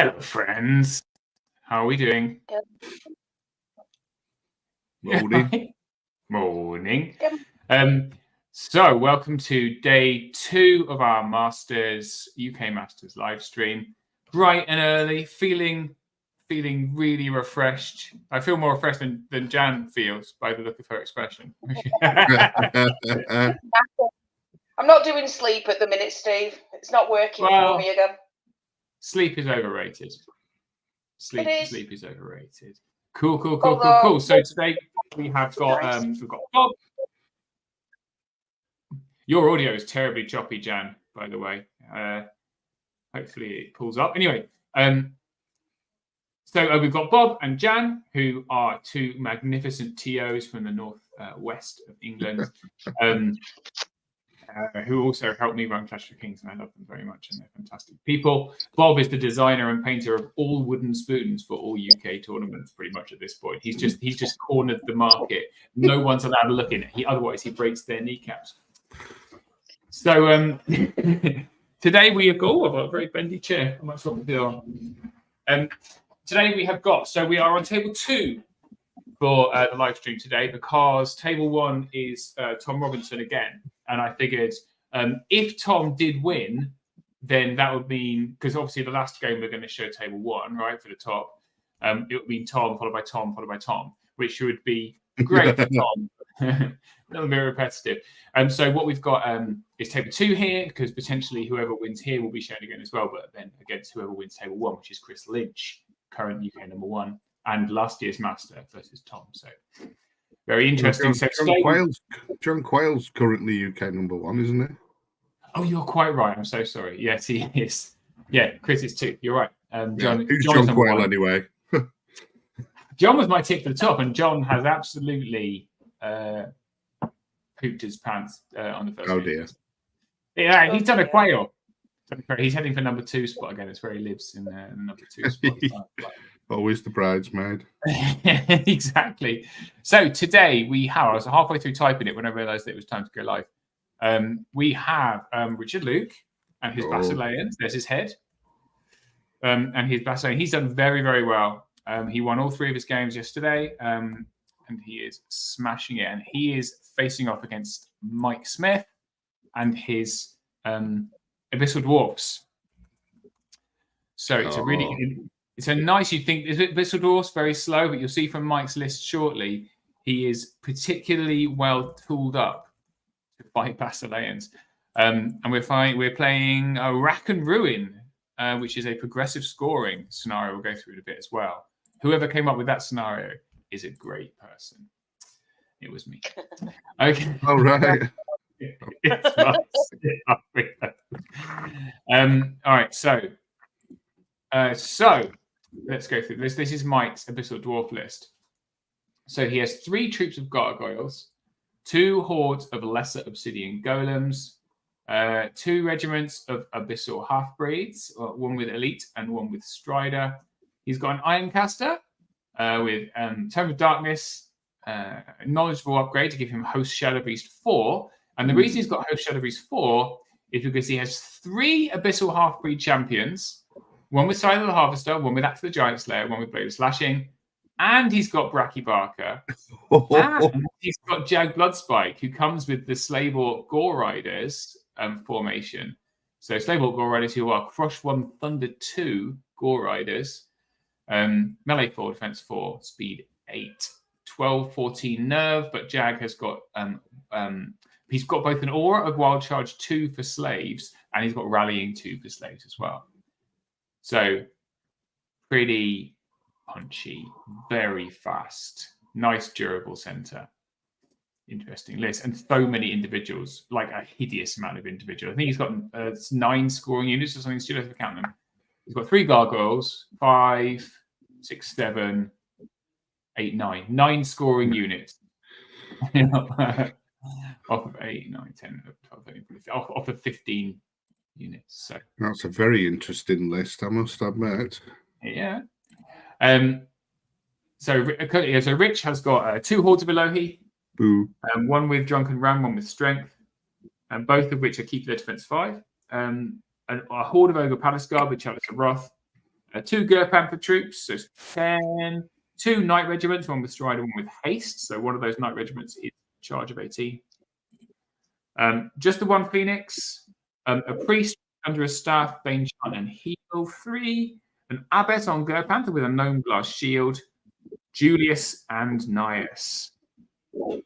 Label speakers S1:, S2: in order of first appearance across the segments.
S1: Hello, friends. How are we doing?
S2: Good.
S1: Morning. Morning. So welcome to day 2 of our Masters, UK Masters live stream. Bright and early, feeling really refreshed. I feel more refreshed than Jan feels by the look of her expression.
S2: I'm not doing sleep at the minute, Steve. It's not working for me again.
S1: Sleep is overrated. Sleep is overrated. Cool. So today we have got we've got Bob. Your audio is terribly choppy, Jan, by the way. Hopefully it pulls up. Anyway, so we've got Bob and Jan, who are two magnificent TOs from the north west of England, who also helped me run Clash of Kings, and I love them very much, and they're fantastic people. Bob is the designer and painter of all wooden spoons for all UK tournaments, pretty much at this point. He's just cornered the market. No one's allowed to look in it. Otherwise, he breaks their kneecaps. So today we have got I've got a very bendy chair. I might swap the on. Today we have got, so we are on table 2 for the live stream today, because table 1 is Tom Robinson again. And I figured if Tom did win, then that would mean, because obviously the last game we're going to show table 1, right, for the top, it would mean Tom, followed by Tom, followed by Tom, which would be great for Tom. A little bit repetitive. So what we've got is table 2 here, because potentially whoever wins here will be shown again as well, but then against whoever wins table 1, which is Chris Lynch, current UK number 1, and last year's master versus Tom. So very interesting.
S3: John Quayle's currently UK number 1, isn't it?
S1: Oh, you're quite right. I'm so sorry. Yes, he is. Yeah, Chris is 2. You're right.
S3: Who's John Quayle anyway?
S1: John was my tick for the top, and John has absolutely pooped his pants on the first.
S3: Oh dear.
S1: Yeah, he's done a Quayle. He's heading for number 2 spot again. It's where he lives in the number 2 spot.
S3: Always the bridesmaid.
S1: Exactly. So today I was halfway through typing it when I realised that it was time to go live. We have Richard Luke and his Basileans. There's his head. And his Basilean. He's done very, very well. He won all 3 of his games yesterday. And he is smashing it. And he is facing off against Mike Smith and his Abyssal Dwarfs. So it's it's a nice, you think, Abyssal Dwarfs very slow, but you'll see from Mike's list shortly, he is particularly well tooled up to fight Basileans. And we're playing Rack and Ruin, which is a progressive scoring scenario. We'll go through it a bit as well. Whoever came up with that scenario is a great person. It was me. Okay.
S3: All right.
S1: All right. So let's go through this. This is Mike's Abyssal Dwarf list. So he has 3 troops of gargoyles, 2 hordes of lesser obsidian golems, 2 regiments of abyssal half-breeds, 1 with elite and 1 with strider. He's got an Ironcaster with Tome of Darkness, knowledgeable upgrade to give him Host Shadow Beast 4. And the reason he's got Host Shadow Beast 4 is because he has 3 abyssal half-breed champions, 1 with Scythe of the Harvester, 1 with Axe of the Giant Slayer, 1 with Blade of Slashing, and he's got Bracky Barker. And he's got Jag Bloodspike, who comes with the Slavork Gore Riders formation. So Slavork Gore Riders, who are Crush 1, Thunder 2 Gore Riders, melee 4, defense 4, speed 8, 12, 14 nerve, but Jag has got he's got both an Aura of Wild Charge 2 for slaves, and he's got Rallying 2 for slaves as well. So pretty punchy, very fast, nice durable center. Interesting list, and so many individuals, like a hideous amount of individuals. I think he's got 9 scoring units or something. Still, if I count them, he's got 3 gargoyles, 5, 6, 7, 8, 9. 9 scoring units. Off of 8, 9, 10, 12, 13, 14, off of 15 units. So
S3: that's a very interesting list, I must admit.
S1: Yeah. So Rich has got 2 hordes of Elohi, 1 with Drunken Ram, 1 with Strength, and both of which are keep their defense 5. A horde of Ogre Palace Guard with Chalice of Wrath, 2 Panther troops, so 10. 2 Knight regiments, one with Strider, one with Haste. So one of those Knight regiments is in charge of 18. Just the 1 Phoenix, a Priest under a Staff, Bane Chant, and Heal 3. An Abbot on Panther with a Gnome Blast Shield. Julius and Nias. So,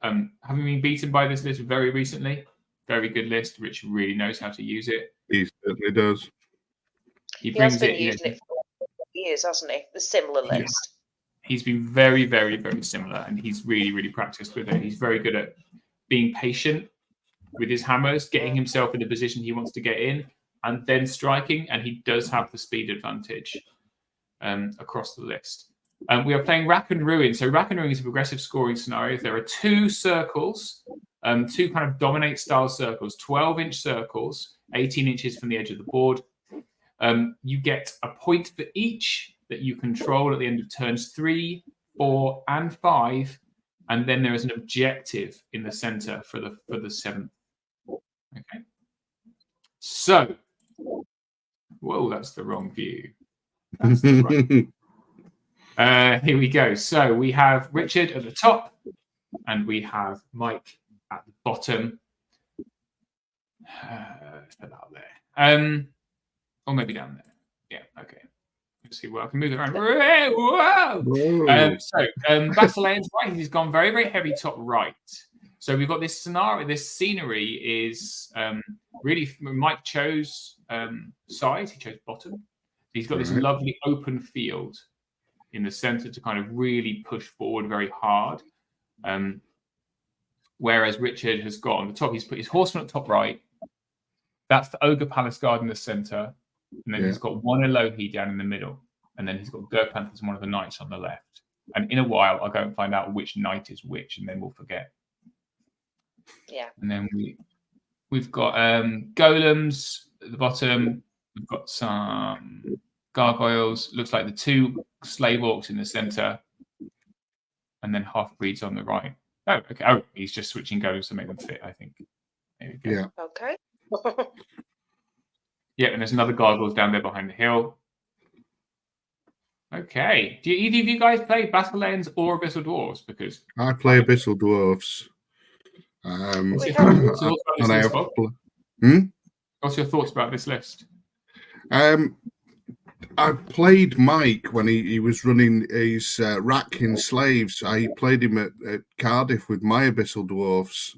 S1: having been beaten by this list very recently, very good list. Rich really knows how to use it.
S3: He certainly does.
S1: He
S2: has
S1: brings
S2: been
S1: it.
S2: using it for years, hasn't he? The similar list.
S1: He's been very, very, very similar, and he's really, really practiced with it. He's very good at being patient with his hammers, getting himself in the position he wants to get in, and then striking. And he does have the speed advantage across the list. We are playing Rack and Ruin. So Rack and Ruin is a progressive scoring scenario. There are 2 circles, 2 kind of dominate style circles, 12-inch circles, 18 inches from the edge of the board. You get a point for each that you control at the end of turns 3, 4, and 5, and then there is an objective in the center for the 7th. Okay. So, whoa, that's the wrong view. That's the right. Here we go. So we have Richard at the top, and we have Mike at the bottom. Put that up there. Or maybe down there. Yeah. Okay. Let's see. Well, I can move it around. Whoa! Basilean's right. He's gone very, very heavy top right. So we've got this scenario. This scenery is really. Mike chose side. He chose bottom. He's got this lovely open field in the center to kind of really push forward very hard. Whereas Richard has got on the top, he's put his horseman at top right. That's the Ogre Palace Guard in the center. And then he's got 1 Elohi down in the middle. And then he's got Panthers and one of the knights on the left. And in a while, I'll go and find out which knight is which, and then we'll forget.
S2: Yeah.
S1: And then we've got golems at the bottom. We've got some gargoyles. Looks like the 2 slave orcs in the center. And then half-breeds on the right. Oh, okay. Oh, he's just switching golems to make them fit, I think. There we go.
S3: Yeah.
S2: Okay.
S1: Yeah, and there's another gargoyles down there behind the hill. Okay. Do either of you guys play Basileans or Abyssal Dwarves? Because
S3: I play Abyssal Dwarves.
S1: What's your thoughts about this list?
S3: I played Mike when he was running his Rack in Slaves. I played him at Cardiff with my Abyssal Dwarves.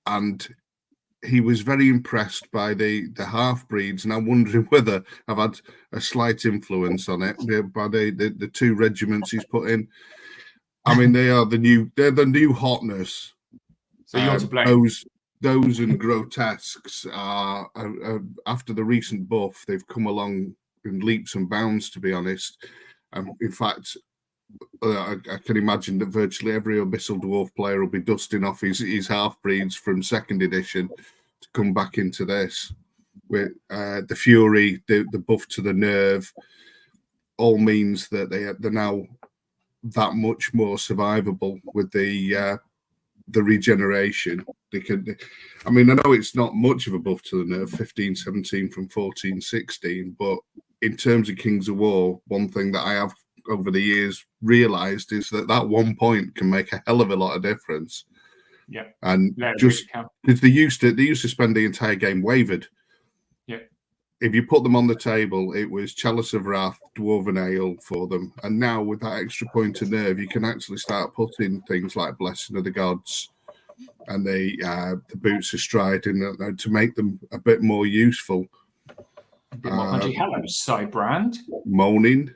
S3: And he was very impressed by the half-breeds, and I'm wondering whether I've had a slight influence on it by the 2 regiments he's put in. I mean, they're the new hotness.
S1: So you're to blame.
S3: Those and grotesques are after the recent buff, they've come along in leaps and bounds, to be honest. In fact, I can imagine that virtually every Abyssal Dwarf player will be dusting off his half-breeds from 2nd edition to come back into this. With the Fury, the buff to the nerve, all means that they're now that much more survivable with the regeneration. I mean, I know it's not much of a buff to the nerve, 15, 17 from 14, 16, but in terms of Kings of War, one thing that I have over the years realized is that 1 point can make a hell of a lot of difference.
S1: Yeah.
S3: And just because they used to spend the entire game wavered.
S1: Yeah.
S3: If you put them on the table, it was Chalice of Wrath, Dwarven Ale for them. And now with that extra point of nerve, you can actually start putting things like Blessing of the Gods and the Boots of Stride in to make them a bit more useful.
S1: A bit more punchy. Hello, Cybrand.
S3: Moaning.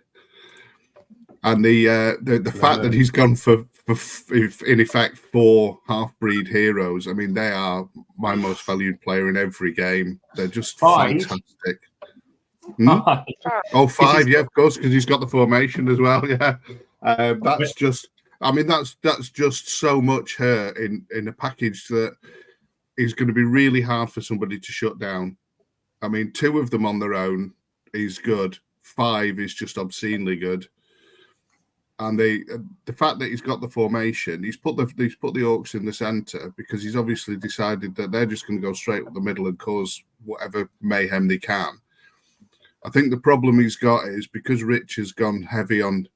S3: And the fact that he's gone for in effect 4 half-breed heroes. I mean, they are my most valued player in every game. They're just
S1: 5.
S3: fantastic. 5. Oh, 5, yeah, of course, because he's got the formation as well. Yeah, that's just. I mean, that's just so much hurt in a package that is going to be really hard for somebody to shut down. I mean, 2 of them on their own is good. 5 is just obscenely good. And the fact that he's got the formation, he's put the orcs in the center because he's obviously decided that they're just going to go straight up the middle and cause whatever mayhem they can. I think the problem he's got is because Rich has gone heavy on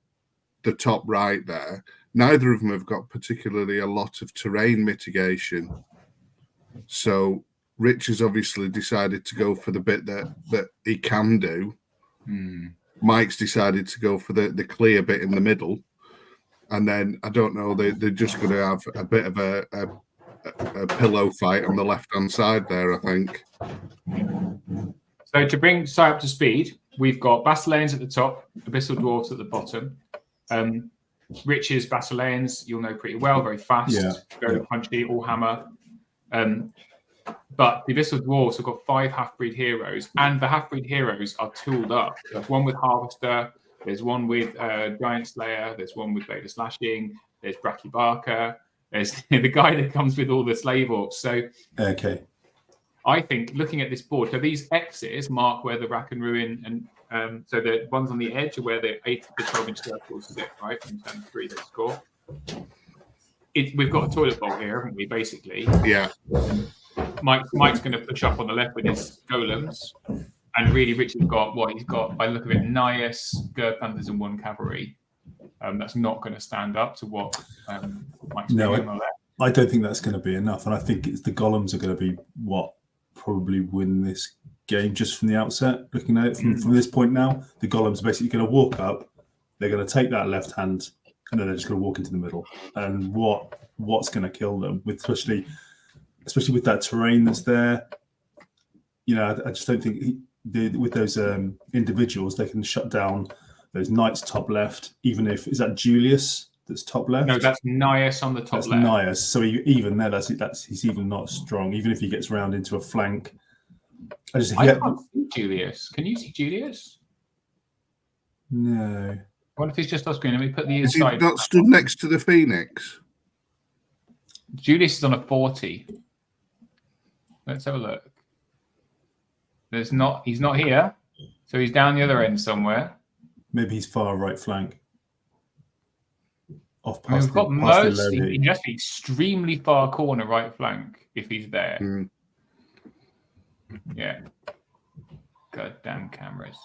S3: the top right there, neither of them have got particularly a lot of terrain mitigation. So Rich has obviously decided to go for the bit that he can do. Mike's decided to go for the clear bit in the middle. And then, I don't know, they're just going to have a bit of a pillow fight on the left-hand side there, I think.
S1: So to bring Si up to speed, we've got Basileans at the top, Abyssal Dwarves at the bottom. Rich's Basileans, you'll know pretty well, very fast, very punchy, all hammer. But the Abyssal Dwarves have got 5 half-breed heroes, and the half-breed heroes are tooled up. There's one with Harvester, there's one with Giant Slayer, there's one with Blade of Slashing, there's Brachybarker, there's the guy that comes with all the slave orcs. So I think looking at this board, so these X's mark where the Rack and Ruin, and so the ones on the edge are where the 8 to 12-inch circles sit, right? In turn 3, they score. We've got a toilet bowl here, haven't we, basically?
S3: Yeah.
S1: Mike's going to push up on the left with his golems. And really, Rich has got what he's got, by the look of it, Nias, Gur Panthers, and 1 cavalry. That's not going to stand up to what Mike's doing on the left.
S4: I don't think that's going to be enough. And I think it's the golems are going to be what probably win this game just from the outset. Looking at it from this point now, the golems are basically going to walk up. They're going to take that left hand, and then they're just going to walk into the middle. And what's going to kill them, especially with that terrain that's there? You know, I just don't think with those individuals, they can shut down those knights top left. Even if is that Julius that's top left?
S1: No, that's Nias on the top left.
S4: Nias. So even there, he's even not strong. Even if he gets round into a flank, I can't
S1: see Julius. Can you see Julius?
S4: No.
S1: What if he's just off screen? Let me put the
S3: Is he
S1: inside.
S3: not stood next to the Phoenix?
S1: Julius is on a 40. Let's have a look. He's not here, so he's down the other end somewhere.
S4: Maybe he's far right flank. Off
S1: I mean,
S4: past
S1: we've got
S4: the
S1: most.
S4: low
S1: He must be extremely far corner right flank if he's there. Yeah. Goddamn cameras.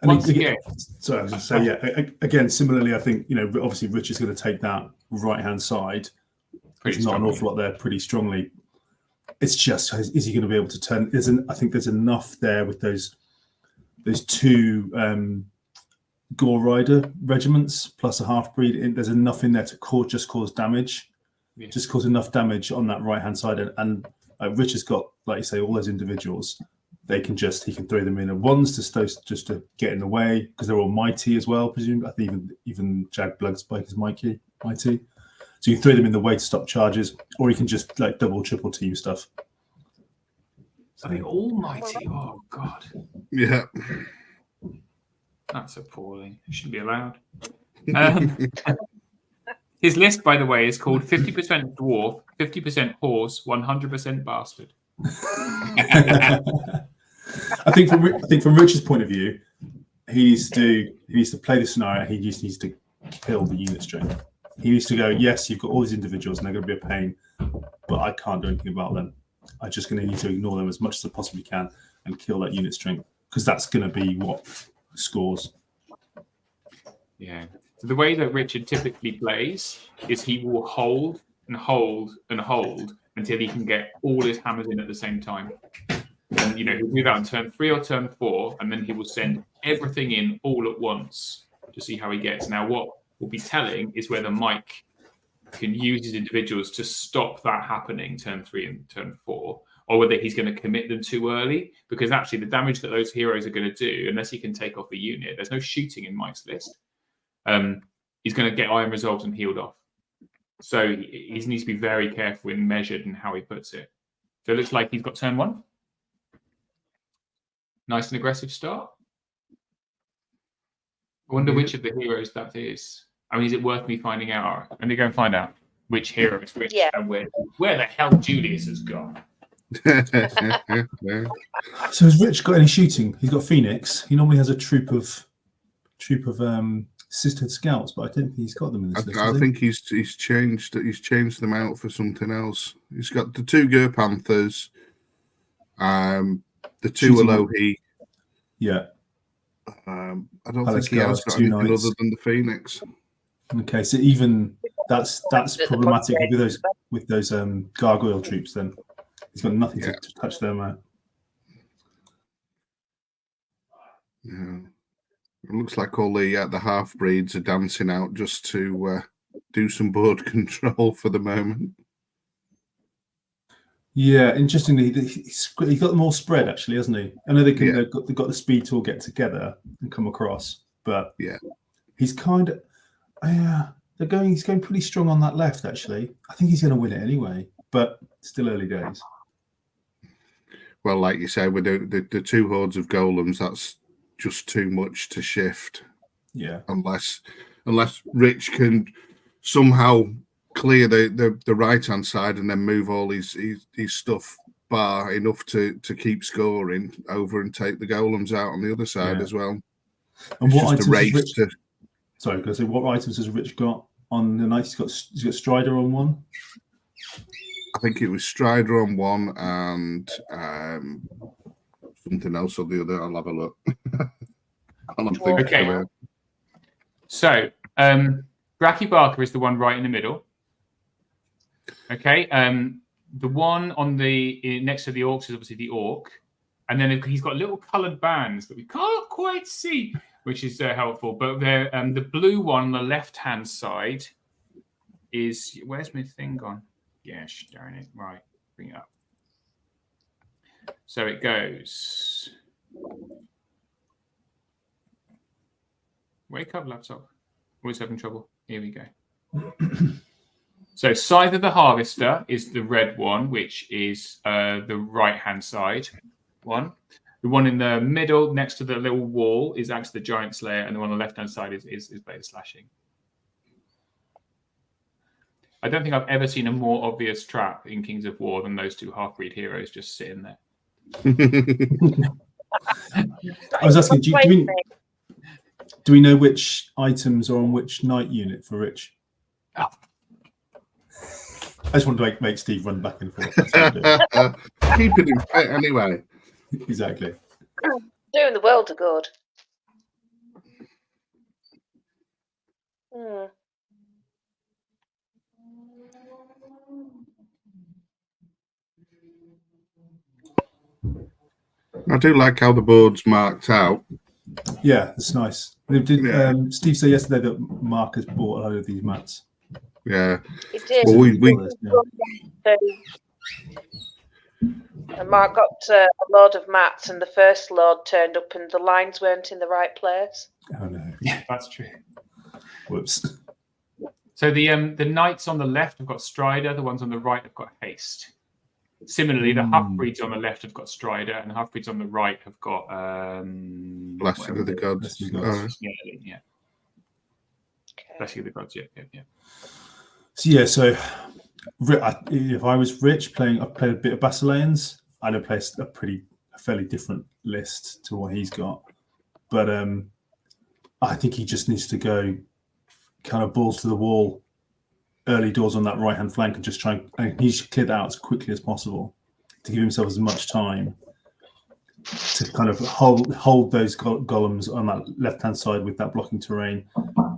S1: Once again,
S4: so I was going to say, yeah. Again, similarly, I think obviously Rich is going to take that right hand side. There's not an awful lot there, pretty strongly. It's just, is he going to be able to turn? I think there's enough there with those 2 Gore Rider regiments plus a half breed. There's enough in there to cause damage. Yeah. Just cause enough damage on that right hand side, and Rich has got, like you say, all those individuals. He can throw them in at ones just to get in the way because they're all mighty as well. Presumably, I think even Jag Bloodspike is mighty. So you can throw them in the way to stop charges, or you can just double, triple team stuff.
S1: I think almighty. Oh God.
S3: Yeah.
S1: That's appalling. It shouldn't be allowed. His list, by the way, is called 50% dwarf, 50% horse, 100% bastard.
S4: I think from Rich's point of view, he needs to play the scenario. He just needs to kill the unit strength. He needs to go, yes, you've got all these individuals and they're going to be a pain, but I can't do anything about them. I'm just going to need to ignore them as much as I possibly can and kill that unit strength because that's going to be what scores.
S1: Yeah. So the way that Richard typically plays is he will hold and hold and hold until he can get all his hammers in at the same time. And, he'll do that on turn 3 or turn 4, and then he will send everything in all at once to see how he gets. Now, what will be telling is whether Mike can use his individuals to stop that happening turn 3 and turn 4, or whether he's going to commit them too early, because actually the damage that those heroes are going to do, unless he can take off a unit, there's no shooting in Mike's list. He's going to get iron resolved and healed off. So he needs to be very careful and measured in how he puts it. So it looks like he's got turn 1. Nice and aggressive start. I wonder which of the heroes that is. I mean, is it worth me finding out? Let me go and find out which hero is which and where the hell Julius has gone.
S4: So has Rich got any shooting? He's got Phoenix. He normally has a troop of sisterhood scouts, but I don't think he's got them in this list.
S3: I think he's changed them out for something else. He's got the 2 Gur Panthers, the 2 Alohi.
S4: Yeah.
S3: I don't
S4: Palace
S3: think he has
S4: Guards,
S3: got
S4: 2
S3: anything
S4: knights.
S3: other than the Phoenix.
S4: Okay, so even that's
S2: the
S4: problematic
S2: front
S4: with those gargoyle troops. Then he's got nothing
S3: Yeah.
S4: to touch them out.
S3: Yeah. It looks like all the half breeds are dancing out just to do some board control for the moment.
S4: Yeah, interestingly, he's got them all spread actually, hasn't he? I know they can.
S3: Yeah.
S4: They've got the speed to all get together and come across, but
S3: Yeah.
S4: he's kind of He's going pretty strong on that left actually. I think he's going to win it anyway, but still early days.
S3: Well, like you say, with the 2 hordes of golems, that's just too much to shift.
S4: Yeah.
S3: Unless Rich can somehow clear the right hand side and then move all his stuff bar enough to keep scoring over and take the golems out on the other side as well.
S4: And
S3: it's
S4: what
S3: just
S4: items
S3: a race
S4: has Rich?
S3: to.
S4: Sorry, because what items has Rich got on the night? He's got Strider on one.
S3: I think it was Strider on one and something else on the other. I'll have a look.
S1: Okay. So, Bracky Barker is the one right in the middle. Okay. The one on the next to the orcs is obviously the orc, and then he's got little coloured bands that we can't quite see, which is helpful. But the blue one on the left-hand side is where's my thing gone? Gosh, darn it! Right, bring it up. So it goes. Wake up, laptop. Always having trouble. Here we go. So Scythe of the Harvester is the red one, which is the right-hand side one. The one in the middle next to the little wall is actually the Giant Slayer, and the one on the left-hand side is Blade of Slashing. I don't think I've ever seen a more obvious trap in Kings of War than those 2 half-breed heroes just sitting there.
S4: I was asking, do we know which items are on which knight unit for Rich?
S1: Oh.
S4: I just wanted to make Steve run back and forth.
S3: Keeping him fit anyway.
S4: Exactly.
S2: Doing the world a good.
S3: I do like how the board's marked out.
S4: Yeah, it's nice. Steve said yesterday that Mark has bought a load of these mats.
S3: Yeah.
S2: He did.
S3: Well,
S2: And Mark got a load of mats, and the first load turned up, and the lines weren't in the right place.
S4: Oh no!
S1: Yeah, that's true.
S4: Whoops.
S1: So the knights on the left have got Strider. The ones on the right have got Haste. Similarly, the half-breeds on the left have got Strider, and the half-breeds on the right have got
S3: Blessing of the Gods.
S1: Yeah.
S2: Okay.
S1: Blessing of the Gods. Yeah.
S4: So if I was Rich I've played a bit of Basileans, I'd have placed a fairly different list to what he's got. But I think he just needs to go kind of balls to the wall early doors on that right hand flank and just try and he should clear that out as quickly as possible to give himself as much time to kind of hold those golems on that left hand side with that blocking terrain,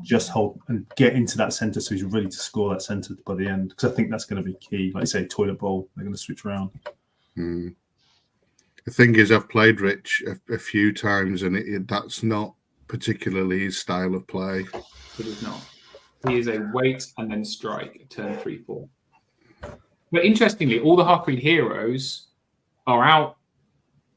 S4: just hold and get into that center so he's ready to score that center by the end, because I think that's going to be key. Like you say, toilet bowl, they're going to switch around.
S3: The thing is, I've played Rich a few times, and that's not particularly his style of play.
S1: It is not. He is a wait and then strike at turn 3-4. But interestingly, all the half-breed heroes are out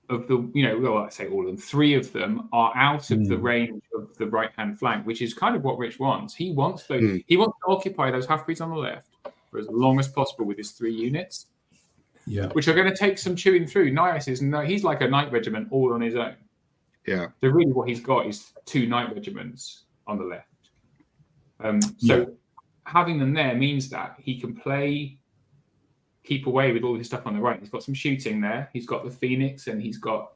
S1: of the, well, I say all of them, 3 of them are out of the range of the right-hand flank, which is kind of what Rich wants. He wants he wants to occupy those half-breeds on the left for as long as possible with his 3 units, which are going to take some chewing through. He's like a knight regiment all on his own.
S3: Yeah.
S1: So really what he's got is 2 knight regiments on the left. Having them there means that he can keep away with all his stuff on the right. He's got some shooting there. He's got the Phoenix, and he's got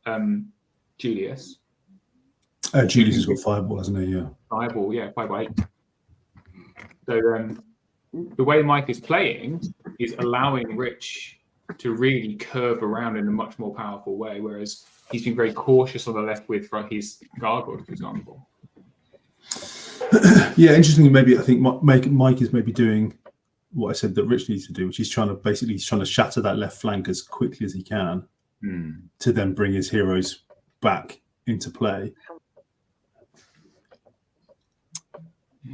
S1: Julius.
S4: Julius has got Fireball, hasn't he? Yeah.
S1: Fireball 8. So the way Mike is playing is allowing Rich to really curve around in a much more powerful way, whereas he's been very cautious on the left with his gargoyle, for example.
S4: Yeah, interestingly, maybe I think Mike is maybe doing what I said that Rich needs to do, which is trying to shatter that left flank as quickly as he can to then bring his heroes back into play.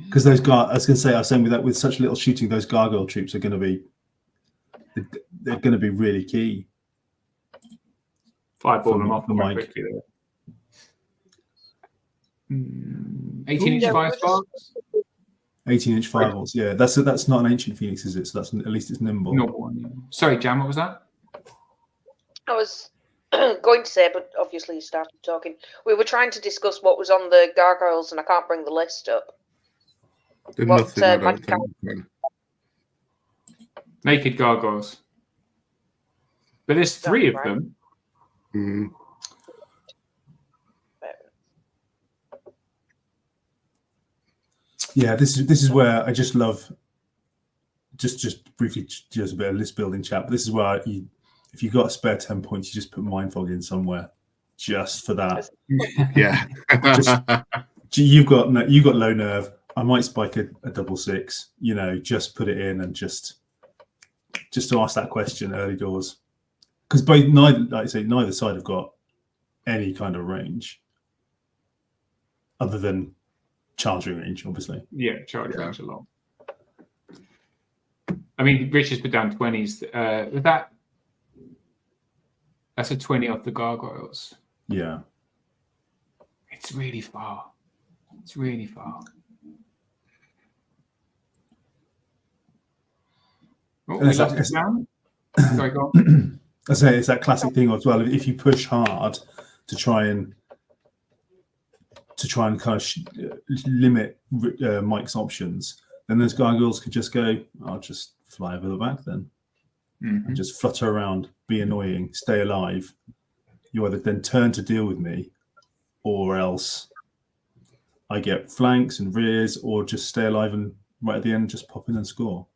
S4: Because those I was saying with such little shooting, those gargoyle troops are going to be really key.
S1: Fireball them off
S4: for
S1: quite
S4: Mike.
S1: quickly there. 18-inch fire sparks.
S4: 18-inch fireballs. Yeah, that's not an ancient phoenix, is it? So that's at least it's nimble.
S1: Sorry, Jan, what was that?
S2: I was going to say, but obviously you started talking. We were trying to discuss what was on the gargoyles, and I can't bring the list up.
S3: There's nothing, I don't think.
S1: Naked gargoyles. But there's 3 of them.
S3: Mm.
S4: Yeah, this is where I just love. Just briefly, just a bit of list building chat. But this is where if you've got a spare 10 points, you just put Mindfog in somewhere, just for that.
S3: Yeah.
S4: You've got low nerve. I might spike a 6/6. Just put it in and just to ask that question early doors, because neither side have got any kind of range other than charging range, obviously.
S1: Yeah, charge range a lot. I mean, Rich has put down 20s. That's a 20 off the gargoyles.
S4: Yeah.
S1: It's really far. It's really far. Oh, sorry, go on.
S4: I say it's that classic thing as well. If you push hard to try and kind of limit Mike's options, then those gargoyles could just go, I'll just fly over the back then. And just flutter around, be annoying, stay alive. You either then turn to deal with me, or else I get flanks and rears, or just stay alive and right at the end just pop in and score.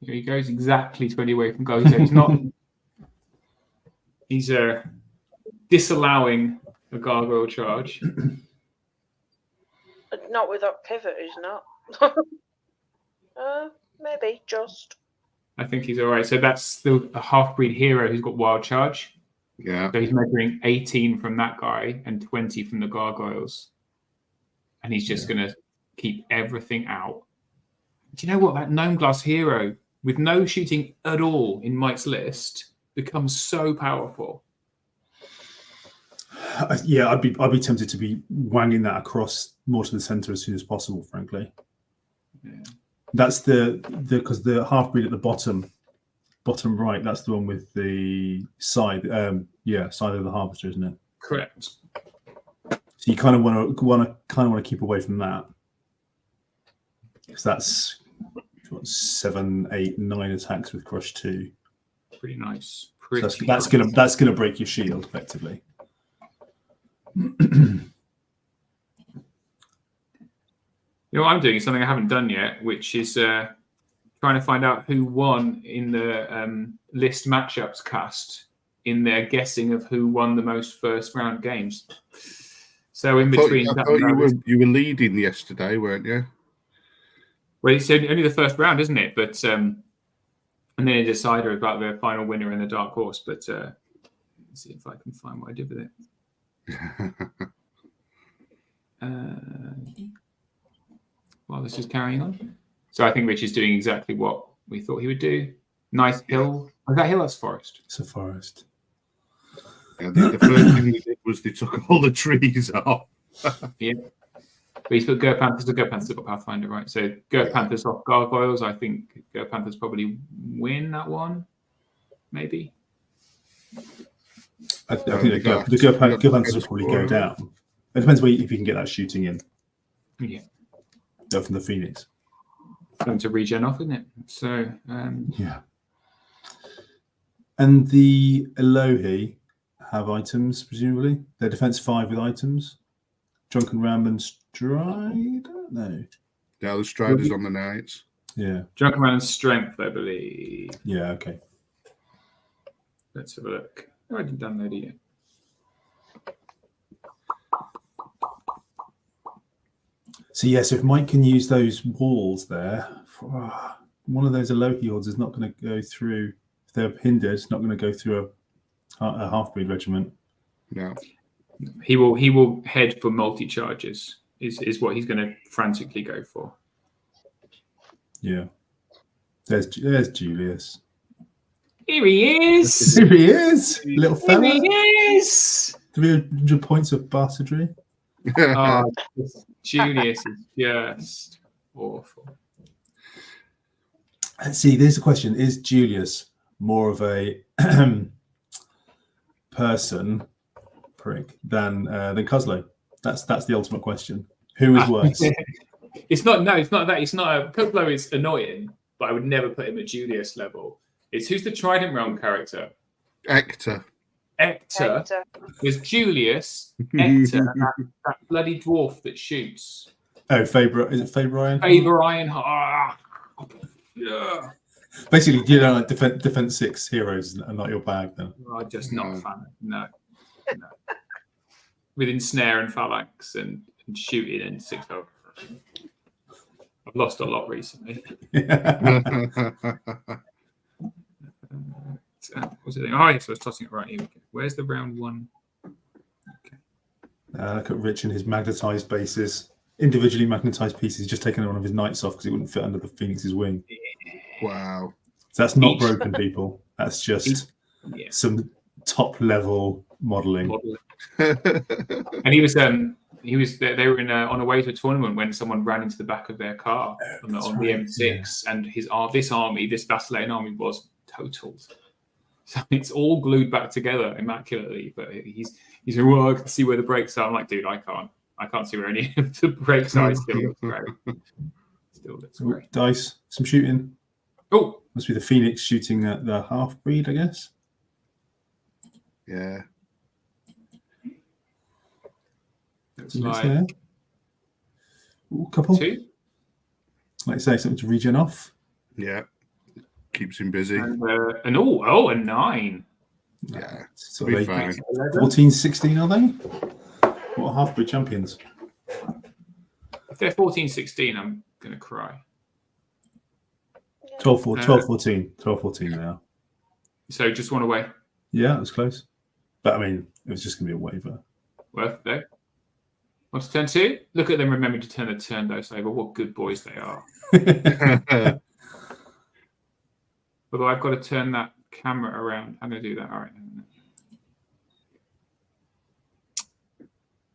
S1: He goes exactly 20 away from goal. He's not. He's disallowing a gargoyle charge.
S2: Not without pivot, he's not. Maybe just.
S1: I think he's all right. So that's a half-breed hero who's got wild charge.
S3: Yeah.
S1: So he's measuring 18 from that guy and 20 from the gargoyles, and he's just going to keep everything out. Do you know what? That gnome glass hero with no shooting at all in Mike's list becomes so powerful.
S4: Yeah, I'd be tempted to be wanging that across more to the center as soon as possible. Frankly, that's because the half breed at the bottom right. That's the one with the side. Side of the harvester, isn't it?
S1: Correct.
S4: So you kind of want to keep away from that, because that's 7, 8, 9 attacks with crush 2.
S1: Pretty nice.
S4: That's gonna break your shield effectively.
S1: You know what I'm doing? Something I haven't done yet, which is trying to find out who won in the list matchups cast in their guessing of who won the most first round games. So in between,
S3: I thought you were leading yesterday, weren't you?
S1: Well, it's only the first round, isn't it? But and then a decider about the final winner and the dark horse. But let's see if I can find what I did with it. While this is carrying on, so I think Rich is doing exactly what we thought he would do. Nice hill. Was that hill? That's forest.
S4: It's a forest.
S3: Yeah, the first thing they did was they took all the trees off.
S1: Yeah. But he's put Gur Panthers. The Gur Panthers have got Pathfinder, right? So Gur Panthers off gargoyles. I think Gur Panthers probably win that one. Maybe.
S4: I think the Gur Panthers will probably go down. It depends if you can get that shooting in.
S1: Yeah.
S4: Go from the Phoenix.
S1: Going to regen off, isn't it? So
S4: yeah. And the Elohi have items, presumably. They're defense 5 with items. Drunken Ram and Stride? No.
S3: Yeah, the Strider's on the knights.
S4: Yeah.
S1: Drunken Ram and Strength, I believe.
S4: Yeah, okay.
S1: Let's have a look. No, I didn't download it yet.
S4: So yes, if Mike can use those walls there, one of those Alohi hordes is not going to go through. If they're hindered, it's not going to go through a half-breed regiment.
S3: No.
S1: He will head for multi-charges. Is what he's going to frantically go for.
S4: Yeah. There's Julius.
S1: Here he is.
S4: Here he is, little
S1: Here
S4: fella.
S1: he is.
S4: 300 points of bastardry.
S1: Oh, Julius is just awful.
S4: See, there's a question: is Julius more of a person prick than Coslow? That's the ultimate question. Who is worse?
S1: It's not that. It's not. Coslow is annoying, but I would never put him at Julius level. It's who's the Trident Realm character?
S3: Ector.
S1: Ector. There's Julius, Ector, that bloody dwarf that shoots.
S4: Oh, Faber. Is it Faber Iron?
S1: Faber Ironheart. Yeah.
S4: Basically, you know, like defense 6 heroes are not your bag then.
S1: I'm just not a fan. No. With ensnare and phalanx and shooting and 6 over. I've lost a lot recently. What's the thing? Oh, yes, I was tossing it right here. Where's the round one? Okay.
S4: Look at Rich and his magnetized bases. Individually magnetized pieces. He's just taken one of his knights off because it wouldn't fit under the Phoenix's wing.
S3: Wow.
S4: So that's not broken, people. That's just some top level modeling.
S1: And he was they were on a way to a tournament when someone ran into the back of their car on the M6, and this vacillating army was totaled. So it's all glued back together immaculately, but he's like, well, I can see where the brakes are. I'm like, dude, I can't see where any of the brakes are. It still looks great. Still looks great.
S4: Dice, some shooting.
S1: Oh,
S4: must be the Phoenix shooting at the half breed, I guess.
S3: Yeah.
S1: Looks like
S4: Ooh, couple.
S1: 2.
S4: Like I say, something to regen off.
S3: Yeah. Keeps him busy.
S1: And a 9.
S3: Yeah.
S4: So
S3: Be fine.
S4: 14, 16, are they? What half breed champions?
S1: If they're 14, 16, I'm going to cry.
S4: 12, 14 now.
S1: So just one away.
S4: Yeah, it was close. But I mean, it was just going to be a waiver.
S1: Worth though. What's turn 2? Look at them remembering to turn the turn dice over. What good boys they are. Although I've got to turn that camera around. I'm going to do that. All right.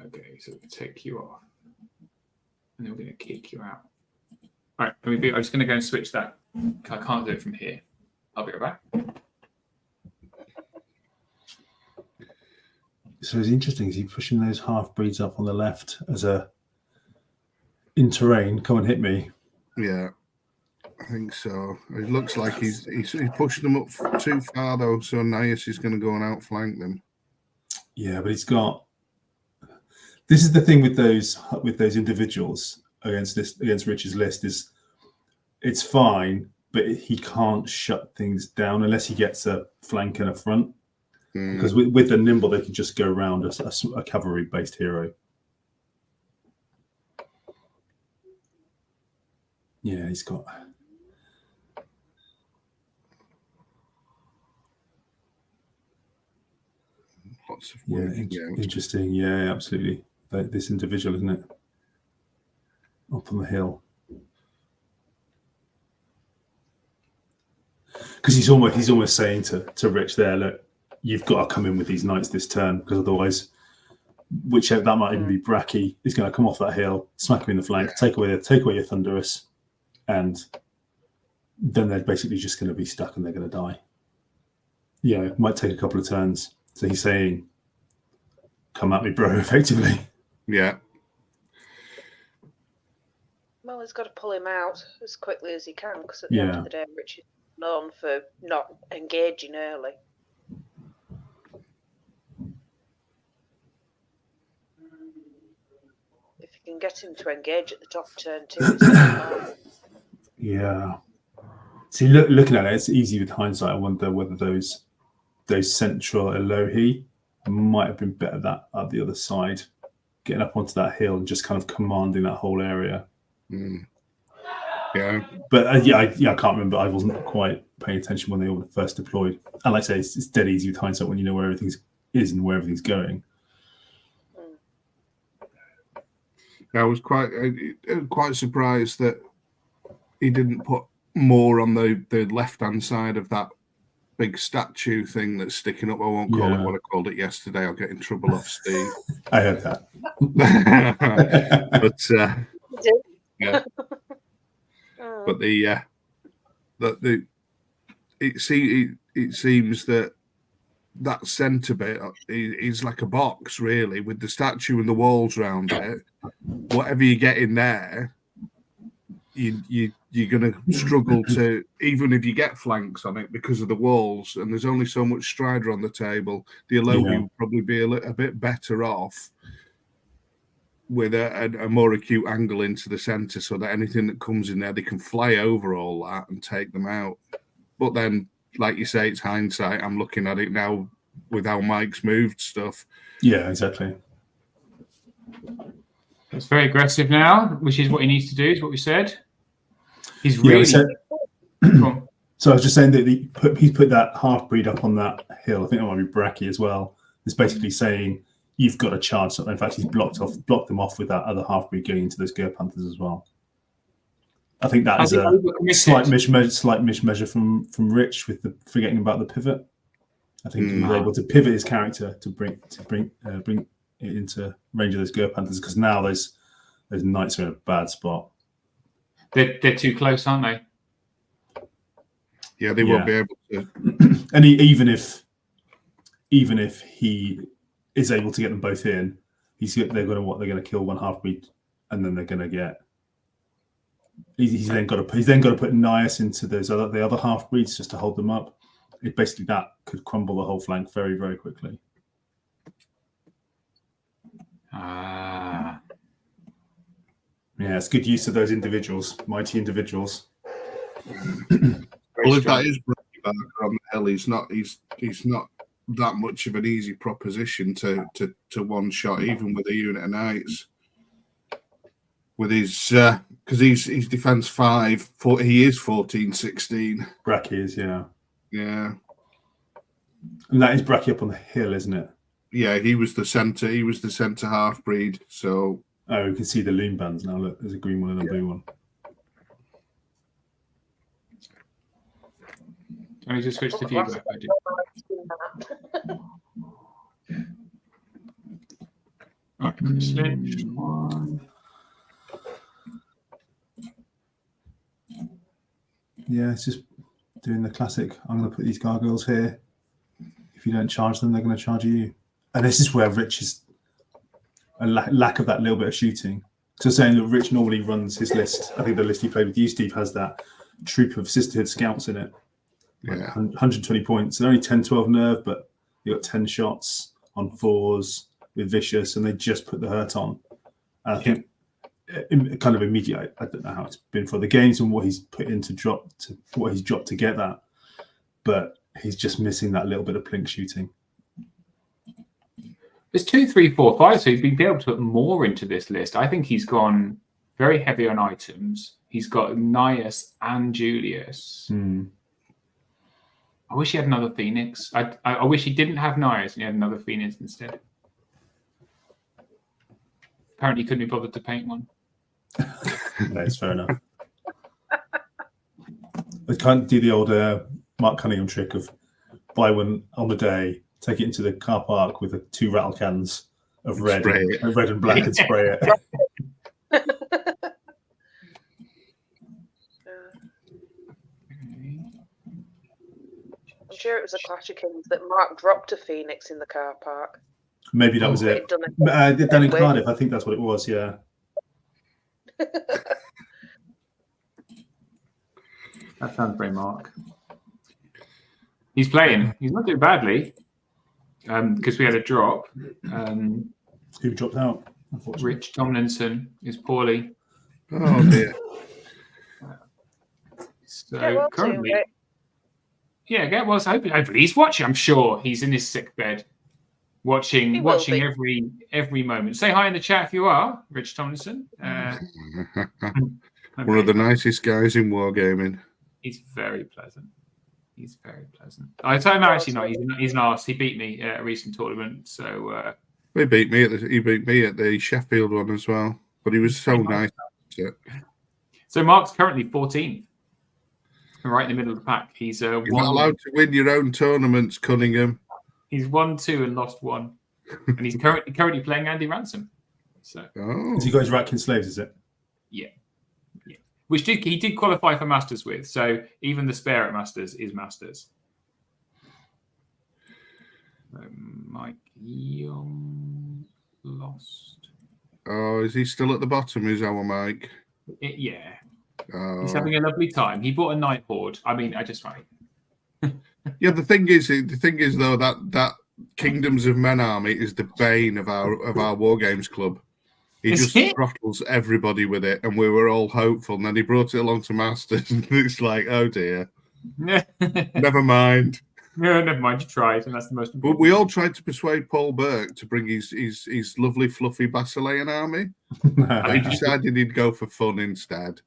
S1: Okay, so we'll take you off. And then we're going to kick you out. All right, I'm just going to go and switch that. I can't do it from here. I'll be right back.
S4: So it's interesting. Is he pushing those half breeds up on the left as a in terrain? Come and hit me.
S3: Yeah, I think so. It looks like he's pushed them up too far though. So Nias is going to go and outflank them.
S4: Yeah, but he's got. This is the thing with those individuals against Rich's list is it's fine, but he can't shut things down unless he gets a flank and a front. Because with the nimble, they can just go around a cavalry-based hero. Yeah, he's got.
S3: Lots of work.
S4: Interesting. Yeah, absolutely. This individual, isn't it? Up on the hill. Because he's almost saying to Rich there, look, you've got to come in with these knights this turn, because otherwise, whichever that might even be Bracky, is going to come off that hill, smack him in the flank, take away your Thunderous, and then they're basically just going to be stuck and they're going to die. Yeah, it might take a couple of turns. So he's saying, "Come at me, bro!" Effectively.
S3: Yeah.
S2: Well, he's got to pull him out as quickly as he can, because at the end of the day, Richard's known for not engaging early. If you can get him to engage at the top of turn 2, it's fine.
S4: Yeah. See, looking at it, it's easy with hindsight. I wonder whether those those central Elohi might have been better that at the other side, getting up onto that hill and just kind of commanding that whole area.
S3: Yeah.
S4: But I can't remember. I wasn't quite paying attention when they all first deployed. And like I say, it's dead easy with hindsight when you know where everything is and where everything's going.
S3: I was quite surprised that he didn't put more on the left-hand side of that big statue thing that's sticking up. I won't call it what I called it yesterday. I'll get in trouble off Steve.
S4: I heard that.
S3: But yeah. But it seems that centre bit is like a box, really, with the statue and the walls around it. Whatever you get in there, you're going to struggle to, even if you get flanks on it because of the walls, and there's only so much Strider on the table. The Elohi would probably be a bit better off with a more acute angle into the centre, so that anything that comes in there, they can fly over all that and take them out. But then, like you say, it's hindsight. I'm looking at it now with how Mike's moved stuff.
S4: Yeah, exactly.
S1: It's very aggressive now, which is what he needs to do, is what we said. He's really...
S4: So I was just saying that he's put that half-breed up on that hill. I think that might be Bracky as well. It's basically saying you've got to charge something. In fact, he's blocked them off with that other half-breed going into those Ger Panthers as well. I think that is a slight mismeasure from Rich with the forgetting about the pivot. I think he was able to pivot his character to bring it into range of those Ger Panthers, because now those knights are in a bad spot.
S1: They're too close, aren't they?
S3: Yeah, they won't be able to.
S4: And even if he is able to get them both in, they're going to kill one half-breed, and then they're going to get. He's then got to put Nias into the other half-breeds just to hold them up. Basically, that could crumble the whole flank very, very quickly. Yeah, it's good use of those individuals, mighty individuals.
S3: Well, if that is Bracky Barker on the hill, he's not that much of an easy proposition to one shot, even with a unit of knights. With his because he's defense 5, he is 14-16.
S4: Bracky is, yeah.
S3: And
S4: that is Bracky up on the hill, isn't it?
S3: Yeah, he was the centre. He was the centre half breed. So
S4: you can see the loom bands now. Look, there's a green one and a blue one.
S1: Can we just switch to view?
S4: Yeah, it's just doing the classic. I'm going to put these gargoyles here. If you don't charge them, they're going to charge you. And this is where Rich is a lack of that little bit of shooting. So saying that Rich normally runs his list. I think the list he played with you, Steve, has that troop of Sisterhood scouts in it.
S3: Yeah,
S4: 120 points. They're only 10-12 nerve, but you got 10 shots on 4s with Vicious, and they just put the hurt on. And I think kind of immediately, I don't know how it's been for the games and what he's put in what he's dropped to get that, but he's just missing that little bit of plink shooting.
S1: There's 2, 3, 4, 5, so he's been able to put more into this list. I think he's gone very heavy on items. He's got Nias and Julius. I wish he had another Phoenix. I wish he didn't have Nias and he had another Phoenix instead. Apparently, he couldn't be bothered to paint one.
S4: That's fair enough. I can't do the old Mark Cunningham trick of buy one on the day, take it into the car park with 2 rattle cans of red and black and spray it.
S2: I'm sure it was a Clash of Kings that Mark dropped a Phoenix in the car park.
S4: Maybe that was it. Done in Cardiff, I think that's what it was, yeah.
S1: That sounds very Mark. He's playing. He's not doing badly because we had a drop.
S4: Who dropped out?
S1: Rich Tomlinson is poorly.
S3: Oh dear.
S1: So currently, Yeah, get well. Hopefully he's watching. I'm sure he's in his sick bed, watching every moment. Say hi in the chat if you are, Rich Tomlinson.
S3: One of the nicest guys in wargaming.
S1: He's very pleasant. He's very pleasant. I tell him actually not. He's an arse. He beat me at a recent tournament. So
S3: he beat me at the Sheffield one as well. But he was so nice.
S1: So Mark's currently 14th, right in the middle of the pack. He's
S3: You're not allowed to win your own tournaments, Cunningham.
S1: He's won 2 and lost 1, and he's currently playing Andy Ransom. So
S4: Is he got his Ratkin slaves? Is it?
S1: Yeah. Which he did qualify for Masters with. So even the spare at Masters is Masters. Mike Young lost.
S3: Oh, is he still at the bottom? Is our Mike?
S1: Yeah.
S3: Oh.
S1: He's having a lovely time. He bought a night horde. I mean, I just right.
S3: Yeah, the thing is though that Kingdoms of Men army is the bane of our War Games club. He just throttles everybody with it, and we were all hopeful. And then he brought it along to Masters, and it's like, oh dear. Never mind.
S1: No, never mind. You tried, and that's the most important.
S3: But we all tried to persuade Paul Burke to bring his lovely, fluffy Basilean army. He decided he'd go for fun instead.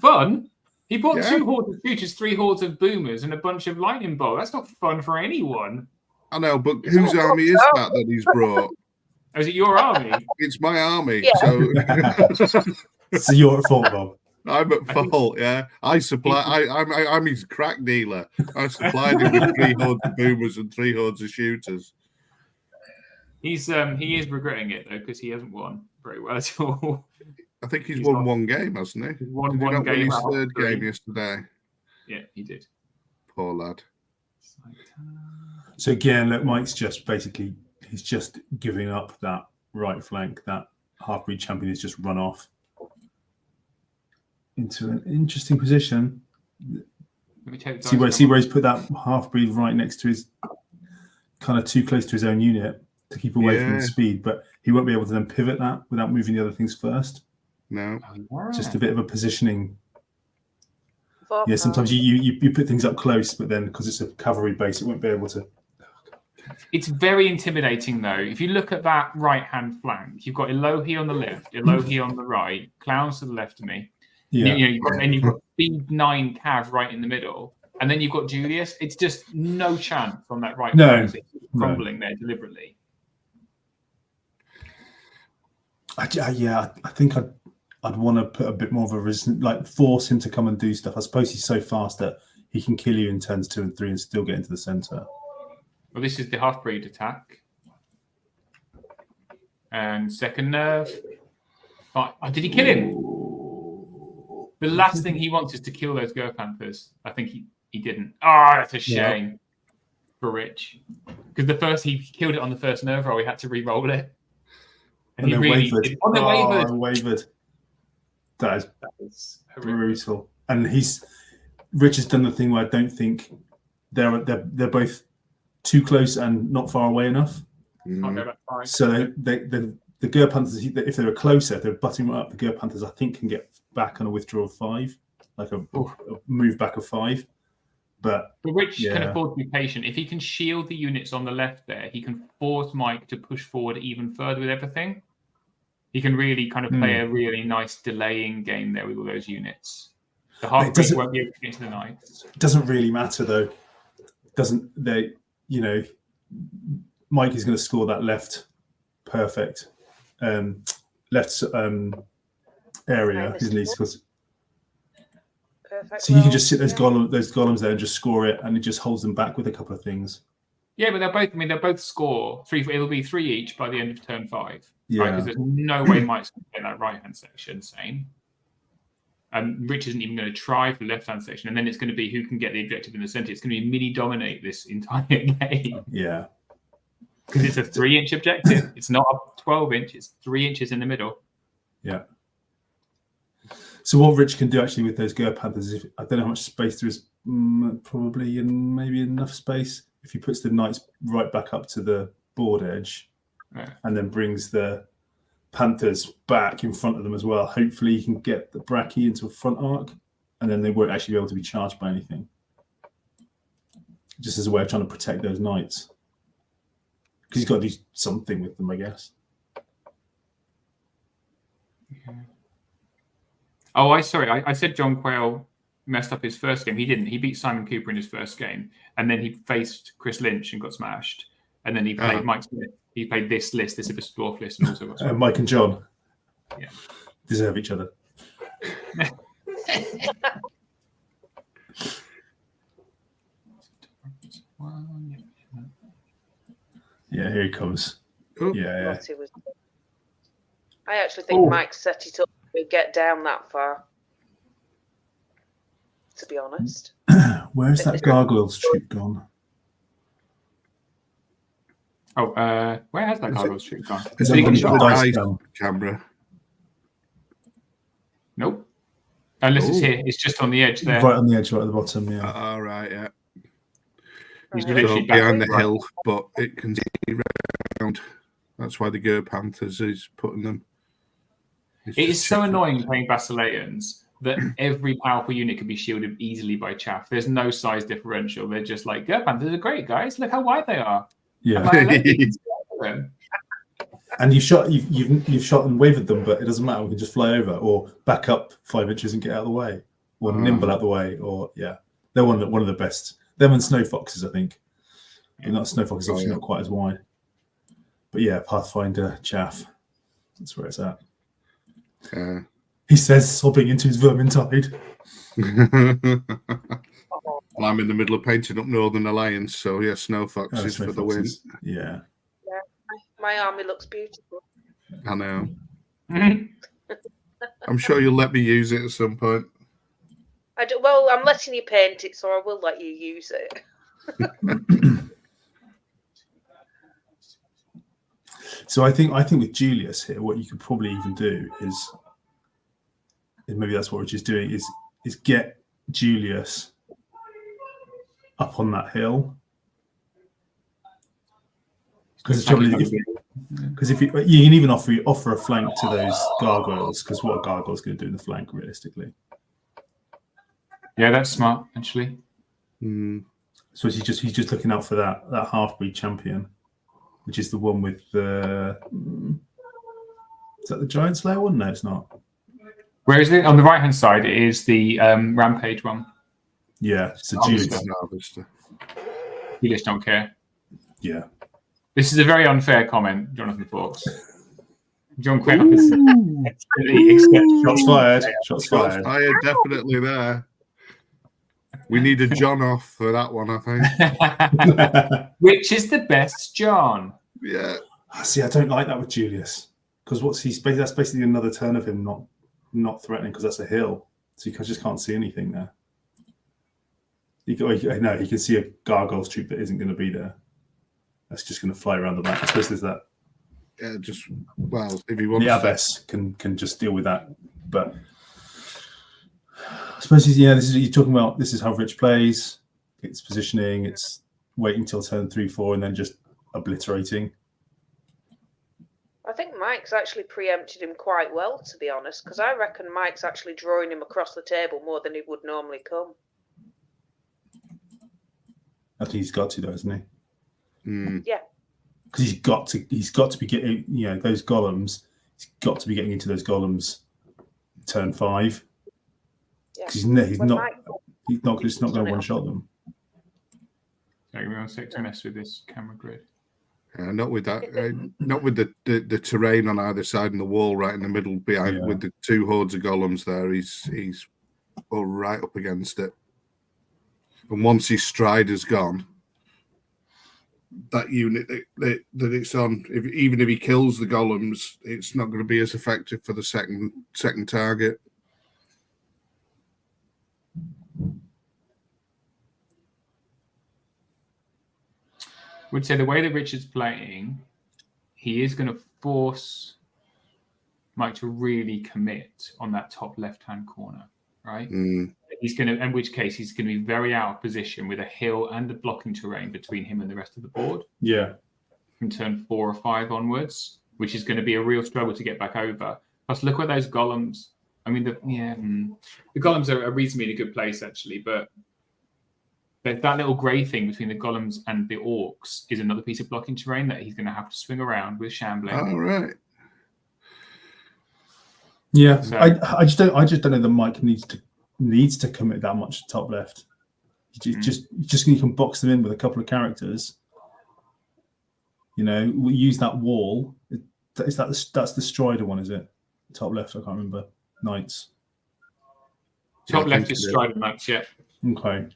S1: Fun? He bought 2 hordes of shooters, 3 hordes of boomers, and a bunch of lightning bolt. That's not fun for anyone.
S3: I know, but whose army is that he's brought?
S1: Oh, is it your army?
S3: It's my army.
S2: Yeah.
S3: So
S4: you're at fault, Bob.
S3: I'm at fault. Yeah, I supply. I'm his crack dealer. I supplied him with 3 hordes of boomers and 3 hordes of shooters.
S1: He is regretting it though because he hasn't won very well at all.
S3: I think he's won one game, hasn't he?
S1: He's won
S3: did
S1: one game.
S3: His third game yesterday.
S1: Yeah, he did.
S3: Poor lad.
S4: So again, look, Mike's just basically he's just giving up that right flank. That half-breed champion has just run off into an interesting position. See where he's put that half-breed right next to his, kind of too close to his own unit to keep away from the speed, but he won't be able to then pivot that without moving the other things first.
S3: No,
S4: just a bit of a positioning. Yeah, sometimes you put things up close, but then because it's a cavalry base, it won't be able to.
S1: It's very intimidating, though. If you look at that right-hand flank, you've got Elohi on the left, Elohi on the right, Clowns to the left of me.
S4: Yeah.
S1: You've got Speed 9 Cav right in the middle, and then you've got Julius. It's just no chance on that right flank. It's crumbling there deliberately.
S4: I think I'd want to put a bit more of a resistance, like force him to come and do stuff. I suppose he's so fast that he can kill you in turns 2 and 3 and still get into the center.
S1: Well, this is the half-breed attack. And second nerve. Oh, did he kill him? The last thing he wants is to kill those Gur Panthers. I think he didn't. Oh, that's a shame for Rich. Because he killed it on the first nerve roll. He had to re-roll it. And he really wavered. Wavered.
S4: That is brutal. And Rich has done the thing where I don't think they're both too close and not far away enough. So the Gur Panthers, if they were closer, if they're butting up, the Gur Panthers I think can get back on a withdrawal of 5, like a move back of 5. But
S1: Rich can afford to be patient. If he can shield the units on the left there, he can force Mike to push forward even further with everything. He can really kind of play a really nice delaying game there with all those units. The half-breed won't be able to get to the knights.
S4: It doesn't really matter though. Mike is going to score that left perfect left area, isn't he?
S2: Perfect.
S4: So you can just sit those golems there and just score it, and it just holds them back with a couple of things.
S1: Yeah, but they'll both score 3. It'll be 3 each by the end of turn 5.
S4: Yeah,
S1: because there's no way Mike's going to get that right-hand section. Same. Rich isn't even going to try for the left-hand section, and then it's going to be who can get the objective in the center. It's going to be mini dominate this entire game.
S4: Yeah,
S1: because it's a 3-inch objective. It's not a 12-inch. It's 3 inches in the middle.
S4: Yeah. So what Rich can do actually with those Gur Panthers, I don't know how much space there is, probably maybe enough space. If he puts the knights right back up to the board edge, and then brings the Panthers back in front of them as well, hopefully he can get the Brachy into a front arc, and then they won't actually be able to be charged by anything. just as a way of trying to protect those knights. Because he's got to do something with them, I guess.
S1: Yeah. Oh, I said John Quayle messed up his first game. He didn't. He beat Simon Cooper in his first game, and then he faced Chris Lynch and got smashed. And then he played Mike Smith. He played this Abyss Dwarf list, and also got smashed.
S4: Mike and John,
S1: yeah,
S4: deserve each other. Yeah, here he comes.
S3: Oh.
S4: Yeah.
S2: I actually think Mike set it up to get down that far. To be honest.
S4: Where's that Gargoyles troop gone?
S1: Oh, where has that Gargoyles troop gone?
S3: Is
S1: Big
S3: it
S1: shot.
S3: the camera?
S1: Nope. Unless it's here. It's just on the edge there.
S4: Right on the edge, right at the bottom, yeah.
S3: All right, yeah.
S1: He's
S3: So
S1: literally
S3: behind the
S1: back
S3: hill, but it can see round. That's why the Ger Panthers is putting them.
S1: It is so annoying playing Basileans that every powerful unit can be shielded easily by chaff. There's no size differential. They're just like, Ger Panthers are great, guys. Look how wide they are.
S4: Yeah. And you've shot and wavered them, but it doesn't matter. We can just fly over or back up 5 inches and get out of the way, or nimble out of the way, or they're one of the best. Them and Snow Foxes, I think. And that Snow Fox is obviously not quite as wide, but yeah, Pathfinder chaff. That's where it's at. He says, sobbing into his Vermintide.
S3: Well, I'm in the middle of painting up Northern Alliance, so yeah, Snow Foxes for the win.
S4: Yeah.
S2: My army looks beautiful.
S3: I know. I'm sure you'll let me use it at some point.
S2: Well, I'm letting you paint it, so I will let you use it.
S4: So I think with Julius here, what you could probably even do is maybe that's what Rich is doing, is get Julius up on that hill. Because if you can even offer a flank to those gargoyles, because what are gargoyles going to do in the flank realistically?
S1: Yeah, that's smart actually.
S4: So he's just looking out for that half-breed champion, which is the one with the. Is that the Giant Slayer one? No, it's not.
S1: Where is it? On the right-hand side, it is the Rampage one.
S4: Yeah, so Julius.
S1: You just don't care.
S4: Yeah.
S1: This is a very unfair comment, Jonathan Fawkes. John Quinn is
S4: shots fired. Shots fired.
S3: Definitely there. We need a John off for that one, I think.
S1: Which is the best John?
S3: Yeah.
S4: See, I don't like that with Julius because that's basically another turn of him not threatening because that's a hill, so you just can't see anything there. He can see a gargoyles troop that isn't going to be there. That's just going to fly around the back. I suppose there's that.
S3: Yeah, if he wants.
S4: The Abbess can just deal with that, but I suppose this is you're talking about. This is how Rich plays. It's positioning. It's waiting till turn 3-4 and then just obliterating.
S2: I think Mike's actually preempted him quite well, to be honest, because I reckon Mike's actually drawing him across the table more than he would normally come.
S4: I think he's got to, though, hasn't he?
S2: Yeah.
S4: Because he's got to be getting, those golems. He's got to be getting into those golems turn 5.
S2: Yeah.
S4: He's not going to one shot them.
S1: Take me 1 sec to mess with this camera grid.
S3: Not with that. Not with the terrain on either side and the wall right in the middle behind with the 2 hordes of golems there. He's all right up against it. And once his stride is gone, that unit that it's on, even if he kills the golems, it's not going to be as effective for the second target.
S1: Would say the way that Richard's playing, he is going to force Mike to really commit on that top left-hand corner, right? He's going to, in which case he's going to be very out of position with a hill and a blocking terrain between him and the rest of the board.
S4: Yeah.
S1: From turn 4 or 5 onwards, which is going to be a real struggle to get back over. Plus, look at those golems. I mean, the golems are reasonably in a good place actually, but that little grey thing between the golems and the orcs is another piece of blocking terrain that he's going to have to swing around with shambling.
S3: All right.
S4: Yeah,
S1: So-
S4: I just don't know that Mike needs to commit that much to top left. Just you can box them in with a couple of characters. You know, we use that wall. That's the Strider one, is it? Top left, I can't remember. Knights.
S1: Top
S3: Yeah, I
S1: left
S3: think
S1: is
S3: so.
S1: Strider Knights, yeah.
S4: Okay.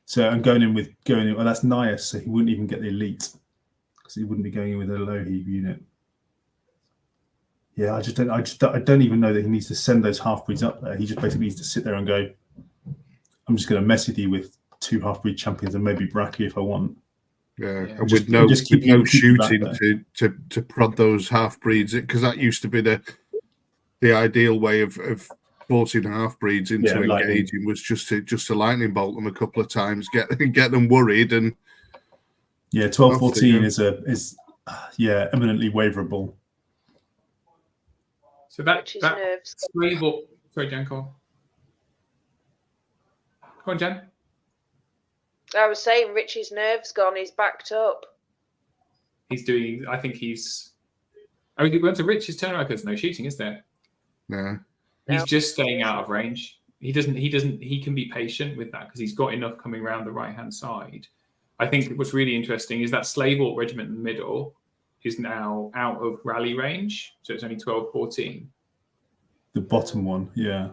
S4: So I'm going in. Well, that's Nias, so he wouldn't even get the elite because he wouldn't be going in with a low heave unit. Yeah, I don't even know that he needs to send those half breeds up there. He just basically needs to sit there and go, I'm just going to mess with you with 2 half breed champions and maybe Bracky if I want.
S3: Yeah,
S1: Yeah.
S3: and
S4: Just-
S3: with no,
S4: just keep
S3: with no
S4: you back
S3: shooting to prod those half breeds, because that used to be the ideal way of forcing half breeds into
S4: Yeah, lightning.
S3: engaging was just to lightning bolt them a couple of times, get them worried, and
S4: Yeah, 12-14
S3: Off they go.
S4: is eminently waverable.
S1: So that
S2: Which is nerves.
S1: Slavel. Sorry, Jan, go on. Go on, Jan.
S2: I was saying Richie's nerves gone. He's backed up.
S1: He's doing. I think he's. Oh, he went to Rich's turnaround because no shooting, is there?
S3: yeah,
S1: He's
S2: No.
S1: just staying out of range. He doesn't. He can be patient with that because he's got enough coming around the right hand side. I think what's really interesting is that Slave Orc regiment in the middle is now out of rally range, so it's only 12-14.
S4: The bottom one, yeah.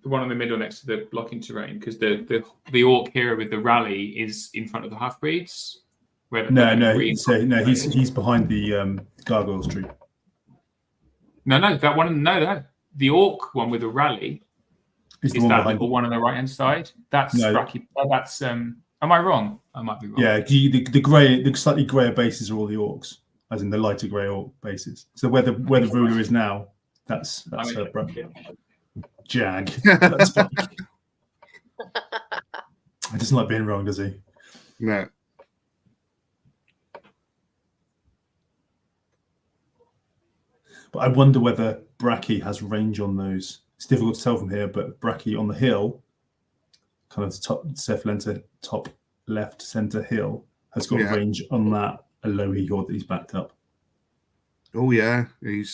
S1: The one in the middle next to the blocking terrain, because the Orc hero with the rally is in front of the half breeds. He's
S4: behind the gargoyles troop.
S1: No, that one. No. The Orc one with the rally
S4: He's the
S1: is
S4: one
S1: that
S4: behind.
S1: little one on the right hand side. That's
S4: No.
S1: Bracky. That's Am I wrong? I might be wrong.
S4: Yeah, the slightly grayer bases are all the orcs, as in the lighter grey orc bases. So where the ruler is now, that's
S1: I mean,
S4: Jag. That's funny. He doesn't like being wrong, does he?
S3: no.
S4: But I wonder whether Bracky has range on those. It's difficult to tell from here, but Bracky on the hill, kind of top left centre hill, has got range on that Alohi horde that he's backed up.
S3: Oh yeah, he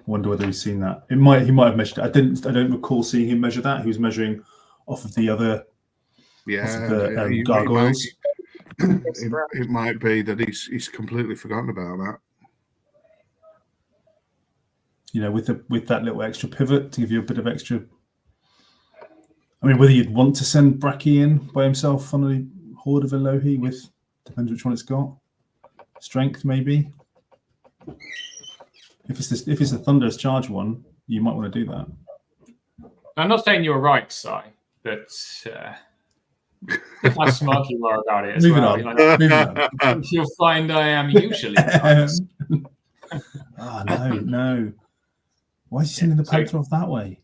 S4: Wonder whether he's seen that. He might have measured it. I don't recall seeing him measure that. He was measuring off of the other gargoyles.
S3: It might be that he's completely forgotten about that.
S4: You know, with that little extra pivot to give you a bit of extra. I mean, whether you'd want to send Bracky in by himself on a horde of Alohi with, depends which one it's got. Strength, maybe. If it's a Thunderous Charge one, you might want to do that.
S1: I'm not saying you're right, Si, but how smart you are about it as
S4: Moving
S1: well.
S4: on. Moving on.
S1: You'll find I am usually right.
S4: No. Why is he sending the Panther off that way?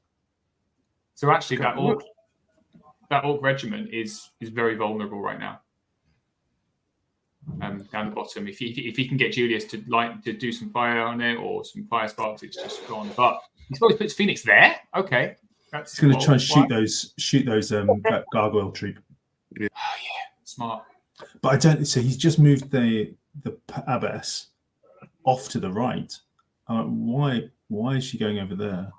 S1: So actually, that orc regiment is very vulnerable right now. Down the bottom, if he can get Julius to do some fire on it or some fire sparks, it's just gone. But he's supposed to put Phoenix there. Okay,
S4: he's going to try and shoot those that gargoyle troop.
S1: Yeah. Oh yeah, smart.
S4: But I don't. So he's just moved the abbess off to the right. Why is she going over there?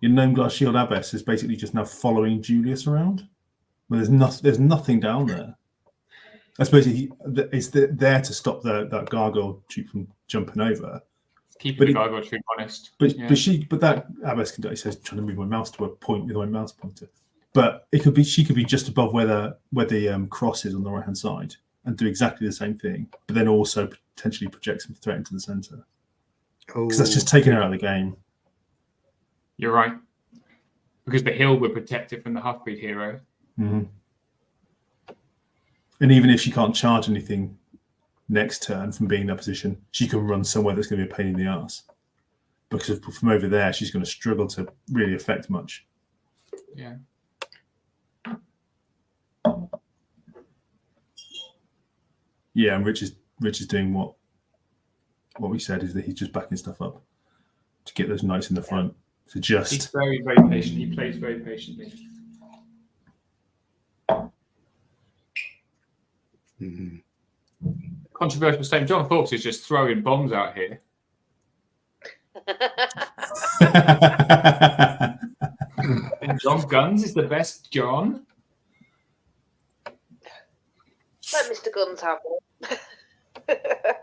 S4: Your gnome glass shield abbess is basically just now following Julius around. Well, there's nothing down there. I suppose it's there to stop that gargoyle troop from jumping over.
S1: Keeping the gargoyle troop honest.
S4: But that abbess can do. It says trying to move my mouse to a point with my mouse pointer. But she could be just above where the cross is on the right hand side and do exactly the same thing, but then also potentially project some threat into the center. Because that's just taking her out of the game.
S1: You're right. Because the hill would protect it from the half-breed hero.
S4: Mm-hmm. And even if she can't charge anything next turn from being in that position, she can run somewhere that's going to be a pain in the ass. Because from over there, she's going to struggle to really affect much.
S1: Yeah.
S4: Yeah, and Rich is doing what we said, is that he's just backing stuff up to get those knights in the front. So he's
S1: very, very patient. He plays very patiently.
S3: Mhm.
S1: Controversial statement. John Thorpe is just throwing bombs out here. And John Guns is the best John.
S2: Let Mr. Guns have it.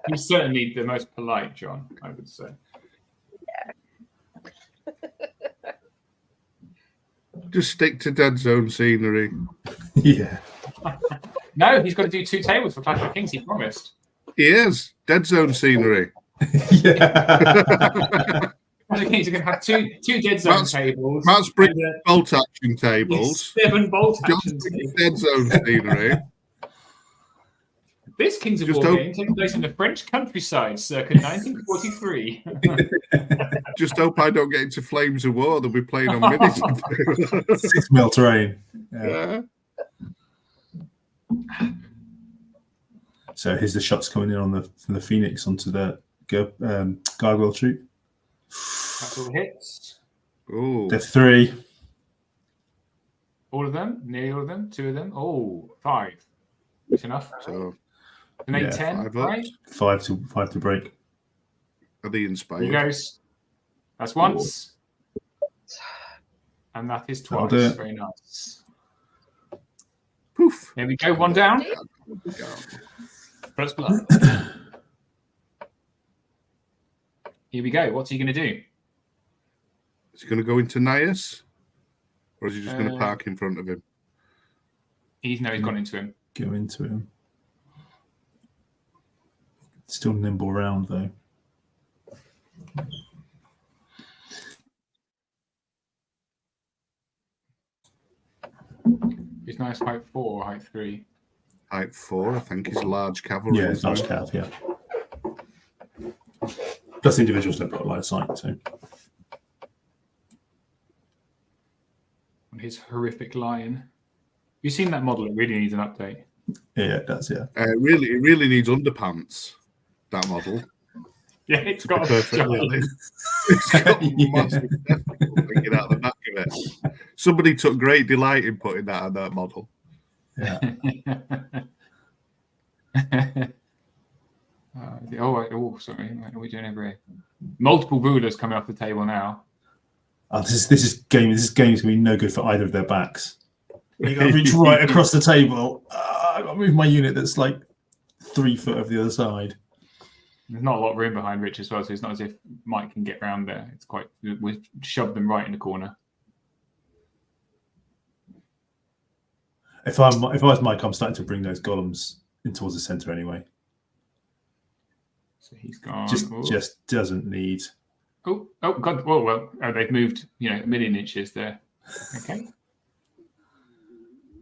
S1: He's certainly the most polite John, I would say.
S3: Just stick to Dead Zone scenery.
S4: Yeah.
S1: No, he's got to do 2 tables for Clash of Kings, he promised.
S3: He is. Dead Zone scenery.
S4: Yeah.
S1: Clash of Kings are going to have two Dead Zone tables.
S3: Matt's bring
S1: and,
S3: bolt action tables.
S1: 7 bolt
S3: Just
S1: action tables.
S3: Dead Zone scenery.
S1: This Kings of
S3: Just
S1: War
S3: hope-
S1: game takes place in the French countryside circa 1943.
S3: Just hope I don't get into Flames of War. They'll be playing on minutes.
S4: 6 mil terrain. Yeah.
S3: Yeah.
S4: So here's the shots coming in on from the Phoenix onto the gargoyle troop.
S1: That's all hits.
S3: Oh,
S4: They're 3.
S1: All of them? Nearly all of them? 2 of them? Oh, 5. That's enough.
S3: so
S1: An 8,
S4: Yeah,
S1: 10,
S3: 5
S1: right?
S3: ups.
S4: 5 to break.
S3: Are they
S1: Here
S3: inspired?
S1: goes. That's once. And that is
S4: That'll
S1: twice.
S4: do it.
S1: Very nice.
S3: Poof.
S1: There we go. 1 down. First blood. Here we go. What's he going to do?
S3: Is he going to go into Nias? Or is he just going to
S1: Uh,
S3: park in front of him?
S1: He's gone into him.
S4: Go into him. Still nimble round though.
S1: He's nice height 4 or height 3.
S3: Height 4, I think, is large cavalry.
S4: Yeah, it's large cav, yeah. Plus individuals don't block line of sight, so
S1: On his horrific lion. You've seen that model? It really needs an update.
S4: yeah, it does, yeah.
S3: It really needs underpants, that model.
S1: Yeah, it's got a
S3: Perfectly
S1: giant-
S3: honest. It's got
S4: Yeah.
S3: massive testicles hanging out the back of it. Somebody took great delight in putting that on that model.
S4: Yeah.
S1: Sorry. What are we doing over here? Multiple rulers coming off the table now.
S4: Oh, this game's gonna be no good for either of their backs. You got to reach right across the table. I got to move my unit that's like 3 foot of the other side.
S1: There's not a lot of room behind Rich as well, so it's not as if Mike can get round there. It's quite we've shoved them right in the corner.
S4: If I was Mike, I'm starting to bring those golems in towards the center anyway.
S1: So he's gone.
S4: Just doesn't need.
S1: Oh God! Well, they've moved. A million inches there. Okay.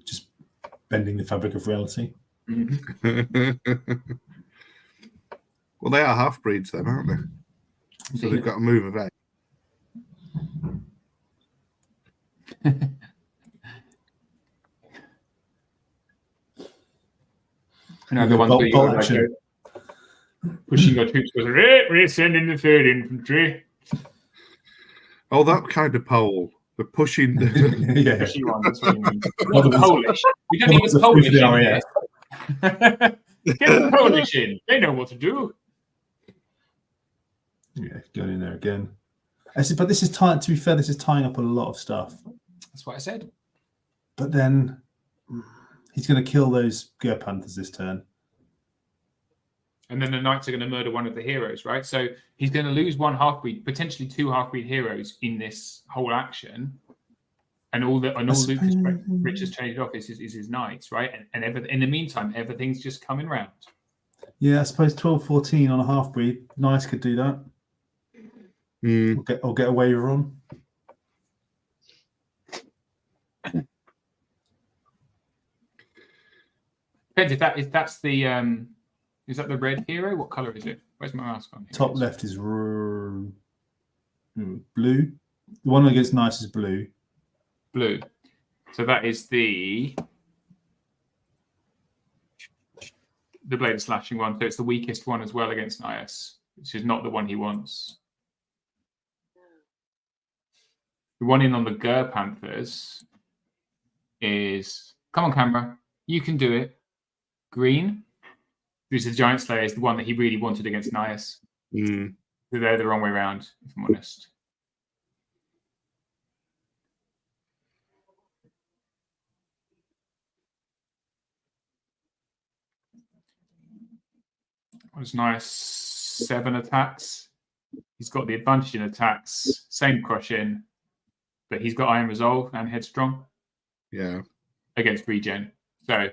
S4: Just bending the fabric of reality.
S3: Well, they are half breeds, then, aren't they? So they've got to move of age.
S1: The ones where
S4: bolt
S1: you're
S4: action.
S1: pushing your troops goes, we're sending the 3rd infantry.
S3: Oh, that kind of pole. The pushing.
S4: Yeah.
S1: Pushy one, that's what you mean. Not the Polish. We don't need
S4: It's
S1: the
S4: a
S1: Polish
S4: push
S1: in
S4: down,
S1: here. Get the Polish in. They know what to do.
S4: Yeah, going in there again. But this is tying. To be fair, this is tying up a lot of stuff.
S1: That's what I said.
S4: But then he's going to kill those Ger Panthers this turn.
S1: And then the knights are going to murder one of the heroes, right? So he's going to lose 1 half-breed, potentially 2 half-breed heroes in this whole action. And all Rich has traded off is his knights, right? And in the meantime, everything's just coming round.
S4: Yeah, I suppose 12-14 on a half breed. Nice could do that. Or get a waiver on.
S1: Depends if that's the is that the red hero? What color is it? Where's my mouse gone? Here
S4: Top
S1: it is.
S4: left is blue. The one against Nice is blue.
S1: Blue. So that is the blade slashing one. So it's the weakest one as well against Nias, which is not the one he wants. The one in on the Ger Panthers is come on, camera. You can do it. green, who's the Giant Slayer, is the one that he really wanted against Nias.
S3: Mm.
S1: So they're the wrong way around, if I'm honest. What is Nias? 7 attacks. He's got the advantage in attacks, same crushing, but he's got Iron Resolve and Headstrong.
S3: Yeah.
S1: Against regen. So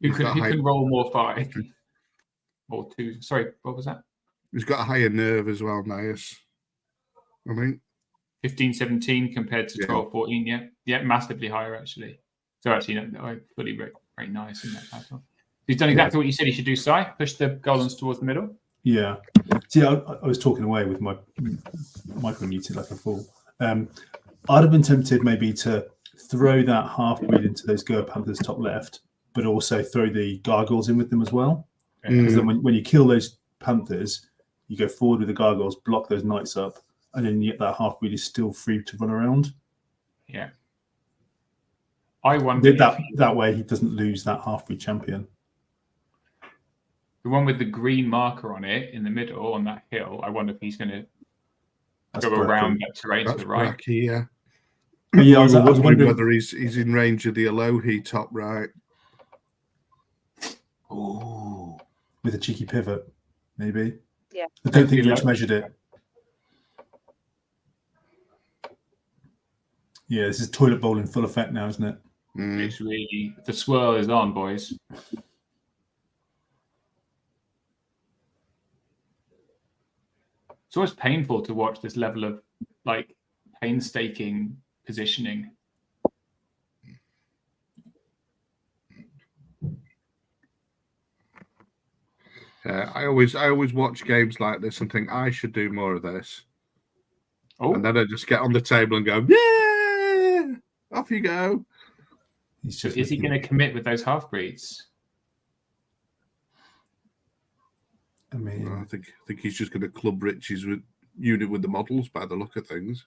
S1: who can roll more 5 or 2? Sorry, what was that?
S3: He's got a higher nerve as well, Nias. I mean,
S1: 15, 17 compared to 12, 14. Yeah, massively higher actually. So actually, no, fully very nice in that battle. He's done exactly what you said he should do, Si. Push the golems towards the middle.
S4: Yeah. See, I was talking away with my micro muted like a fool. I'd have been tempted maybe to throw that half-breed into those Gur Panthers top left, but also throw the gargoyles in with them as well. Because then when you kill those Panthers, you go forward with the gargoyles, block those knights up, and then yet that half-breed is still free to run around.
S1: Yeah. I wonder
S4: that way he doesn't lose that half-breed champion.
S1: The one with the green marker on it in the middle on that hill, I wonder if he's going to go around that terrain to the right.
S3: Bracky, yeah.
S4: Yeah, I was
S3: wondering whether he's in range of the Elohi top right.
S4: Oh, with a cheeky pivot, maybe.
S2: Yeah.
S4: I don't think Rich measured it. Yeah, this is toilet bowl in full effect now, isn't it?
S1: It's really, the swirl is on, boys. It's always painful to watch this level of like painstaking positioning.
S3: I always watch games like this and think I should do more of this. Oh. And then I just get on the table and go, yeah, off you go.
S1: Is he going to commit with those half breeds?
S4: I mean,
S3: I think he's just going to club Rich's unit with the models by the look of things.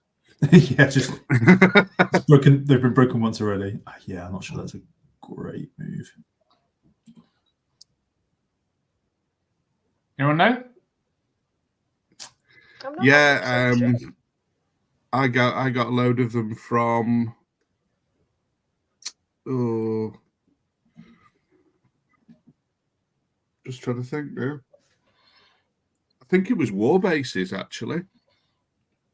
S4: Yeah, just it's broken. They've been broken once already. Yeah, I'm not sure that's a great move.
S1: Anyone know?
S3: Yeah, I got a load of them from. Oh, just trying to think now. I think it was war bases actually.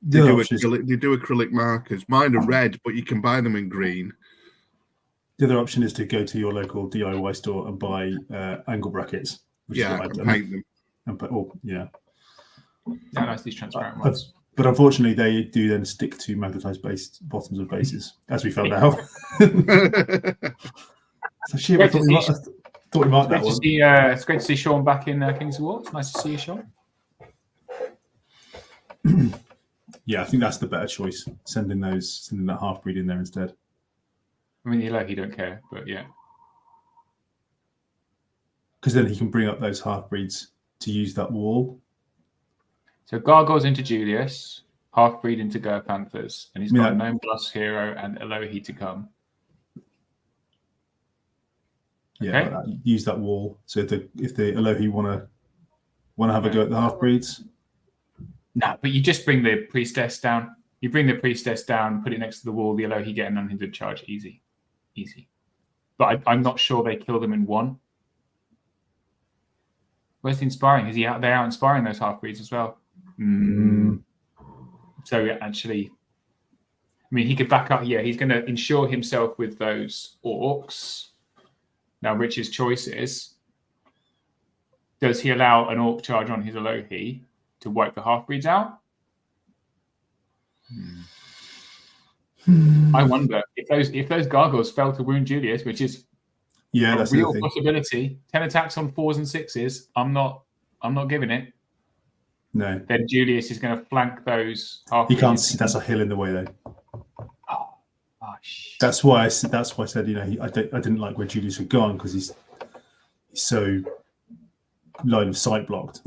S3: They do acrylic markers. Mine are red, but you can buy them in green.
S4: The other option is to go to your local DIY store and buy angle brackets. Which
S3: and paint them.
S1: Yeah, nice these transparent ones.
S4: But unfortunately, they do then stick to magnetized bottoms of bases, as we found out. So shit, I thought we marked that one.
S1: It's great to see Sean back in Kings of War. It's nice to see you, Sean.
S4: Yeah, I think that's the better choice. Sending that half breed in there instead.
S1: I mean, you don't care, but yeah.
S4: Because then he can bring up those half breeds to use that wall.
S1: So Gargoyles into Julius, half breed into Gur Panthers, and he's got a Gnome Plus hero and Elohi to come.
S4: Yeah, okay. Use that wall. So if the Elohi want to have a go at the half breeds.
S1: No, but you just bring the priestess down. You bring the priestess down, put it next to the wall. The Elohi get an unhindered charge, easy. But I'm not sure they kill them in one. Where's the inspiring? Is he out there inspiring those half breeds as well? So actually, I mean, he could back up. Yeah, he's going to insure himself with those orcs. Now, Rich's choice is: does he allow an orc charge on his Elohi to wipe the half breeds out? I wonder if those gargoyles fail to wound Julius, which is
S4: that's
S1: a real possibility. 10 attacks on 4s and 6s. I'm not giving it.
S4: No.
S1: Then Julius is going to flank those half.
S4: He can't see. That's a hill in the way, though. That's why I said. I didn't like where Julius had gone because he's so line of sight blocked.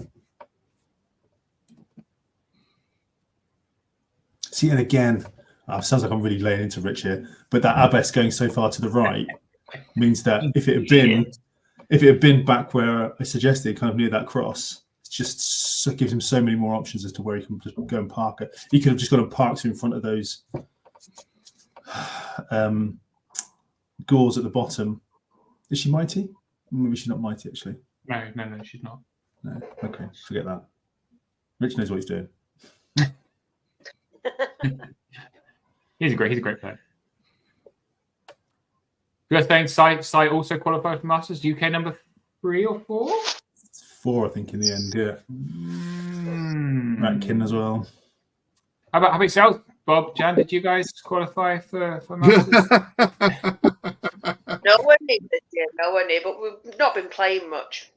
S4: See, and again, sounds like I'm really laying into Rich here, but that Abbess going so far to the right means that if it had been back where I suggested, kind of near that cross, it just gives him so many more options as to where he can just go and park it. He could have just gone and parked in front of those gauls at the bottom. Is she mighty? Maybe she's not mighty actually.
S1: No, she's not.
S4: No, okay, forget that. Rich knows what he's doing.
S1: He's a great player. You guys think Sai also qualified for Masters? UK number 3 or 4?
S4: 4, I think, in the end. Yeah. Ratkin as well.
S1: How about yourself, Bob? Jan, did you guys qualify for Masters?
S2: Nowhere near this year, nowhere near. But we've not been playing much.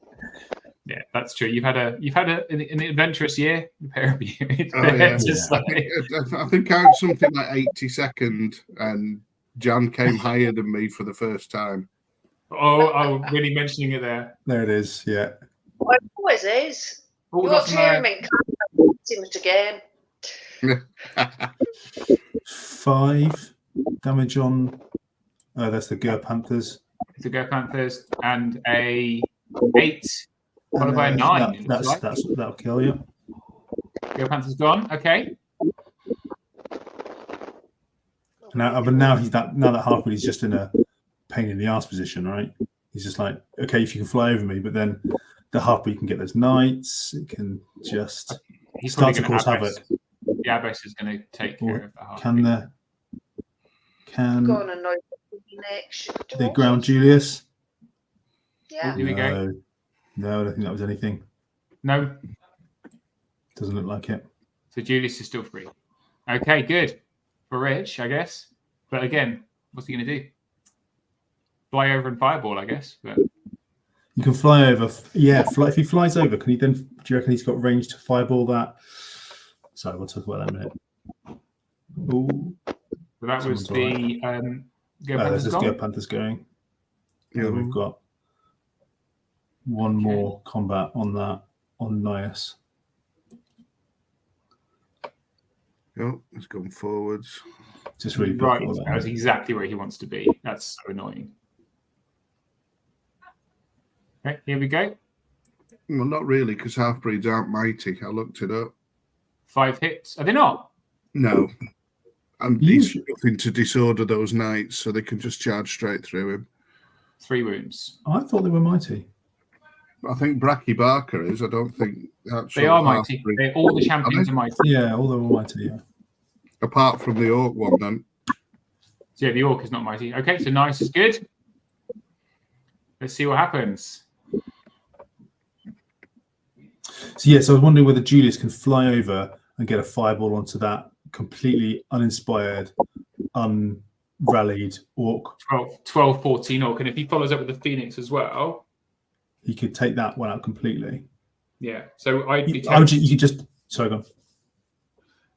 S1: Yeah, that's true. You've had an adventurous year, the pair of you.
S3: I think I was something like 82nd, and Jan came higher than me for the first time.
S1: Oh, really mentioning it there.
S4: There it is. Yeah.
S2: Well, it always is.
S1: Oh,
S2: You watch him and him again.
S4: 5 damage on. Oh, that's the Gur Panthers.
S1: The Go Panthers and a 8. Followed by a 9.
S4: That'll kill you.
S1: Go Panthers gone. Okay.
S4: Now that half he's just in a pain in the ass position, right? He's just like, okay, if you can fly over me, but then the half-breed can get those knights. It can just start to cause havoc.
S1: The Abbess is going to take care of the half-breed.
S4: Can
S2: Go on and annoy the next.
S4: they ground Julius?
S2: Yeah.
S1: Here we go.
S4: No, I don't think that was anything.
S1: No.
S4: Doesn't look like it.
S1: So Julius is still free. Okay, good. For Rich, I guess. But again, what's he going to do? Fly over and fireball, I guess. But
S4: you can fly over. Yeah, if he flies over, can he then? Do you reckon he's got range to fireball that? Sorry, we'll talk about that in a minute. Ooh.
S1: So that was the Go Panthers
S4: there's Go Panthers going. Yeah, we've got one more combat on that on Nias.
S3: Oh, it's gone forwards.
S4: Just really
S1: right. That's exactly where he wants to be. That's so annoying. Okay, here we go.
S3: Well, not really, because half-breeds aren't mighty. I looked it up.
S1: 5 hits. Are they not?
S3: No. And he's nothing to disorder those knights, so they can just charge straight through him.
S1: 3 wounds.
S4: I thought they were mighty.
S3: I think Bracky Barker is. I don't think
S1: they are mighty. All the champions are mighty.
S4: Yeah, all of them are mighty. Yeah.
S3: Apart from the orc one, then.
S1: So yeah, the orc is not mighty. Okay, so nice is good. Let's see what happens.
S4: So I was wondering whether Julius can fly over and get a fireball onto that completely uninspired, unrallied orc.
S1: 12, 14 orc, and if he follows up with the Phoenix as well,
S4: he could take that one out completely.
S1: Yeah. So I'd be
S4: sorry, go on.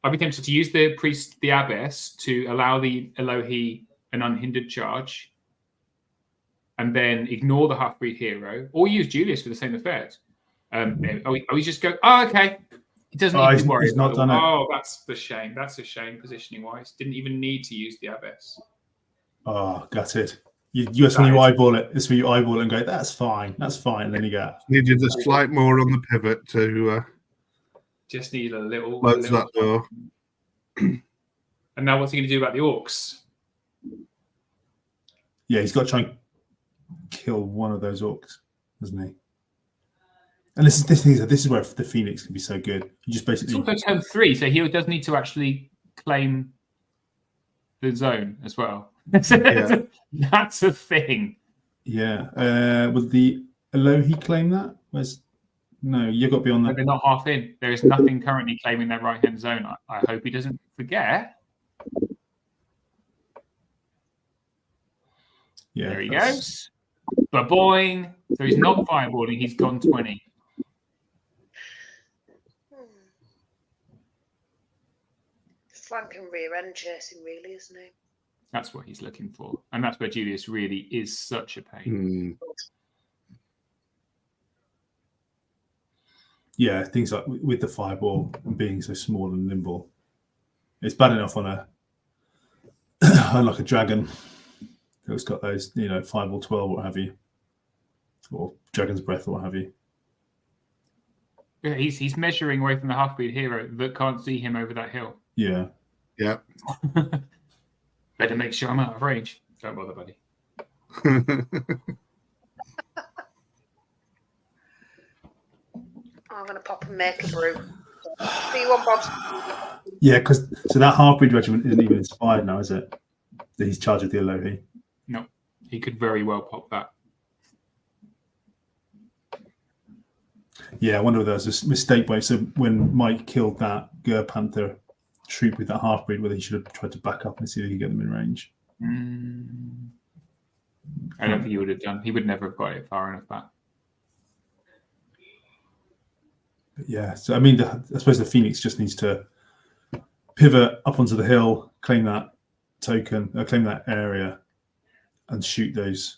S1: I'd be tempted to use the priest, the Abbess, to allow the Elohi an unhindered charge, and then ignore the half-breed hero, or use Julius for the same effect. We just go, okay. He doesn't need to worry.
S4: He's not done it.
S1: Oh, that's the shame. That's a shame positioning-wise. Didn't even need to use the Abbess.
S4: Oh, got it. That's when you eyeball it. It's when you eyeball it and go, that's fine. That's fine. And then you go.
S3: Needed a slight more on the pivot to...
S1: just need a little...
S3: close that door.
S1: And now what's he going to do about the orcs?
S4: Yeah, he's got to try and kill one of those orcs, doesn't he? And this is where the Phoenix can be so good. You just basically...
S1: It's also turn 3, so he does need to actually claim the zone as well. That's a thing.
S4: Yeah. Would the Elohi claim that? No, you've got to be on that.
S1: They're not half in. There is nothing currently claiming their right-hand zone. I hope he doesn't forget.
S4: Yeah,
S1: there he goes. Ba-boing. So he's not fireballing. He's gone 20.
S2: Flank and rear end chasing, really, isn't he?
S1: That's what he's looking for. And that's where Julius really is such a pain.
S4: Yeah, things like with the fireball and being so small and nimble. It's bad enough on a like a dragon. It's got those, 5 or 12, what have you, or dragon's breath, or what have you.
S1: Yeah, he's measuring away from the half-breed hero that can't see him over that hill.
S4: Yeah.
S3: Yeah.
S1: Better make sure I'm out of range. Don't bother, buddy.
S2: I'm going to pop and make a brew. See you on Bob's.
S4: Yeah, because that half-breed regiment isn't even inspired now, is it? That he's charged with the Alohi.
S1: No, he could very well pop that.
S4: Yeah, I wonder if there was a mistake so when Mike killed that Gur Panther troop with that half-breed, whether he should have tried to back up and see if he could get them in range.
S1: I don't think he would have done. He would never have got it far enough back.
S4: But yeah, so I mean, I suppose the Phoenix just needs to pivot up onto the hill, claim that token, claim that area, and shoot those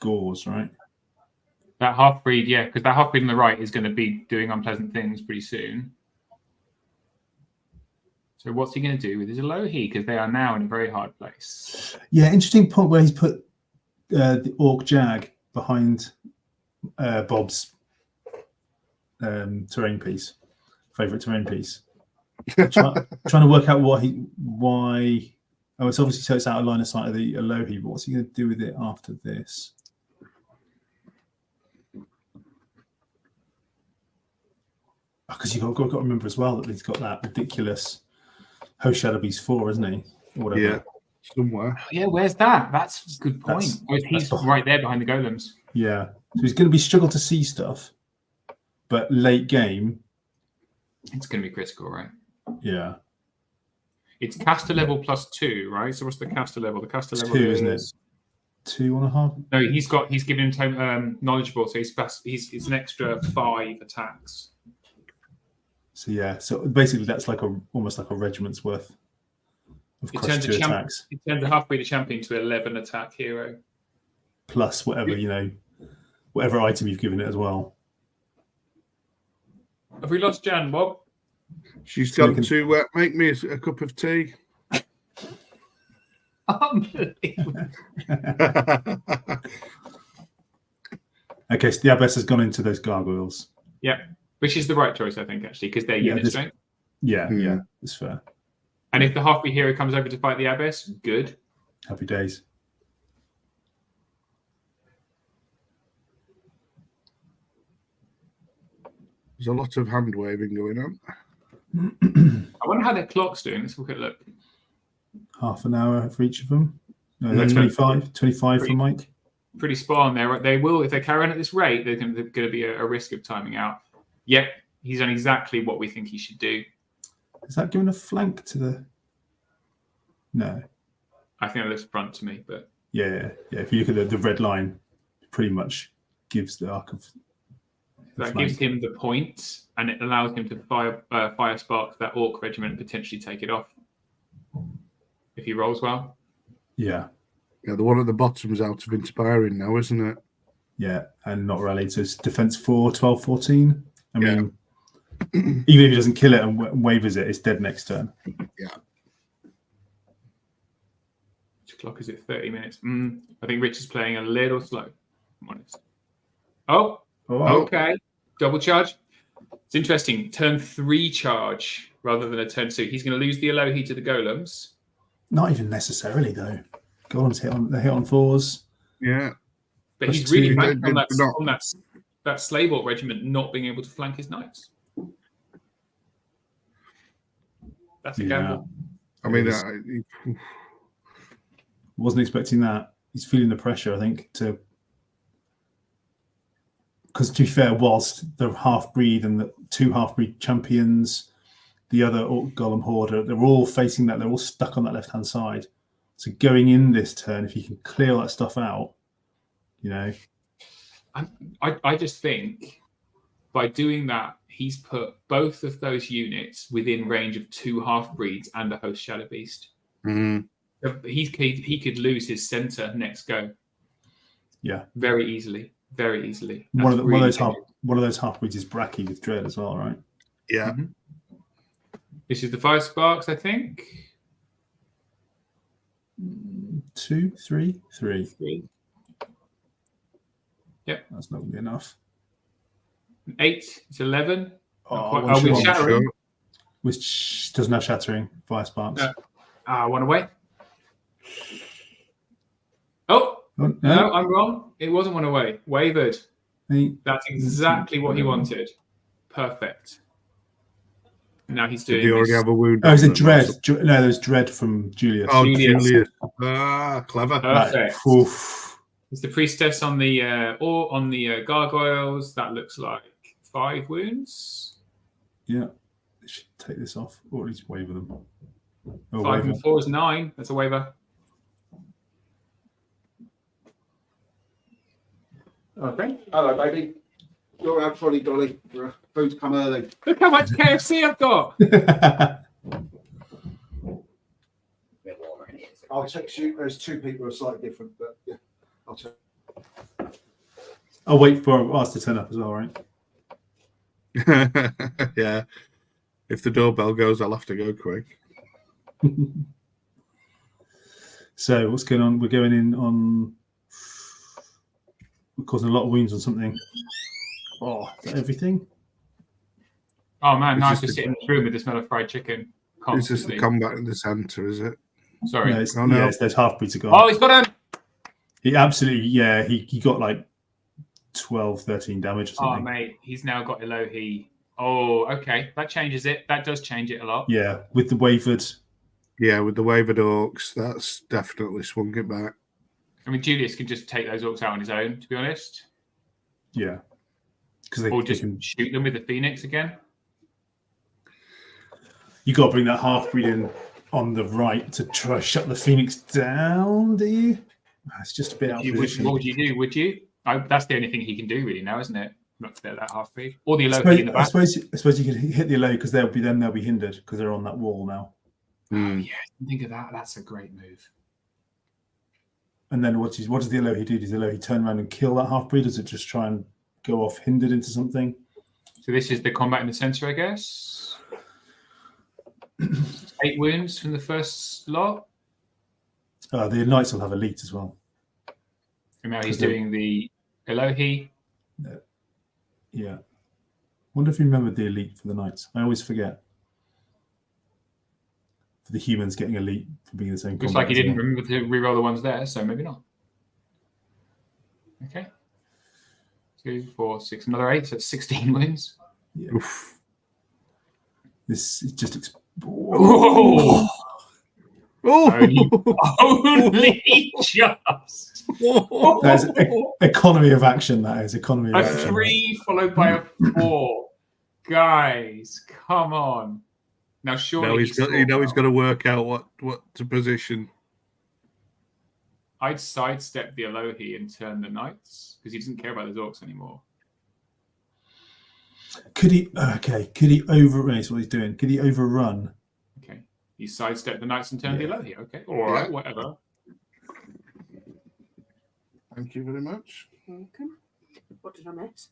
S4: gores, right?
S1: That half-breed, yeah, because that half-breed on the right is going to be doing unpleasant things pretty soon. So what's he going to do with his Alohi? Because they are now in a very hard place.
S4: Yeah, interesting point where he's put the Orc Jag behind Bob's terrain piece, favourite terrain piece. Trying to work out why. Oh, it's obviously so it's out of line of sight of the Alohi, but what's he going to do with it after this? Because you've got to remember as well that he's got that ridiculous Host Shadow Beast 4, isn't he? Or whatever.
S3: Yeah, somewhere.
S1: Yeah, where's that? That's a good point. He's right there behind the golems.
S4: Yeah. So he's going to be struggle to see stuff, but late game.
S1: It's going to be critical, right?
S4: Yeah.
S1: It's caster level +2, right? So what's the caster level? The caster level
S4: 2, isn't it? 2.5?
S1: No, he's given him knowledgeable, so it's an extra 5 attacks.
S4: So yeah, so basically that's almost like a regiment's worth of crush 2 attacks.
S1: It turns a half-breeder champion to 11 attack hero.
S4: Plus whatever, whatever item you've given it as well.
S1: Have we lost Jan, Bob?
S3: She's gone to make me a cup of tea.
S1: Unbelievable.
S4: Okay, so the Abbess has gone into those gargoyles.
S1: Yeah, which is the right choice, I think, actually, because they're unit strength.
S4: Yeah, it's fair.
S1: And if the half-breed hero comes over to fight the Abbess, good.
S4: Happy days.
S3: There's a lot of hand waving going on.
S1: I wonder how their clock's doing. Let's look at look.
S4: Half an hour for each of them. No, 25 for Mike.
S1: Pretty spot on there. They will, if they carry on at this rate, there's going to be a risk of timing out. Yep, he's done exactly what we think he should do.
S4: Is that giving a flank to the? No.
S1: I think it looks front to me, but
S4: yeah. If you look at the red line, it pretty much gives the arc of.
S1: That gives him the point, and it allows him to fire spark that Orc regiment and potentially take it off if he rolls well.
S4: Yeah.
S3: Yeah, the one at the bottom's out of inspiring now, isn't it?
S4: Yeah, and not rallied. So it's defense 4, 12, 14. I mean, even if he doesn't kill it and wavers it, it's dead next turn.
S3: Yeah.
S1: Which clock is it? 30 minutes. I think Rich is playing a little slow. I'm honest. Oh, okay. Double charge. It's interesting. Turn 3 charge rather than a turn 2. He's going to lose the Alohi to the golems.
S4: Not even necessarily, though. Golems hit on 4s.
S3: Yeah.
S1: But he's really banking on that slave orc regiment not being able to flank his knights. That's a gamble.
S3: I mean,
S4: wasn't expecting that. He's feeling the pressure, I think, because to be fair, whilst the half-breed and the 2 half-breed champions, the other Golem Horde, they're all facing that. They're all stuck on that left-hand side. So going in this turn, if you can clear all that stuff out,
S1: I just think by doing that, he's put both of those units within range of 2 half-breeds and a Host Shadow Beast.
S3: Mm-hmm.
S1: So he could lose his center next go.
S4: Yeah.
S1: Very easily. Very easily.
S4: One of those half-breeds is Bracky with Dread as well, right?
S3: Yeah.
S1: Mm-hmm. This is the Fire Sparks, I think.
S4: 2, 3, 3.
S1: 3. Yep.
S4: That's not going to be enough.
S1: 8. It's 11.
S4: Oh,
S1: Are we
S3: One
S1: shattering?
S3: shot.
S4: Which doesn't have shattering. Fire sparks.
S1: One away. Oh,
S4: Oh,
S1: no, I'm wrong. It wasn't one away. Wavered.
S4: 8.
S1: That's exactly what he wanted. Perfect. Now he's
S3: Did
S1: doing
S3: he already
S1: this.
S3: have a wound?
S4: Oh, it was
S3: on
S4: a
S3: them or
S4: dread.
S3: something?
S4: No, there's dread from Julius.
S3: Oh,
S1: Julius.
S3: Julius. Ah, clever.
S1: Perfect.
S4: Oof.
S1: It's the priestess on the gargoyles. That looks like 5 wounds.
S4: Yeah. They should take this off, or at least waver them. Oh,
S1: 5
S4: waver.
S1: and 4 is 9. That's a waiver. Okay.
S5: Hello, baby. You're out trolley, Dolly. Food's come early.
S1: Look how much KFC I've got.
S5: I'll text you. There's 2 people who are slightly different, but yeah, I'll text.
S4: I'll wait for us to turn up as well, right?
S3: Yeah. If the doorbell goes, I'll have to go quick.
S4: So what's going on? We're going in on. We're causing a lot of wounds on something. Oh, is that everything?
S1: Oh man,
S3: It's
S1: nice
S3: just
S1: to
S3: the-
S1: sit in this room with the smell of fried chicken.
S3: This is
S1: Constantly.
S3: the combat in the centre, is it?
S1: Sorry.
S4: No, it's,
S3: Oh, no.
S4: yeah, it's those half breeds are gone.
S1: Oh, he's got him.
S4: He absolutely, yeah, he got like 12, 13 damage or
S1: Oh
S4: something.
S1: mate, he's now got Elohi. Oh, okay. That changes it. That does change it a lot.
S4: Yeah, with the wavered.
S3: Yeah, with the wavered orcs, that's definitely swung it back.
S1: I mean, Julius can just take those orcs out on his own, to be honest.
S4: Yeah. Because they,
S1: Or
S4: they
S1: just
S4: can.
S1: shoot them with the Phoenix again.
S4: You got to bring that half breed in on the right to try to shut the Phoenix down, do you? It's just a bit out of position.
S1: What would you do? Would you? That's the only thing he can do really now, isn't it? Not to that half speed. Or the
S4: I
S1: Elohi in the
S4: suppose,
S1: back.
S4: I suppose you could hit the low because they'll be hindered because they're on that wall now.
S1: Oh, yeah, think of that. That's a great move.
S4: And then what does the Elohi do? Does the Elohi turn around and kill that half breed? Or does it just try and go off hindered into something?
S1: So this is the combat in the center, I guess. 8 wounds from the first lot.
S4: The Knights will have elite as well.
S1: And now he's doing the Elohi.
S4: Yeah. Wonder if you remembered the elite for the Knights. I always forget. For the humans getting elite for being the same.
S1: Looks like he didn't remember to reroll the ones there, so maybe not. Okay. 2, 4, 6, another 8, so it's 16 wins.
S4: Yeah.
S3: Oof.
S4: This is just.
S1: Oh!
S3: Oh!
S1: Only just.
S4: That's economy of action. That is economy of
S1: A
S4: action.
S1: 3 followed by a 4. Guys, come on. Now, surely
S3: No, he's got to work out what to position.
S1: I'd sidestep the Elohi and turn the Knights because he doesn't care about the Orcs anymore.
S4: Could he? Okay. Could he overrun? That's what he's doing. Could he overrun?
S1: Okay. He sidestepped the Knights and turned the Elohi. Okay. All right. Whatever.
S3: Thank you very much.
S6: Okay. What did I miss?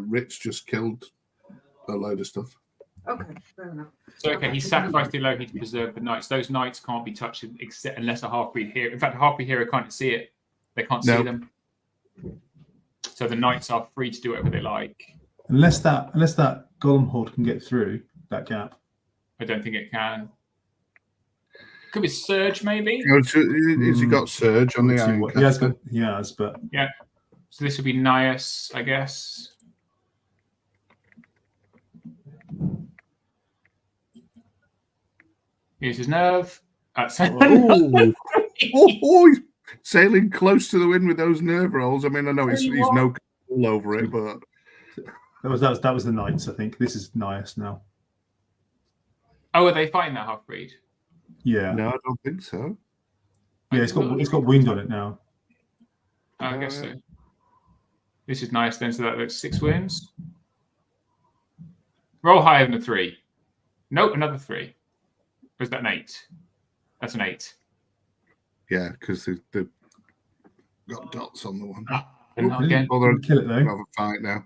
S3: Rich just killed a load of stuff.
S6: Okay, fair enough.
S1: So, okay, he sacrificed the Elohi to preserve the Knights. Those Knights can't be touched except unless a half-breed hero. In fact, a half-breed hero can't see it. They can't see them. So the Knights are free to do whatever they like.
S4: Unless that golem horde can get through that gap.
S1: I don't think it can. Could be Surge, maybe?
S3: Has he got Surge on the
S4: Let's see
S3: iron?
S4: what- he has, but
S1: Yeah. So this would be Nias, I guess. Here's his nerve.
S3: Oh, he's sailing close to the wind with those nerve rolls. I mean, I know he's no control over it, but
S4: that was the Knights. I think this is Nias now.
S1: Oh, are they fighting that half breed?
S4: Yeah,
S3: no, I don't think so.
S4: yeah. It's got wound on it now.
S1: I guess so. This is nice then. So that's 6 wins. Roll higher than a 3. Nope, another 3. Was that an 8? That's an 8.
S3: Yeah, because they've got dots on the one.
S1: And not again.
S3: Well, they're
S4: Kill it though.
S3: have a fight now.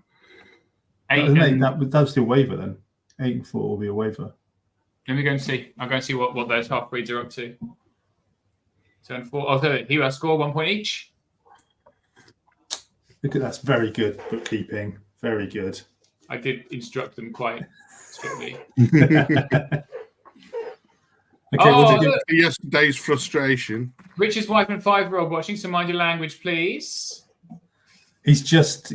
S1: 8
S4: That was still waiver then. 8 and 4 will be a waiver.
S1: Let me go and see. I'll go and see what those half breeds are up to. Turn 4. Oh, so hero score 1 point each.
S4: Look at that's very good bookkeeping. Very good.
S1: I did instruct them quite strictly.
S4: Okay,
S1: Oh,
S4: what did you?
S1: look.
S3: Yesterday's frustration.
S1: Richard's wife and 5-year-old watching, so mind your language, please.
S4: He's just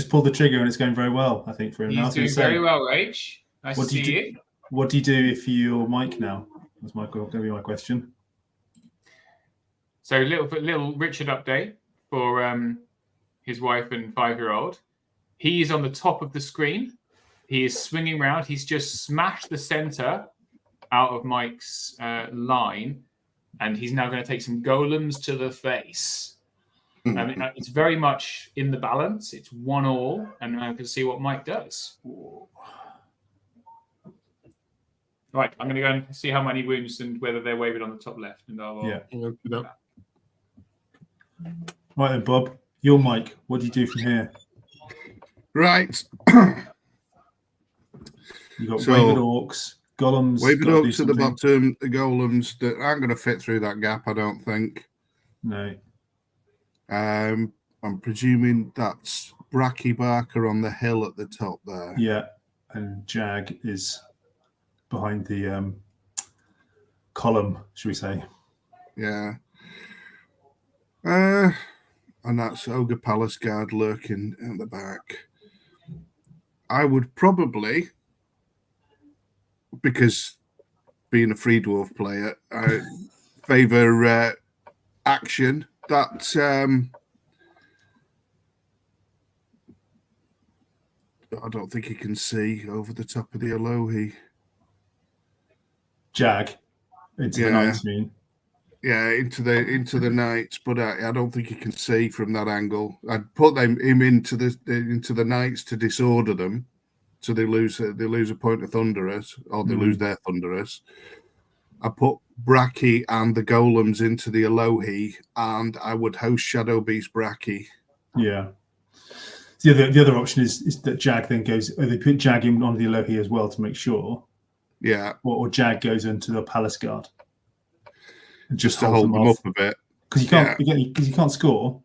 S4: pulled the trigger and it's going very well. I think for him.
S1: He's doing very well, Rach. Nice to see you.
S4: What do you do if you're Mike now? That's going to be my question.
S1: So little Richard update for his wife and 5-year-old. He's on the top of the screen. He is swinging around. He's just smashed the center out of Mike's line, and he's now going to take some golems to the face. It's very much in the balance. It's 1-1, and I can see what Mike does. Right, I'm going to go and see how many wounds and whether they're wavered on the top left. And
S4: Yeah.
S3: No.
S4: Right then, Bob. You're Mike. What do you do from here?
S3: Right.
S4: You got
S3: So-
S4: wavered orcs, golems.
S3: Wavered
S4: gotta do
S3: orcs at the
S4: something.
S3: bottom, the golems that aren't going to fit through that gap, I don't think.
S4: No.
S3: I'm presuming that's Bracky Barker on the hill at the top there.
S4: Yeah, and Jag is behind the column, should we say?
S3: Yeah. And that's Ogre Palace Guard lurking at the back. I would probably, because being a free dwarf player, I favour action. That I don't think he can see over the top of the Alohi.
S4: Jag into the
S3: Yeah.
S4: night scene.
S3: Yeah, into the nights, but I don't think he can see from that angle. I'd put him into the nights to disorder them, so they lose a point of Thunderous, or they lose their Thunderous. I put Bracky and the golems into the Alohi, and I would host Shadow Beast Bracky.
S4: Yeah. The other option is that Jag then goes. They put Jag in on the Alohi as well to make sure,
S3: Yeah,
S4: or Jag goes into the Palace Guard. And
S3: just to hold them up a bit.
S4: because you can't score.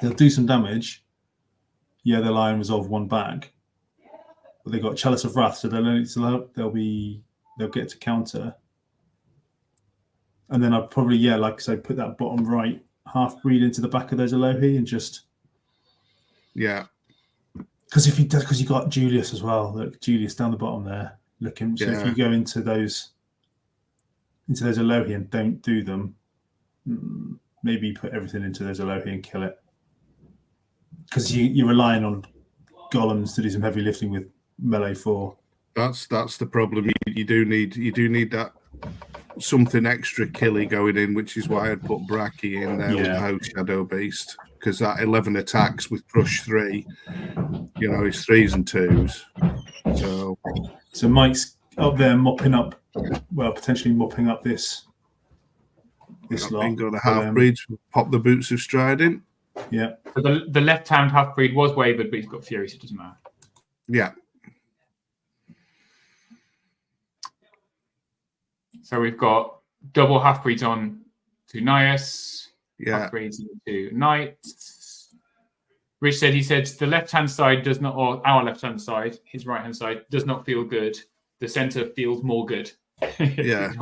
S4: They'll do some damage. Yeah, they'll iron resolve 1 back, but they got Chalice of Wrath, so they'll get to counter. And then I'd probably like I said, put that bottom right half breed into the back of those Alohi and just
S3: Yeah,
S4: because you got Julius as well. Look, Julius down the bottom there looking. So if you go into those Alohi and don't do them, maybe put everything into those Alohi and kill it. Because you're relying on golems to do some heavy lifting with melee 4.
S3: that's the problem. You do need that something extra killy going in, which is why I'd put Bracky in there with host Shadow Beast, because that 11 attacks with crush 3, is 3s and 2s.
S4: So Mike's up there potentially mopping up this lot.
S3: Bingo, the half breeds pop the boots of striding.
S4: Yeah.
S1: So the left-hand half-breed was wavered, but he's got Fury, so it doesn't matter.
S3: Yeah.
S1: So we've got double half-breeds on to Nias,
S3: Yeah.
S1: half-breeds into Knights. Rich said the left-hand side does not, or our left-hand side, his right-hand side, does not feel good. The centre feels more good.
S3: Yeah.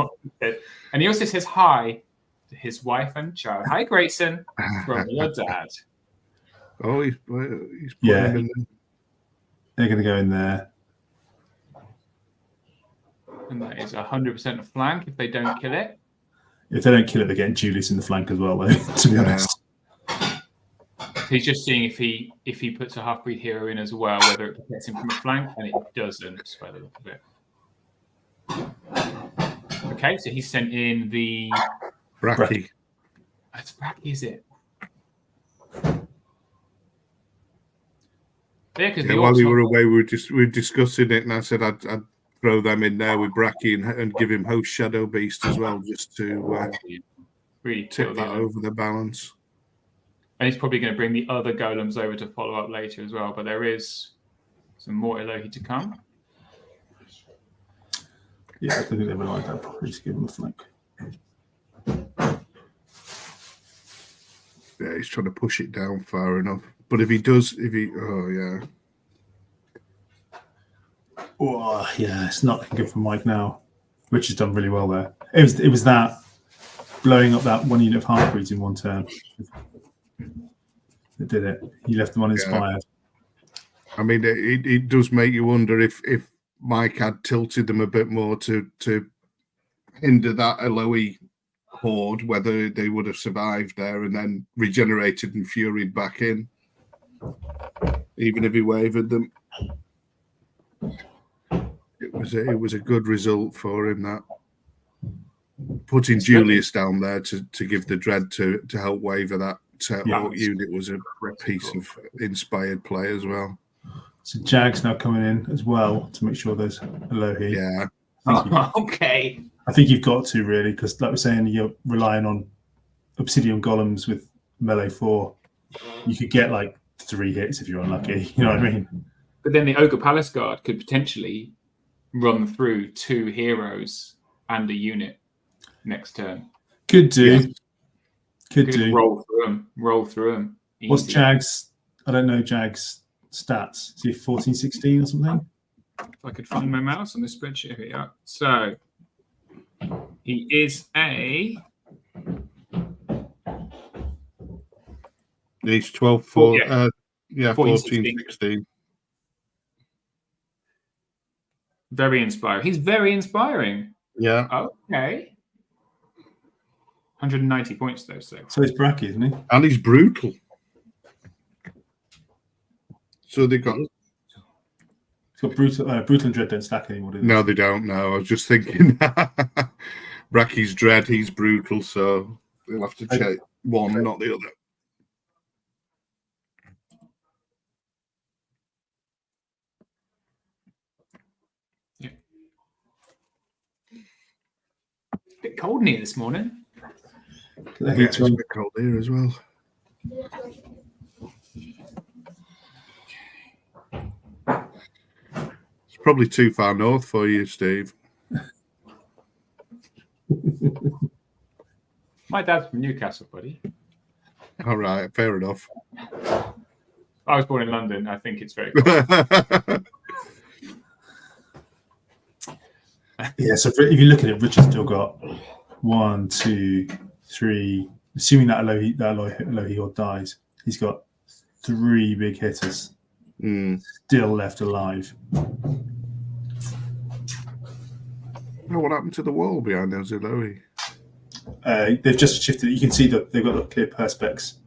S1: And he also says hi to his wife and child. Hi, Grayson, from your dad.
S3: Oh, he's putting
S4: Yeah.
S3: him in there.
S4: They're going to go in there.
S1: And that is 100% a flank if they don't kill it.
S4: If they don't kill it, they're getting Julius in the flank as well, though, to be honest.
S1: He's just seeing if he puts a half-breed hero in as well, whether it protects him from a flank, and it doesn't, by the look of it. Okay, so he sent in the...
S3: Bracky.
S1: That's Bracky, is it? Yeah, because
S3: While we were away, we were discussing it, and I said I'd throw them in there with Bracky and give him host Shadow Beast as well, just to
S1: really
S3: tip that over the balance.
S1: And he's probably going to bring the other golems over to follow up later as well. But there is some more Elohi to come.
S4: Yeah, I think they relied that properly to give him a flank.
S3: Yeah, he's trying to push it down far enough. But if he, oh yeah.
S4: Oh, yeah, it's not looking good for Mike now. Rich has done really well there. It was that blowing up that 1 unit of half-breeds in one turn that did it. He left them uninspired.
S3: Yeah. I mean, it does make you wonder if Mike had tilted them a bit more to hinder that LOE horde, whether they would have survived there and then regenerated and furied back in, even if he wavered them. It was a good result for him, that putting Julius down there to give the dread to help waver that Orc unit was a piece of inspired play as well.
S4: So Jag's now coming in as well to make sure there's a low heat.
S3: Yeah.
S1: Okay.
S4: I think you've got to really, because like we're saying, you're relying on Obsidian Golems with melee 4. You could get like 3 hits if you're unlucky. You know what I mean?
S1: But then the Ogre Palace Guard could potentially run through 2 heroes and a unit next turn.
S4: Could do.
S3: Yeah.
S4: Could do.
S1: Roll through them.
S4: What's Jag's? I don't know Jag's stats. Is he 14, 16 or something?
S1: If I could find my mouse on this spreadsheet. Here we are. So he is a...
S3: He's 12,
S1: 14,
S3: 14, 16.
S1: Very inspiring. He's very inspiring.
S3: Yeah.
S1: Okay. 190 points though. So
S4: he's Bracky, isn't he?
S3: And he's brutal. So they got...
S4: He's got brutal and dread don't stack anymore, do they?
S3: No, they don't. No, I was just thinking. Bracky's dread, he's brutal, so they'll have to check one, not the other.
S1: yeah. Bit cold in here this morning.
S3: Yeah, it's a bit cold here as well. It's probably too far north for you, Steve.
S1: My dad's from Newcastle, buddy.
S3: All right, fair enough.
S1: I was born in London. I think it's very cold.
S4: Yeah, so if you look at it, Richard's still got 1, 2, 3. Assuming that low heat dies, he's got 3 big hitters still left alive.
S3: What happened to the wall behind those Eloy?
S4: They've just shifted. You can see that they've got the clear perspex.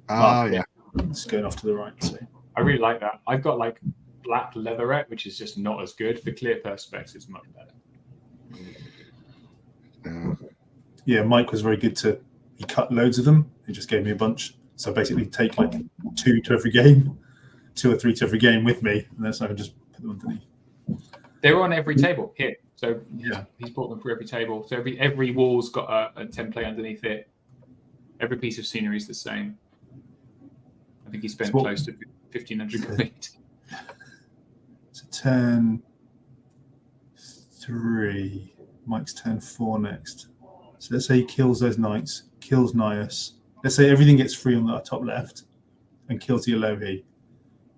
S3: Yeah.
S4: It's going off to the right. So
S1: I really like that. I've got like black leatherette, which is just not as good. The clear perspex is much better.
S4: Yeah, Mike was very good he cut loads of them. He just gave me a bunch. So basically take like 2 to every game, 2 or 3 to every game with me, and then so I can just put them underneath.
S1: They're on every table here. So
S4: Yeah.
S1: he's brought them for every table. So every wall's got a template underneath it. Every piece of scenery is the same. I think he spent close to 1,500 quid.
S4: So turn 3. Mike's turn 4 next. So let's say he kills those knights, kills Nias. Let's say everything gets free on the top left and kills the Elohi.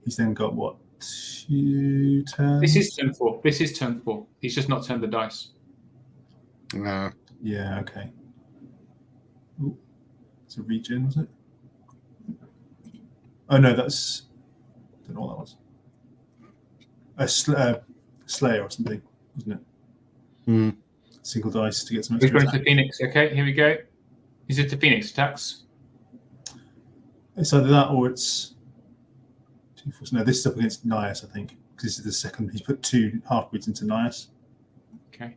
S4: He's then got what? 2 turns?
S1: This is turn 4. This is turn 4. He's just not turned the dice.
S4: Yeah, okay. Ooh, it's a regen, was it? Oh no, that's... I don't know what that was. A Slayer or something, wasn't it? Single dice to get some
S1: He's
S4: extra
S1: going
S4: attack.
S1: to Phoenix. Okay, here we go. Is it the Phoenix attacks?
S4: It's either that or it's... No, this is up against Nias, I think. Because this is the second. He's put 2 half-breeds into Nias.
S1: Okay.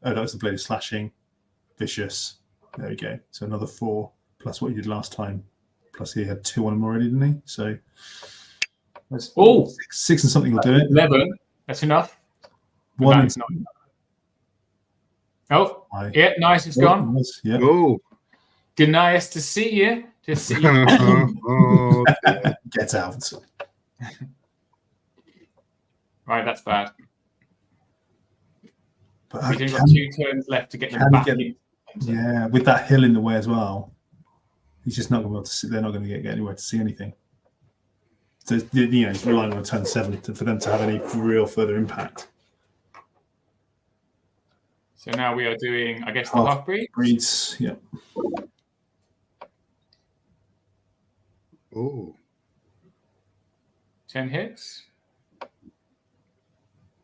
S4: Oh, that was the Blade of Slashing. Vicious. There we go. So another 4 plus what he did last time. Plus he had 2 on him already, didn't he? So
S1: Oh,
S4: 6 and something will do it.
S1: 11. That's enough. But
S4: 1
S1: that's not enough. Oh, yeah, nice. It's gone.
S4: Yeah.
S3: Oh.
S1: Good nice to see you. To see you.
S3: Oh,
S4: Get out.
S1: Right, that's bad.
S4: But
S1: He's only got 2 turns left to get them back in.
S4: Yeah, with that hill in the way as well, he's just not going to be able to see. They're not going to get anywhere to see anything. So he's relying on a turn 7 for them to have any real further impact.
S1: So now we are doing, I guess, the half-breed.
S4: Breeds, yeah.
S3: Oh.
S1: 10 hits.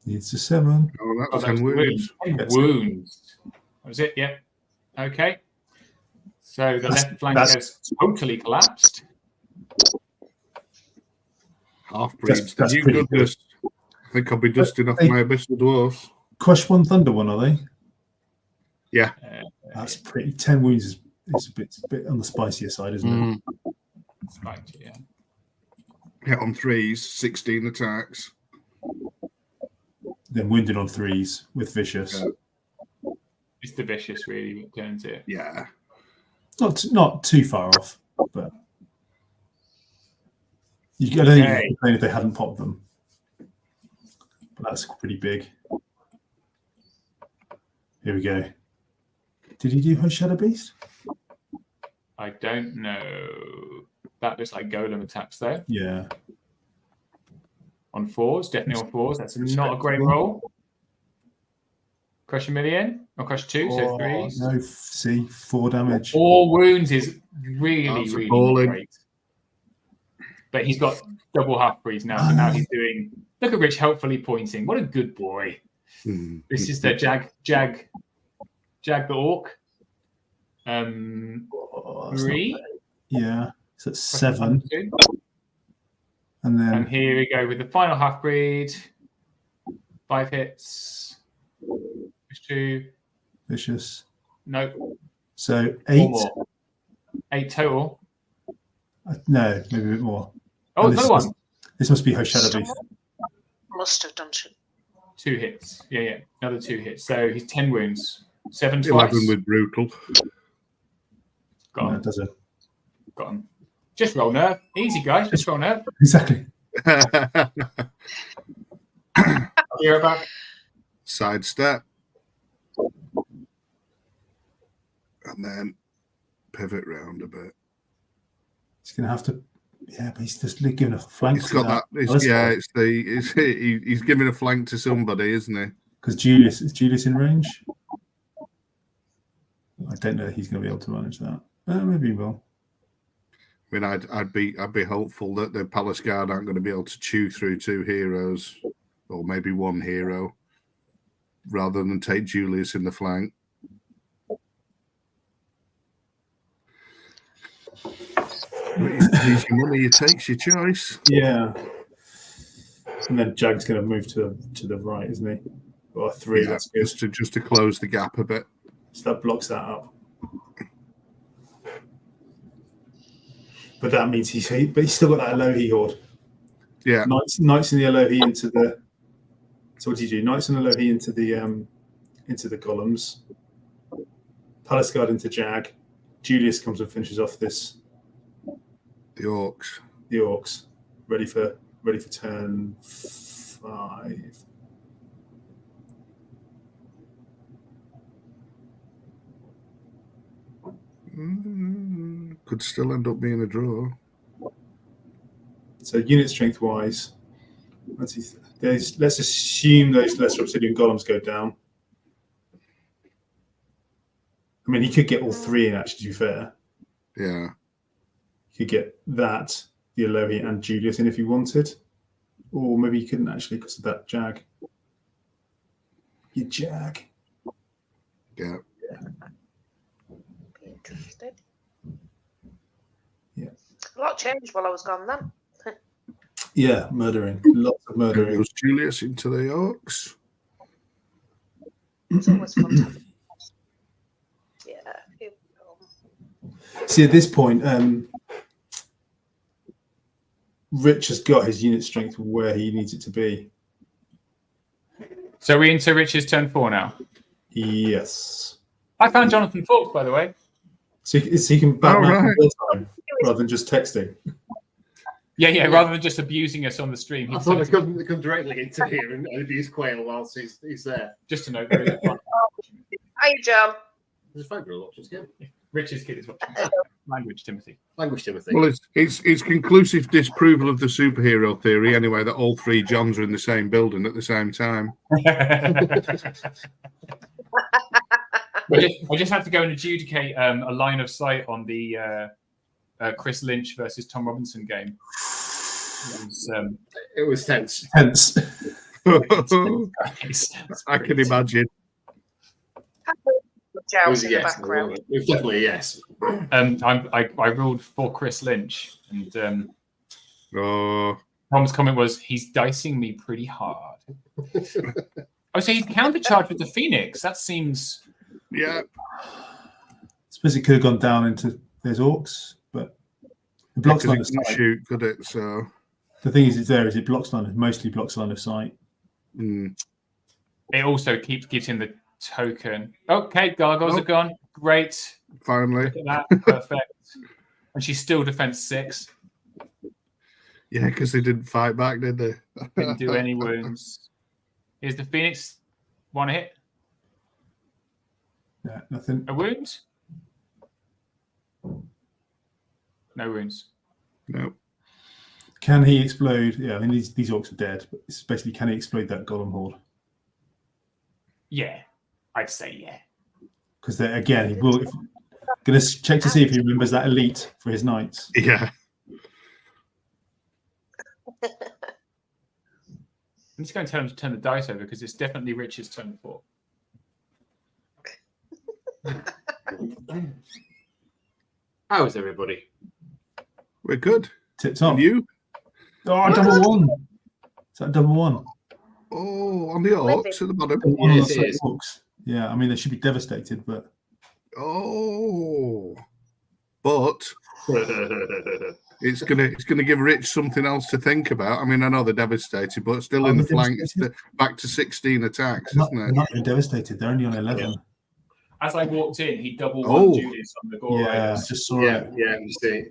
S4: Needs a 7.
S3: Oh, that's
S1: that
S3: 10
S1: was
S3: wounds.
S1: 10 wounds. That was it, yep. Okay. So the left flank has totally collapsed.
S3: Half-breeds.
S4: That's
S3: You
S4: pretty
S3: goodness. I think I'll be dusting off my Abyssal Dwarfs.
S4: Crush 1 Thunder one, are they?
S3: Yeah.
S4: That's pretty. 10 wounds is a bit on the spicier side, isn't it?
S1: Spiky, yeah.
S3: Hit on 3s, 16 attacks.
S4: Then wounded on 3s with vicious.
S3: Yeah.
S1: It's the vicious, really, what turns it.
S3: Yeah.
S4: Not too far off, but I don't think you can complain if they hadn't popped them. But that's pretty big. Here we go. Did he do her Shadow Beast?
S1: I don't know. That looks like golem attacks, though.
S4: Yeah.
S1: On 4s, definitely on 4s. That's not a great roll. Crush 1 million, or crush 2, so 3s.
S4: No, see, 4 damage.
S1: 4 wounds is really,
S3: That's
S1: really
S3: appalling.
S1: not great. But he's got double half-breeds now, so now he's doing... Look at Rich helpfully pointing. What a good boy. This is the Jag the Orc. 3.
S4: Yeah, so it's 7. And then...
S1: And here we go with the final half-breed. 5 hits. Push 2.
S4: Vicious.
S1: Nope.
S4: So 8.
S1: 8 total.
S4: No, maybe a bit more.
S1: Oh, another one.
S4: This must be her Shadow Beast.
S2: Must have done
S1: 2 hits. Yeah. Another 2 hits. So he's 10 wounds. 7 twice.
S3: 11 with brutal.
S1: Got
S4: No,
S1: him.
S4: it doesn't.
S1: Got him. Just roll nerve. Easy, guys. Just roll nerve.
S4: Exactly.
S1: You're back.
S3: Sidestep. And then pivot round a bit.
S4: He's going to have to... Yeah, but he's just giving a flank.
S3: He's got that. He's giving a flank to somebody, isn't he?
S4: Because is Julius in range? I don't know if he's going to be able to manage that. Maybe he will.
S3: I mean, I'd be hopeful that the Palace Guard aren't going to be able to chew through 2 heroes, or maybe 1 hero, rather than take Julius in the flank. Use your money, you takes your choice.
S4: Yeah. And then Jag's going to move to the right, isn't he? Or 3.
S3: Yeah,
S4: That's good.
S3: just to close the gap a bit.
S4: So that blocks that up. But that means he's still got that Elohi horde.
S3: Yeah.
S4: Knights in the Elohi into the. So what do you do? Knights and Elohi into the golems. Palace Guard into Jag. Julius comes and finishes off this.
S3: The orcs.
S4: The orcs. Ready for turn 5.
S3: Could still end up being a draw.
S4: So unit strength wise, let's assume those lesser obsidian golems go down. I mean, he could get all 3 in, actually, to be fair.
S3: Yeah.
S4: He could get that, the Elohi and Julius in if he wanted. Or maybe he couldn't, actually, because of that Jag. You Jag.
S3: Yeah.
S2: Interested.
S4: Yeah.
S2: A lot changed while I was gone then.
S4: Yeah, murdering. Lots of
S3: There
S4: murdering.
S3: goes Julius into the orcs.
S2: It's always fun to have. Yeah. Here we go.
S4: See, at this point, Rich has got his unit strength where he needs it to be.
S1: So we're into Rich's turn 4 now.
S4: Yes.
S1: I found Jonathan Forbes, by the way.
S4: So he can Batman
S3: right.
S4: real time rather than just texting.
S1: Yeah. Rather than just abusing us on the stream,
S5: I thought they come directly into here and abuse Quail whilst he's there.
S1: just a note. There is a fun.
S2: Hi, John.
S5: There's a phone girl watching this game.
S1: Rich's kid is watching. Language, Timothy.
S5: Language, Timothy.
S3: Well, it's conclusive disproval of the superhero theory anyway that all three Johns are in the same building at the same time.
S1: I just had to go and adjudicate a line of sight on the Chris Lynch versus Tom Robinson game.
S5: It was tense.
S4: Hence,
S3: I can imagine.
S5: It was
S2: In
S5: a
S2: the
S5: yes.
S2: background.
S5: It was definitely a yes.
S1: I ruled for Chris Lynch, and
S3: Oh,
S1: Tom's comment was, "He's dicing me pretty hard." Oh, so he's countercharged with the Phoenix. That seems.
S3: yeah.
S4: I suppose it could have gone down into those orcs, but it blocks line of sight.
S3: Shoot, could it? So
S4: The thing is, it blocks mostly blocks line of sight.
S1: It also gives him the token. Okay, gargoyles are gone. Great.
S3: finally,
S1: Look at that. Perfect. And she's still defense 6.
S3: yeah, because they didn't fight back, did they?
S1: Didn't do any wounds. Here's the Phoenix. 1 hit.
S4: Yeah, nothing.
S1: A wound? No wounds.
S3: No.
S4: Can he explode? Yeah, I mean these orcs are dead, but it's basically can he explode that golem horde?
S1: Yeah, I'd say yeah.
S4: Because again, he will. Going to check to see if he remembers that elite for his knights.
S3: Yeah.
S1: I'm just going to tell him to turn the dice over because it's definitely Rich's turn 4.
S5: How is everybody?
S3: We're good.
S4: Tip top.
S3: And you?
S4: Oh, double 1. Is that double 1?
S3: Oh, on the orcs at the bottom.
S4: One
S5: Yes,
S4: on the
S5: it is.
S4: orcs. Yeah, I mean they should be devastated, but
S3: Oh, but it's gonna give Rich something else to think about. I mean, I know they're devastated, but still in the flank, it's back to 16 attacks,
S4: they're
S3: isn't it?
S4: not even devastated. They're only on 11.
S1: As I walked in, he double
S3: Oh.
S1: one Julius on the Gore
S4: Yeah,
S1: Riders.
S4: just saw
S5: Yeah,
S4: it.
S5: yeah, you see.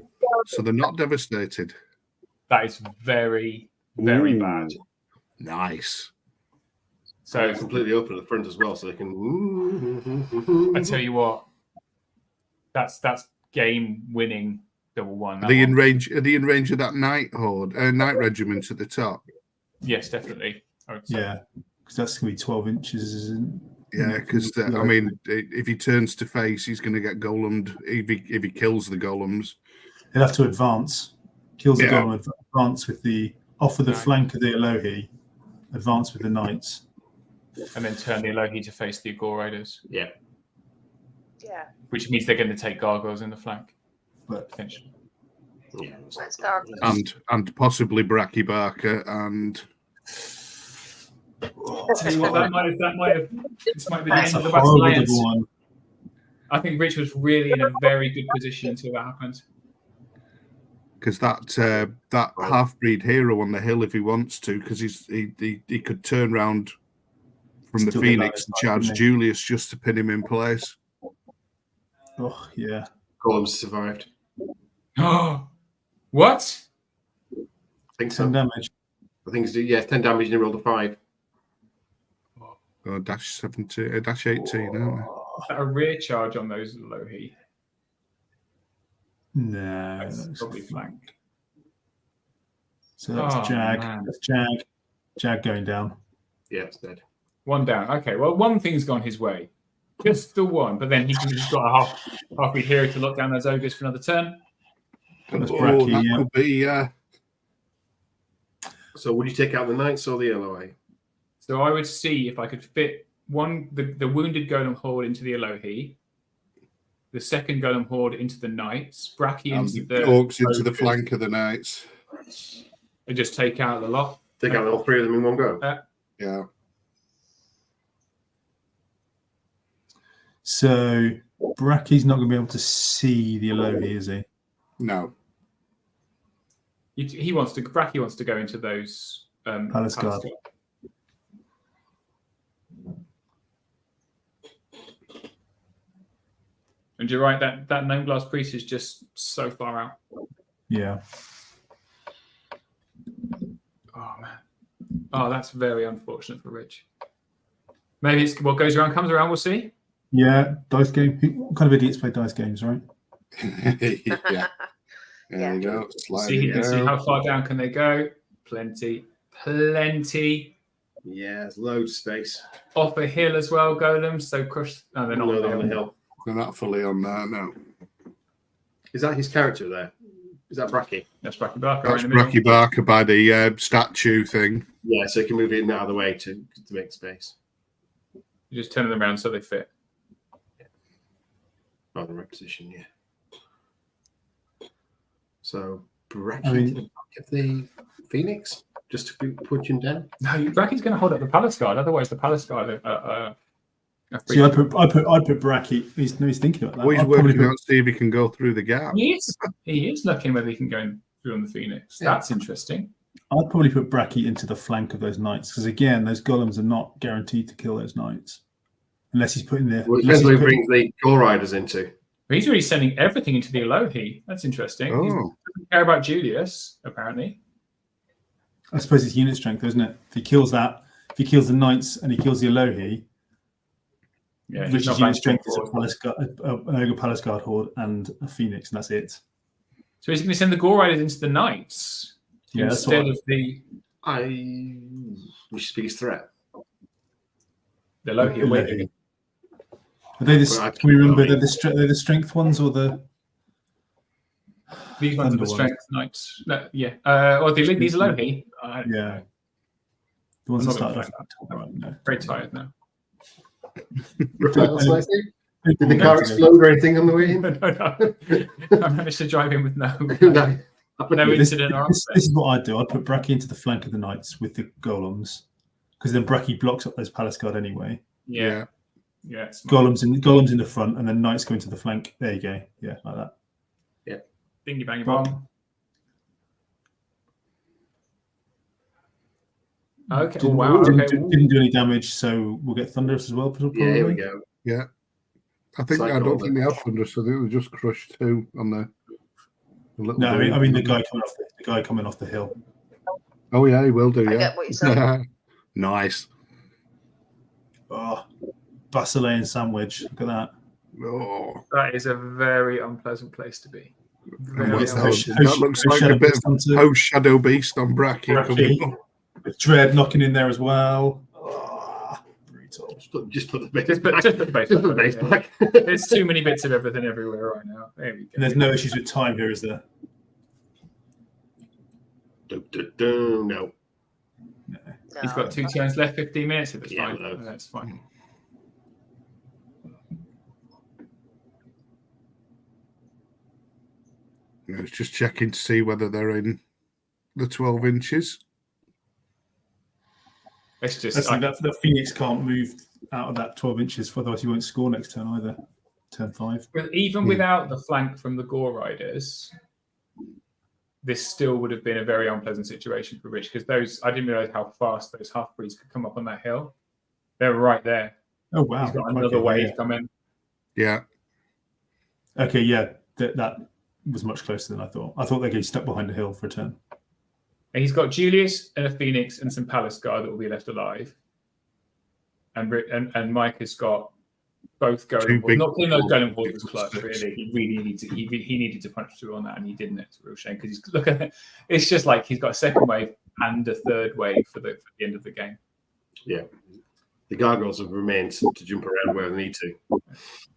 S3: So they're not devastated.
S1: That is very, very
S3: Ooh.
S1: bad.
S3: Nice.
S5: So
S1: So
S5: it's completely open at the front as well, so they can.
S1: I tell you what, that's game winning double one.
S3: Are
S1: that
S3: they in
S1: one.
S3: range? Are they in range of that night horde, night regiment at the top?
S1: Yes, definitely. I would say.
S4: Yeah, because that's going to be 12 inches. Isn't it?
S3: Yeah, because I mean, if he turns to face, he's going to get golemed. If he kills the golems,
S4: He'll have to advance. Kills the
S3: Yeah.
S4: golem, advance with the off of the
S1: Right.
S4: flank of the Elohi, advance with the knights.
S1: And then turn the Elohi to face the Gore Riders,
S5: Yeah.
S2: Yeah,
S1: which means they're going to take gargoyles in the flank,
S4: But
S1: potentially.
S5: Yeah.
S2: let's go.
S3: and possibly Bracky Barker and
S1: Tell you what, that might have this might be the
S4: that's
S1: end
S4: a
S1: of the Battle
S4: horrible
S1: Alliance.
S4: double one.
S1: I think Rich was really in a very good position until that happened.
S3: because that half breed hero on the hill, if he wants to, because he could turn round from the
S4: Still be
S3: Phoenix and
S4: like,
S3: charge
S4: wouldn't he?
S3: Julius just to pin him in place.
S4: Oh yeah,
S5: Golems survived.
S1: What?
S5: I think so.
S4: 10 damage.
S5: I think it's 10 damage and he rolled a 5.
S3: Oh, dash 17, dash 18, aren't they?
S1: Is that a rear charge on those Elohi?
S4: No,
S1: That's probably flank.
S4: so that's
S1: Oh,
S4: Jag.
S1: man.
S4: That's Jag going down.
S5: Yeah, it's dead.
S1: 1 down. Okay, well, one thing's gone his way. Just the one, but then he's got a half breed hero to lock down those ogres for another turn.
S4: That's
S3: Oh,
S4: Bracky,
S3: that
S4: yeah.
S3: could be,
S5: So would you take out the Knights or the LOA?
S1: So I would see if I could fit the wounded golem horde into the Elohi, the second golem horde into the knights, Bracky
S3: and
S1: into
S3: the
S1: the
S3: orcs into the
S1: ogres,
S3: flank of the knights.
S1: and just take out the lot.
S5: Take out all 3 of them in one go.
S3: Yeah.
S4: So Bracky's not going to be able to see the Elohi, is he?
S3: No.
S1: Bracky wants to go into those
S4: Palace Guard.
S1: And you're right, that gnome glass priest is just so far out.
S4: Yeah.
S1: Oh man. Oh, that's very unfortunate for Rich. Maybe it's what goes around comes around. We'll see.
S4: Yeah, dice game. What kind of idiots play dice games, right?
S3: Yeah. There you go.
S1: See how far down can they go? Plenty.
S5: Yeah, there's loads of space.
S1: Off a hill as well, golems. So crush. No, they're not
S5: on the hill.
S3: They're not fully on there, no.
S5: Is that his character there? Is that Bracky?
S1: That's Bracky Barker.
S3: That's
S1: Right in the middle.
S3: Bracky Barker by the statue thing.
S5: Yeah, so he can move in out of the way to make space.
S1: You just turn them around so they fit.
S5: Oh, the right position, yeah. So Bracky
S4: I mean-
S5: to the back of the Phoenix, just to be pushing down.
S1: No, Bracky's going to hold up the Palace Guard. Otherwise, the Palace Guard.
S4: See, I'd put Bracky. He's thinking about that.
S3: Well, he's
S4: I'd probably
S3: working
S4: put-
S3: out, see if he can go through the gap.
S1: He is looking whether he can go through on the Phoenix.
S3: Yeah.
S1: That's interesting.
S4: I'd probably put Bracky into the flank of those knights because again, those golems are not guaranteed to kill those knights unless he's putting the.
S5: Well, it
S4: unless
S5: depends
S4: he's
S5: what he
S4: putting-
S5: brings the Gore Riders into.
S1: But he's already sending everything into the Elohi. That's interesting. He
S3: Oh,
S1: doesn't care about Julius, apparently.
S4: I suppose it's unit strength, isn't it? If he kills that, if he kills the knights and he kills the Elohi,
S1: Yeah,
S4: which
S1: he's
S4: is
S1: not
S4: unit
S1: banking
S4: strength is
S1: forward.
S4: a Palace Guard, an Ogre Palace Guard horde and a Phoenix, and that's it.
S1: So he's going to send the Gore Riders into the Knights
S4: Yeah, that's
S1: instead
S4: what
S1: of the
S5: Which is the biggest threat?
S1: Elohi away.
S4: Are they
S5: Well, I-
S4: can we remember they're the strength ones or the
S1: These ones are the
S4: Thunder
S1: Strength Knights. No, yeah. Or these Elohi. I don't
S4: yeah
S1: know.
S4: the ones
S1: I'm
S4: that
S1: not
S4: started
S1: gonna
S4: off right, no.
S1: Very tired now.
S5: Did the car explode or anything on the way in?
S1: No. I managed to drive in with no
S5: No.
S1: incident or
S4: This is what I'd do. I'd put Bracky into the flank of the knights with the golems because then Bracky blocks up those Palace Guard anyway.
S1: Yeah. Yeah. Smart.
S4: Golems in the front and then knights go into the flank. There you go. Yeah, like that.
S1: Dingy bang bomb. Okay. Oh, wow. Okay.
S4: Didn't do any damage, so we'll get Thunderous as well. Probably.
S5: Yeah, here we go.
S3: yeah. I don't think they have thunder, so they were just crushed too on the little.
S4: No, I mean the
S3: boom.
S4: guy coming off the hill.
S3: Oh yeah, he will do.
S2: I
S3: Yeah.
S2: get what you're saying.
S3: Nice.
S4: Oh, Basilean sandwich. Look at that.
S3: Oh,
S1: That is a very unpleasant place to be. Very
S3: what's that?
S1: unpleasant.
S3: That looks like a bit of post Shadow Beast on Bracky.
S4: Bracky.
S3: coming up.
S4: With Dread knocking in there as well. Oh, brutal.
S5: Just put the base
S1: Just put
S5: back.
S1: the base
S5: Just put the
S1: back,
S5: base
S1: yeah.
S5: back.
S1: There's too many bits of everything everywhere right now. There we go.
S4: And there's no issues with time here, is there?
S5: No.
S2: No.
S1: He's got 2 turns left, 15 minutes. If it's
S5: Yeah,
S1: fine,
S5: no.
S1: that's fine.
S3: Yeah, it's just checking to see whether they're in the 12 inches.
S1: It's just
S4: That's that Phoenix can't move out of that 12 inches, otherwise he won't score next turn either. Turn 5.
S1: even
S3: Yeah.
S1: without the flank from the Gore Riders, this still would have been a very unpleasant situation for Rich because I didn't realize how fast those half breeds could come up on that hill. They were right there.
S4: Oh wow!
S1: He's got another
S4: Okay,
S1: wave
S4: yeah.
S1: coming.
S3: Yeah.
S4: Okay, yeah, that was much closer than I thought. I thought they'd get stuck behind a hill for a turn.
S1: And he's got Julius and a Phoenix and some Palace Guard that will be left alive. And Mike has got both
S3: Two
S1: Golem
S3: big
S1: Not putting those Golem Hordes
S3: big
S1: was clutch,
S3: sticks.
S1: really. He really needed to. He needed to punch through on that, and he didn't. It's a real shame because he's look at it. It's just like he's got a second wave and a third wave for the end of the game.
S5: Yeah. The gargoyles have remained to jump around where they need to.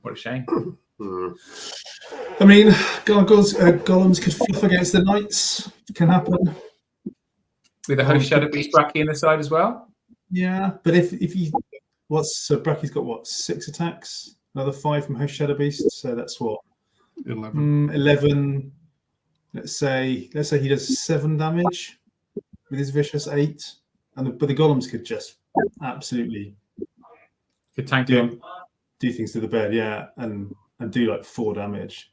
S1: What a shame.
S5: Hmm.
S4: I mean, golems could fluff against the knights. It can happen.
S1: With a host Shadow Beast Bracky in the side as well.
S4: Yeah, but if he so Bracky's got what 6 attacks, another 5 from Host Shadow Beast, so that's what 11. Let's say he does 7 damage with his vicious 8, but the golems could just absolutely
S1: Good tank
S4: do
S1: him.
S4: things to the bed, yeah, and do like 4 damage.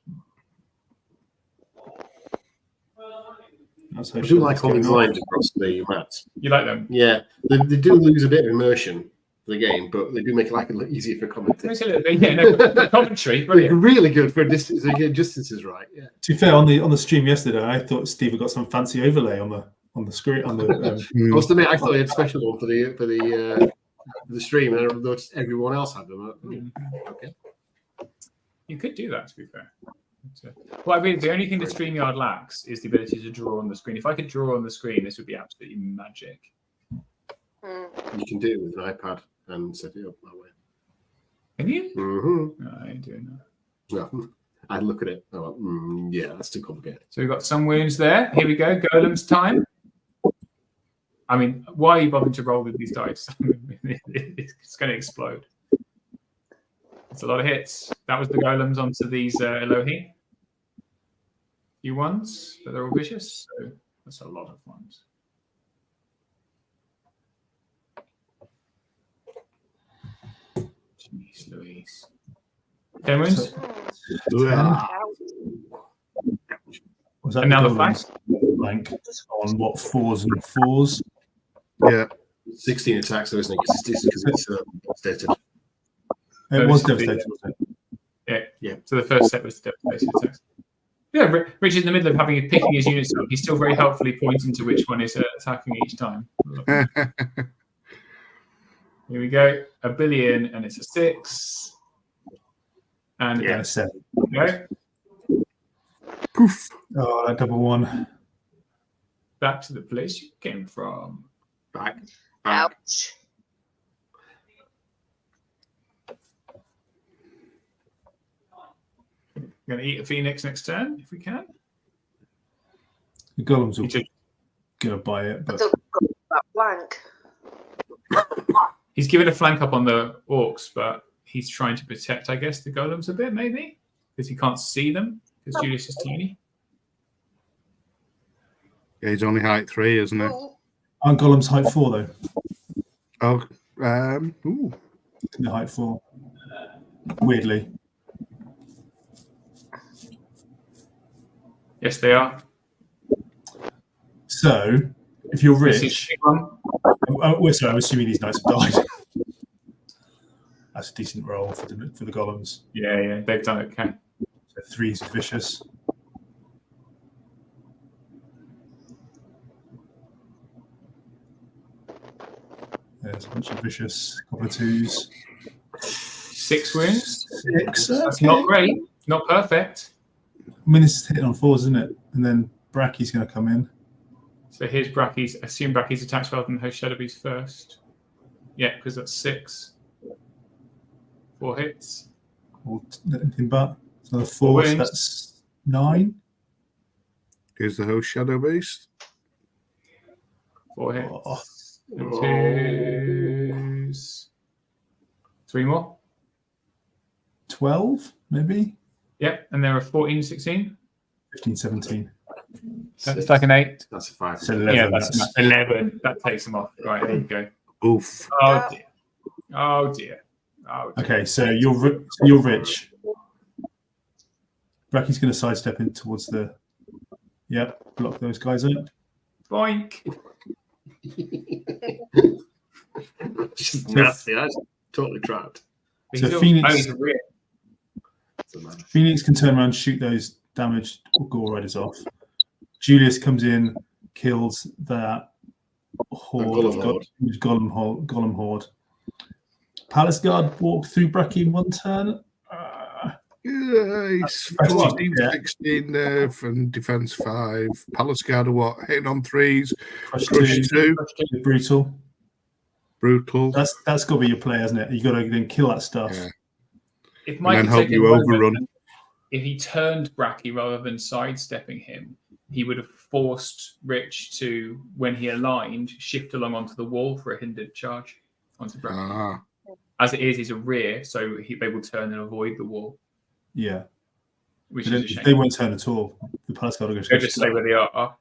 S4: That's
S5: I
S4: Host
S5: do
S4: Shadow
S5: like
S4: Beast
S5: all
S4: going
S5: these
S4: off.
S5: lines across the mats.
S1: You like them?
S5: Yeah, they do lose a bit of immersion for the game, but they do make it like a little easier for commentary.
S1: It's a little bit, yeah, no, commentary, brilliant.
S5: Really good for distance. So you get distances right. Yeah.
S4: To be fair, on the stream yesterday, I thought Steve had got some fancy overlay on on the screen on the.
S5: I must admit, I thought they had a special one for the stream, and I noticed everyone else had them. Okay.
S1: You could do that, to be fair. Well, I mean, the only thing that StreamYard lacks is the ability to draw on the screen. If I could draw on the screen, this would be absolutely magic.
S5: You can do it with an iPad and set it up that way.
S1: Can you?
S5: Mm-hmm.
S1: No, I ain't doing that.
S5: No, I'd look at it. Oh, yeah, that's too complicated.
S1: So we've got some wounds there. Here we go. Golem's time. I mean, why are you bothering to roll with these dice? It's going to explode. It's a lot of hits. That was the golems onto these Elohi. Few ones, but they're all vicious, so that's a lot of ones. Jeez Louise. 10 wounds.
S4: Was that
S1: And now the
S4: golems blank on what 4s and 4s?
S3: Yeah.
S5: 16 attacks, though, isn't it? Because it's stated.
S4: It was devastated, wasn't it?
S1: Yeah. So the first set was the devastation attacks. Yeah, Richard's in the middle of picking his units up. He's still very helpfully pointing to which one is attacking each time. Here we go. A billion, and it's a 6. And
S4: Yeah, 7.
S1: Go.
S3: Poof.
S4: Oh, that double 1.
S1: Back to the place you came from.
S5: Back.
S2: Ouch.
S1: We're going to eat a phoenix next turn if we can.
S4: The golems
S1: He
S4: are
S1: just-
S4: going to buy it,
S2: I
S4: but
S2: don't got that blank.
S1: He's given a flank up on the orcs, but he's trying to protect, I guess, the golems a bit, maybe, because he can't see them because Julius is teeny.
S3: Yeah, he's only height 3, isn't it?
S2: Ooh.
S4: aren't golems height 4 though?
S3: Oh, ooh.
S4: They're height 4. Weirdly.
S1: Yes, they are.
S4: So, if you're
S1: This is
S4: rich,
S1: a big one.
S4: sorry, I'm assuming these knights have died. That's a decent roll for the golems.
S1: Yeah, they've done it. Okay.
S4: So 3's vicious. There's a bunch of vicious. Couple of 2s.
S1: 6 wounds.
S4: 6.
S1: That's
S4: Okay.
S1: not great. Not perfect.
S4: I mean, it's hitting on 4s, isn't it? And then Bracky's going to come in.
S1: So here's Bracky's. Assume Bracky's attacks rather than her Shadowbeast first. Yeah, because that's 6. 4 hits.
S4: Or anything but. So the 4, so
S1: wounds.
S4: that's 9.
S3: Here's the host Shadow Beast.
S1: 4 hits.
S4: Oh.
S1: And 2s. 3 more.
S4: 12, maybe?
S1: Yep, and there are 14, 16.
S4: 15, 17.
S1: That's like an 8.
S5: That's a 5.
S4: So 11.
S1: Yeah, that's 11. That takes them off. Right, there you go.
S3: Oof.
S1: Oh dear. Oh dear. Oh dear.
S4: Okay, so you're rich. Bracky's going to sidestep in towards the. Yep, block those guys up.
S1: Boink.
S5: Just nasty. That's totally trapped.
S4: So
S1: He's
S4: Phoenix-
S1: he's a rear.
S4: Phoenix can turn around, shoot those damaged Gore Riders off. Julius comes in, kills that horde, Golem horde. Palace Guard walk through Bracky in 1 turn.
S3: Nice.
S4: That's
S3: 14,
S4: yeah.
S3: 16 nerve and defense 5. Palace Guard are what? Hitting on 3s.
S4: Crush
S3: Crush 2.
S4: Brutal.
S3: Brutal.
S4: That's got to be your play, hasn't it? You got to then kill that stuff.
S3: Yeah.
S1: If Mike
S3: then
S1: had
S3: hope
S1: taken
S3: you
S1: a moment,
S3: overrun.
S1: if he turned Bracky rather than sidestepping him, he would have forced Rich to, when he aligned, shift along onto the wall for a hindered charge onto Bracky.
S3: Ah.
S1: As it is, he's a rear, so they will turn and avoid the wall,
S4: Yeah.
S1: which
S4: But
S1: is a shame.
S4: they won't turn at all. The Palace Guard will
S1: They'll just stay where they are.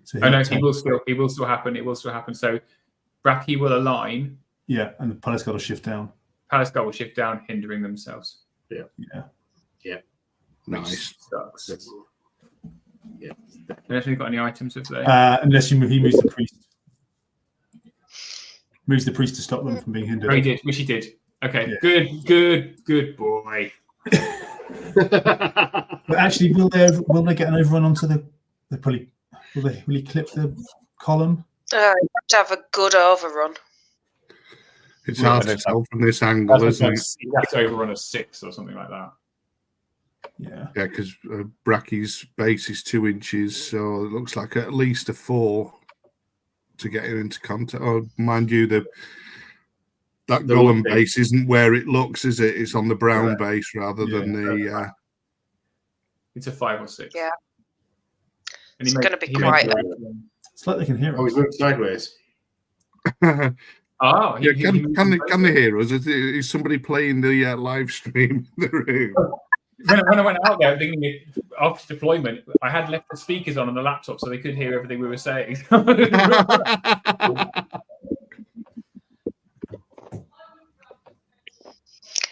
S4: So
S1: Oh no,
S4: he'll
S1: it will still happen. It will still happen. So Bracky will align.
S4: yeah, and the Palace Guard will shift down.
S1: Palace Guard will shift down, hindering themselves.
S4: Yeah.
S3: Nice.
S1: Sucks.
S5: Yeah.
S1: Unless we've got any items of there.
S4: Unless he moves the priest. Moves the priest to stop them from being hindered.
S1: Oh, he did. Which he did. Okay.
S4: Yeah.
S1: Good boy.
S4: But actually, will they get an overrun onto the? They probably. Will he clip the column?
S2: You have to have a good overrun.
S3: It's
S1: Yeah,
S3: hard
S1: I
S3: to
S1: know.
S3: tell from this angle, isn't it?
S1: You have to overrun a 6 or something like that.
S4: Yeah.
S3: Yeah, because Bracky's base is 2 inches, so it looks like at least a 4 to get him into contact. Oh, mind you, that
S5: The
S3: golem
S5: wood
S3: base isn't where it looks, is it? It's on the brown
S5: Correct.
S3: base rather than the.
S1: It's a 5 or 6.
S2: Yeah.
S1: And
S2: It's gonna be quite-
S4: It's like they can hear
S5: Oh,
S4: us.
S5: he's moved sideways.
S1: Oh,
S3: Yeah, can they hear us? Is somebody playing the live stream in the room?
S1: When I went out there thinking after deployment, I had left the speakers on the laptop so they could hear everything we were saying.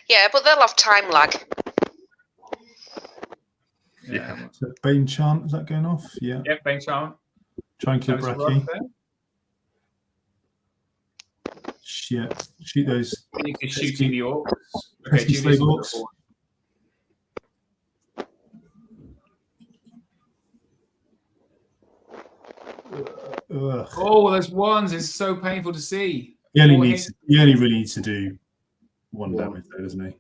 S2: Yeah, but they'll have time lag.
S1: Yeah.
S4: So Bane Chant, is that going off? Yeah.
S1: Yep, thanks, Sean.
S4: Try and kill Bracky. Yeah. Shoot those.
S1: You can shooting the orcs.
S4: Pesky slave
S1: Julius.
S4: orcs. Ugh.
S1: Oh, those ones is so painful to see.
S4: He only
S1: Four
S4: needs.
S1: hits.
S4: He only really needs to do one damage, though, doesn't he?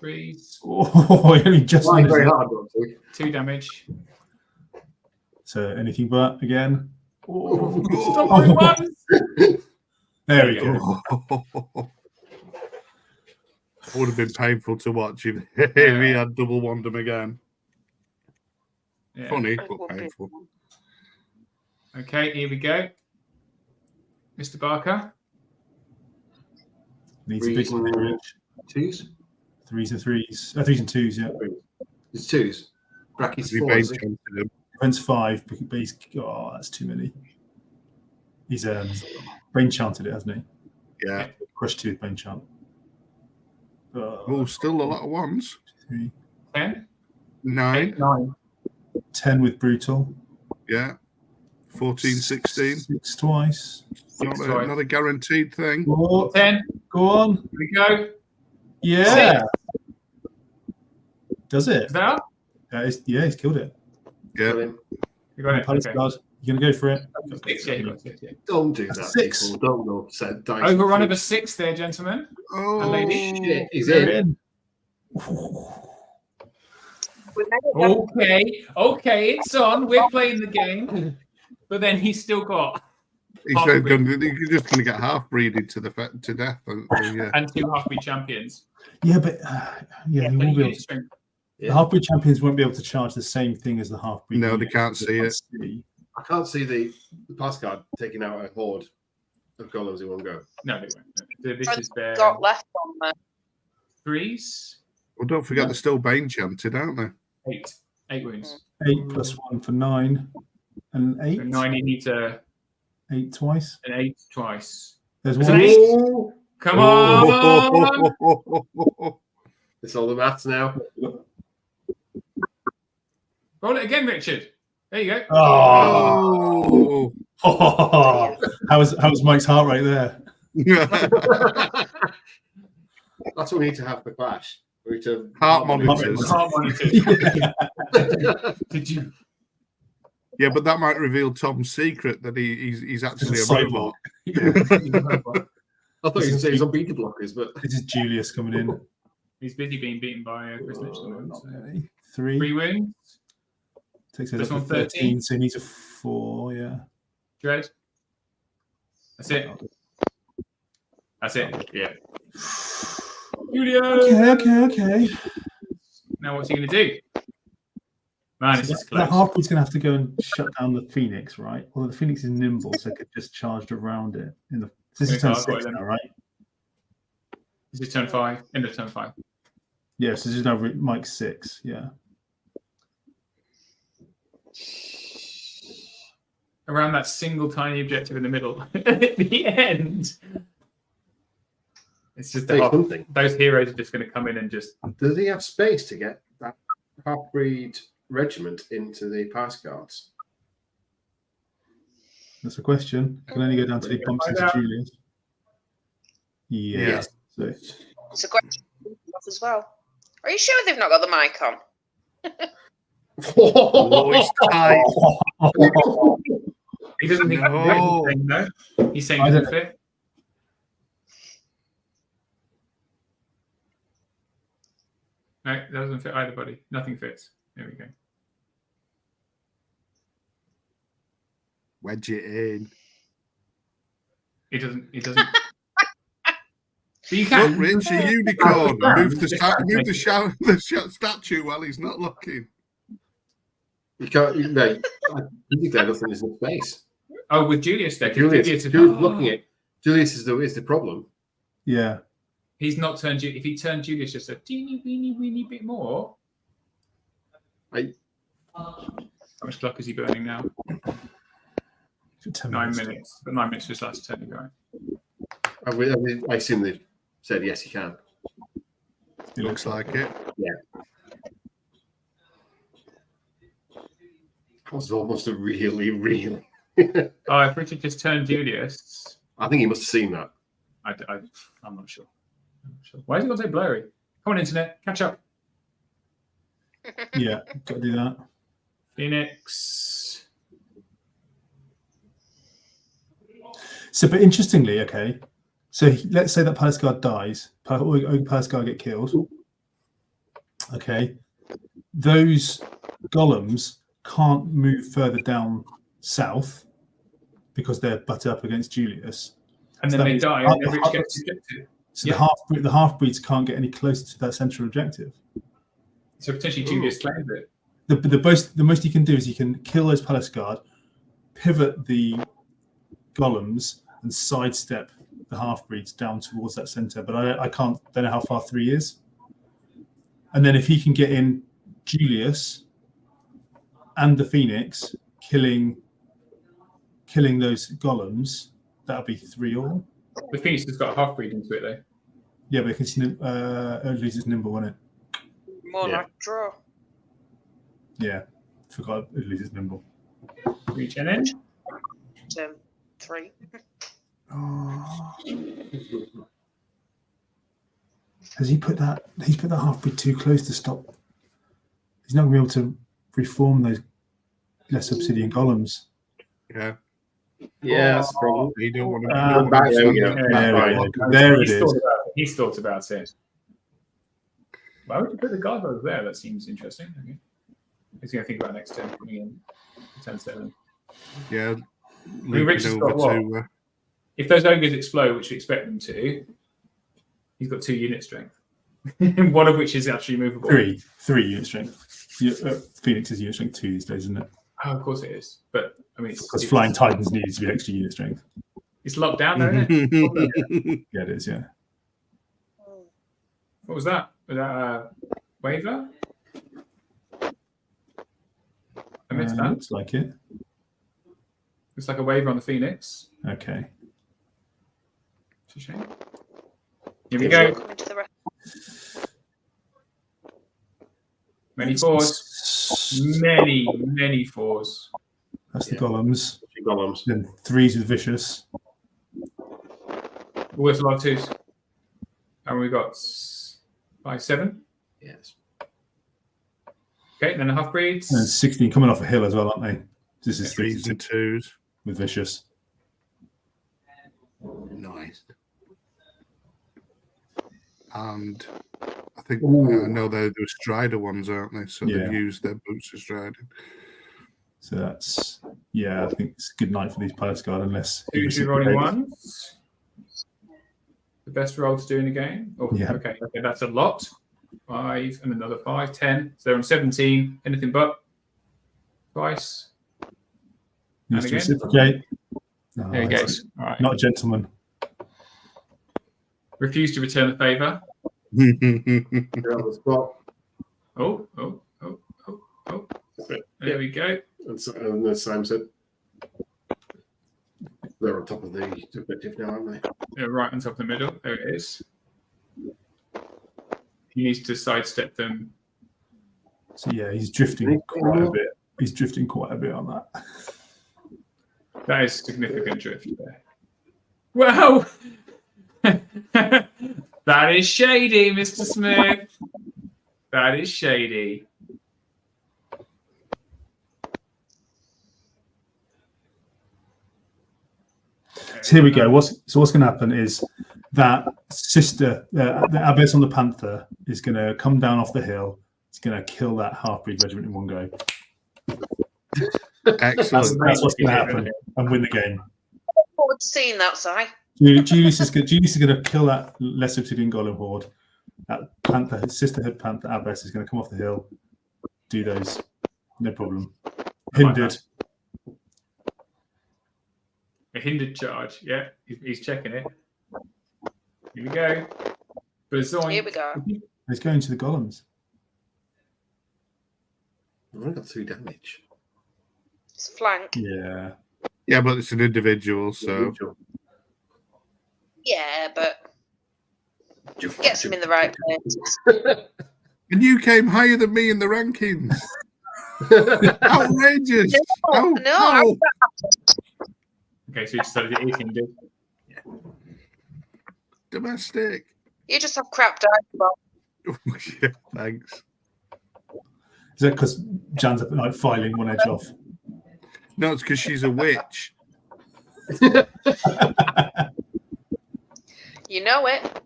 S1: 3s,
S4: Oh, he only just
S5: Flying
S4: managed
S5: very
S4: it.
S5: hard, actually.
S1: 2 damage.
S4: So anything but again.
S1: Stop
S4: Oh.
S1: doing ones!
S4: There we go.
S3: Would have been painful to watch if he had double wand him again.
S1: Yeah.
S3: Funny,
S2: It
S3: but
S2: would be
S3: painful.
S1: Okay, here we go. Mr. Barker.
S4: Needs a big one there, Rich.
S5: 2s?
S4: 3s and 3s. 3s and 2s, yeah.
S5: It's 2s. Bracky's
S3: We
S5: 4.
S3: base
S5: is it?
S3: chanted him.
S4: Defense 5, but he's. Oh, that's too many. He's Bane Chanted it, hasn't he?
S3: Yeah.
S4: Crush 2 with Bane Chant.
S3: Oh, still a lot of ones.
S4: 3,
S1: 10.
S3: 9.
S1: 8, 9.
S4: 10 with Brutal.
S3: Yeah. 14, 16.
S4: 6 twice.
S3: Not a guaranteed thing.
S4: Oh,
S1: 10.
S4: go on.
S1: Here we go.
S4: Yeah. Does it?
S1: Is that up?
S4: Yeah, he's killed it.
S3: Yeah.
S5: Brilliant.
S1: You got it.
S4: Palace
S1: Okay.
S4: Guard. You gonna go for it?
S1: 6, yeah, you got 6, yeah.
S5: Don't do
S4: That's
S5: that,
S4: 6.
S5: people. Don't upset dice.
S1: Overrun of a 6 there, gentlemen.
S3: Oh,
S1: lady.
S5: Shit, he's
S4: They're
S5: in.
S2: We made it.
S1: Okay, it's on. We're playing the game. But then he's still got
S3: he's just going to get half breeded to death. Yeah.
S1: and 2 half-breed champions.
S4: Yeah, but yeah, he
S1: But
S4: will be
S1: you
S4: able to,
S1: strength.
S4: the half-breed champions won't be able to charge the same thing as the half-breed.
S3: No, they
S4: units.
S3: can't see it.
S5: I can't see the pass card taking out a horde of golems in one go.
S1: No, they won't. No. This is their
S2: Got left on there.
S1: 3s.
S3: Well, don't forget they're still Bane chanted, aren't they?
S1: 8. 8 wounds.
S4: 8 plus 1 for 9. And 8?
S1: So 9, you need to
S4: 8 twice.
S1: an 8 twice.
S4: There's
S1: It's
S4: one.
S1: an 8. Come on.
S5: It's all the maths now.
S1: Roll it again, Richard. There you go.
S4: Oh.
S3: Oh.
S4: How was Mike's heart rate there?
S5: That's what we need to have for Clash. We need to
S3: Heart monitors.
S1: Heart monitor. Did you?
S3: Yeah, but that might reveal Tom's secret that he's actually a
S4: Cyborg.
S3: robot.
S5: I thought you were going to say he's on beta blockers, but
S4: This is Julius coming in.
S1: He's busy being beaten by Chris Mitchell. at the moment, so.
S4: 3.
S1: 3 wounds.
S4: Takes us
S1: This
S4: up
S1: one,
S4: to
S1: 13.
S4: 13, so he needs a 4, yeah.
S1: Dread. That's it. That's it. Yeah. Julio.
S4: Okay.
S1: Now what's he going to do? Man, it's just
S4: The
S1: close.
S4: half-breed's going to have to go and shut down the Phoenix, right? Well, the Phoenix is nimble, so it could just charge around it. This is turn
S1: Okay,
S4: 6
S1: then.
S4: now, right?
S1: This is turn 5. End of turn 5.
S4: Yeah, so this is now Mike's 6, yeah.
S1: Around that single tiny objective in the middle. At the end. It's just
S5: say
S1: the
S5: something.
S1: those heroes are just going to come in and just.
S5: Does he have space to get that half-breed regiment into the pass cards?
S4: That's a question. I can only go down to the bumps
S1: Find
S4: into
S1: out.
S4: Julius. Yeah.
S5: Yes.
S4: So,
S2: It's a question as well. Are you sure they've not got the mic on?
S3: Oh, it's tight.
S1: He doesn't think
S3: No.
S1: He's saying
S4: I
S1: he
S4: don't-
S1: doesn't fit. No, that doesn't fit either, buddy. Nothing fits. There we go.
S3: Wedge it in.
S1: It doesn't. But you
S3: Look,
S1: can.
S3: Rich, a unicorn.
S1: Yeah.
S3: Move the statue while he's not looking.
S5: You can't. No, I think that nothing is in space.
S1: Oh, with Julius there.
S5: Julius
S1: Julius
S5: is looking at. Julius is the problem.
S4: Yeah.
S1: He's not turned. If he turned Julius just a teeny weeny bit more. How much clock is he burning now?
S4: 10
S1: 9
S4: minutes.
S1: minutes. But 9 minutes just last turn, right?
S5: I assume they said yes, he can.
S3: It looks like it.
S5: That was almost a really.
S1: Oh, if Richard just turned Julius,
S5: I think he must have seen that.
S1: I'm not sure. Why is it got so blurry? Come on, internet, catch up.
S4: Yeah, got to do that.
S1: Phoenix.
S4: So, but interestingly, okay. So let's say that Palace Guard dies, or Palace Guard get killed. Okay, those golems can't move further down south because they're butted up against Julius.
S1: And
S4: So
S1: then
S4: that
S1: they
S4: means
S1: die, and then Rich gets ejected.
S4: So
S1: Yeah.
S4: the half breeds can't get any closer to that central objective.
S1: So potentially Julius claims it.
S4: The most you can do is you can kill those Palace Guard, pivot the golems, and sidestep the half breeds down towards that center. But I don't know how far 3 is. And then if he can get in Julius and the Phoenix, killing those golems, that'll be 3-all.
S1: The Phoenix has got a half breed into it, though.
S4: Yeah, but it's at least it's nimble, wasn't it?
S2: More
S5: Yeah.
S2: like draw.
S4: Yeah, forgot at least it's nimble.
S1: Reach in.
S2: 3.
S4: Oh. Has he put that? He's put that half breed too close to stop. He's not going to be able to reform those less obsidian golems.
S3: Yeah.
S5: Yeah, that's the problem.
S3: You don't want
S5: back there we
S3: to.
S5: go.
S4: There it is.
S1: He's thought about it. Why would you put the gargoyles there? That seems interesting. Okay. He's going to think about next turn coming in. Turn 7.
S3: Yeah.
S1: mean, Rich has got
S3: to,
S1: If those ogres explode, which we expect them to, he's got 2 unit strength. One of which is actually movable.
S4: 3 unit strength. Yeah, Phoenix is unit strength 2 these days, isn't it?
S1: Oh, of course it is. But I mean,
S4: Because Flying Titans needs to be extra unit strength.
S1: It's locked down, though, isn't it?
S4: Yeah, it is. Yeah.
S1: What was that? Was that a waiver? I missed that.
S4: Looks like it.
S1: Looks like a waiver on the Phoenix.
S4: Okay.
S1: It's a shame. Here we go.
S2: Coming to the rest.
S1: Many 4s. Many 4s.
S4: That's the golems.
S5: Golems.
S4: Then 3s with vicious.
S1: Worth a lot of 2s. And we got 5, 7.
S5: Yes.
S1: Okay, then the half breeds.
S4: And 16 coming off a hill as well, aren't they? This is
S3: 3s and 2s.
S4: with vicious.
S3: Nice. And I think I know they're the Strider ones, aren't they? So
S4: Yeah.
S3: they've used their boots as striding.
S4: So that's, I think it's a good night for these Palace Guard unless.
S1: 2 rolling 1s. The best roll to do in the game. Oh,
S4: Yeah.
S1: okay, that's a lot. 5 and another 5, 10. So they're on 17. Anything but. Twice.
S4: Needs
S1: And
S4: to
S1: again.
S4: reciprocate.
S1: There he goes. All right.
S4: Not a gentleman.
S1: Refuse to return the favour.
S5: You're on the spot.
S1: Oh. There we go.
S5: And as Sam said, they're on top of the objective now, aren't they?
S1: They're right on top of the middle. There it is. He needs to sidestep them.
S4: So he's drifting quite a bit. He's drifting quite a bit on that.
S1: That is significant drift there. Well, that is shady, Mr. Smith. That is shady.
S4: So here we go. What's going to happen is that sister, the abbess on the panther, is going to come down off the hill. It's going to kill that half-breed regiment in one go.
S3: Excellent.
S4: That's what's going to happen and win the game.
S2: forward to seeing that, Si.
S4: Julius is going to kill that Lesser Obsidian Golem horde. That panther, his sisterhood panther abbess is going to come off the hill, do those, no problem. Hindered.
S1: A hindered charge. Yeah, he's checking it. Here we go. Bazoink.
S2: Here we go.
S4: He's going to the golems.
S5: I've only got 2 damage.
S2: It's flank.
S4: Yeah.
S3: Yeah, but it's an individual, so
S2: Yeah, but gets him in the right place.
S3: and you came higher than me in the rankings. Outrageous!
S2: No.
S1: Okay, so you decided it is hindered.
S3: Domestic.
S2: You just have crap dice, Bob.
S3: Yeah, thanks.
S4: Is that because Jan's like filing one edge off?
S3: No, it's because she's a witch.
S2: You know it.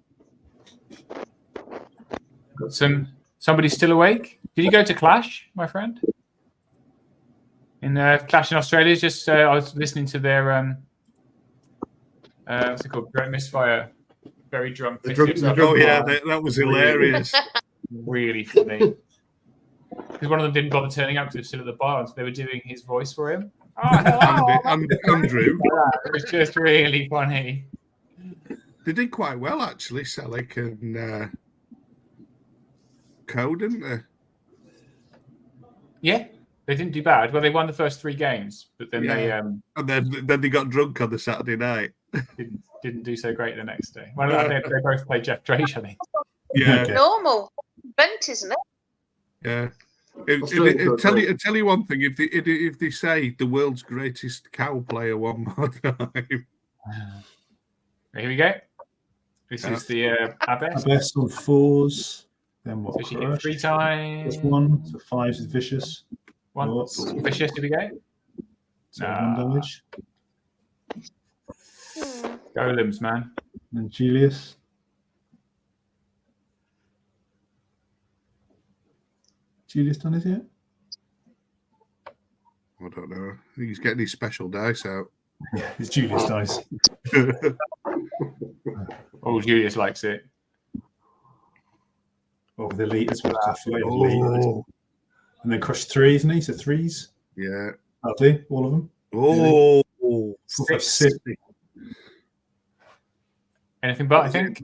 S1: Got somebody still awake? Did you go to Clash, my friend? In Clash in Australia, just I was listening to their what's it called? Great Misfire. Very drunk.
S5: The drunk- the
S3: Oh
S5: drunk
S3: yeah,
S5: bar.
S3: that was hilarious.
S1: Really funny. Because one of them didn't bother turning up because they were still at the bar, so they were doing his voice for him. Oh, hello.
S3: Andrew.
S1: It was just really funny.
S3: They did quite well actually, Selleck and KOW, didn't they?
S1: Yeah, they didn't do bad. Well, they won the first 3 games, but then they
S3: And then they got drunk on the Saturday night.
S1: didn't do so great the next day. Well, they both played Jeff Drake, I think.
S3: Yeah,
S4: Okay.
S2: Normal. Bent, isn't it?
S3: yeah.
S5: Australian
S3: Tell you one thing. If they say the world's greatest KOW player one more time,
S1: Here we go. This is the Abbess.
S4: Abbess on 4s. Then what?
S1: So she hit
S4: Crush?
S1: 3 times.
S4: Just 1. So 5s is vicious.
S1: Once vicious. Here we go.
S4: So 1 damage.
S1: Golems, man.
S4: And Julius. Julius done it yet?
S3: I don't know. I think he's getting his special dice out.
S4: Yeah, it's Julius dice.
S1: Oh, Julius likes it.
S4: Oh, the elite as well.
S3: Oh,
S4: And then Crush 3, isn't he? So 3s.
S3: yeah.
S4: Lovely, all of them.
S3: Oh,
S4: 4, 5,
S1: 6.
S4: 6.
S1: Anything but, I think.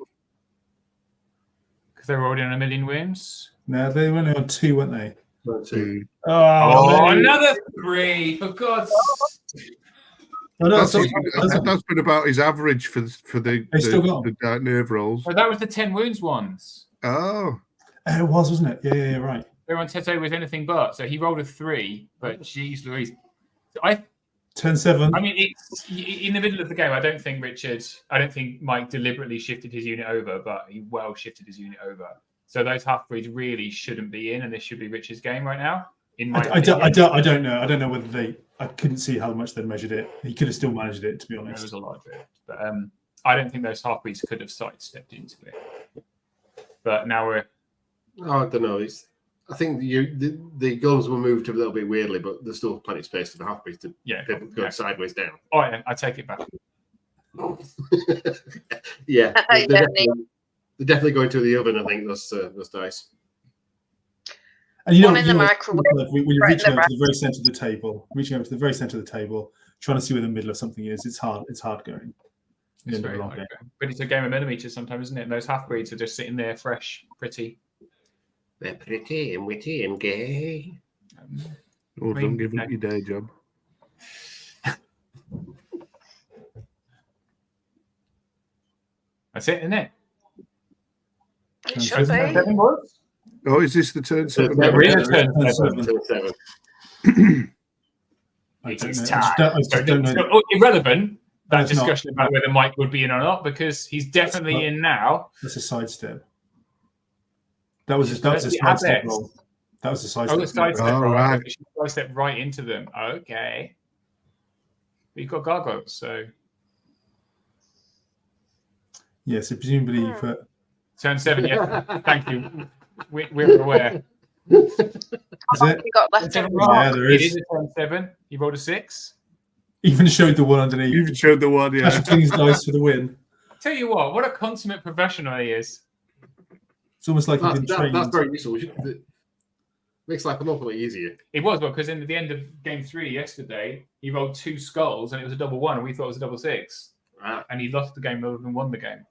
S1: Because they were already on 1 million wins.
S4: No, they were only on 2, weren't they?
S5: 2.
S1: Oh, another 3! For God's sake.
S4: Oh, no,
S3: that's been about his average for the
S4: They still got
S3: the dark nerve rolls.
S1: Oh, that was the 10 wounds ones.
S3: Oh,
S4: it was, wasn't it? Yeah, right.
S1: They were on Teto with anything but. So he rolled a 3, but geez Louise.
S4: Turn 7.
S1: I mean, it's in the middle of the game. I don't think Mike deliberately shifted his unit over, but he well shifted his unit over. So those half breeds really shouldn't be in, and this should be Rich's game right now. In my
S4: I don't know. I don't know whether they. I couldn't see how much they measured it. He could have still managed it, to be
S1: There was
S4: honest.
S1: a lot of it, but I don't think those half breeds could have sidestepped into it. But now we're.
S5: Oh, I don't know. I think the goals were moved a little bit weirdly, but there's still plenty of space for the half breeds to go sideways down.
S1: Oh, yeah, I take it back.
S5: Yeah,
S2: Yeah,
S5: they're definitely going to the oven. I think those dice.
S4: And
S2: One in the microwave,
S4: when you're
S2: right in
S4: reaching
S2: the
S4: out to the very centre of the table, trying to see where the middle of something is, it's hard. It's hard going.
S1: It's very hard going. But it's a game of millimeters sometimes, isn't it? And those half breeds are just sitting there fresh, pretty.
S5: They're pretty and witty and gay.
S3: Don't give up your day job.
S1: That's it, isn't it?
S2: It should be.
S3: Oh, is this the turn 7?
S1: There is a turn 7. It is time. Irrelevant, that discussion about whether Mike would be in or not, because he's definitely in now.
S4: That's a sidestep. That was a sidestep roll. That was a sidestep.
S1: Oh, the sidestep roll.
S3: Right.
S1: She sidestepped right into them. Okay. But you've got gargoyles, so.
S4: Yeah, so presumably you put.
S1: Turn 7, yeah. Thank you. We're aware.
S4: Is it?
S2: You got left
S1: Turn
S2: and
S1: 7,
S2: right.
S4: Yeah, there
S1: it
S4: is.
S1: is a turn 7. You rolled a 6.
S4: Even showed the one underneath.
S3: You've showed the one, yeah.
S4: Cash King's dice for the win.
S1: Tell you what a consummate professional he is.
S4: It's almost like he's been trained.
S5: That's very useful. It makes life an awful lot easier.
S1: It was, because in the end of game 3 yesterday, he rolled 2 skulls and it was a double 1, and we thought it was a double 6. And he lost the game rather than won the game.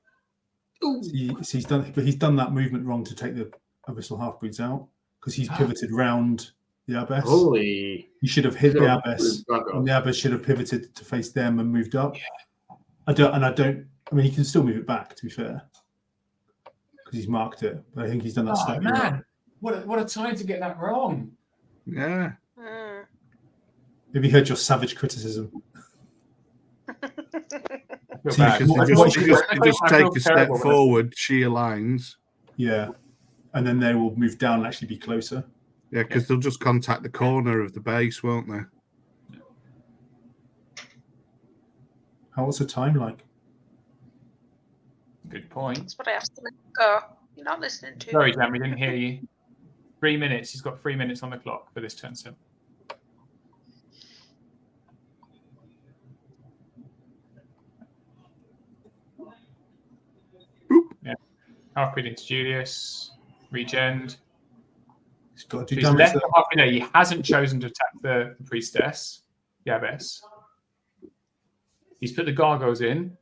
S4: He's done that movement wrong to take the Abyssal Half-Breeds out because he's pivoted round the Abyss.
S5: Holy!
S4: He should have hit the Abyss, and the Abyss should have pivoted to face them and moved up. I mean, he can still move it back, to be fair, because he's marked it. But I think he's done that slightly wrong.
S1: What a time to get that wrong.
S3: Yeah.
S4: Maybe heard your savage criticism.
S1: Feel
S4: See,
S1: bad.
S3: You just take a step forward, sheer lines.
S4: Yeah, and then they will move down and actually be closer.
S3: Yeah, because they'll just contact the corner of the base, won't they?
S4: What's the time like?
S1: Good point.
S2: That's what I asked them. Go. You're not listening to
S1: Sorry, Dan, we didn't hear you. 3 minutes. He's got 3 minutes on the clock for this turn 7. Yeah. Half-breed into Julius. Regend.
S4: He's got to
S1: So
S4: do
S1: he's
S4: damage.
S1: left the half-breed there. He hasn't chosen to attack the priestess, the abbess. He's put the gargoyles in.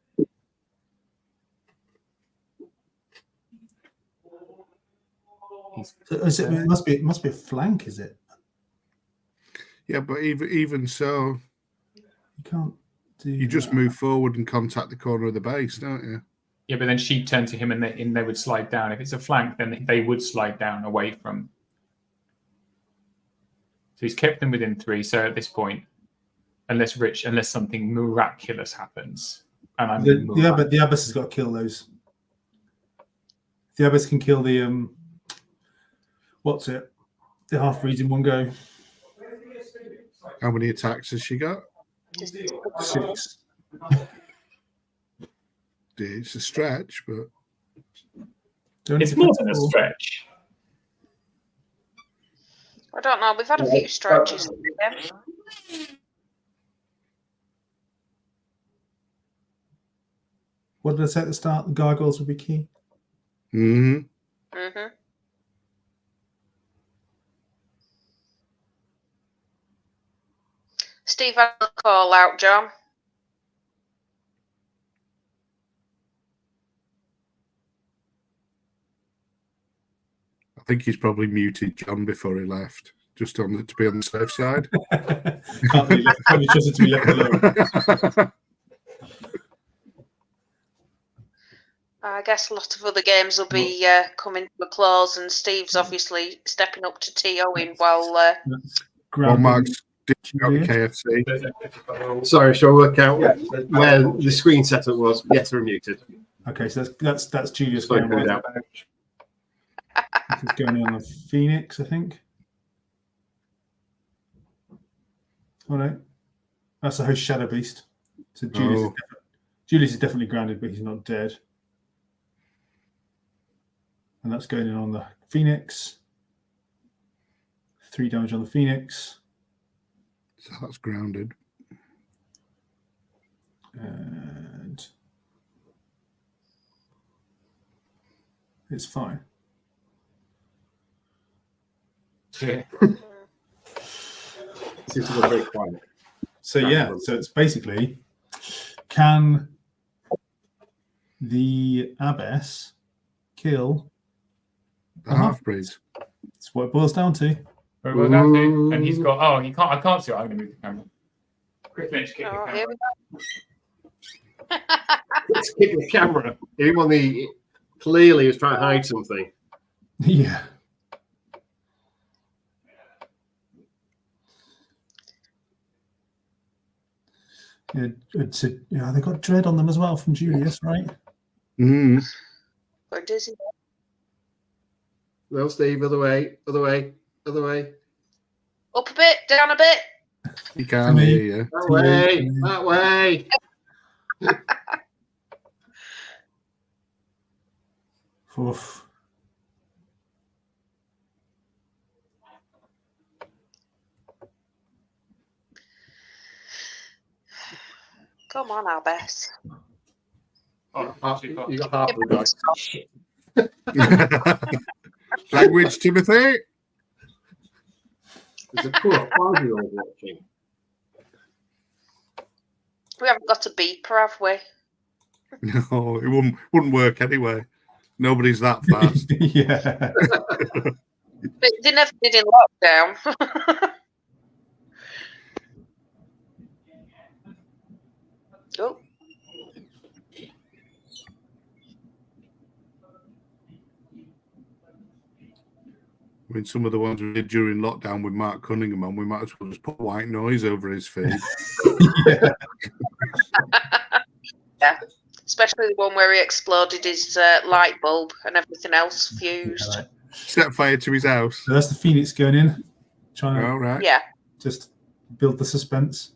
S4: It must be a flank, is it?
S3: Yeah, but even so,
S4: You can't do.
S3: you just
S4: that.
S3: move forward and contact the corner of the base, don't you?
S1: Yeah, but then she'd turn to him and they would slide down. If it's a flank, then they would slide down away from. So he's kept them within 3. So at this point, unless something miraculous happens, and I'm
S4: but the Abbess has got to kill those. The Abbess can kill the what's it? The half-breeds in one go.
S3: How many attacks has she got?
S4: 6.
S3: It's a stretch, but
S1: it's more than a stretch.
S2: I don't know. We've had a few stretches.
S4: What did I say at the start? The gargoyles would be key.
S2: Steve had a call out, John.
S3: I think he's probably muted John before he left, just to be on the safe side.
S4: Can't be trusted to be left alone.
S2: I guess a lot of other games will be coming to a close, and Steve's obviously stepping up to TOing while.
S3: Well, Mark's ditching out the KFC.
S5: Sorry, shall I work out where the screen setup was? Yes, we're muted.
S4: Okay, so that's Julius
S5: Sorry,
S4: going
S5: out.
S4: This is going on the Phoenix, I think. Oh no, that's the host Shadow Beast. So Julius is definitely grounded, but he's not dead. And that's going in on the Phoenix. 3 damage on the Phoenix.
S3: So that's grounded.
S4: And it's fine.
S1: Yeah.
S5: Seems to go very quiet.
S4: So yeah, so it's basically, can the Abbess kill
S3: The half-breeds.
S4: That's what it boils down to.
S1: And he's got. Oh, he can't. I can't see it. I'm going to move the camera. Quick lynch kick
S2: Oh,
S1: the
S2: here
S1: camera.
S2: we go.
S5: Let's kick the camera. Anyone clearly was trying to hide something.
S4: Yeah. Yeah, they got dread on them as well from Julius, right?
S3: Mm.
S2: Or Dizzy.
S5: No, Steve, other way, other way, other way.
S2: Up a bit, down a bit.
S3: He can't hear you.
S5: That way, that way.
S4: Oof.
S2: Come on, Albus.
S5: You got half the dice.
S1: Shit.
S3: Language, Timothy.
S5: There's a poor 5-year-old watching.
S2: We haven't got a beeper, have we?
S3: No, it wouldn't work anyway. Nobody's that fast.
S4: Yeah.
S2: But they never did in lockdown. Oh,
S3: I mean, some of the ones we did during lockdown with Mark Cunningham on, we might as well just put white noise over his feed.
S4: Yeah.
S2: yeah. Especially the one where he exploded his light bulb and everything else fused.
S4: Right.
S3: Set fire to his house.
S4: So that's the Phoenix going in, trying to
S3: All right.
S2: Yeah.
S4: just build the suspense.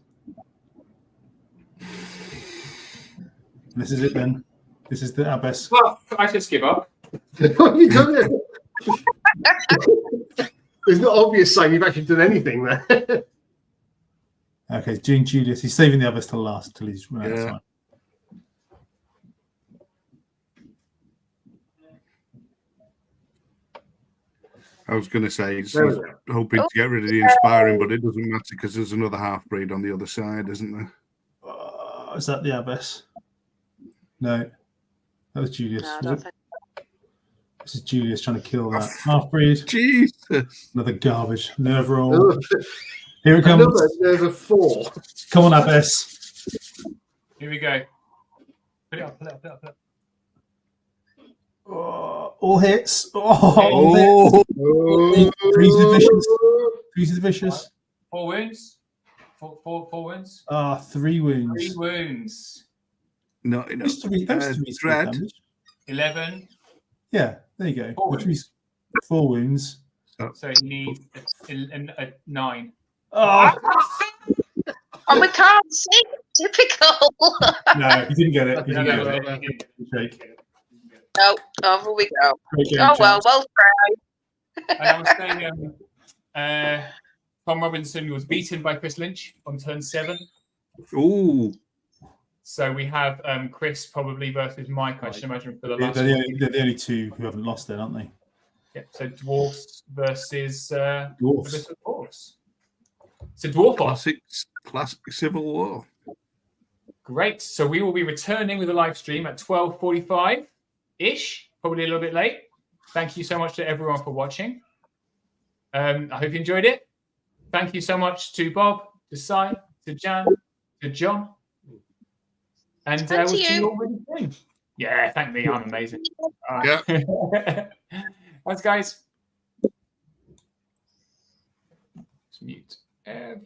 S4: This is it then. This is our best.
S1: Well, I just give up.
S5: Have you done it? There's no obvious sign you've actually done anything there.
S4: Okay, Gene Julius. He's saving the others till last, till he's run out of
S3: Yeah.
S4: time.
S3: I was going to say he's
S5: There we go.
S3: hoping to get rid of the inspiring, but it doesn't matter because there's another half breed on the other side, isn't there?
S4: Is that the Abbess? No, that was Julius.
S2: No, I
S4: was
S2: don't
S4: it?
S2: think.
S4: This is Julius trying to kill that half breed.
S3: Jesus.
S4: Another garbage nerve roll. Here it comes.
S5: Another, there's a 4.
S4: Come on, Abbess.
S1: Here we go. Put it up, put it up, put it up, put it up.
S4: Oh, all hits. All hits.
S3: Oh,
S4: Three's the vicious. Three's the vicious.
S1: 4 wounds. Four wounds.
S4: 3 wounds.
S1: 3 wounds.
S3: not enough.
S4: That's three
S3: Dread.
S4: damage.
S1: 11.
S4: Yeah, there you go.
S1: 4
S4: Which
S1: wounds.
S4: means 4 wounds.
S1: So he needs a 9.
S4: Oh,
S2: And we can't see. Typical.
S4: no, he didn't get it. He
S1: No,
S4: didn't
S1: no,
S4: get
S1: no,
S4: it.
S1: he didn't.
S4: Shake.
S2: No, over we go.
S4: Great game,
S2: Oh well,
S4: chaps.
S2: well tried.
S1: And I was saying, Tom Robinson was beaten by Chris Lynch on turn 7.
S3: Ooh.
S1: So we have Chris probably versus Mike, I should imagine, for the
S4: They're
S1: last
S4: the only two who haven't lost then, aren't they?
S1: Yeah, so dwarfs versus
S4: Dwarfs.
S1: versus dwarfs. So dwarf boss.
S3: Classic Civil War.
S1: Great. So we will be returning with a live stream at 12:45-ish, probably a little bit late. Thank you so much to everyone for watching. I hope you enjoyed it. Thank you so much to Bob, to Si, to Jan, to John. And
S2: And
S1: we'll
S2: to
S1: see
S2: you.
S1: you all really soon. Yeah, thank me. I'm amazing. All
S3: Yeah.
S1: right. Thanks, guys. Let's mute.
S2: Ugh.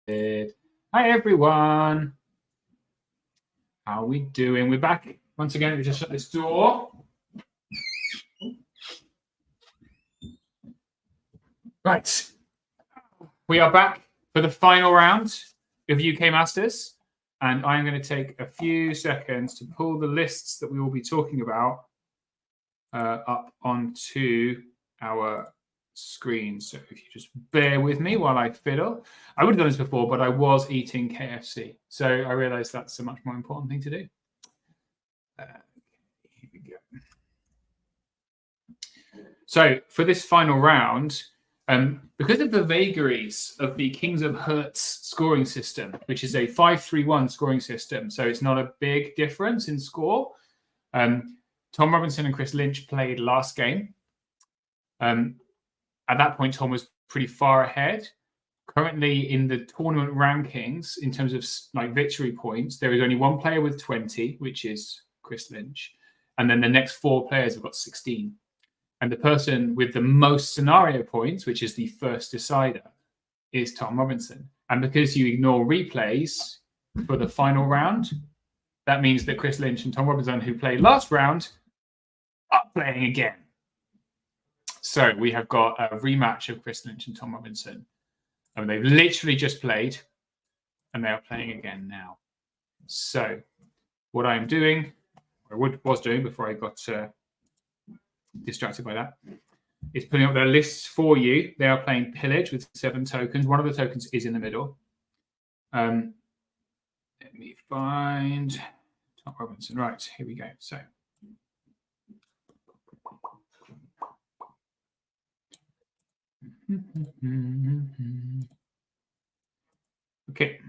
S1: Hi, everyone. How are we doing? We're back. Once again, we just shut this door. Right. We are back for the final round of UK Masters. And I'm going to take a few seconds to pull the lists that we will be talking about up onto our screen. So if you just bear with me while I fiddle. I would have done this before, but I was eating KFC. So I realized that's a much more important thing to do. Here we go. So for this final round, because of the vagaries of the Kings of Hertz scoring system, which is a 5-3-1 scoring system, so it's not a big difference in score. Tom Robinson and Chris Lynch played last game. At that point, Tom was pretty far ahead. Currently, in the tournament rankings, in terms of like victory points, there is only one player with 20, which is Chris Lynch, and then the next 4 players have got 16. And the person with the most scenario points, which is the first decider, is Tom Robinson. And because you ignore replays for the final round, that means that Chris Lynch and Tom Robinson, who played last round, are playing again. So we have got a rematch of Chris Lynch and Tom Robinson. And they've literally just played, and they are playing again now. So what I'm doing, or was doing before I got distracted by that, is putting up their lists for you. They are playing Pillage with 7 tokens. One of the tokens is in the middle. Let me find Tom Robinson. Right, here we go. So okay.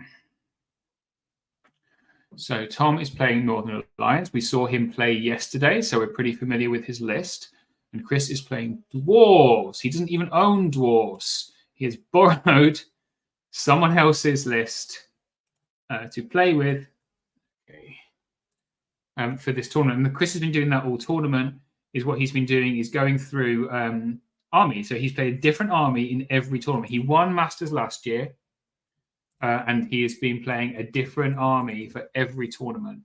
S1: So Tom is playing Northern Alliance. We saw him play yesterday, so we're pretty familiar with his list. And Chris is playing Dwarves. He doesn't even own Dwarves. He has borrowed someone else's list to play with for this tournament. And Chris has been doing that all tournament. Is what he's been doing is going through army. So he's played a different army in every tournament. He won Masters last year. And he has been playing a different army for every tournament,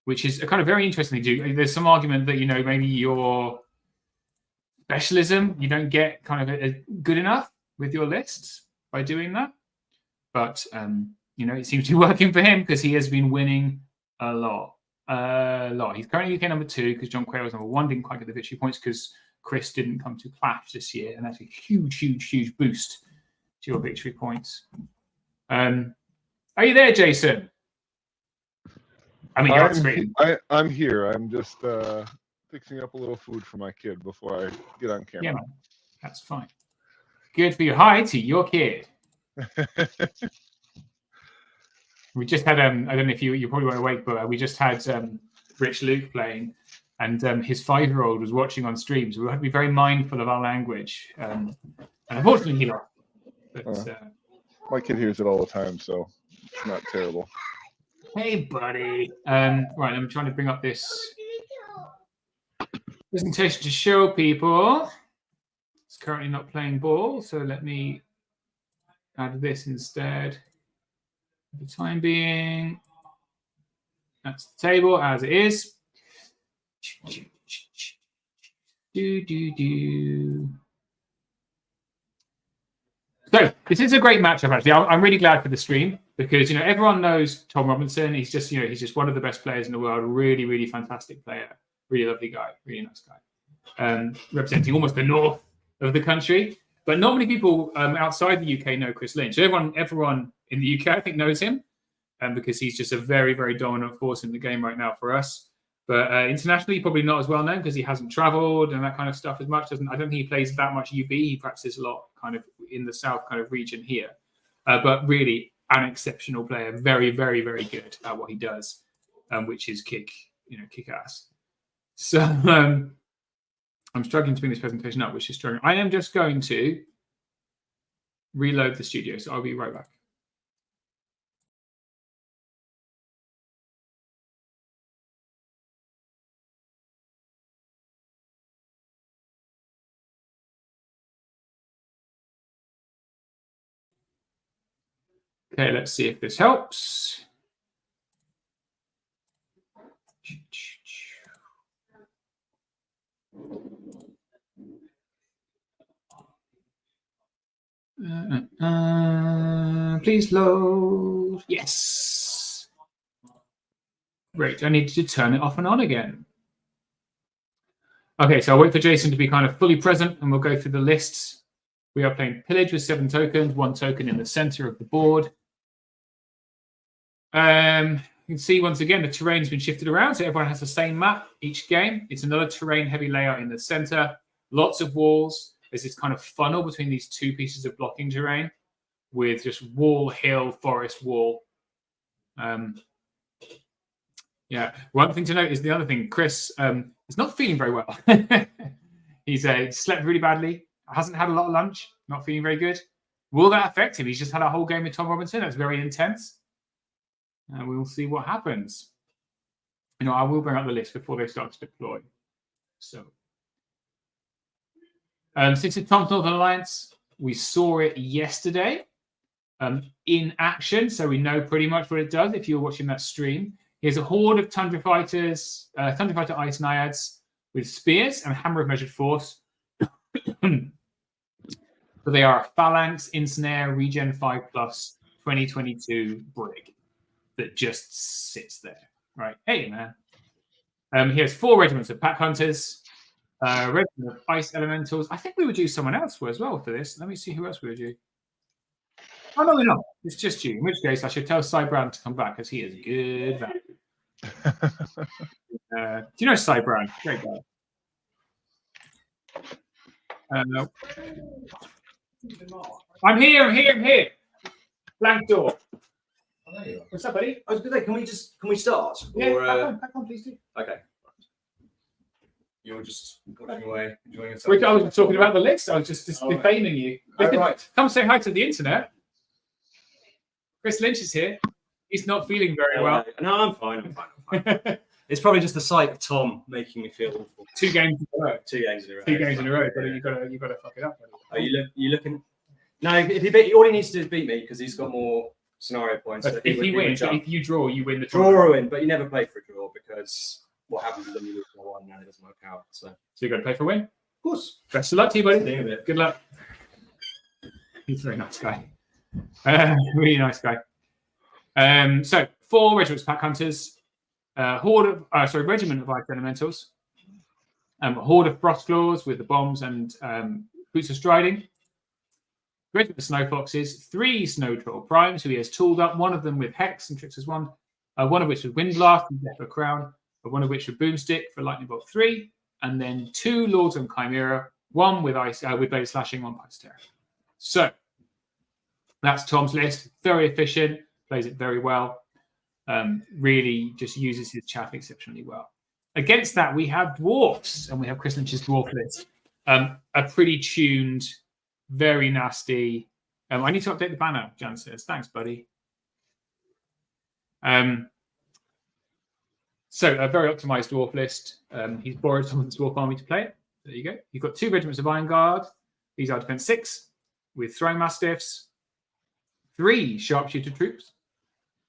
S1: which is a kind of very interesting thing to do. There's some argument that, maybe your specialism, you don't get kind of good enough with your lists by doing that. But, it seems to be working for him because he has been winning a lot. He's currently UK number 2 because John Quayle was number 1, didn't quite get the victory points because Chris didn't come to Clash this year. And that's a huge, huge, huge boost to your victory points. Are you there, Jason? I mean, you're on screen.
S7: I'm here. I'm just fixing up a little food for my kid before I get on camera.
S1: Yeah, man. That's fine. Good for you. Hi to your kid. We just had, I don't know if you probably weren't awake, but we just had Rich Luke playing, and his 5-year-old was watching on stream, so we have to be very mindful of our language. And unfortunately, he lost. But,
S7: my kid hears it all the time, so it's not terrible.
S1: Hey, buddy. Right, I'm trying to bring up this presentation to show people. It's currently not playing ball, so let me add this instead. For the time being, that's the table as it is. So this is a great matchup, actually. I'm really glad for the stream because everyone knows Tom Robinson. He's just he's just one of the best players in the world. Really, really fantastic player. Really lovely guy. Really nice guy. Representing almost the north of the country, but not many people outside the UK know Chris Lynch. So everyone in the UK, I think, knows him, because he's just a very, very dominant force in the game right now for us. But internationally, probably not as well known because he hasn't travelled and that kind of stuff as much. I don't think he plays that much UB. He practices a lot kind of in the south kind of region here. But really an exceptional player. Very, very, very good at what he does, which is kick ass. So I'm struggling to bring this presentation up, which is struggling. I am just going to reload the studio. So I'll be right back. Okay, let's see if this helps. Please load. Yes. Great. I need to turn it off and on again. Okay, so I'll wait for Jason to be kind of fully present and we'll go through the lists. We are playing Pillage with 7 tokens, 1 token in the center of the board. You can see once again the terrain's been shifted around, so everyone has the same map each game. It's another terrain-heavy layout in the center. Lots of walls. There's this kind of funnel between these 2 pieces of blocking terrain with just wall, hill, forest, wall. Yeah, one thing to note is the other thing. Chris is not feeling very well. He's slept really badly. Hasn't had a lot of lunch. Not feeling very good. Will that affect him? He's just had a whole game with Tom Robinson. That's very intense. We will see what happens. You know, I will bring up the list before they start to deploy. So, since it's Tom's Northern Alliance, we saw it yesterday in action, so we know pretty much what it does if you're watching that stream. Here's a horde of Tundra Fighters, Tundra Fighter Ice Naiads with spears and Hammer of Measured Force. So they are a Phalanx, Ensnare, Regen 5+, 2022 Brig that just sits there. Right. Hey, man. Here's 4 regiments of Pack Hunters, regiment of Ice Elementals. I think we would use someone else as well for this. Let me see who else we would use. Oh, no, we're not. It's just you. In which case, I should tell Cy Brown to come back because he is good. Do you know Cy Brown? Great guy. No. I'm here. Blank door. What's up, buddy?
S8: I was going to say, can we start?
S1: Yeah,
S8: Or,
S1: back on, please do.
S8: Okay. You're just watching away, enjoying yourself.
S1: I was talking about the list. I was just defaming you.
S8: Right.
S1: Come say hi to the internet. Chris Lynch is here. He's not feeling very well.
S8: No, I'm fine. It's probably just the sight of Tom making me feel awful.
S1: 2 games in a row.
S8: 2 games in a row.
S1: 2 games in a row. But
S8: Yeah.
S1: you got to fuck it up.
S8: Are you looking? No, if he beat, all he needs to do is beat me because he's got more scenario points. So
S1: If he wins, if you draw, you win the
S8: draw
S1: tournament.
S8: or win, but you never play for a draw because what happens is when you lose for 1 and it doesn't work out. So
S1: you got to play for a win.
S8: Of course.
S1: Best of luck to you, buddy.
S8: See you in a bit.
S1: Good luck. He's a very nice guy. Really nice guy. So 4 regiments Pack Hunters, regiment of Ice Elementals, horde of Frostclaws with the bombs and boots of striding, regiment of Snow Foxes, 3 Snow Troll Primes who he has tooled up, one of them with Hex and Trickster's Wand, one of which with Wind Blast and Death of Crown, one of which with Boomstick for Lightning Bolt 3, and then 2 Lords and Chimera, 1 with Blade Slashing, 1 Pipes Terror. So that's Tom's list. Very efficient. Plays it very well. Really just uses his chaff exceptionally well. Against that, we have dwarfs, and we have Chris Lynch's dwarf list. A pretty tuned, very nasty. I need to update the banner, Jan says. Thanks, buddy. So a very optimized dwarf list. He's borrowed some of the dwarf army to play it. There you go. You've got 2 regiments of Iron Guard. These are defense 6 with Throwing Mastiffs, 3 Sharpshooter troops,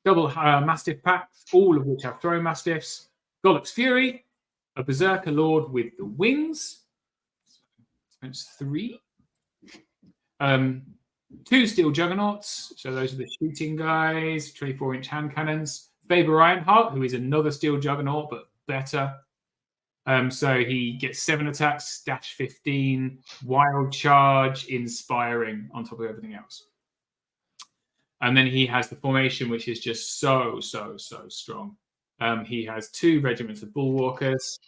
S1: double Mastiff packs, all of which have Throwing Mastiffs, Gollop's Fury, a Berserker Lord with the wings, defense 3, 2 Steel Juggernauts, so those are the shooting guys, 24-inch hand cannons, Faber Ironheart, who is another Steel Juggernaut, but better. So he gets 7 attacks, dash 15, wild charge, inspiring on top of everything else. And then he has the formation, which is just so strong. He has 2 regiments of Bullwalkers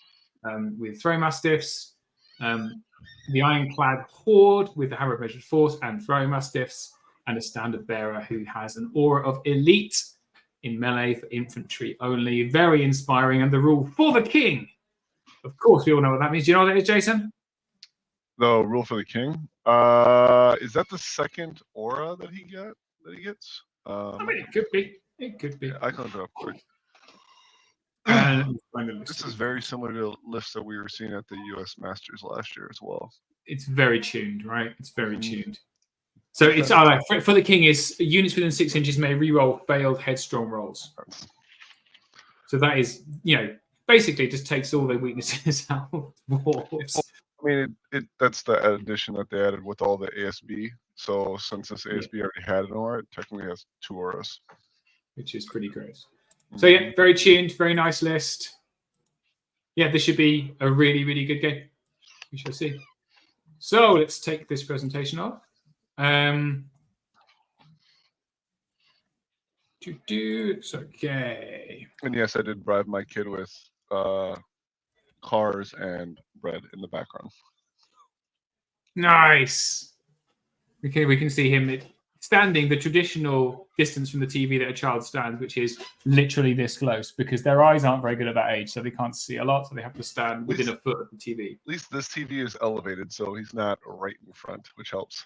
S1: with Throw Mastiffs, the Ironclad Horde with the Hammer of Measured Force and Throwing Mastiffs, and a Standard Bearer who has an Aura of Elite in melee for infantry only. Very inspiring, and the rule for the king. Of course, we all know what that means. Do you know what that is, Jason?
S7: No, rule for the king. Is that the second aura that he gets?
S1: I mean, it could be. It could be.
S7: Yeah, I can look it up quick. This is very similar to the list that we were seeing at the US Masters last year as well.
S1: It's very tuned, right? It's very tuned. So it's for the king is units within 6 inches may re-roll failed headstrong rolls. So that is, basically just takes all the weaknesses out of dwarves.
S7: I mean, that's the addition that they added with all the ASB. So since this ASB already had an aura, it technically has 2 auras.
S1: Which is pretty great. So yeah, very tuned, very nice list. Yeah, this should be a really, really good game. We shall see. So let's take this presentation off. It's okay.
S7: And yes, I did bribe my kid with cars and bread in the background.
S1: Nice. Okay, we can see him standing the traditional distance from the TV that a child stands, which is literally this close, because their eyes aren't very good at that age, so they can't see a lot, so they have to stand within a foot of the TV.
S7: At least this TV is elevated, so he's not right in front, which helps.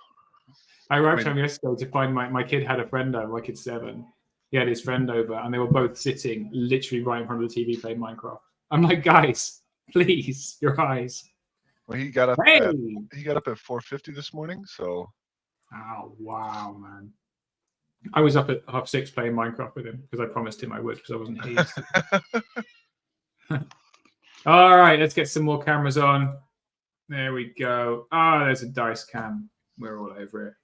S1: I arrived home yesterday to find my kid had a friend over, my kid's 7. He had his friend over, and they were both sitting literally right in front of the TV playing Minecraft. I'm like, guys, please, your eyes.
S7: Well, he got up
S1: Hey!
S7: at 4:50 this morning, so.
S1: Oh wow, man! I was up at 6:30 playing Minecraft with him because I promised him I would because I wasn't here. All right, let's get some more cameras on. There we go. Ah, there's a dice cam. We're all over it.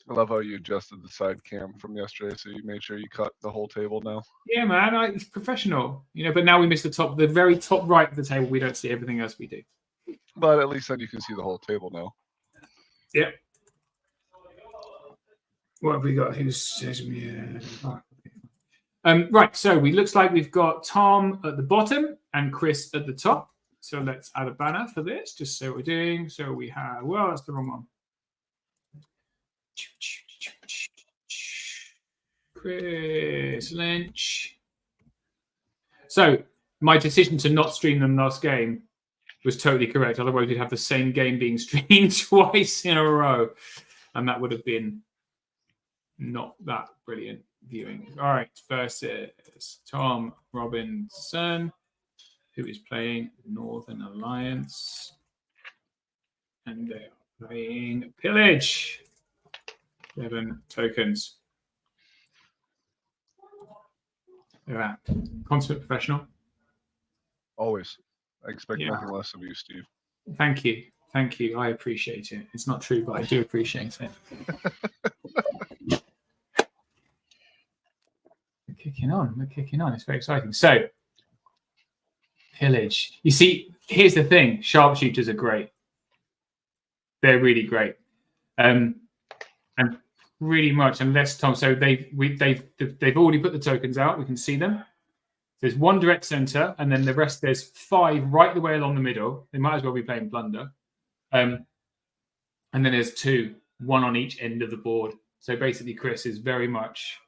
S7: I love how you adjusted the side cam from yesterday, so you made sure you cut the whole table now.
S1: Yeah, man, it's professional. But now we missed the very top right of the table. We don't see everything else we do.
S7: But at least then you can see the whole table now.
S1: Yep. What have we got? Right, so we looks like we've got Tom at the bottom and Chris at the top. So let's add a banner for this, just so we're doing. So we have, well, that's the wrong one. Chris Lynch. So my decision to not stream them last game was totally correct. Otherwise, we'd have the same game being streamed twice in a row. And that would have been not that brilliant viewing. All right, versus Tom Robinson, who is playing Northern Alliance. And they are playing Pillage. 7 tokens. They're at consummate professional.
S7: Always. I expect nothing less of you, Steve.
S1: Thank you. Thank you. I appreciate it. It's not true, but I do appreciate it. We're kicking on. We're kicking on. It's very exciting. So, Pillage. You see, here's the thing. Sharpshooters are great. They're really great. And really much, unless Tom, so they've already put the tokens out. We can see them. There's 1 direct center, and then the rest, there's 5 right the way along the middle. They might as well be playing Plunder. And then there's 2, 1 on each end of the board. So basically, Chris is very much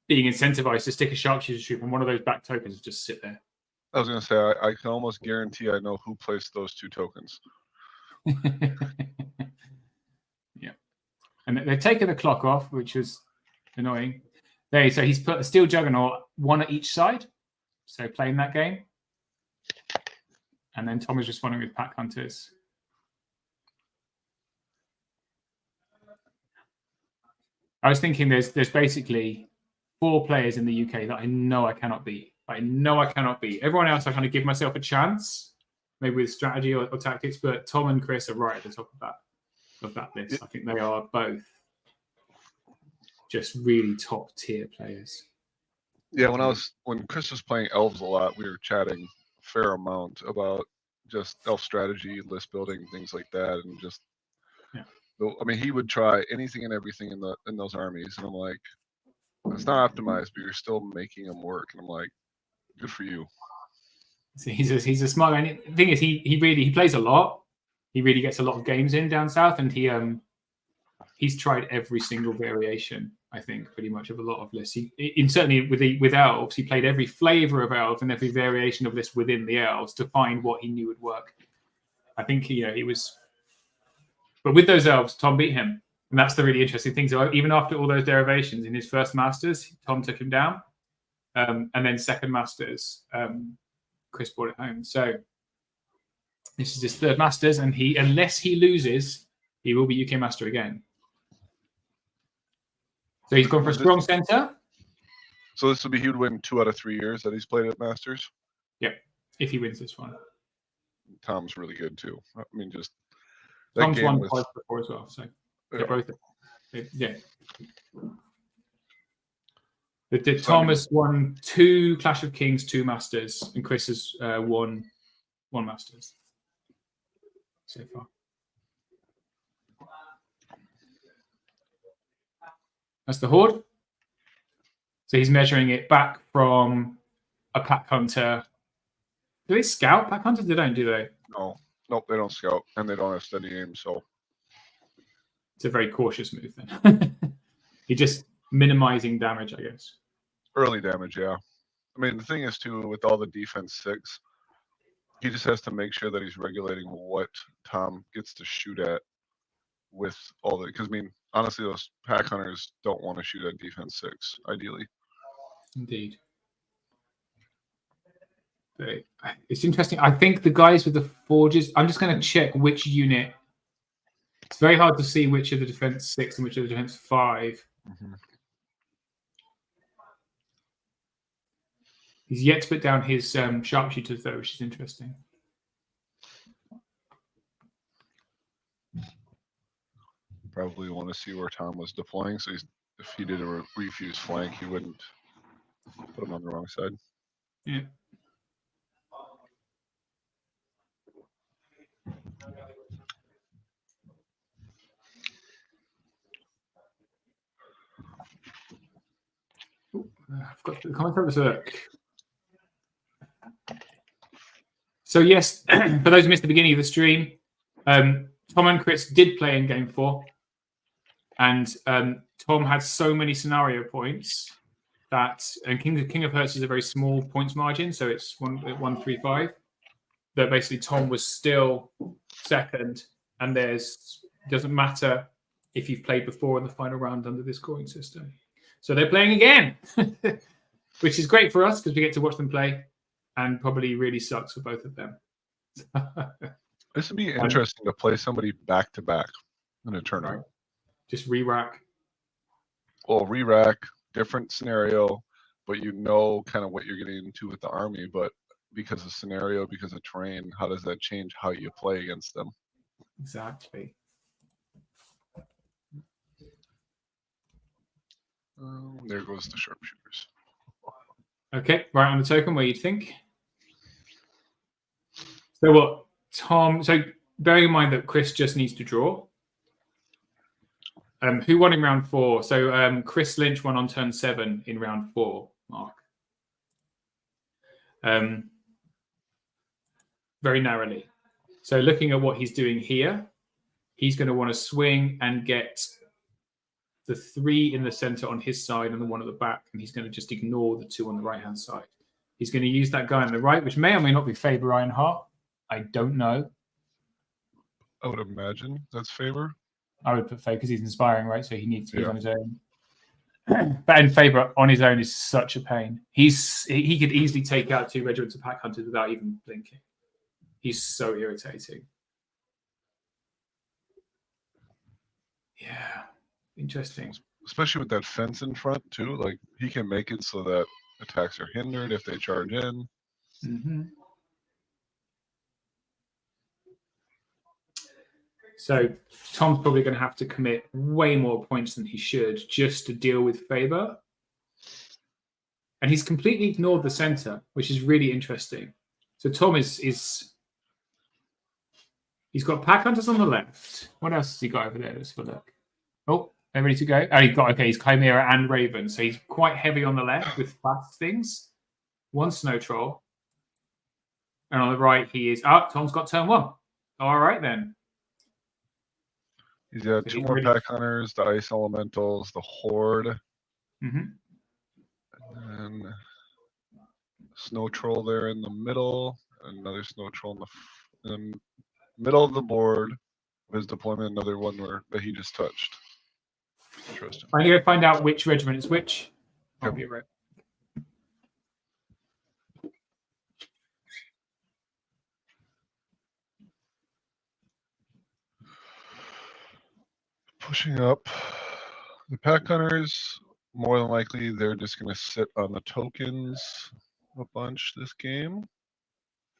S1: being incentivized to stick a sharpshooter troop on one of those back tokens and just sit there.
S7: I was going to say, I can almost guarantee I know who placed those 2 tokens.
S1: Yeah. And they've taken the clock off, which was annoying. So he's put a Steel Juggernaut, 1 at each side. So playing that game. And then Tom is responding with Pack Hunters. I was thinking there's basically 4 players in the UK that I know I cannot beat. Everyone else I kind of give myself a chance, maybe with strategy or tactics, but Tom and Chris are right at the top of that list. I think they are both just really top tier players.
S7: Yeah, when Chris was playing elves a lot, we were chatting a fair amount about just elf strategy, list building, things like that, and just.
S1: Yeah.
S7: I mean, he would try anything and everything in those armies, and I'm like, it's not optimized, but you're still making them work, and I'm like, good for you.
S1: So he's a smart guy. The thing is, he plays a lot. He really gets a lot of games in down south, and he's tried every single variation, I think, pretty much of a lot of lists. Certainly with elves, he played every flavor of elves and every variation of lists within the elves to find what he knew would work. I think he was, but with those elves, Tom beat him, and that's the really interesting thing. So even after all those derivations in his first Masters, Tom took him down, and then second Masters, Chris brought it home. So This is his third Masters, and unless he loses, he will be UK Master again. So he's gone for a strong centre.
S7: So this would be he would win 2 out of 3 years that he's played at Masters.
S1: Yep, if he wins this one.
S7: Tom's really good too. I mean, just
S1: Tom's won twice before as well, so they're both. Yeah. Tom has won 2 Clash of Kings, 2 Masters, and Chris has won 1 Masters so far. That's the Horde. So he's measuring it back from a Pack Hunter. Do they scout Pack Hunters? They don't, do they?
S7: No. Nope, they don't scout, and they don't have steady aim, so.
S1: It's a very cautious move then. He's just minimizing damage, I guess.
S7: Early damage, yeah. I mean, the thing is, too, with all the defense 6, he just has to make sure that he's regulating what Tom gets to shoot at with all the, because, I mean, honestly, those Pack Hunters don't want to shoot at defense 6, ideally.
S1: Indeed. But it's interesting. I think the guys with the forges, I'm just going to check which unit. It's very hard to see which of the defense 6 and which of the defense 5.
S7: Mm-hmm.
S1: He's yet to put down his sharpshooters, though, which is interesting.
S7: Probably want to see where Tom was deploying, so if he did a refuse flank, he wouldn't put him on the wrong side.
S1: Yeah. I've got the comments over look. So yes, for those who missed the beginning of the stream, Tom and Chris did play in Game 4, and Tom had so many scenario points that, and King of Hearts is a very small points margin, so it's 135. That basically Tom was still second, and doesn't matter if you've played before in the final round under this scoring system. So they're playing again, which is great for us because we get to watch them play, and probably really sucks for both of them.
S7: This would be interesting to play somebody back to back in a tournament.
S1: Right. Just re-rack.
S7: Well, re-rack, different scenario, but you know kind of what you're getting into with the army. But because of scenario, because of terrain, how does that change how you play against them?
S1: Exactly.
S7: There goes the sharpshooters.
S1: Okay, right on the token, where you'd think. So what, Tom? So bearing in mind that Chris just needs to draw. Who won in round 4? So Chris Lynch won on turn 7 in round 4. Mark. Very narrowly. So looking at what he's doing here, he's going to want to swing and get the 3 in the center on his side and the 1 at the back, and he's going to just ignore the 2 on the right-hand side. He's going to use that guy on the right, which may or may not be Faber Ironheart. I don't know.
S7: I would imagine that's Faber.
S1: I would put Faber because he's inspiring, right? So he needs to be on his own. But in Faber on his own is such a pain. He could easily take out 2 regiments of Pack Hunters without even blinking. He's so irritating. Yeah. Interesting.
S7: Especially with that fence in front, too. Like, he can make it so that attacks are hindered if they charge in.
S1: Mm-hmm. So Tom's probably going to have to commit way more points than he should just to deal with Faber. And he's completely ignored the center, which is really interesting. So Tom he's got Pack Hunters on the left. What else has he got over there? Let's have a look. Oh, they're ready to go. Oh, he's Chimera and Raven. So he's quite heavy on the left with fast things. 1 Snow Troll. And on the right, he is... Oh, Tom's got turn 1. All right, then.
S7: He's got 2 more Pack Hunters, the Ice Elementals, the Horde.
S1: Mm-hmm.
S7: And then Snow Troll there in the middle. Another Snow Troll in the middle of the board. His deployment, another one that he just touched. Interesting.
S1: I'm going to find out which regiment is which. I'll be right.
S7: pushing up. The pack hunters, more than likely, they're just going to sit on the tokens a bunch this game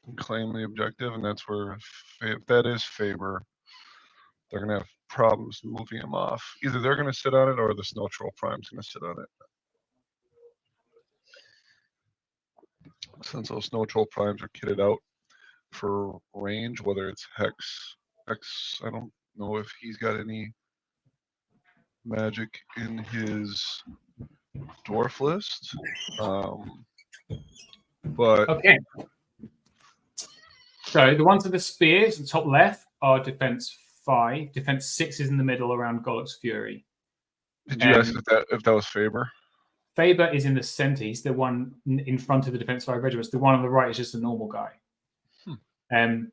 S7: and claim the objective, and that's where, if that is Faber, they're going to have problems moving him off. Either they're going to sit on it or the Snow Troll Prime's going to sit on it. Since those Snow Troll Primes are kitted out for range, whether it's Hex, I don't know if he's got any magic in his dwarf list. But
S1: Okay. So the ones with the spears, the top left, are defense 5. Defense 6 is in the middle around Golok's Fury.
S7: did you ask if that was Faber?
S1: Faber is in the center. He's the one in front of the defense 5 regiments. The one on the right is just a normal guy. And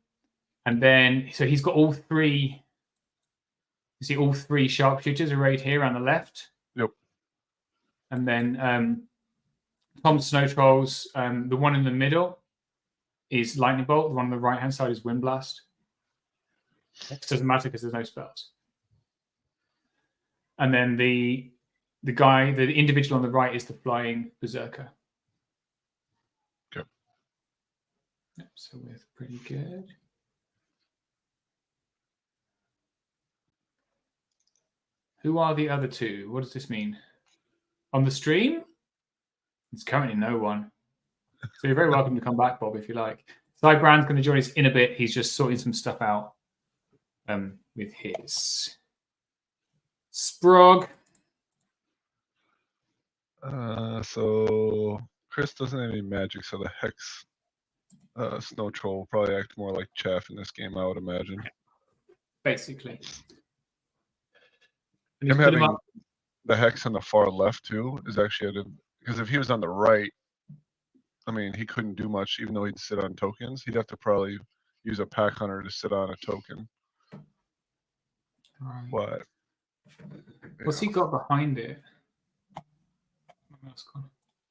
S1: then, so he's got all 3. You see, all 3 sharpshooters are right here on the left.
S7: Yep.
S1: And then Tom's Snow Trolls, the one in the middle is Lightning Bolt. The one on the right-hand side is Wind Blast. It doesn't matter because there's no spells. And then the individual on the right is the Flying Berserker.
S7: Okay.
S1: Yep, so we're pretty good. Who are the other 2? What does this mean? On the stream? It's currently no one. So you're very welcome to come back, Bob, if you like. Cy Brand's going to join us in a bit. He's just sorting some stuff out with his Sprog.
S7: So Chris doesn't have any magic, so the Hex Snow Troll will probably act more like Chaff in this game, I would imagine.
S1: Basically.
S7: Him having the Hex on the far left too is actually because if he was on the right, I mean, he couldn't do much, even though he'd sit on tokens. He'd have to probably use a pack hunter to sit on a token.
S1: Right.
S7: But
S1: what's he got behind it?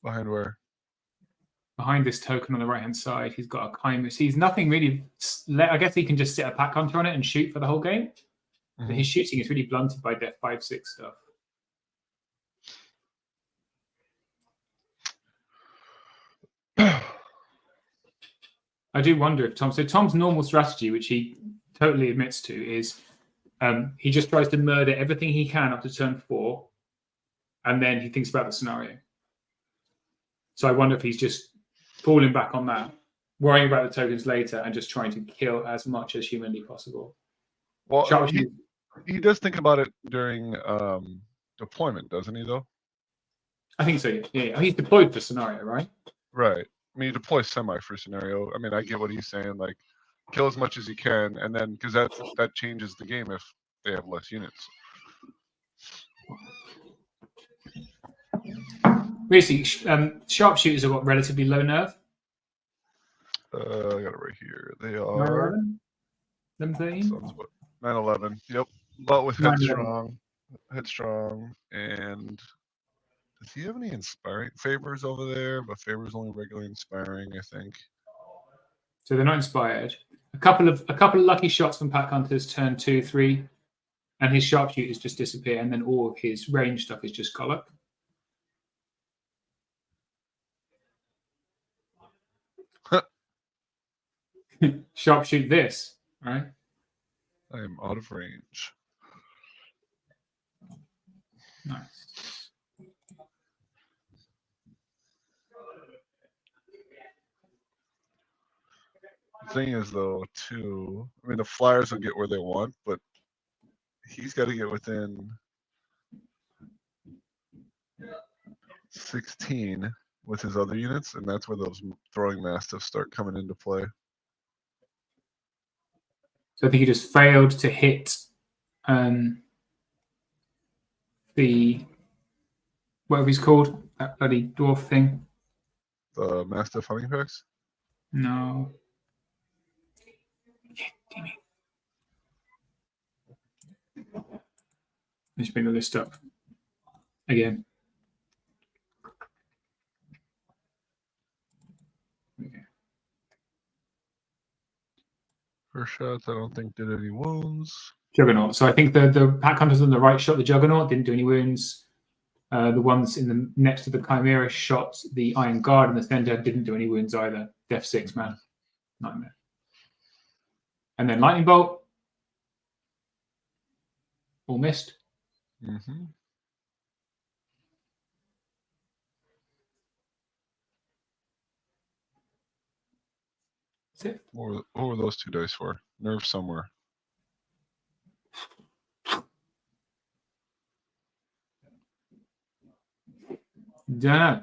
S7: Behind where?
S1: Behind this token on the right-hand side, he's got a Chimus. He's nothing really. I guess he can just sit a pack hunter on it and shoot for the whole game.
S7: Mm-hmm.
S1: But his shooting is really blunted by Death 5/6 stuff. I do wonder if Tom's normal strategy, which he totally admits to, is he just tries to murder everything he can up to turn 4, and then he thinks about the scenario. So I wonder if he's just falling back on that, worrying about the tokens later, and just trying to kill as much as humanly possible.
S7: Well, he does think about it during deployment, doesn't he, though?
S1: I think so, yeah. He's deployed for scenario, right?
S7: Right. I mean, he deploys semi for scenario. I mean, I get what he's saying, like, kill as much as you can, and then, because that changes the game if they have less units.
S1: Basically, sharpshooters have got relatively low nerve.
S7: I got it right here. They are
S1: 9/11?
S7: 9/11. Yep. But with headstrong, and does he have any inspiring Faber's over there? But Faber's only regular inspiring, I think.
S1: So they're not inspired. A couple of lucky shots from pack hunters turn 2, 3, and his sharpshooters just disappear, and then all of his range stuff is just Golok. Sharpshoot this, right?
S7: I am out of range.
S1: Nice.
S7: The thing is, though, too, I mean, the Flyers will get where they want, but he's got to get within 16 with his other units, and that's where those throwing mastiffs start coming into play.
S1: So I think he just failed to hit the whatever he's called, that bloody dwarf thing.
S7: The mastiff hunting packs?
S1: No. Yeah, damn it. Let's bring the list up again. Okay.
S7: First shots, I don't think did any wounds.
S1: Juggernaut. So I think the pack hunters on the right shot the Juggernaut, didn't do any wounds. The ones in the next to the Chimera shot the Iron Guard in the center, didn't do any wounds either. Def 6 man. Nightmare. And then Lightning Bolt. All missed.
S7: Mm-hmm.
S1: That's it.
S7: What were those 2 dice for? Nerve somewhere.
S1: Don't know.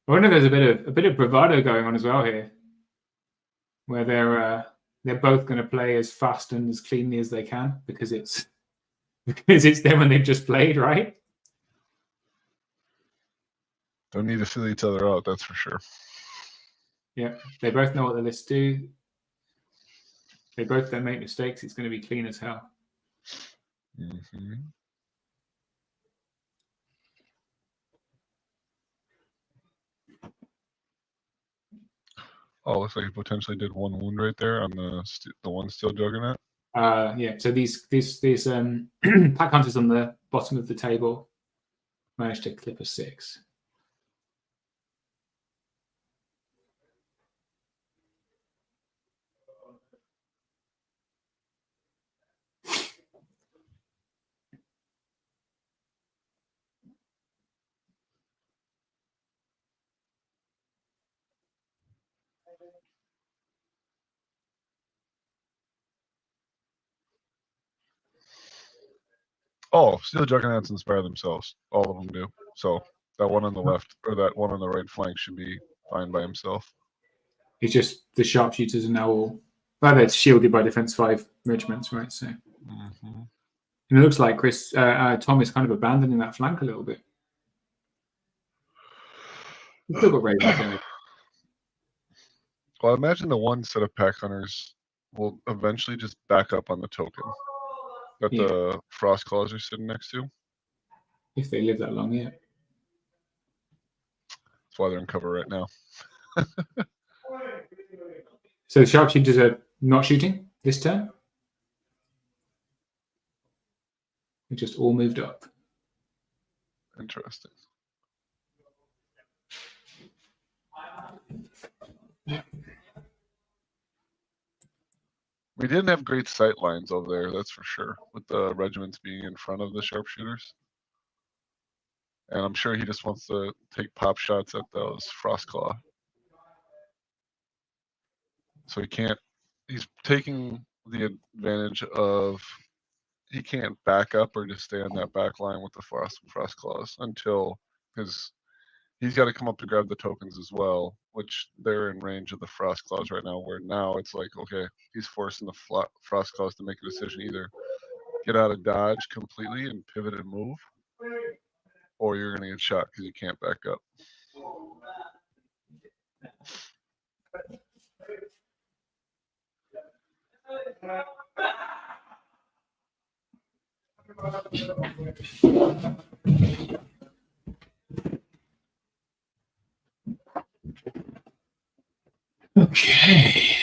S1: I wonder if there's a bit of bravado going on as well here, where they're both going to play as fast and as cleanly as they can because it's them and they've just played, right?
S7: Don't need to fill each other out, that's for sure.
S1: Yeah, they both know what the lists do. They both don't make mistakes. It's going to be clean as hell.
S7: Mm-hmm. Oh, looks like he potentially did 1 wound right there on the one still Juggernaut.
S1: Yeah. So these pack hunters on the bottom of the table managed to clip a 6.
S7: Oh, Steel Juggernauts inspire themselves. All of them do. So that one on the left or that one on the right flank should be fine by himself.
S1: It's just the sharpshooters are now all they're shielded by defense 5 regiments, right? So
S7: Mm-hmm.
S1: and it looks like Tom is kind of abandoning that flank a little bit. He's still got Raven.
S7: Well, I imagine the one set of pack hunters will eventually just back up on the token that the Frost Claws are sitting next to.
S1: If they live that long, yeah.
S7: That's why they're in cover right now.
S1: So the sharpshooters are not shooting this turn? They just all moved up.
S7: Interesting. We didn't have great sight lines over there, that's for sure, with the regiments being in front of the sharpshooters. And I'm sure he just wants to take pop shots at those Frostclaw. So he can't, he's taking the advantage of, he can't back up or just stay on that back line with the Frostclaws until, because he's got to come up to grab the tokens as well, which they're in range of the Frostclaws right now, where now it's like, okay, he's forcing the Frostclaws to make a decision, either get out of dodge completely and pivot and move, or you're going to get shot because you can't back up.
S1: Okay.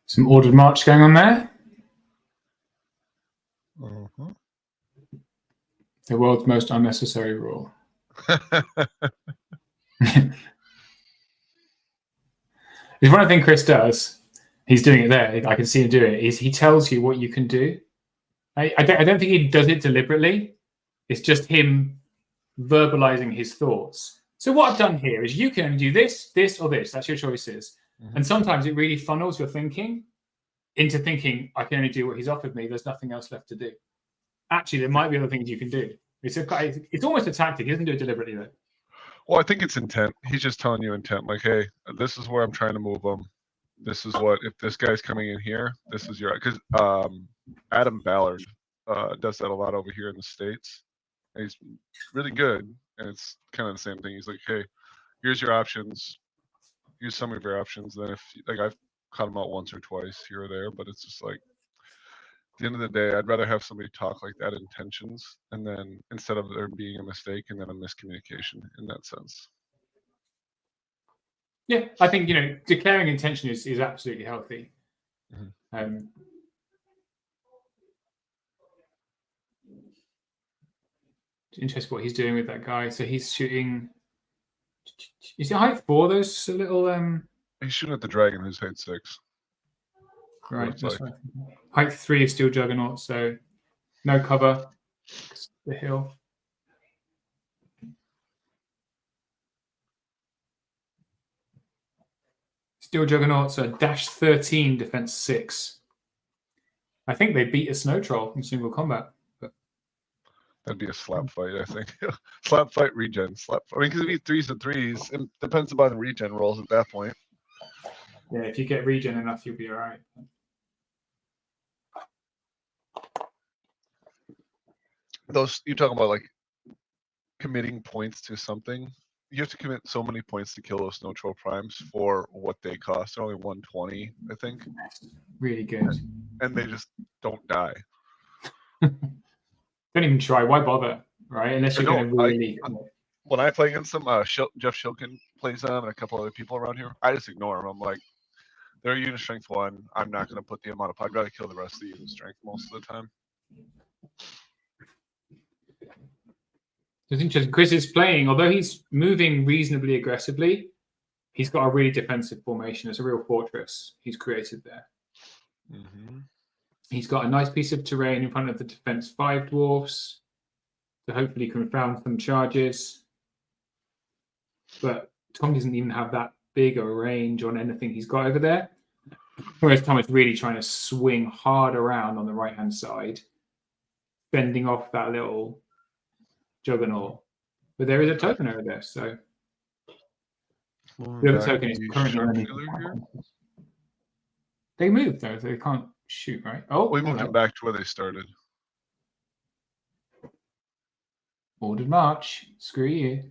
S1: Some ordered march going on there.
S7: Uh-huh.
S1: The world's most unnecessary rule. It's one thing Chris does. He's doing it there. I can see him do it. Is he tells you what you can do. I don't think he does it deliberately. It's just him verbalizing his thoughts. So what I've done here is you can only do this, this, or this. That's your choices.
S7: Mm-hmm.
S1: And sometimes it really funnels your thinking into thinking, I can only do what he's offered me. There's nothing else left to do. Actually, there might be other things you can do. It's almost a tactic. He doesn't do it deliberately, though.
S7: Well, I think it's intent. He's just telling you intent. Like, hey, this is where I'm trying to move them. This is what, if this guy's coming in here, this is your, because Adam Ballard does that a lot over here in the States. And he's really good. And it's kind of the same thing. He's like, hey, here's your options. Use some of your options. Then if like I've cut them out once or twice here or there, but it's just like at the end of the day, I'd rather have somebody talk like that intentions, and then instead of there being a mistake and then a miscommunication in that sense.
S1: Yeah, I think declaring intention is absolutely healthy.
S7: Mhm.
S1: Interesting what he's doing with that guy. So he's shooting. Is it height 4? Those little
S7: He's shooting at the dragon who's height 6.
S1: Right.
S7: Looks
S1: That's
S7: like.
S1: right. Height 3 is still Juggernaut, so no cover. The hill. Still Juggernaut, so dash 13, defense 6. I think they beat a Snow Troll in single combat. But
S7: That'd be a slap fight, I think. Slap fight regen. Slap. I mean, because it'd be 3s and 3s. It depends upon the regen rolls at that point.
S1: yeah, if you get regen enough, you'll be all right.
S7: Those you talk about like committing points to something. You have to commit so many points to kill those Snow Troll Primes for what they cost. They're only 120, I think.
S1: Really good.
S7: And they just don't die.
S1: Don't even try. Why bother? Right? Unless you're going to really.
S7: When I play against them, Jeff Shilkin plays them and a couple other people around here. I just ignore them. I'm like, they're unit strength 1. I'm not going to put the amount of. I'd rather kill the rest of the unit strength most of the time.
S1: It's interesting. Chris is playing, although he's moving reasonably aggressively, he's got a really defensive formation. It's a real fortress he's created there.
S7: Mm-hmm.
S1: He's got a nice piece of terrain in front of the defense 5 dwarfs to hopefully confound some charges. But Tom doesn't even have that big a range on anything he's got over there. Whereas Tom is really trying to swing hard around on the right-hand side, fending off that little Juggernaut. But there is a token over there, so the other token is currently running. They moved though, so they can't shoot, right? Oh,
S7: we moved them back to where they started.
S1: Ordered march. Screw you.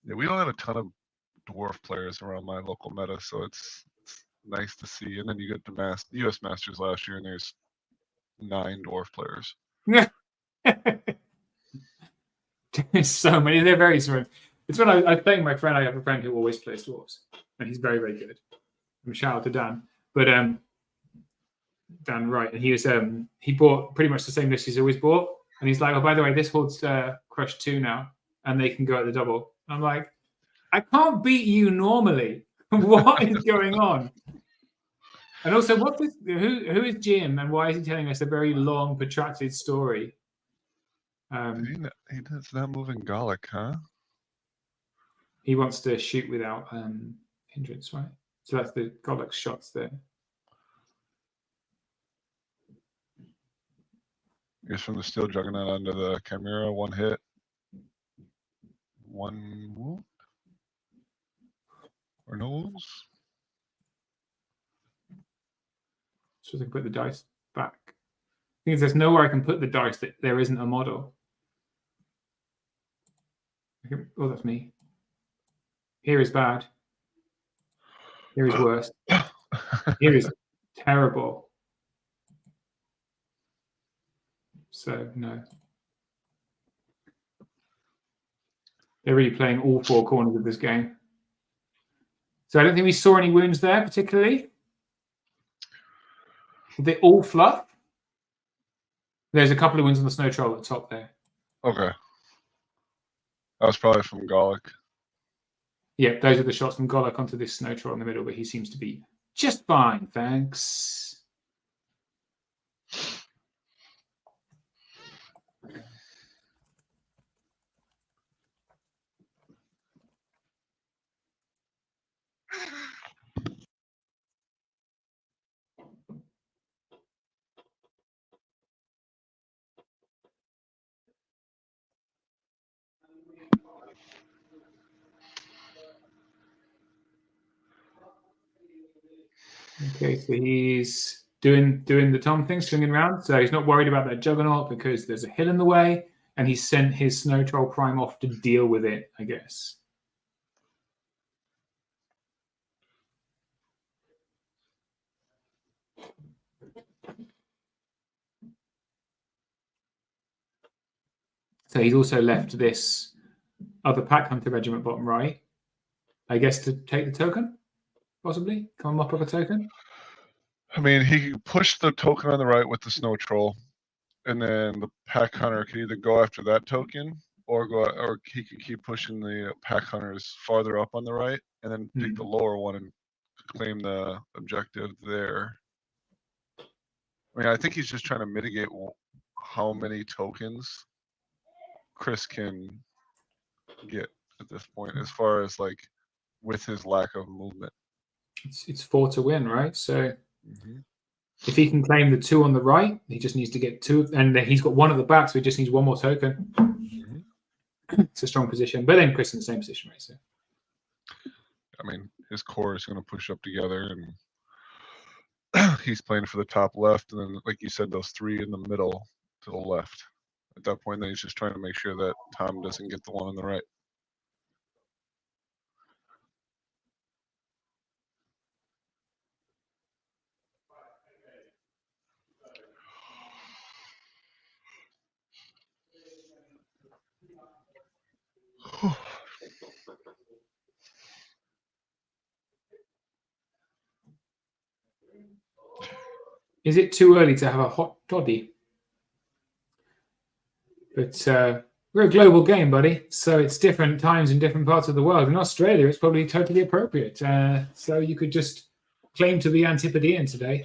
S7: Yeah, we don't have a ton of dwarf players around my local meta, so it's nice to see. And then you get the US Masters last year, and there's 9 dwarf players.
S1: There's so many. They're very smart. It's when I think my friend. I have a friend who always plays dwarves, and he's very, very good. Shout out to Dan. But Dan Wright, and he bought pretty much the same list he's always bought, and he's like, oh, by the way, this horde's Crush 2 now, and they can go at the double. I'm like, I can't beat you normally. What is going on? And also, what's this? Who is Jim, and why is he telling us a very long, protracted story?
S7: He's not moving Gallic, huh?
S1: He wants to shoot without hindrance, right? So that's the Gallic shots there.
S7: He's from the Steel Juggernaut onto the Chimera. 1 hit. 1 wound. Or no wounds.
S1: So they put the dice back. The thing is, there's nowhere I can put the dice that there isn't a model. Oh, that's me. Here is bad. Here is worse. Here is terrible. So, no. They're really playing all 4 corners of this game. So I don't think we saw any wounds there particularly. They all fluff. There's a couple of wounds on the Snow Troll at the top there.
S7: Okay. That was probably from Gallic.
S1: Yeah, those are the shots from Golok onto this Snow Troll in the middle, but he seems to be just fine, thanks. Okay, so he's doing the Tom thing, swinging around. So he's not worried about that Juggernaut because there's a hill in the way, and he sent his Snow Troll Prime off to deal with it, I guess. So he's also left this other Pack Hunter Regiment bottom right, I guess, to take the token, possibly. Come up with a token.
S7: I mean, he pushed the token on the right with the Snow Troll, and then the Pack Hunter could either go after that token or he could keep pushing the Pack Hunters farther up on the right, and then take the lower one and claim the objective there. I mean, I think he's just trying to mitigate how many tokens Chris can get at this point, as far as like with his lack of movement.
S1: It's 4 to win, right? So if he can claim the 2 on the right, he just needs to get 2, and he's got 1 at the back, so he just needs 1 more token. It's a strong position, but then Chris in the same position, right? So
S7: I mean, his core is going to push up together, and he's playing for the top left, and then, like you said, those 3 in the middle to the left. At that point, then he's just trying to make sure that Tom doesn't get the one on the right.
S1: is it too early to have a hot toddy? But we're a global game, buddy, so it's different times in different parts of the world. In Australia, it's probably totally appropriate. So you could just claim to be Antipodean today.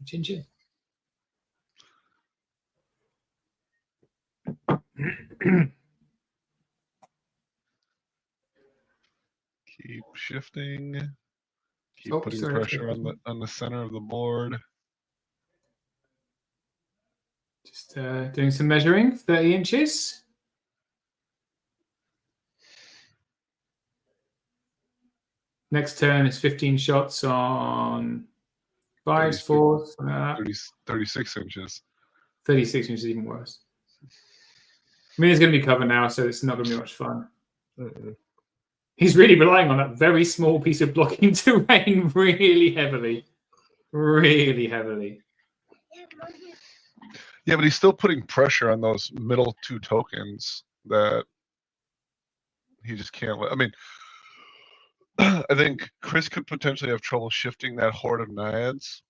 S1: Chin chin.
S7: Keep shifting. Keep
S1: Oh,
S7: putting
S1: sorry,
S7: pressure on the center of the board.
S1: Just doing some measuring, 30 inches. Next turn is 15 shots on 5s, 4s,
S7: 36 inches.
S1: 36 inches, even worse. I mean, there's going to be cover now, so it's not going to be much fun. He's really relying on that very small piece of blocking terrain really heavily. Really heavily.
S7: Yeah, but he's still putting pressure on those middle 2 tokens that he just can't let. I mean, I think Chris could potentially have trouble shifting that horde of naiads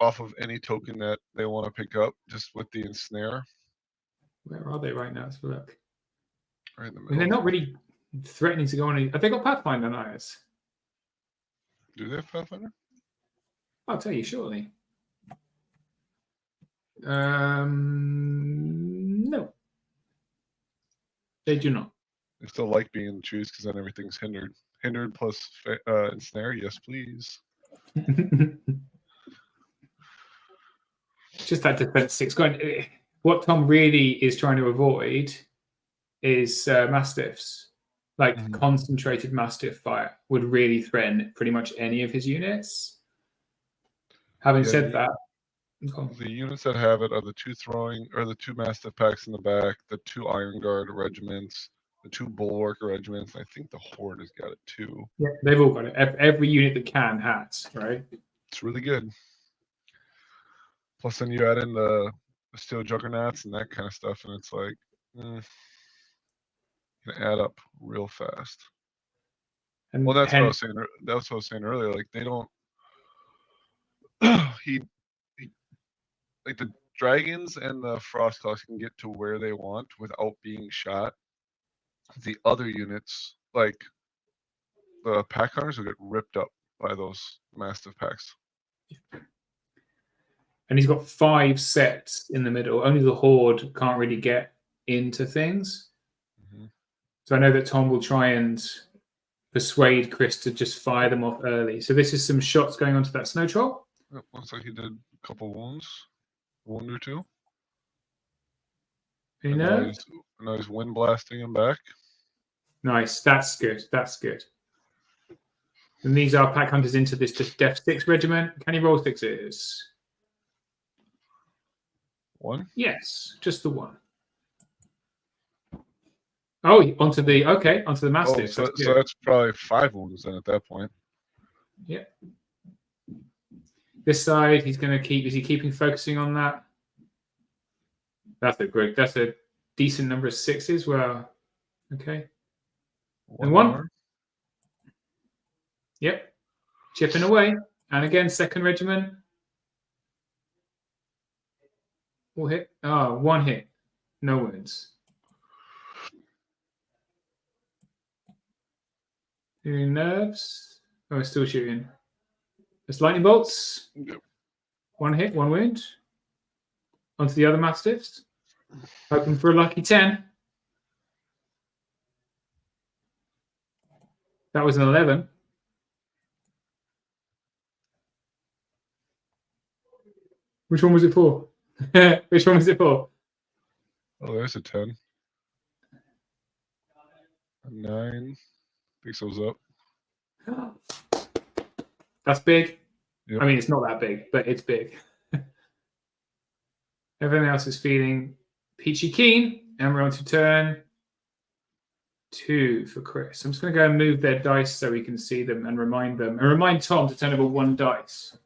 S7: off of any token that they want to pick up, just with the ensnare.
S1: Where are they right now? Let's look.
S7: Right in the
S1: I mean,
S7: middle.
S1: they're not really threatening to go on. Have they got Pathfinder Naiads?
S7: Do they have Pathfinder?
S1: I'll tell you shortly. No. They do not.
S7: I still like being choose because then everything's hindered. Hindered plus ensnare, yes please.
S1: Just that defense 6. What Tom really is trying to avoid is Mastiffs. Like concentrated Mastiff fire would really threaten pretty much any of his units. Having said that,
S7: the units that have it are the 2 throwing or the 2 Mastiff packs in the back, the 2 Iron Guard regiments, the 2 Bulwark regiments. I think the Horde has got it too.
S1: Yeah, they've all got it. Every unit that can has, right?
S7: It's really good. Plus, then you add in the Steel Juggernauts and that kind of stuff, and it's like, can add up real fast.
S1: And
S7: well, that's what I was saying. That's what I was saying earlier. Like they don't. he like the dragons and the Frostclaws can get to where they want without being shot. The other units, like the Pack Hunters, will get ripped up by those Mastiff packs.
S1: And he's got 5 sets in the middle. Only the Horde can't really get into things. So I know that Tom will try and persuade Chris to just fire them off early. So this is some shots going onto that Snow Troll.
S7: It looks like he did a couple wounds. A wound or 2.
S1: You know?
S7: Now he's wind blasting him back.
S1: Nice. That's good. That's good. And these are pack hunters into this Def 6 regiment. Can you roll 6s?
S7: 1.
S1: Yes, just the one. Oh, onto the
S7: Oh,
S1: Mastiffs.
S7: so,
S1: That's
S7: so
S1: good.
S7: that's probably 5 wounds then at that point.
S1: Yeah. This side, he's going to keep. Is he keeping focusing on that? That's a decent number of 6s. Well, okay. And one.
S7: More.
S1: Yep. Chipping away. And again, 2nd Regiment. Will hit. Oh, 1 hit. No wounds. Doing nerves. Oh, it's still shooting. It's lightning bolts.
S7: Yep.
S1: 1 hit, 1 wound. Onto the other Mastiffs. Hoping for a lucky 10. That was an 11. Which one was it for? Which one was it for?
S7: Oh, there's a 10. A 9. Picks those up.
S1: That's big.
S7: Yep.
S1: I mean, it's not that big, but it's big. Everything else is feeling peachy keen. And we're on to turn 2 for Chris. I'm just going to go and move their dice so we can see them and remind them. And remind Tom to turn over 1 dice.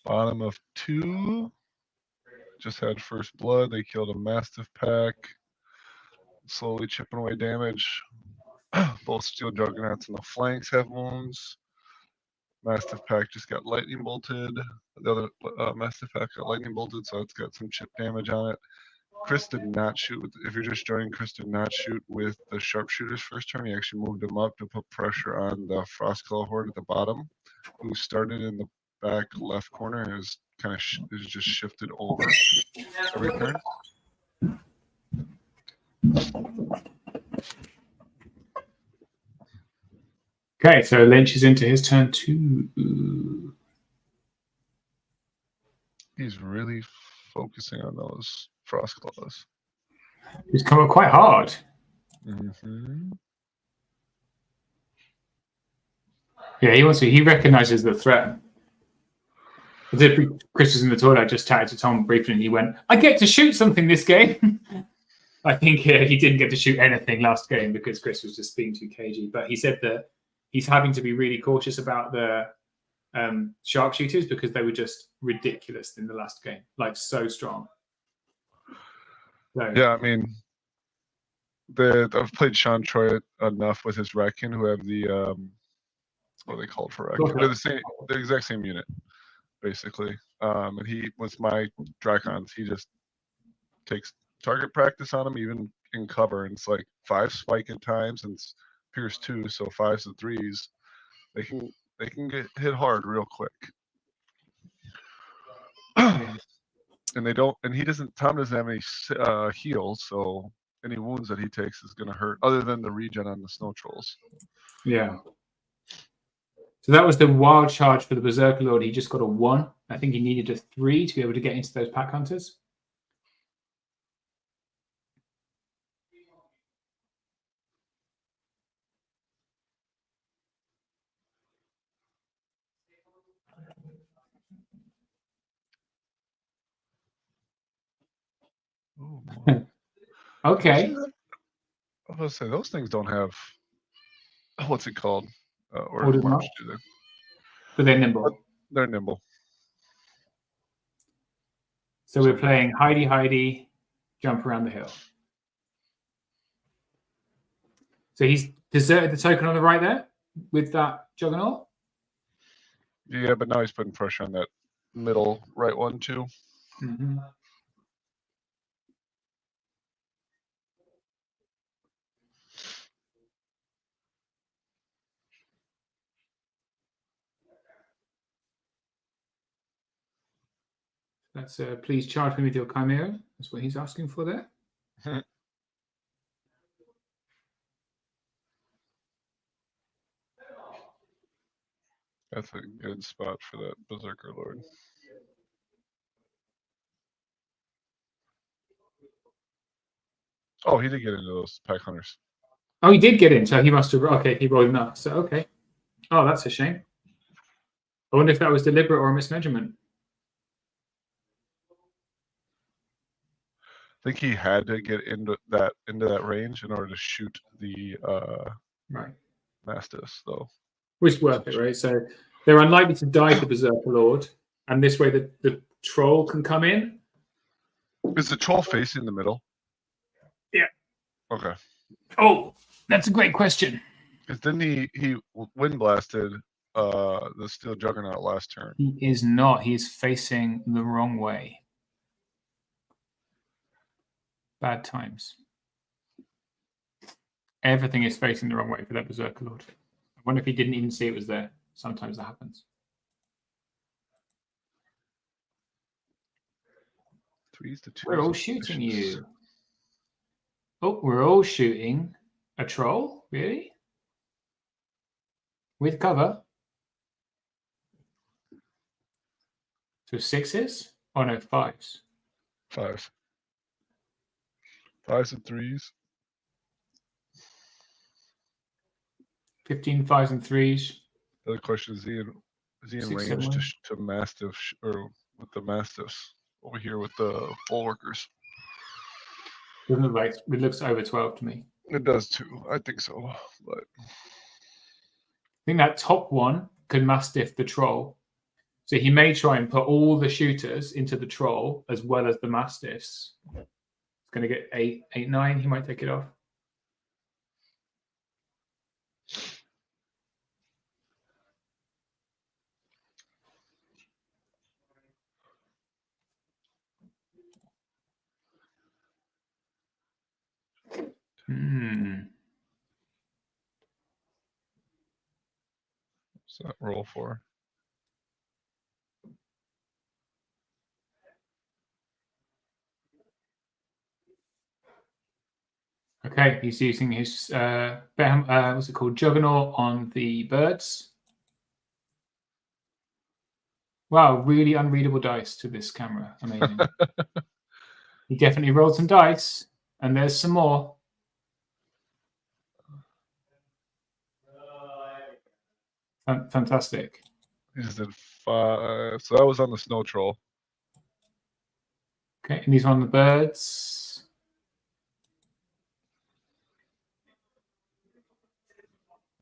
S7: Bottom of 2. Just had first blood. They killed a Mastiff pack. Slowly chipping away damage. Both Steel Juggernauts in the flanks have wounds. Mastiff pack just got lightning bolted. The other Mastiff pack got lightning bolted, so it's got some chip damage on it. Chris did not shoot. If you're just joining, Chris did not shoot with the sharpshooters first turn. He actually moved them up to put pressure on the Frostclaw horde at the bottom, who started in the back left corner and is kind of is just shifted over every turn.
S1: Okay, so Lynch is into his turn 2.
S7: He's really focusing on those Frostclaws.
S1: He's come up quite hard.
S7: Mm-hmm.
S1: Yeah, he recognizes the threat. Chris was in the toilet. I just chatted to Tom briefly, and he went, "I get to shoot something this game." I think he didn't get to shoot anything last game because Chris was just being too cagey. But he said that he's having to be really cautious about the sharpshooters because they were just ridiculous in the last game, like so strong. So,
S7: Yeah, I mean, I've played Sean Troy enough with his Wrecking, who have the what are they called for Wrecking? They're the exact same unit, basically. And he with my Dracons, he just takes target practice on them, even in cover, and it's like 5 spike at times and Pierce 2, so 5s and 3s. They can get hit hard real quick. And they don't, and Tom doesn't have any heals, so any wounds that he takes is going to hurt, other than the regen on the snow trolls.
S1: yeah. So that was the wild charge for the Berserker Lord. He just got a 1. I think he needed a 3 to be able to get into those pack hunters.
S7: Oh,
S1: Okay.
S7: I was going to say, those things don't have, what's it called?
S1: Ordered march,
S7: do they?
S1: But they're nimble.
S7: They're nimble.
S1: So we're playing Heidi, jump around the hill. So he's deserted the token on the right there with that Juggernaut.
S7: Yeah, but now he's putting pressure on that middle right one too.
S1: Mm-hmm. That's please charge me with your chimera. That's what he's asking for there.
S7: That's a good spot for that Berserker Lord. Oh, he did get into those pack hunters.
S1: Oh, he did get in, so he must have. Okay, he rolled enough. So okay. Oh, that's a shame. I wonder if that was deliberate or a mismeasurement.
S7: I think he had to get into that range in order to shoot the
S1: Right.
S7: Mastiffs, though.
S1: Which is worth it, right? So they're unlikely to die to Berserker Lord, and this way the troll can come in.
S7: Is the troll facing the middle?
S1: Yeah.
S7: Okay.
S1: Oh, that's a great question.
S7: Because then he wind blasted the Steel Juggernaut last turn.
S1: He is not. He is facing the wrong way. Bad times. Everything is facing the wrong way for that Berserker Lord. I wonder if he didn't even see it was there. Sometimes that happens.
S7: Threes to twos.
S1: We're all shooting you. Oh, we're all shooting a troll? Really? With cover? So sixes? Oh no, fives.
S7: Fives. Fives and threes.
S1: 15 fives and threes.
S7: The other question is he in
S1: Six,
S7: range
S1: seven.
S7: to Mastiff or with the Mastiffs over here with the Bulwarkers?
S1: Doesn't look like it looks over 12 to me.
S7: It does too. I think so. But
S1: I think that top one could Mastiff the troll. So he may try and put all the shooters into the troll as well as the Mastiffs. It's going to get 8, 9. He might take it off.
S7: what's that roll for?
S1: Okay, he's using his what's it called? Juggernaut on the birds. Wow, really unreadable dice to this camera. Amazing. He definitely rolled some dice, and there's some more. Fantastic.
S7: He just did 5. So that was on the Snow Troll.
S1: Okay, and these are on the birds.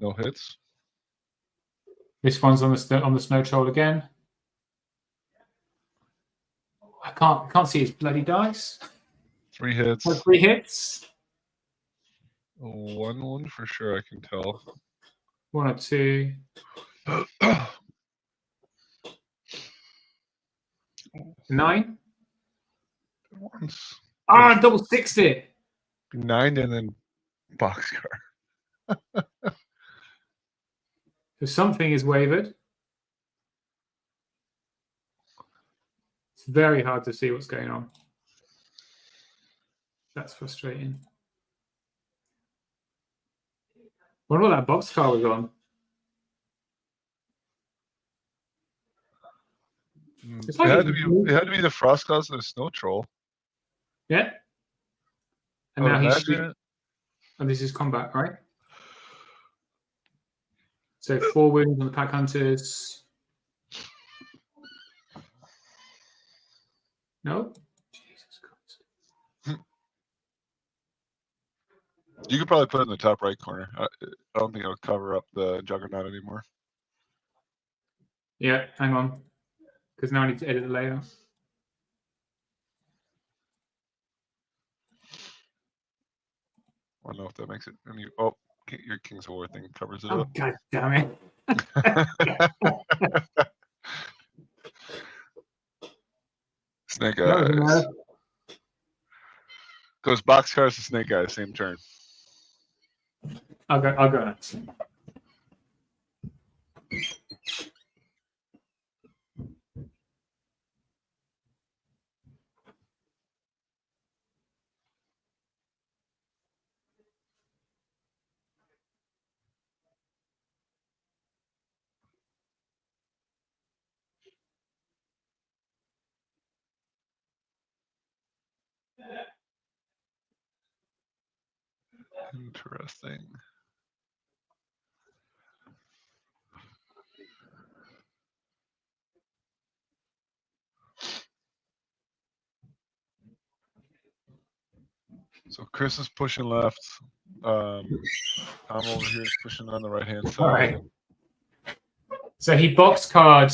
S7: No hits.
S1: This one's on the snow troll again. I can't see his bloody dice.
S7: 3 hits.
S1: 3 hits.
S7: 1 for sure, I can tell.
S1: 1 or 2. 9.
S7: Once.
S1: Double 60.
S7: 9 and then boxcar.
S1: So something is wavered. It's very hard to see what's going on. That's frustrating. Wonder what that boxcar was on.
S7: It had to be the Frost Cause and the Snow Troll.
S1: Yeah. And now he's shooting. And this is combat, right? So 4 wounds on the pack hunters. No? Jesus Christ.
S7: You could probably put it in the top right corner. I don't think it'll cover up the Juggernaut anymore.
S1: Yeah, hang on. Because now I need to edit the layout.
S7: I don't know if that makes it any. Oh, your King's War thing covers it
S1: Oh,
S7: up.
S1: God damn it.
S7: Snake
S1: No,
S7: Eyes.
S1: no.
S7: Goes Boxcars to Snake Eyes, same turn.
S1: I'll go next.
S7: Interesting. So Chris is pushing left. Tom over here is pushing on the right-hand side.
S1: All right. So he box card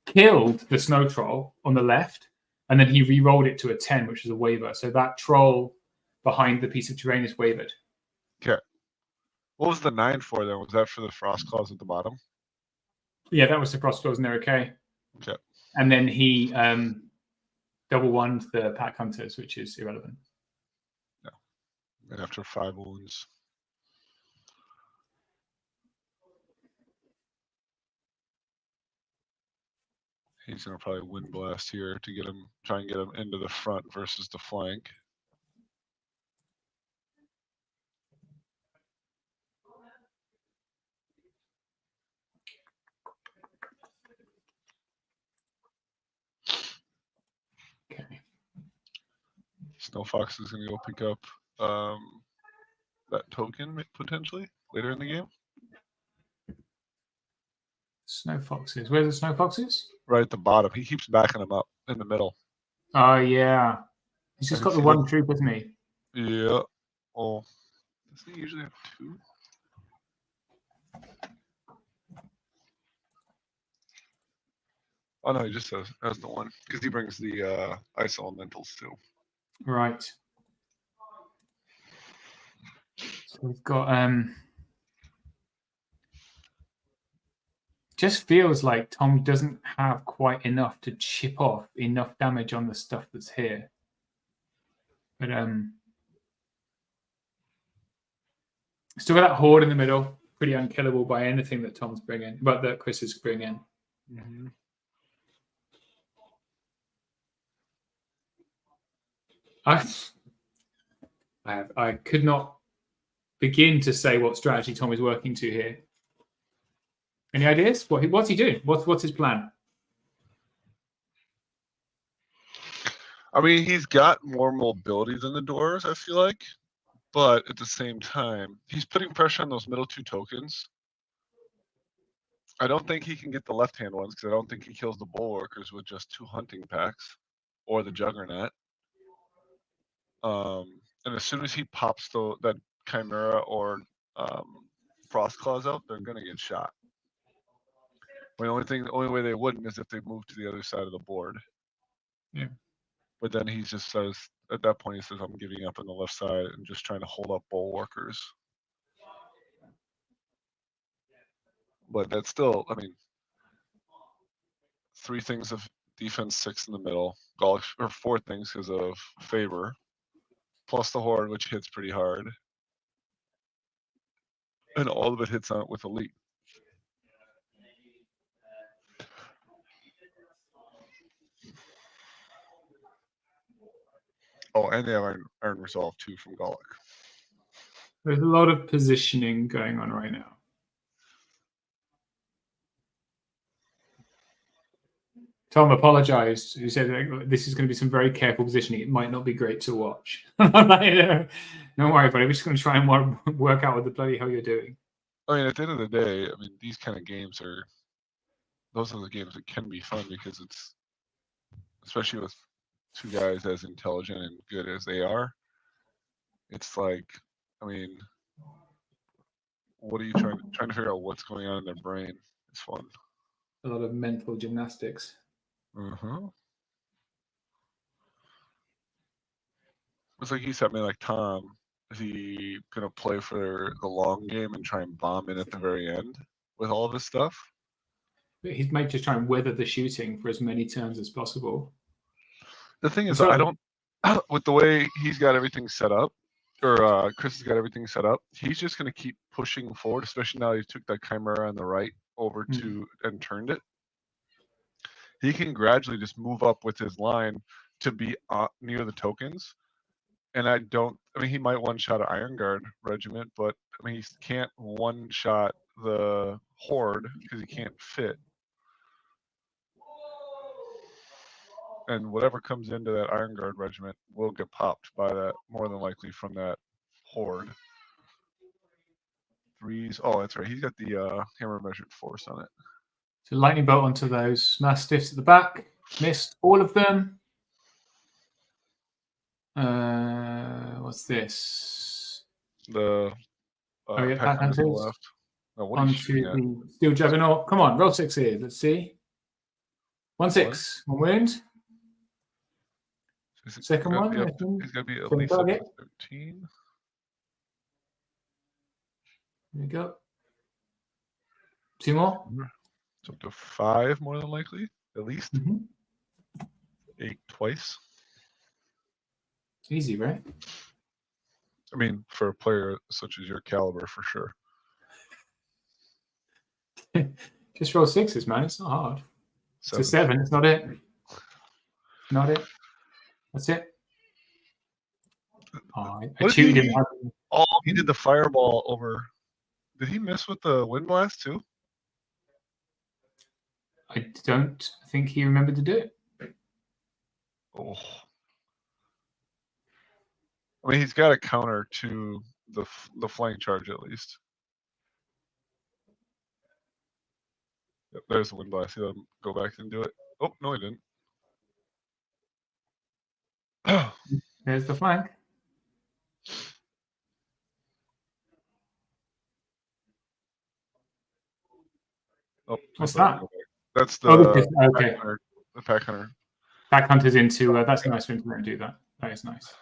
S1: killed the snow troll on the left, and then he re-rolled it to a 10, which is a waiver. So that troll behind the piece of terrain is wavered.
S7: Okay. What was the 9 for then? Was that for the frost claws at the bottom?
S1: Yeah, that was the cross claws, and they're okay.
S7: Okay.
S1: And then he double won the pack hunters, which is irrelevant.
S7: No. And after 5 wounds. He's gonna probably wind blast here to get him, try and get him into the front versus the flank.
S1: Okay.
S7: Snow Fox is gonna go pick up that token potentially later in the game.
S1: Snow foxes. Where's the snow foxes?
S7: Right at the bottom. He keeps backing him up in the middle.
S1: Oh yeah. He's just got the one troop with me.
S7: Yeah. Oh, does he usually have 2? Oh no, he just has the one because he brings the ice elementals too.
S1: Right. So we've got just feels like Tom doesn't have quite enough to chip off enough damage on the stuff that's here. But still got that horde in the middle, pretty unkillable by anything that Tom's bringing, but that Chris is bringing.
S7: Mm-hmm.
S1: I could not begin to say what strategy Tom is working to here. Any ideas? What's he doing? What's his plan?
S7: I mean, he's got more mobility than the doors, I feel like, but at the same time, he's putting pressure on those middle 2 tokens. I don't think he can get the left-hand ones because I don't think he kills the bulwarkers with just 2 hunting packs or the juggernaut. And as soon as he pops that chimera or frost claws out, they're gonna get shot. The only way they wouldn't is if they move to the other side of the board.
S1: Yeah.
S7: But then he just says, at that point, he says, I'm giving up on the left side and just trying to hold up bulwarkers. But that's still, I mean, 3 things of defense, 6 in the middle, golf, or 4 things because of favor, plus the horde, which hits pretty hard. And all of it hits on with elite. Oh, and they have Iron Resolve too from Golic.
S1: There's a lot of positioning going on right now. Tom apologized. He said this is going to be some very careful positioning. It might not be great to watch. I'm like, don't worry about it. We're just going to try and work out what the bloody hell you're doing.
S7: I mean, at the end of the day, I mean, these kind of games those are the games that can be fun because it's, especially with 2 guys as intelligent and good as they are, it's like, I mean, what are you trying to figure out what's going on in their brain? It's fun.
S1: A lot of mental gymnastics.
S7: It's like you said, I mean, like Tom, is he gonna play for the long game and try and bomb in at the very end with all of his stuff?
S1: He might just try and weather the shooting for as many turns as possible.
S7: The thing is, I don't, with the way he's got everything set up, or Chris has got everything set up, he's just going to keep pushing forward, especially now he took that chimera on the right over to and turned it. He can gradually just move up with his line to be near the tokens. And I mean, he might one-shot an Iron Guard regiment, but I mean, he can't one-shot the horde because he can't fit. And whatever comes into that Iron Guard regiment will get popped by that, more than likely from that horde. 3s. Oh, that's right. He's got the hammer measured force on it.
S1: So lightning bolt onto those mastiffs at the back. Missed all of them. What's this?
S7: The
S1: Oh, yeah,
S7: pack
S1: pack
S7: on the
S1: hunters.
S7: left. No, what are you
S1: Onto
S7: shooting at?
S1: the steel juggernaut. Come on, roll 6 here. Let's see. 1-6. One wound. Second one.
S7: He's
S1: I think.
S7: got to be at
S1: Same
S7: least up
S1: target.
S7: to 13.
S1: There we go. 2 more.
S7: It's up to 5, more than likely, at least.
S1: Mhm.
S7: 8 twice.
S1: Easy, right?
S7: I mean, for a player such as your caliber, for sure.
S1: Just roll 6s, man. It's not hard. It's a
S7: 7.
S1: 7. It's not it. Not it. That's it. Oh, I
S7: What did
S1: cheated
S7: he-
S1: him.
S7: Oh, he did the fireball over. Did he miss with the wind blast too?
S1: I don't think he remembered to do it.
S7: Oh. I mean, he's got a counter to the flank charge at least. Yep, there's the wind blast. He let him go back and do it. Oh, no, he didn't.
S1: There's the flank.
S7: Oh,
S1: What's
S7: sorry,
S1: that?
S7: go back. That's the,
S1: Oh, this is, okay.
S7: pack hunter, the pack hunter.
S1: Pack hunters into that's nice for him to let him do that. That is nice.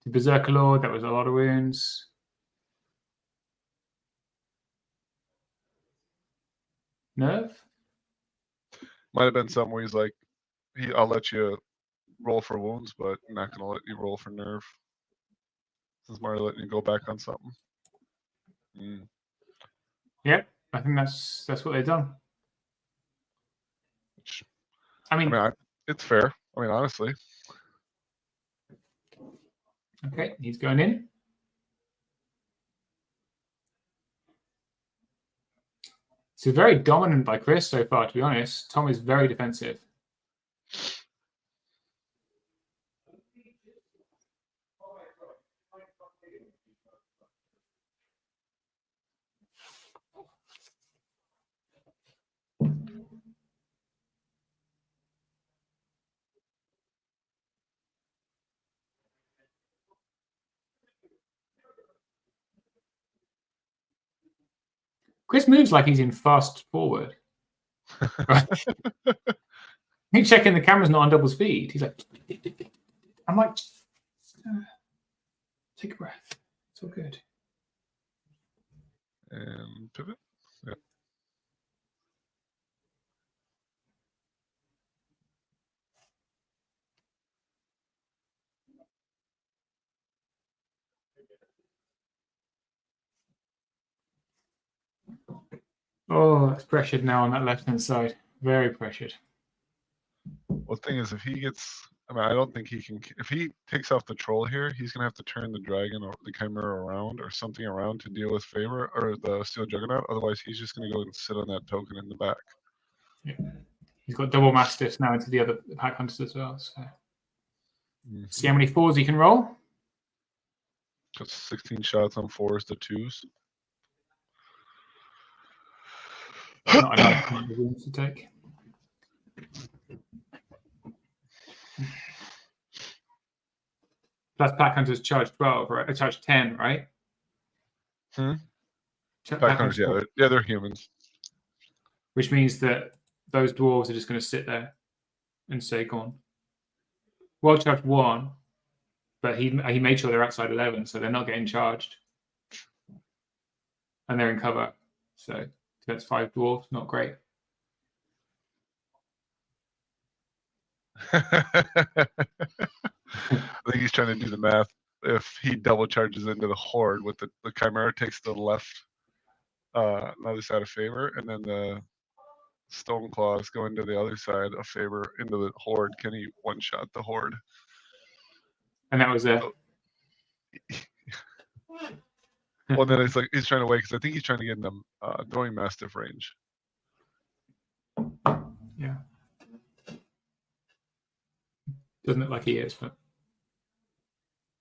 S1: The Berserker Lord, that was a lot of wounds. Nerve?
S7: Might have been something where he's like, I'll let you roll for wounds, but I'm not gonna let you roll for nerve. This is more letting you go back on something.
S1: Yep, I think that's what they've done.
S7: Which,
S1: I mean,
S7: it's fair. I mean, honestly.
S1: Okay, he's going in. So very dominant by Chris so far, to be honest. Tom is very defensive. Chris moves like he's in fast forward. Right? He's checking the camera's not on double speed. He's like, I'm like, take a breath. It's all good.
S7: And pivot. Yep.
S1: Oh, that's pressured now on that left-hand side. Very pressured.
S7: Well, the thing is, if he gets, I mean, I don't think he can. If he takes off the troll here, he's gonna have to turn the dragon or the chimera around or something around to deal with favor or the steel juggernaut. Otherwise, he's just gonna go and sit on that token in the back.
S1: Yeah. He's got double mastiffs now into the other pack hunters as well. So see how many 4s he can roll.
S7: Got 16 shots on 4s to 2s.
S1: Not enough wounds to take. Plus pack hunters charge 12, right? Charge 10, right?
S7: Pack hunters, yeah, they're humans.
S1: Which means that those dwarves are just going to sit there and say, "Go on." World charge 1, but he made sure they're outside 11, so they're not getting charged, and they're in cover. So that's 5 dwarves, not great.
S7: I think he's trying to do the math. If he double charges into the horde with the chimera takes the left, other side of favor, and then the stone claws go into the other side of favor into the horde, can he one shot the horde?
S1: And that was a.
S7: Well, then it's like he's trying to wait because I think he's trying to get in the throwing mastiff range.
S1: Yeah. Doesn't look like he is, but.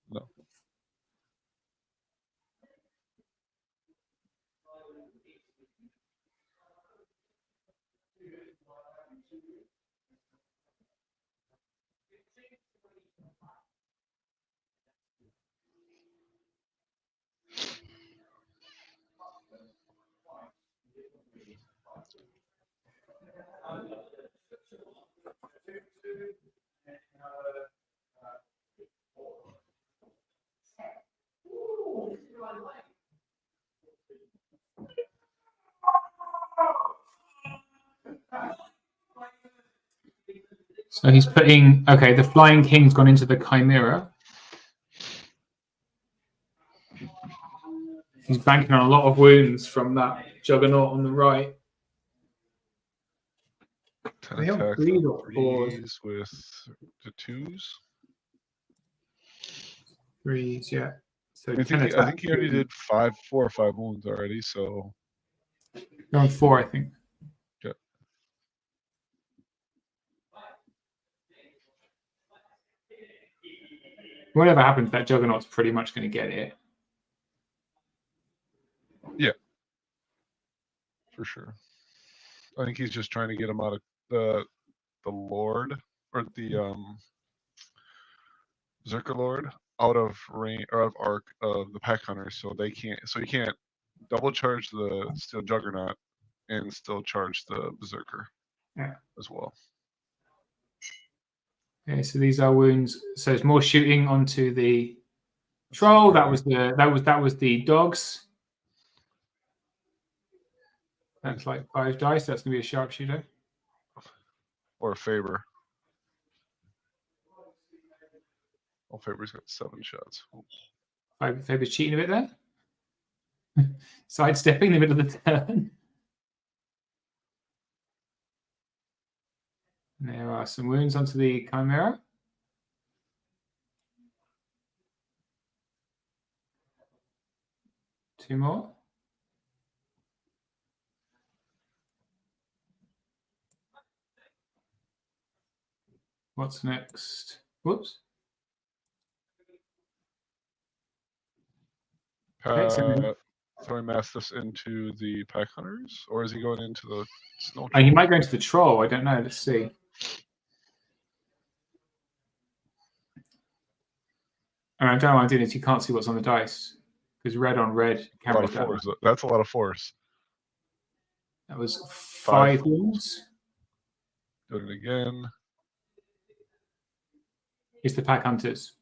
S7: No.
S1: So he's putting, okay, the Flying King's gone into the Chimera. He's banking on a lot of wounds from that Juggernaut on the right.
S7: 10
S1: They don't
S7: attacks
S1: bleed
S7: on
S1: or claws.
S7: 3s with the 2s.
S1: 3s, yeah. So
S7: I
S1: 10
S7: think
S1: attacks.
S7: he already did 4 or 5 wounds already. So
S1: They're on 4, I think.
S7: yeah.
S1: Whatever happens, that Juggernaut's pretty much going to get it.
S7: Yeah, for sure. I think he's just trying to get him out of the Lord or the Berserker Lord out of range or out of arc of the pack hunters, so they can't. So you can't double charge the Steel Juggernaut and still charge the Berserker as well.
S1: Okay, so these are wounds. So it's more shooting onto the troll. That was the dogs. That's like 5 dice. That's gonna be a sharpshooter.
S7: Or Faber. Oh, Faber's got 7 shots.
S1: Faber's cheating a bit there. Sidestepping in the middle of the turn. There are some wounds onto the Chimera. Two more. What's next? Whoops.
S7: Throwing Mastiffs into the pack hunters, or is he going into the snow?
S1: He might go into the troll. I don't know. Let's see. I don't know why I'm doing this. You can't see what's on the dice because red on red. Camera's down.
S7: That's a lot of force.
S1: That was 5 wounds.
S7: Do it again.
S1: It's the pack hunters.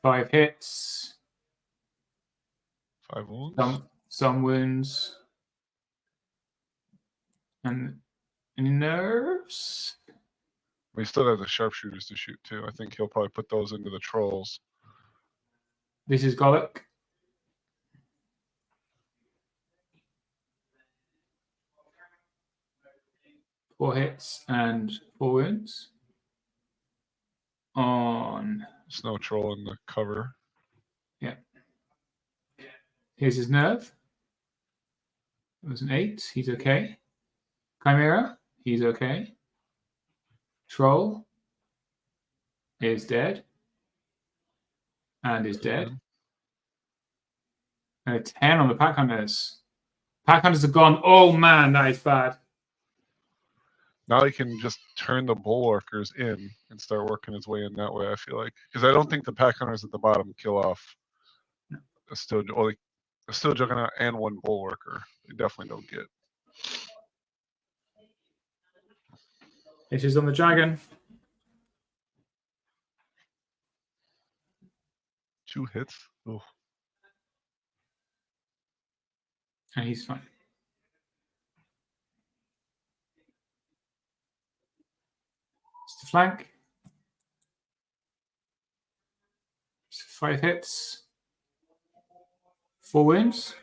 S1: 5 hits.
S7: 5 wounds.
S1: Some wounds. And any nerves?
S7: We still have the sharpshooters to shoot too. I think he'll probably put those into the trolls.
S1: This is Golok. Four hits and 4 wounds. On
S7: Snow troll in the cover.
S1: Yeah. Here's his nerve. It was an 8. He's okay. Chimera. He's okay. Troll is dead. And is dead. And a 10 on the pack hunters. Pack hunters have gone. Oh man, that is bad.
S7: Now he can just turn the bulwarkers in and start working his way in that way, I feel like. Because I don't think the pack hunters at the bottom kill off a Steel Juggernaut and 1 bulwarker. They definitely don't get.
S1: It is on the dragon.
S7: 2 hits. Ooh.
S1: And he's fine. It's the flank. 5 hits. 4 wounds.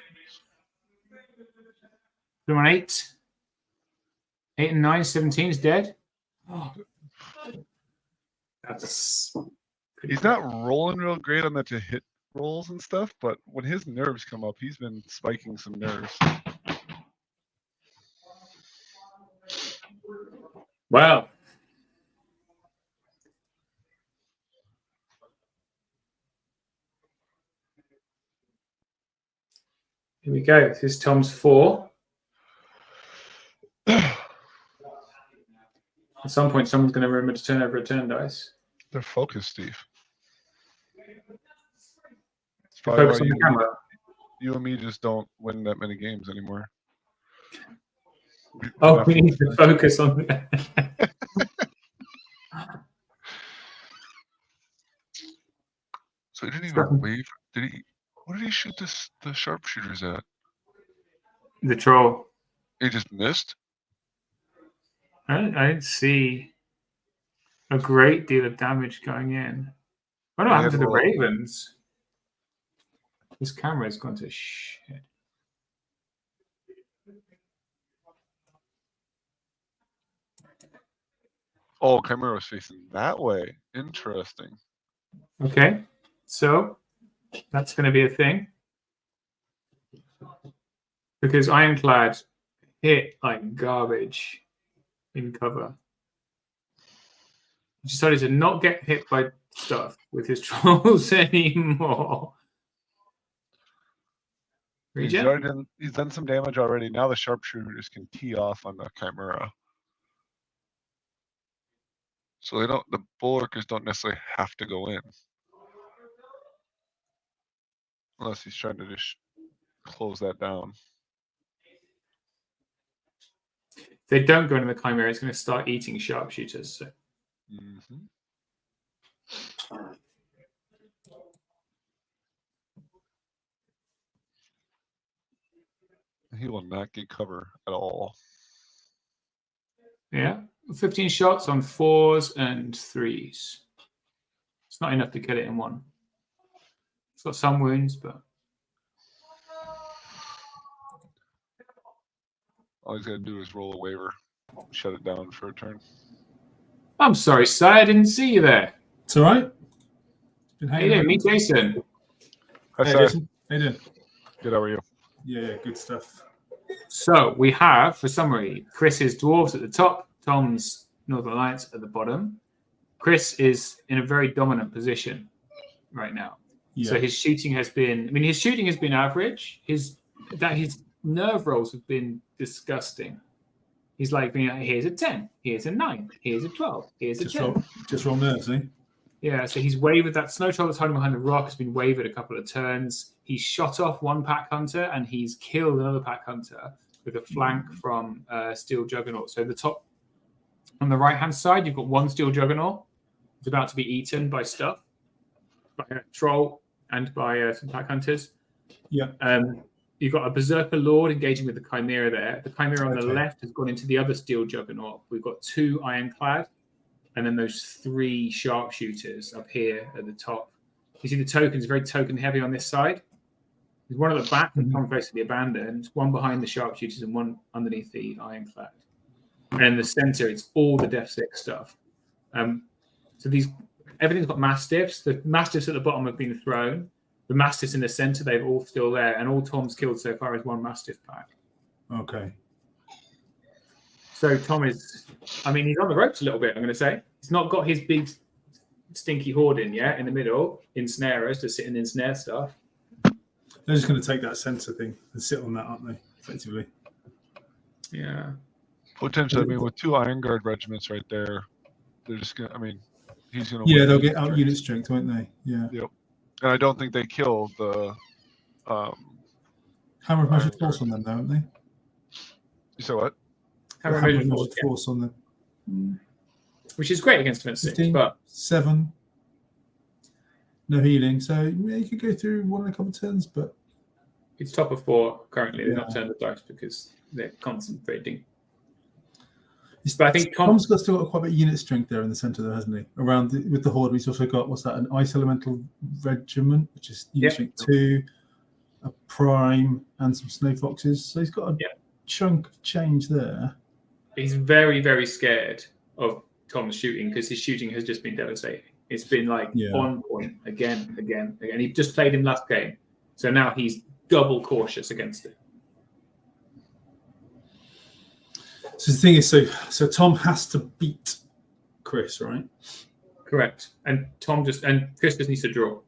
S1: 3 on 8. 8 and 9, 17 is dead. Oh. That's
S7: He's not rolling real great on the to hit rolls and stuff, but when his nerves come up, he's been spiking some nerves.
S1: Wow. Here we go. This is Tom's 4. At some point, someone's going to remember to turn over a turn dice.
S7: They're focused, Steve. It's
S1: Focus on the camera.
S7: You and me just don't win that many games anymore.
S1: We need to focus on that.
S7: So he didn't even wave. Did he? What did he shoot the sharpshooters at?
S1: The troll.
S7: He just missed.
S1: I didn't see. a great deal of damage going in. What happened to the Ravens? This camera's gone to shit.
S7: Oh, Chimera was facing that way. Interesting.
S1: Okay, so that's going to be a thing. Because Ironclad hit like garbage in cover. He decided to not get hit by stuff with his trolls anymore.
S7: He's done some damage already. Now the sharpshooters can tee off on the Chimera. So the bulwarkers don't necessarily have to go in. Unless he's trying to just close that down.
S1: If they don't go into the Chimera, it's going to start eating sharpshooters. So.
S7: He will not get cover at all.
S1: Yeah, 15 shots on 4s and 3s. It's not enough to kill it in one. It's got some wounds, but
S7: all he's got to do is roll a waiver, shut it down for a turn.
S1: I'm sorry, Si, I didn't see you there.
S4: It's all right.
S1: How you doing? Meet Jason.
S7: Hi,
S4: Hey,
S7: Si.
S4: Jason. How you doing?
S7: Good, how are you?
S4: Yeah, good stuff.
S1: So we have, for summary, Chris's dwarves at the top, Tom's Northern Alliance at the bottom. Chris is in a very dominant position right now.
S4: Yeah.
S1: So his shooting has been, his shooting has been average. His nerve rolls have been disgusting. He's like, here's a 10, here's a 9, here's a 12, here's a 10.
S4: Just roll nerves, eh?
S1: Yeah, so he's wavered. That snow troll that's hiding behind the rock has been wavered a couple of turns. He's shot off one pack hunter and he's killed another pack hunter with a flank from Steel Juggernaut. So the top, on the right-hand side, you've got one Steel Juggernaut. It's about to be eaten by stuff, by a troll and by some pack hunters.
S4: Yeah.
S1: You've got a Berserker Lord engaging with the Chimera there. The Chimera on the left has gone into the other Steel Juggernaut. We've got 2 Ironclad. And then those 3 sharpshooters up here at the top. You see the tokens very token heavy on this side. There's one at the back that Tom basically abandoned, one behind the sharpshooters and one underneath the Ironclad. And in the center, it's all the Def 6 stuff. So everything's got Mastiffs. The Mastiffs at the bottom have been thrown. The Mastiffs in the center, they're all still there. And all Tom's killed so far is 1 Mastiff pack.
S4: Okay.
S1: So Tom is, he's on the ropes a little bit, I'm going to say. He's not got his big stinky horde in yet in the middle, ensnarers to sit and ensnare stuff.
S4: They're just going to take that center thing and sit on that, aren't they, effectively?
S1: Yeah.
S7: Potentially, with 2 Iron Guard regiments right there, they're just going to, he's going to...
S4: Yeah, they'll get out unit strength, won't they? Yeah.
S7: Yep. And I don't think they kill the...
S4: Hammer of Magic Force on them, though, haven't they?
S7: You said what?
S1: Hammer of Magic
S4: Force on them.
S1: Which is great against defense 6, but
S4: 7. No healing, so you could go through one in a couple of turns, but
S1: it's top of 4 currently. They've not turned the dice because they're concentrating. But I think
S4: Tom's still got quite a bit of unit strength there in the center, though, hasn't he? With the horde, he's also got an Ice Elemental Regiment, which is unit strength 2, a Prime, and some Snow Foxes. So he's got a chunk of change there.
S1: He's very, very scared of Tom's shooting because his shooting has just been devastating. It's been on point again. He just played him last game. So now he's double cautious against it.
S4: So the thing is, so Tom has to beat Chris, right?
S1: Correct. And Chris just needs to draw.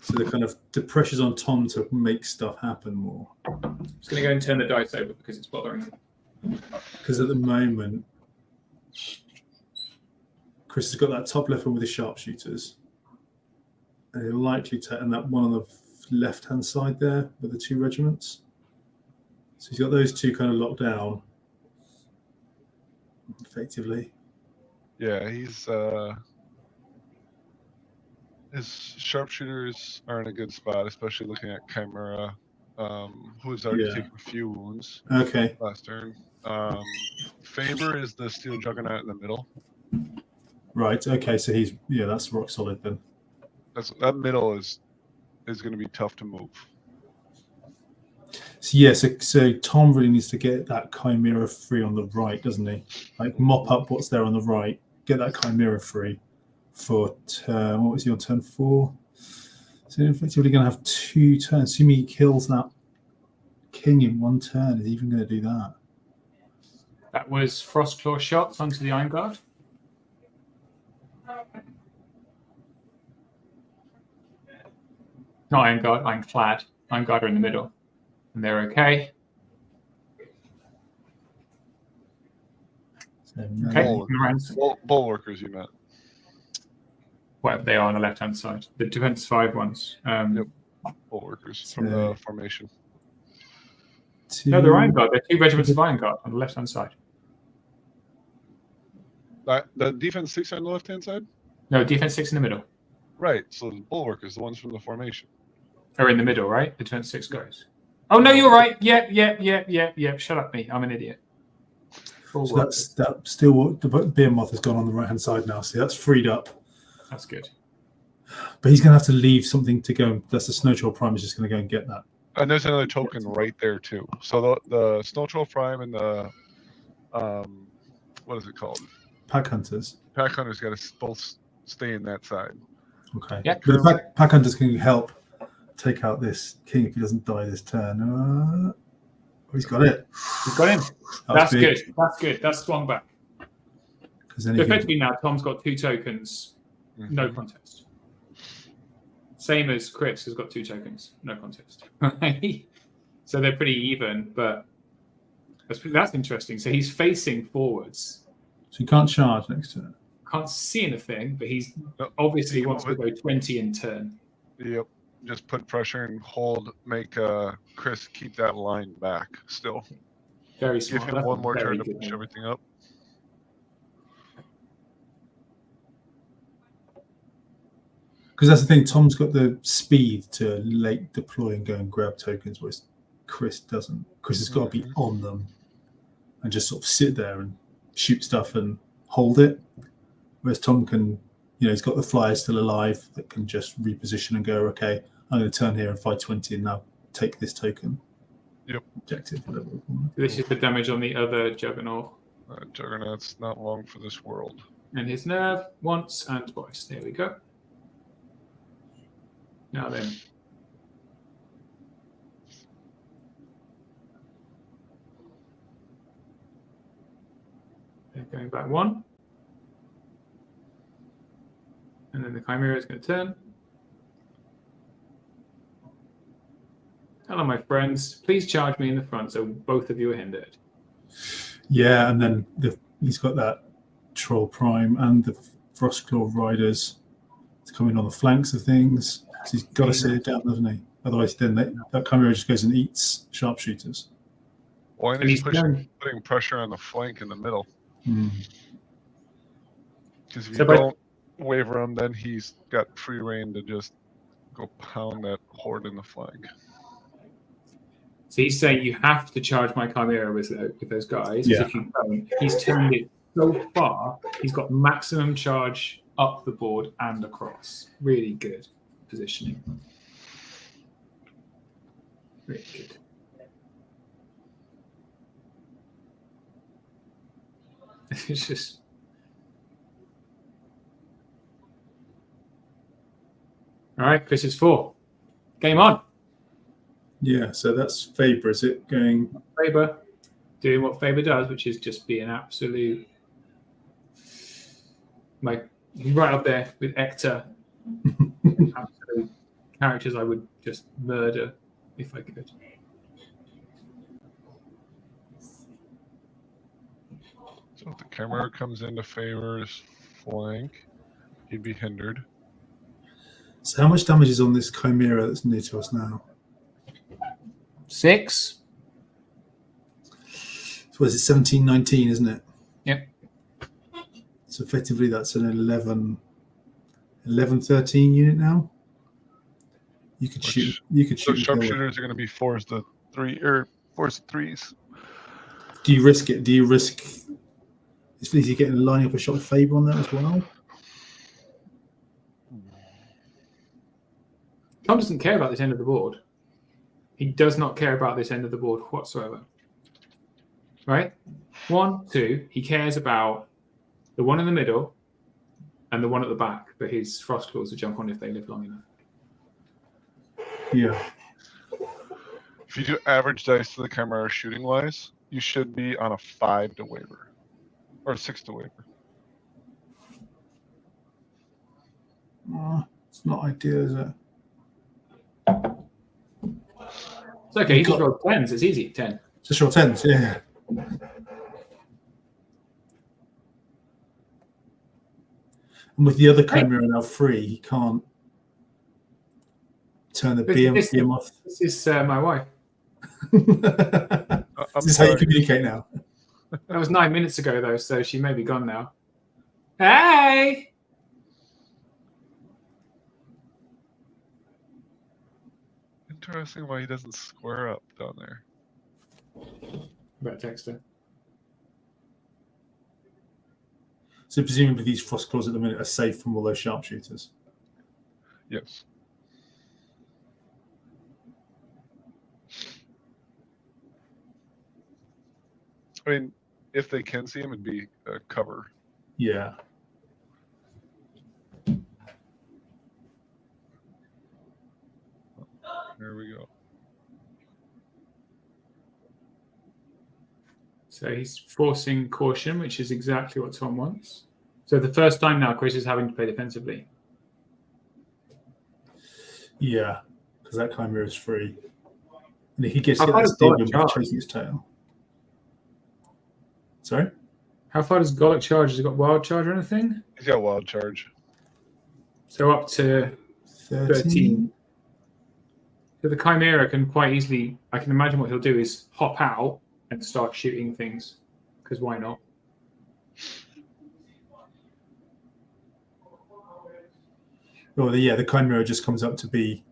S4: So the pressure's on Tom to make stuff happen more.
S1: I'm just going to go and turn the dice over because it's bothering me.
S4: Because at the moment, Chris has got that top left one with the sharpshooters. And he'll likely take that one on the left-hand side there with the 2 regiments. So he's got those 2 kind of locked down, effectively.
S7: Yeah, he's his sharpshooters are in a good spot, especially looking at Chimera, who has already taken a few wounds
S4: last
S7: turn. Faber is the steel juggernaut in the middle.
S4: Right. Okay. So that's rock solid then.
S7: That middle is going to be tough to move.
S4: So yeah. So Tom really needs to get that Chimera free on the right, doesn't he? Like mop up what's there on the right. Get that Chimera free for turn. What was he on turn 4? So effectively going to have 2 turns. Assuming he kills that king in 1 turn. Is he even going to do that?
S1: That was Frostclaw shots onto the Iron Guard. Not Iron Guard, Ironclad. Iron Guard are in the middle. And they're okay. Okay.
S7: Bulwarkers, you meant.
S1: Whatever they are on the left-hand side. The defense 5 ones.
S7: Yep. Bulwarkers from the formation.
S1: No, they're Iron Guard. They're 2 regiments of Iron Guard on the left-hand side.
S7: The defense 6 on the left-hand side?
S1: No, defense 6 in the middle.
S7: Right. So the Bulwarkers, the ones from the formation.
S1: Are in the middle, right? The defense 6 guys. Oh, no, you're right. Yep. Shut up, me. I'm an idiot.
S4: So that still, the Behemoth has gone on the right-hand side now. So that's freed up.
S1: That's good.
S4: But he's going to have to leave something to go. That's the Snow Troll Prime is just going to go and get that.
S7: And there's another token right there too. So the Snow Troll Prime and the what is it called?
S4: Pack Hunters.
S7: Pack Hunters got to both stay in that side.
S4: Okay.
S1: Yeah.
S4: But the Pack Hunters can help take out this king if he doesn't die this turn. He's got it.
S1: He's got him. That's good. That's good. That's swung back. So effectively now, Tom's got 2 tokens. Mm-hmm. No contest. Same as Chris has got 2 tokens. No contest. So they're pretty even, but that's interesting. So he's facing forwards.
S4: So he can't charge next turn.
S1: Can't see anything, but he's obviously wants to go 20 in turn.
S7: Yep. Just put pressure and hold, make Chris keep that line back still.
S1: Very smart.
S7: Give him one more turn to push everything up.
S4: Because that's the thing, Tom's got the speed to late deploy and go and grab tokens, whereas Chris doesn't. Chris has got to be on them and just sort of sit there and shoot stuff and hold it. Whereas Tom can, he's got the flyers still alive that can just reposition and go, okay, I'm going to turn here and fight 20 and now take this token.
S7: Yep.
S4: Objective, whatever.
S1: This is the damage on the other Juggernaut.
S7: Juggernaut's not long for this world.
S1: And his nerve once and twice. There we go. Now then. They're going back 1. And then the Chimera is going to turn. Hello, my friends. Please charge me in the front so both of you are hindered.
S4: Yeah, and then he's got that Troll Prime and the Frostclaw Riders to come in on the flanks of things. So he's got to sit it down, doesn't he? Otherwise, then that Chimera just goes and eats sharpshooters.
S7: Well, and he's putting pressure on the flank in the middle. Because if you don't waver him, then he's got free reign to just go pound that horde in the flank.
S1: So he's saying you have to charge my Chimera with those guys. Yeah. If you don't, he's turned it so far, he's got maximum charge up the board and across. Really good positioning. Really good. It's just... All right, Chris is 4. Game on.
S4: Yeah, so that's Faber, is it? Going
S1: Faber, doing what Faber does, which is just be an absolute, right up there with Hector. Absolute characters I would just murder if I could.
S7: So if the Chimera comes into Faber's flank, he'd be hindered.
S4: So how much damage is on this Chimera that's near to us now?
S1: 6.
S4: So what is it, 17-19, isn't it?
S1: Yep.
S4: So effectively that's an 11-13 unit now. You could shoot.
S7: So sharpshooters are going to be 4s to 3 or 4s to 3s.
S4: Do you risk it? Do you risk? Is he getting lining up a shot of Faber on there as well?
S1: Tom doesn't care about this end of the board. He does not care about this end of the board whatsoever. Right? 1, 2. He cares about the one in the middle and the one at the back, but his frost claws will jump on if they live long enough.
S4: Yeah.
S7: If you do average dice to the Chimera shooting wise, you should be on a 5 to waver. Or a 6 to waver.
S4: It's not ideal, is it?
S1: It's okay. He just rolled 10s. It's easy. 10.
S4: Just roll 10s, yeah. And with the other Chimera now free, he can't turn the BM off.
S1: This is my wife.
S4: This is how you communicate now.
S1: That was 9 minutes ago, though, so she may be gone now. Hey!
S7: Interesting why he doesn't square up down there.
S1: Better text her.
S4: So presumably these frost claws at the minute are safe from all those sharpshooters.
S7: Yes. I mean, if they can see him, it'd be a cover.
S4: Yeah.
S7: There we go.
S1: So he's forcing caution, which is exactly what Tom wants. So the first time now, Chris is having to play defensively.
S4: Yeah, because that Chimera is free. And if he gets
S1: How
S4: hit,
S1: far
S4: that's
S1: does
S4: still
S1: Golok
S4: going to
S1: charge?
S4: be chasing his tail. Sorry?
S1: How far does Golok charge? Has he got wild charge or anything?
S7: He's got wild charge.
S1: So up to 13. So the Chimera can quite easily, I can imagine what he'll do is hop out and start shooting things. Because why not?
S4: Well, the Chimera just comes up to be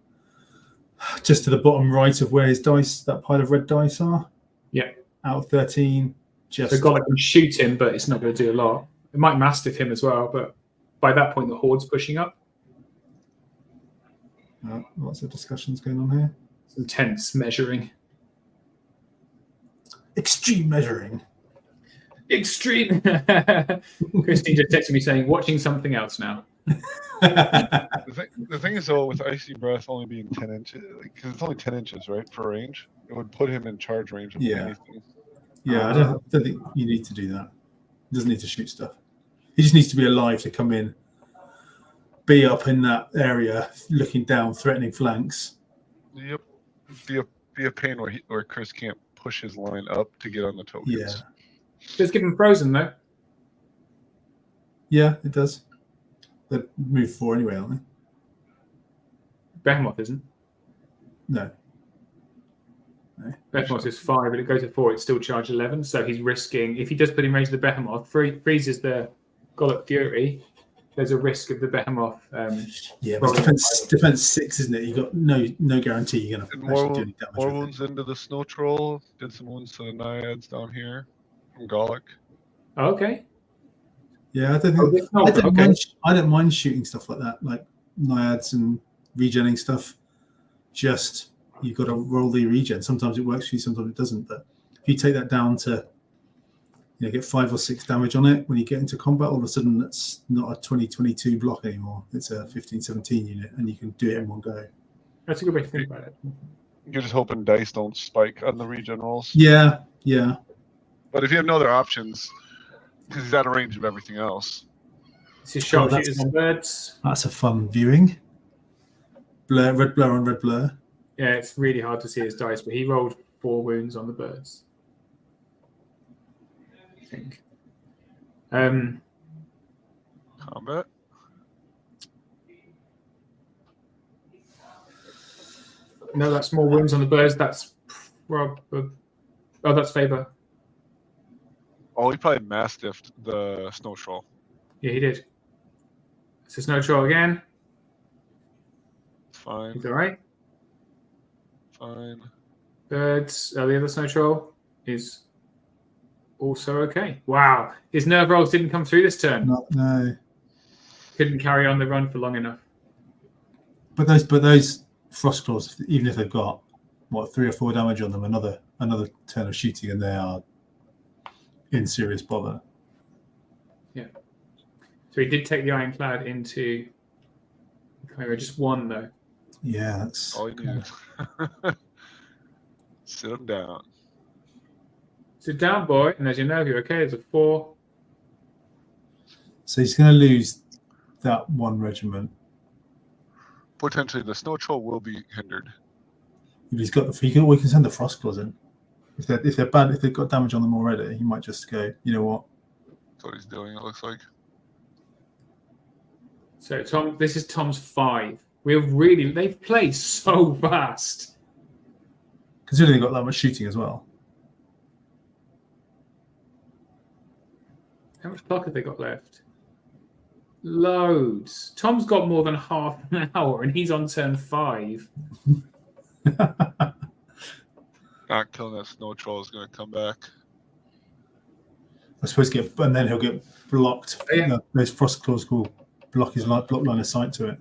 S4: just to the bottom right of where his dice, that pile of red dice are.
S1: Yeah.
S4: Out of 13. Just
S1: So Golok can shoot him, but it's not going to do a lot. It might mastiff him as well, but by that point the horde's pushing up.
S4: Lots of discussions going on here.
S1: It's intense measuring.
S4: Extreme measuring.
S1: Extreme. Christine just texted me saying, watching something else now.
S7: The thing is, though, with Icy Breath only being 10 inches, because it's only 10 inches, right, for range, it would put him in charge range of anything.
S4: Yeah, I don't think you need to do that. He doesn't need to shoot stuff. He just needs to be alive to come in, be up in that area, looking down, threatening flanks.
S7: Yep. Be a pain where Chris can't push his line up to get on the tokens.
S4: Yeah.
S1: Just give him frozen, though.
S4: Yeah, it does. They move 4 anyway, aren't they?
S1: Behemoth isn't.
S4: No.
S1: Behemoth is 5, but it goes to 4. It's still charge 11, so he's risking. If he does put him range of the Behemoth, freezes the Golok Fury. There's a risk of the Behemoth.
S4: Yeah, but defense 6, isn't it? You got no guarantee you're going to actually do any damage.
S7: More wounds into the Snow Troll. Did some wounds to the Naiads down here from Golok.
S1: Oh, okay.
S4: Yeah, I don't mind shooting stuff like that, like Naiads and regenning stuff. Just you've got to roll the regen. Sometimes it works for you, sometimes it doesn't. But if you take that down to get 5 or 6 damage on it when you get into combat, all of a sudden that's not a 20-22 block anymore. It's a 15-17 unit, and you can do it in one go.
S1: That's a good way to think about it.
S7: You're just hoping dice don't spike on the regen rolls.
S4: Yeah.
S7: But if you have no other options, because he's out of range of everything else.
S1: This is sharpshooters and birds.
S4: That's a fun viewing. Red blur on red blur.
S1: Yeah, it's really hard to see his dice, but he rolled 4 wounds on the birds. I think.
S7: Combat.
S1: No, that's more wounds on the birds. That's that's Faber.
S7: Oh, he probably mastiffed the Snow Troll.
S1: Yeah, he did. It's a Snow Troll again.
S7: Fine.
S1: He's all right.
S7: Fine.
S1: Birds. The other Snow Troll is Also okay. Wow. His nerve rolls didn't come through this turn.
S4: No.
S1: Couldn't carry on the run for long enough.
S4: But those frost claws, even if they've got 3 or 4 damage on them, another turn of shooting, and they are in serious bother.
S1: Yeah. So he did take the Ironclad into Chimera, just one though.
S4: Yeah, that's
S7: All you need. Sit him down.
S1: Sit down, boy, and as you know, you're okay. There's a 4.
S4: So he's going to lose that one regiment.
S7: Potentially, the snow troll will be hindered.
S4: If he's got we can send the frost claws in. If they're bad, if they've got damage on them already, he might just go, you know what?
S7: That's what he's doing, it looks like.
S1: So Tom, this is Tom's 5. They've played so fast.
S4: Considering they've got that much shooting as well.
S1: How much clock have they got left? Loads. Tom's got more than half an hour, and he's on turn 5.
S7: Not killing that snow troll is going to come back.
S4: I suppose and then he'll get blocked.
S1: Oh, yeah.
S4: Those frost claws will block his block line of sight to it.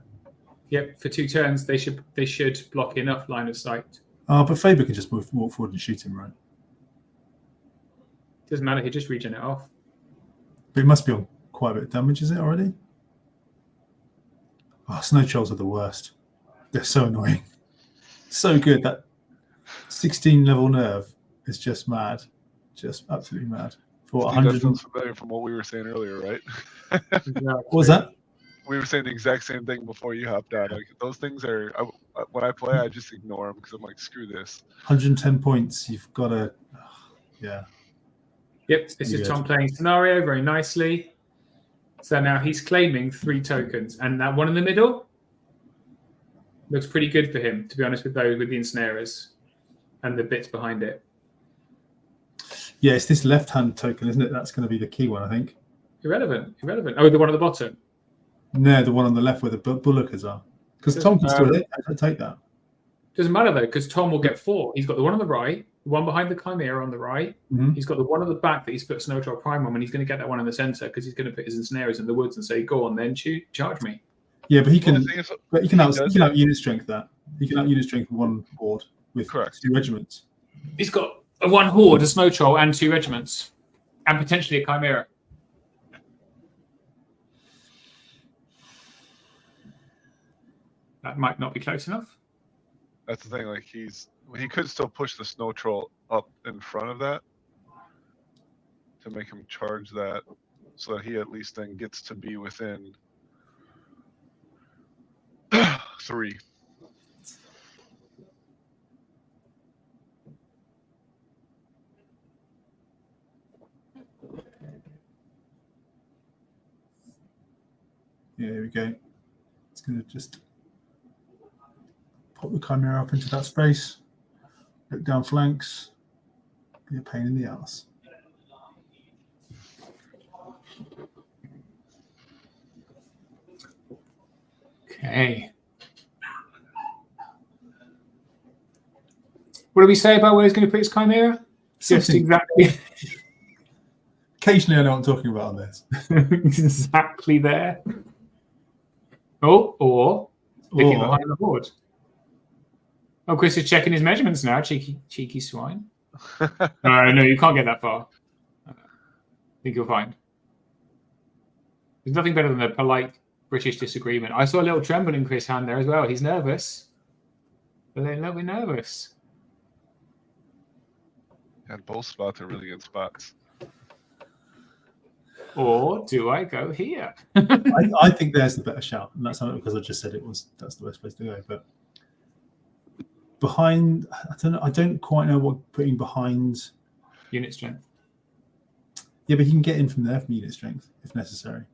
S1: Yep, for 2 turns they should block enough line of sight.
S4: But Faber can just walk forward and shoot him, right?
S1: Doesn't matter. He just regen it off.
S4: But he must be on quite a bit of damage, is it already? Oh, snow trolls are the worst. They're so annoying. So good. That 16 level nerve is just mad. Just absolutely mad. For 100.
S7: That sounds familiar from what we were saying earlier, right?
S4: What was that?
S7: We were saying the exact same thing before you hopped on. Like, those things are, when I play, I just ignore them because I'm like, screw this.
S4: 110 points. You've got to, yeah.
S1: Yep, this is Tom playing scenario very nicely. So now he's claiming 3 tokens, and that one in the middle looks pretty good for him, to be honest, with the ensnarers and the bits behind it.
S4: Yeah, it's this left-hand token, isn't it? That's going to be the key one, I think.
S1: Irrelevant. Oh, the one at the bottom.
S4: No, the one on the left where the bullockers are. Because Tom can still hit. I take that.
S1: Doesn't matter though, because Tom will get 4. He's got the one on the right, the one behind the Chimera on the right.
S4: Mm-hmm.
S1: He's got the one on the back that he's put Snow Troll Prime on, and he's going to get that one in the center because he's going to put his ensnarers in the woods and say, "Go on, then charge me."
S4: Yeah, but he can.
S7: Well,
S4: But he can out unit strength that. He can out unit strength one horde with 2 regiments.
S1: He's got a 1 horde, a Snow Troll, and 2 regiments, and potentially a Chimera. That might not be close enough.
S7: That's the thing. Like, he could still push the snow troll up in front of that to make him charge that, so that he at least then gets to be within 3.
S4: Yeah, here we go. It's going to just pop the Chimera up into that space, look down flanks, be a pain in the ass.
S1: Okay. What do we say about where he's going to put his Chimera? Just exactly.
S4: Occasionally I know what I'm talking about on this.
S1: Exactly there. Or picking behind the board. Oh, Chris is checking his measurements now. Cheeky swine. No, you can't get that far. I think you'll find. There's nothing better than a polite British disagreement. I saw a little tremble in Chris' hand there as well. He's nervous. A little bit nervous.
S7: And both spots are really good spots.
S1: Or do I go here?
S4: I think there's the better shout, and that's not because I just said that's the best place to go. But behind, I don't quite know what putting behind
S1: unit strength.
S4: Yeah, but he can get in from there from unit strength if necessary.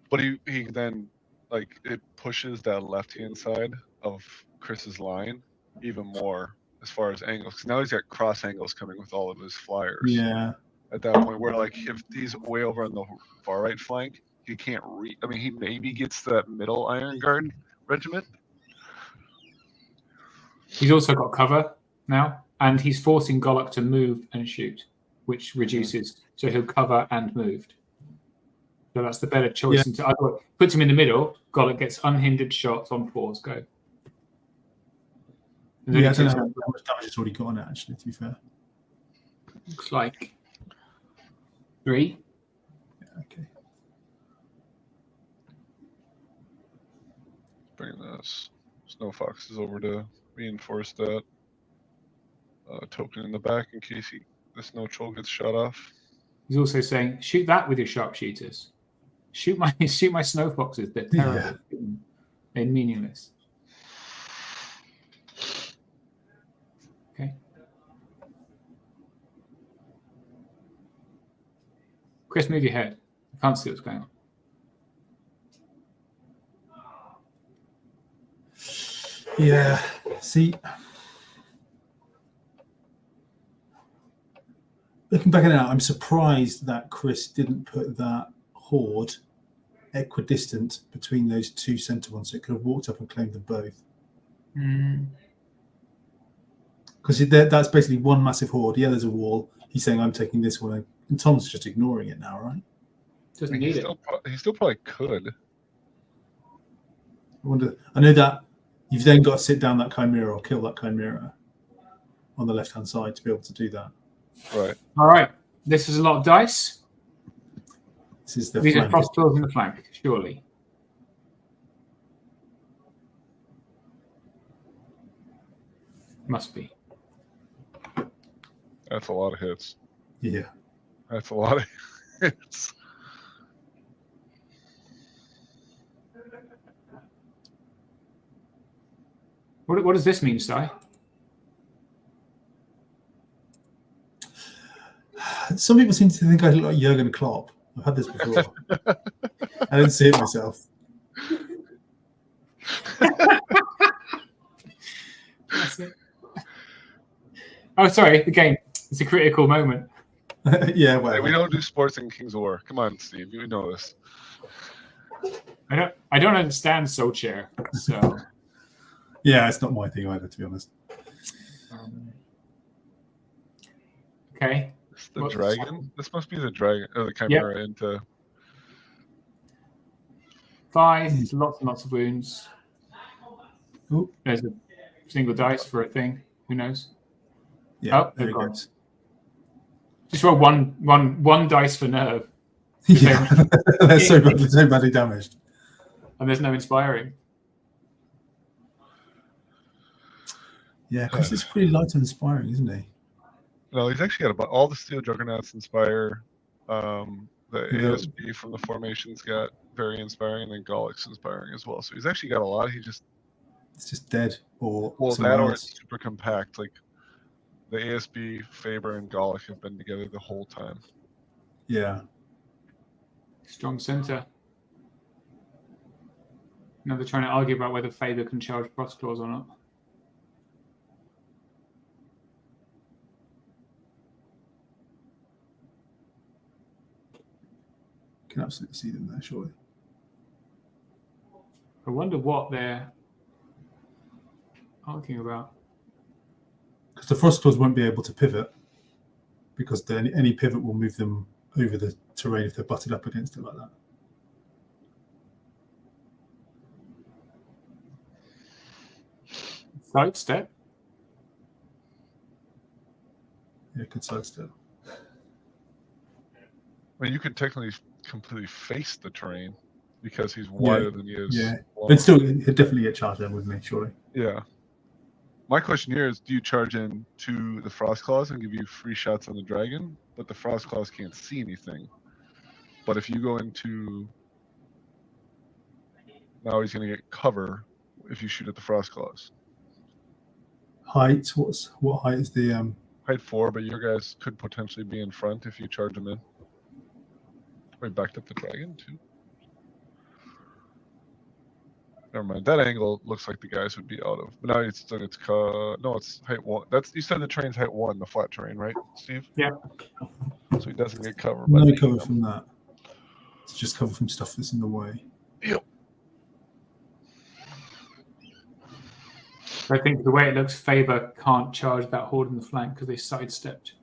S7: But he then, like, it pushes that left-hand side of Chris's line even more as far as angles. Because now he's got cross angles coming with all of his flyers.
S4: Yeah.
S7: At that point, where, like, if he's way over on the far right flank, he can't reach. I mean, he maybe gets that middle Iron Guard regiment.
S1: He's also got cover now, and he's forcing Golok to move and shoot. which reduces. So he'll cover and moved. So that's the better choice.
S4: Yeah.
S1: Puts him in the middle. Gollop gets unhindered shots on 4s. Go.
S4: Yeah, I don't know how much damage it's already got on it, actually, to be fair.
S1: Looks like 3.
S4: Yeah, okay.
S7: Bring this Snow Foxes over to reinforce that token in the back in case the Snow Troll gets shot off.
S1: He's also saying, shoot that with your sharpshooters. Shoot my Snow Foxes. They're terrible. Yeah. They're meaningless. Okay. Chris, move your head. I can't see what's going on.
S4: Yeah. See, looking back at it now, I'm surprised that Chris didn't put that horde equidistant between those 2 center ones, so it could have walked up and claimed them both. Because that's basically one massive horde. Yeah, there's a wall. He's saying, I'm taking this one. And Tom's just ignoring it now, right?
S1: Doesn't need it.
S7: He still probably could.
S4: I know that you've then got to sit down that Chimera or kill that Chimera on the left-hand side to be able to do that.
S7: Right.
S1: All right. This is a lot of dice.
S4: This is the
S1: These
S4: flank.
S1: are cross claws in the flank, surely. Must be.
S7: That's a lot of hits.
S4: Yeah.
S7: That's a lot of hits.
S1: What does this mean, Si?
S4: Some people seem to think I look like Jurgen Klopp. I've had this before. I didn't see it myself.
S1: That's it. Oh, sorry, the game. It's a critical moment.
S4: Yeah, well,
S7: Hey, we don't do sports in King's War. Come on, Steve. You know this.
S1: I don't understand Solskjaer, so
S4: yeah, it's not my thing either, to be honest.
S1: Okay.
S7: The dragon. This must be the dragon or the Chimera into
S1: 5. Lots and lots of wounds.
S4: Ooh.
S1: There's a single dice for a thing. Who knows?
S4: Yeah,
S1: oh,
S4: there it goes.
S1: Just roll one dice for nerve.
S4: Yeah, they're so badly damaged.
S1: And there's no inspiring.
S4: Yeah, because it's pretty light and inspiring, isn't he?
S7: No, he's actually got about all the Steel Juggernauts inspire. The ASB from the formations got very inspiring, and then Gollop's inspiring as well. So he's actually got a lot. It's
S4: just dead or
S7: it's super compact. Like the ASB, Faber, and Gollop have been together the whole time.
S4: Yeah.
S1: Strong center. Now they're trying to argue about whether Faber can charge Frost Claws or not.
S4: Can absolutely see them there, surely.
S1: I wonder what they're arguing about.
S4: Because the Frost Claws won't be able to pivot, because then any pivot will move them over the terrain if they're butted up against it like that.
S1: Sidestep.
S4: Yeah, good sidestep.
S7: I mean, you could technically completely face the terrain because he's wider than he is.
S4: Yeah,
S7: long.
S4: but still, he'd definitely get charged then, wouldn't he? Surely.
S7: Yeah. My question here is, do you charge in to the Frost Claws and give you free shots on the dragon, but the Frost Claws can't see anything? But if you go into... Now he's going to get cover if you shoot at the Frost Claws.
S4: Height? What height is the...
S7: Height 4, but your guys could potentially be in front if you charge them in. We backed up the dragon, too. Never mind. That angle looks like the guys would be out of. But now it's no, it's height 1. You said the terrain's height 1, the flat terrain, right, Steve?
S1: Yeah.
S7: So he doesn't get cover.
S4: No cover from that. It's just cover from stuff that's in the way.
S7: Yep.
S1: I think the way it looks, Faber can't charge that horde in the flank because they sidestepped.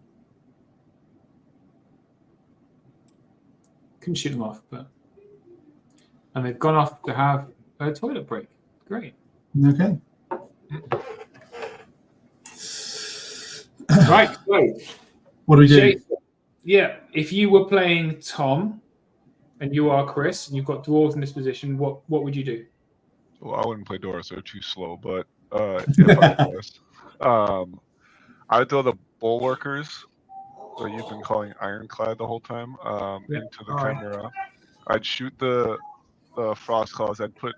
S1: couldn't shoot them off, and they've gone off to have a toilet break. Great.
S4: Okay.
S1: Right. So,
S4: What do we do?
S1: Jason, yeah, if you were playing Tom and you are Chris and you've got dwarves in this position, what would you do?
S7: Well, I wouldn't play Doris; they're too slow. But if I was, I would throw the bulwarkers, that you've been calling ironclad the whole time, into the chimera. I'd shoot the frost claws. I'd put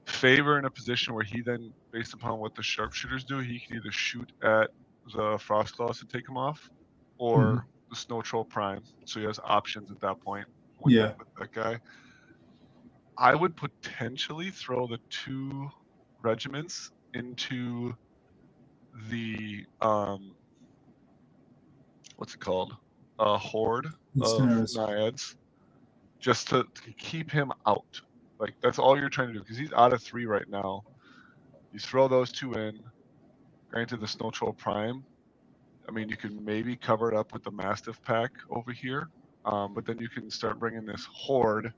S7: Favor in a position where he then, based upon what the sharpshooters do, he can either shoot at the frost claws to take him off, or the snow troll prime. So he has options at that point. With that guy. I would potentially throw the 2 regiments into the what's it called? A horde of naiads, just to keep him out. Like, that's all you're trying to do, because he's out of 3 right now. You throw those 2 in. Granted, the Snow Troll Prime, I mean, you can maybe cover it up with the Mastiff pack over here, but then you can start bringing this horde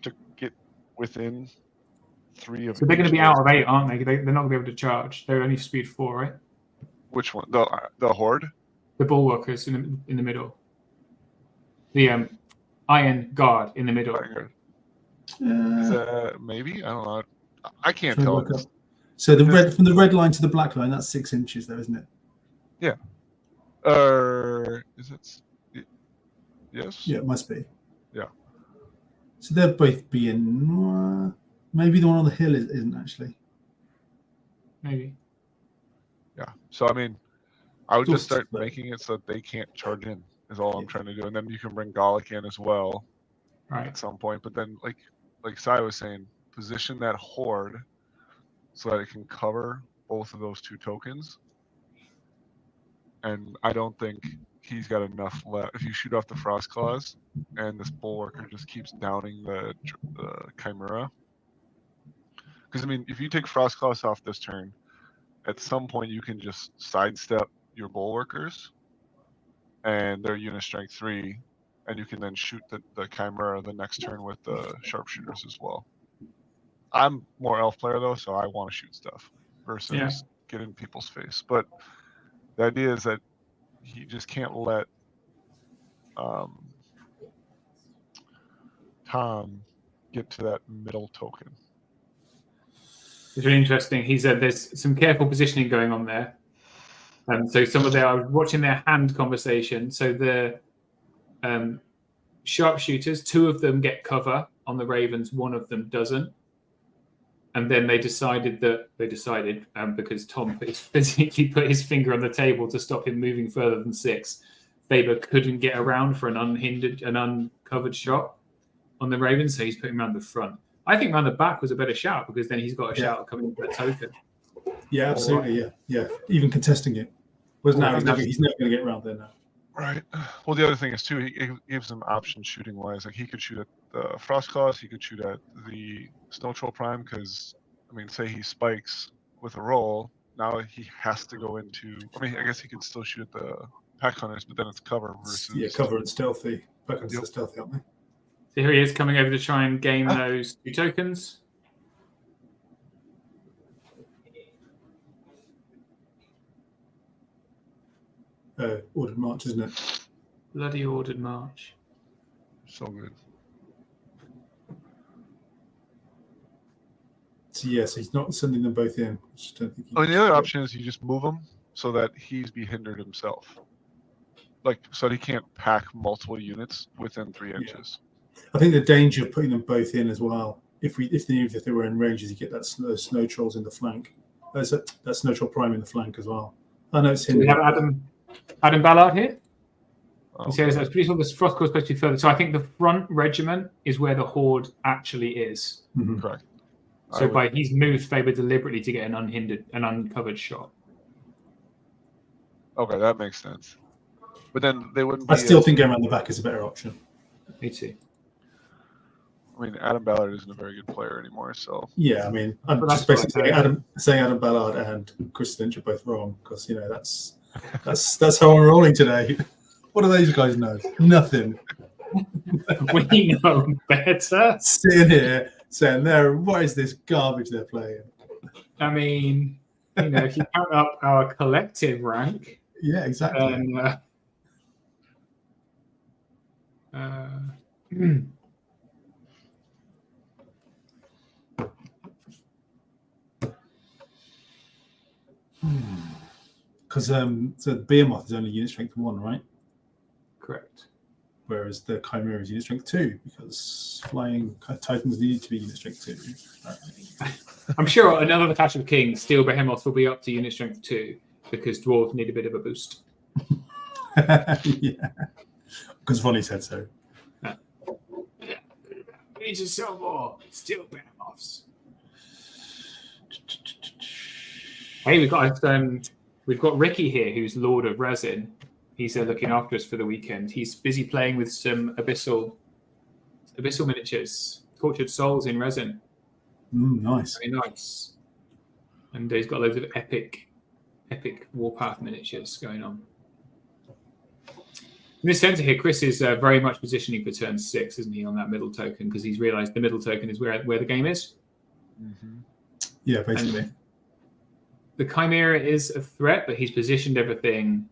S7: to get within 3 of.
S1: So they're going to be out of 8, aren't they? They're not going to be able to charge. They're only speed 4, right?
S7: Which one? The horde?
S1: The bulwarkers in the middle. The iron guard in the middle.
S7: Maybe, I don't know. I can't tell.
S4: So the red, from the red line to the black line, that's 6 inches, though, isn't it?
S7: Yeah. Is it? Yes.
S4: Yeah, it must be.
S7: Yeah.
S4: So they'll both be in. Maybe the one on the hill isn't actually.
S1: Maybe.
S7: Yeah. So I mean, I would just start making it so that they can't charge in. Is all I'm trying to do, and then you can bring Gallic in as well.
S1: Right.
S7: At some point, but then like Sai was saying, position that horde so that it can cover both of those 2 tokens. And I don't think he's got enough left. If you shoot off the frost claws and this bulwarker just keeps downing the chimera, because I mean, if you take frost claws off this turn, at some point you can just sidestep your bulwarkers, and they're unit strength 3. And you can then shoot the chimera the next turn with the sharpshooters as well. I'm more elf player though, so I want to shoot stuff versus get in people's face. But the idea is that he just can't let Tom get to that middle token.
S1: It's really interesting. He said there's some careful positioning going on there. So some of I was watching their hand conversation. So the sharpshooters, 2 of them get cover on the Ravens, 1 of them doesn't. And then they decided because Tom physically put his finger on the table to stop him moving further than 6. Faber couldn't get around for an uncovered shot on the Ravens, so he's putting him around the front. I think around the back was a better shout, because then he's got a shout coming for a token.
S4: Yeah, absolutely. Yeah. Even contesting it. He's never going to get around there now.
S7: Right. Well, the other thing is too, he gives them options shooting wise. Like, he could shoot at the frost claws, he could shoot at the snow troll prime, because I mean, say he spikes with a roll, now he has to go into. I mean, I guess he could still shoot at the pack hunters, but then it's cover versus
S4: cover and stealthy. Pack hunters are stealthy, aren't they?
S1: So here he is coming over to try and gain those 2 tokens.
S4: Ordered march, isn't it?
S1: Bloody ordered march.
S7: So good.
S4: So he's not sending them both in. I just don't think
S7: I mean, the other option is you just move him so that he's be hindered himself. Like, so that he can't pack multiple units within 3 inches.
S4: I think the danger of putting them both in as well, if they were in range, is you get that snow trolls in the flank. There's that snow troll prime in the flank as well. I know it's him.
S1: We have Adam Ballard here. He says that's pretty sure the frost core is supposed to be further. So I think the front regiment is where the horde actually is.
S4: Mm-hmm.
S7: Correct.
S1: So he's moved Faber deliberately to get an uncovered shot.
S7: Okay, that makes sense. But then they wouldn't.
S4: I still think going around the back is a better option.
S1: Me too.
S7: I mean, Adam Ballard isn't a very good player anymore, so.
S4: Yeah, I mean, I'm just basically saying Adam Ballard and Chris Lynch are both wrong, because that's how I'm rolling today. What do those guys know? Nothing.
S1: We know better.
S4: Sitting here saying, "There, what is this garbage they're playing?"
S1: I mean, if you count up our collective rank,
S4: Yeah, exactly. Because so the Behemoth is only unit strength 1, right?
S1: Correct.
S4: Whereas the Chimera is unit strength 2, because flying Titans need to be unit strength 2.
S1: I'm sure another Clash of Kings, Steel Behemoth will be up to unit strength 2 because dwarves need a bit of a boost.
S4: Yeah, because Vonnie said so.
S1: We need to sell more Steel Behemoths. Hey, we've got Ricky here, who's Lord of Resin. He's looking after us for the weekend. He's busy playing with some abyssal miniatures, Tortured Souls in resin.
S4: Nice.
S1: Very nice. And he's got loads of epic Warpath miniatures going on. In this centre here, Chris is very much positioning for turn 6, isn't he, on that middle token, because he's realised the middle token is where the game is.
S7: Mm-hmm.
S4: Yeah, basically.
S1: And the Chimera is a threat, but he's positioned everything.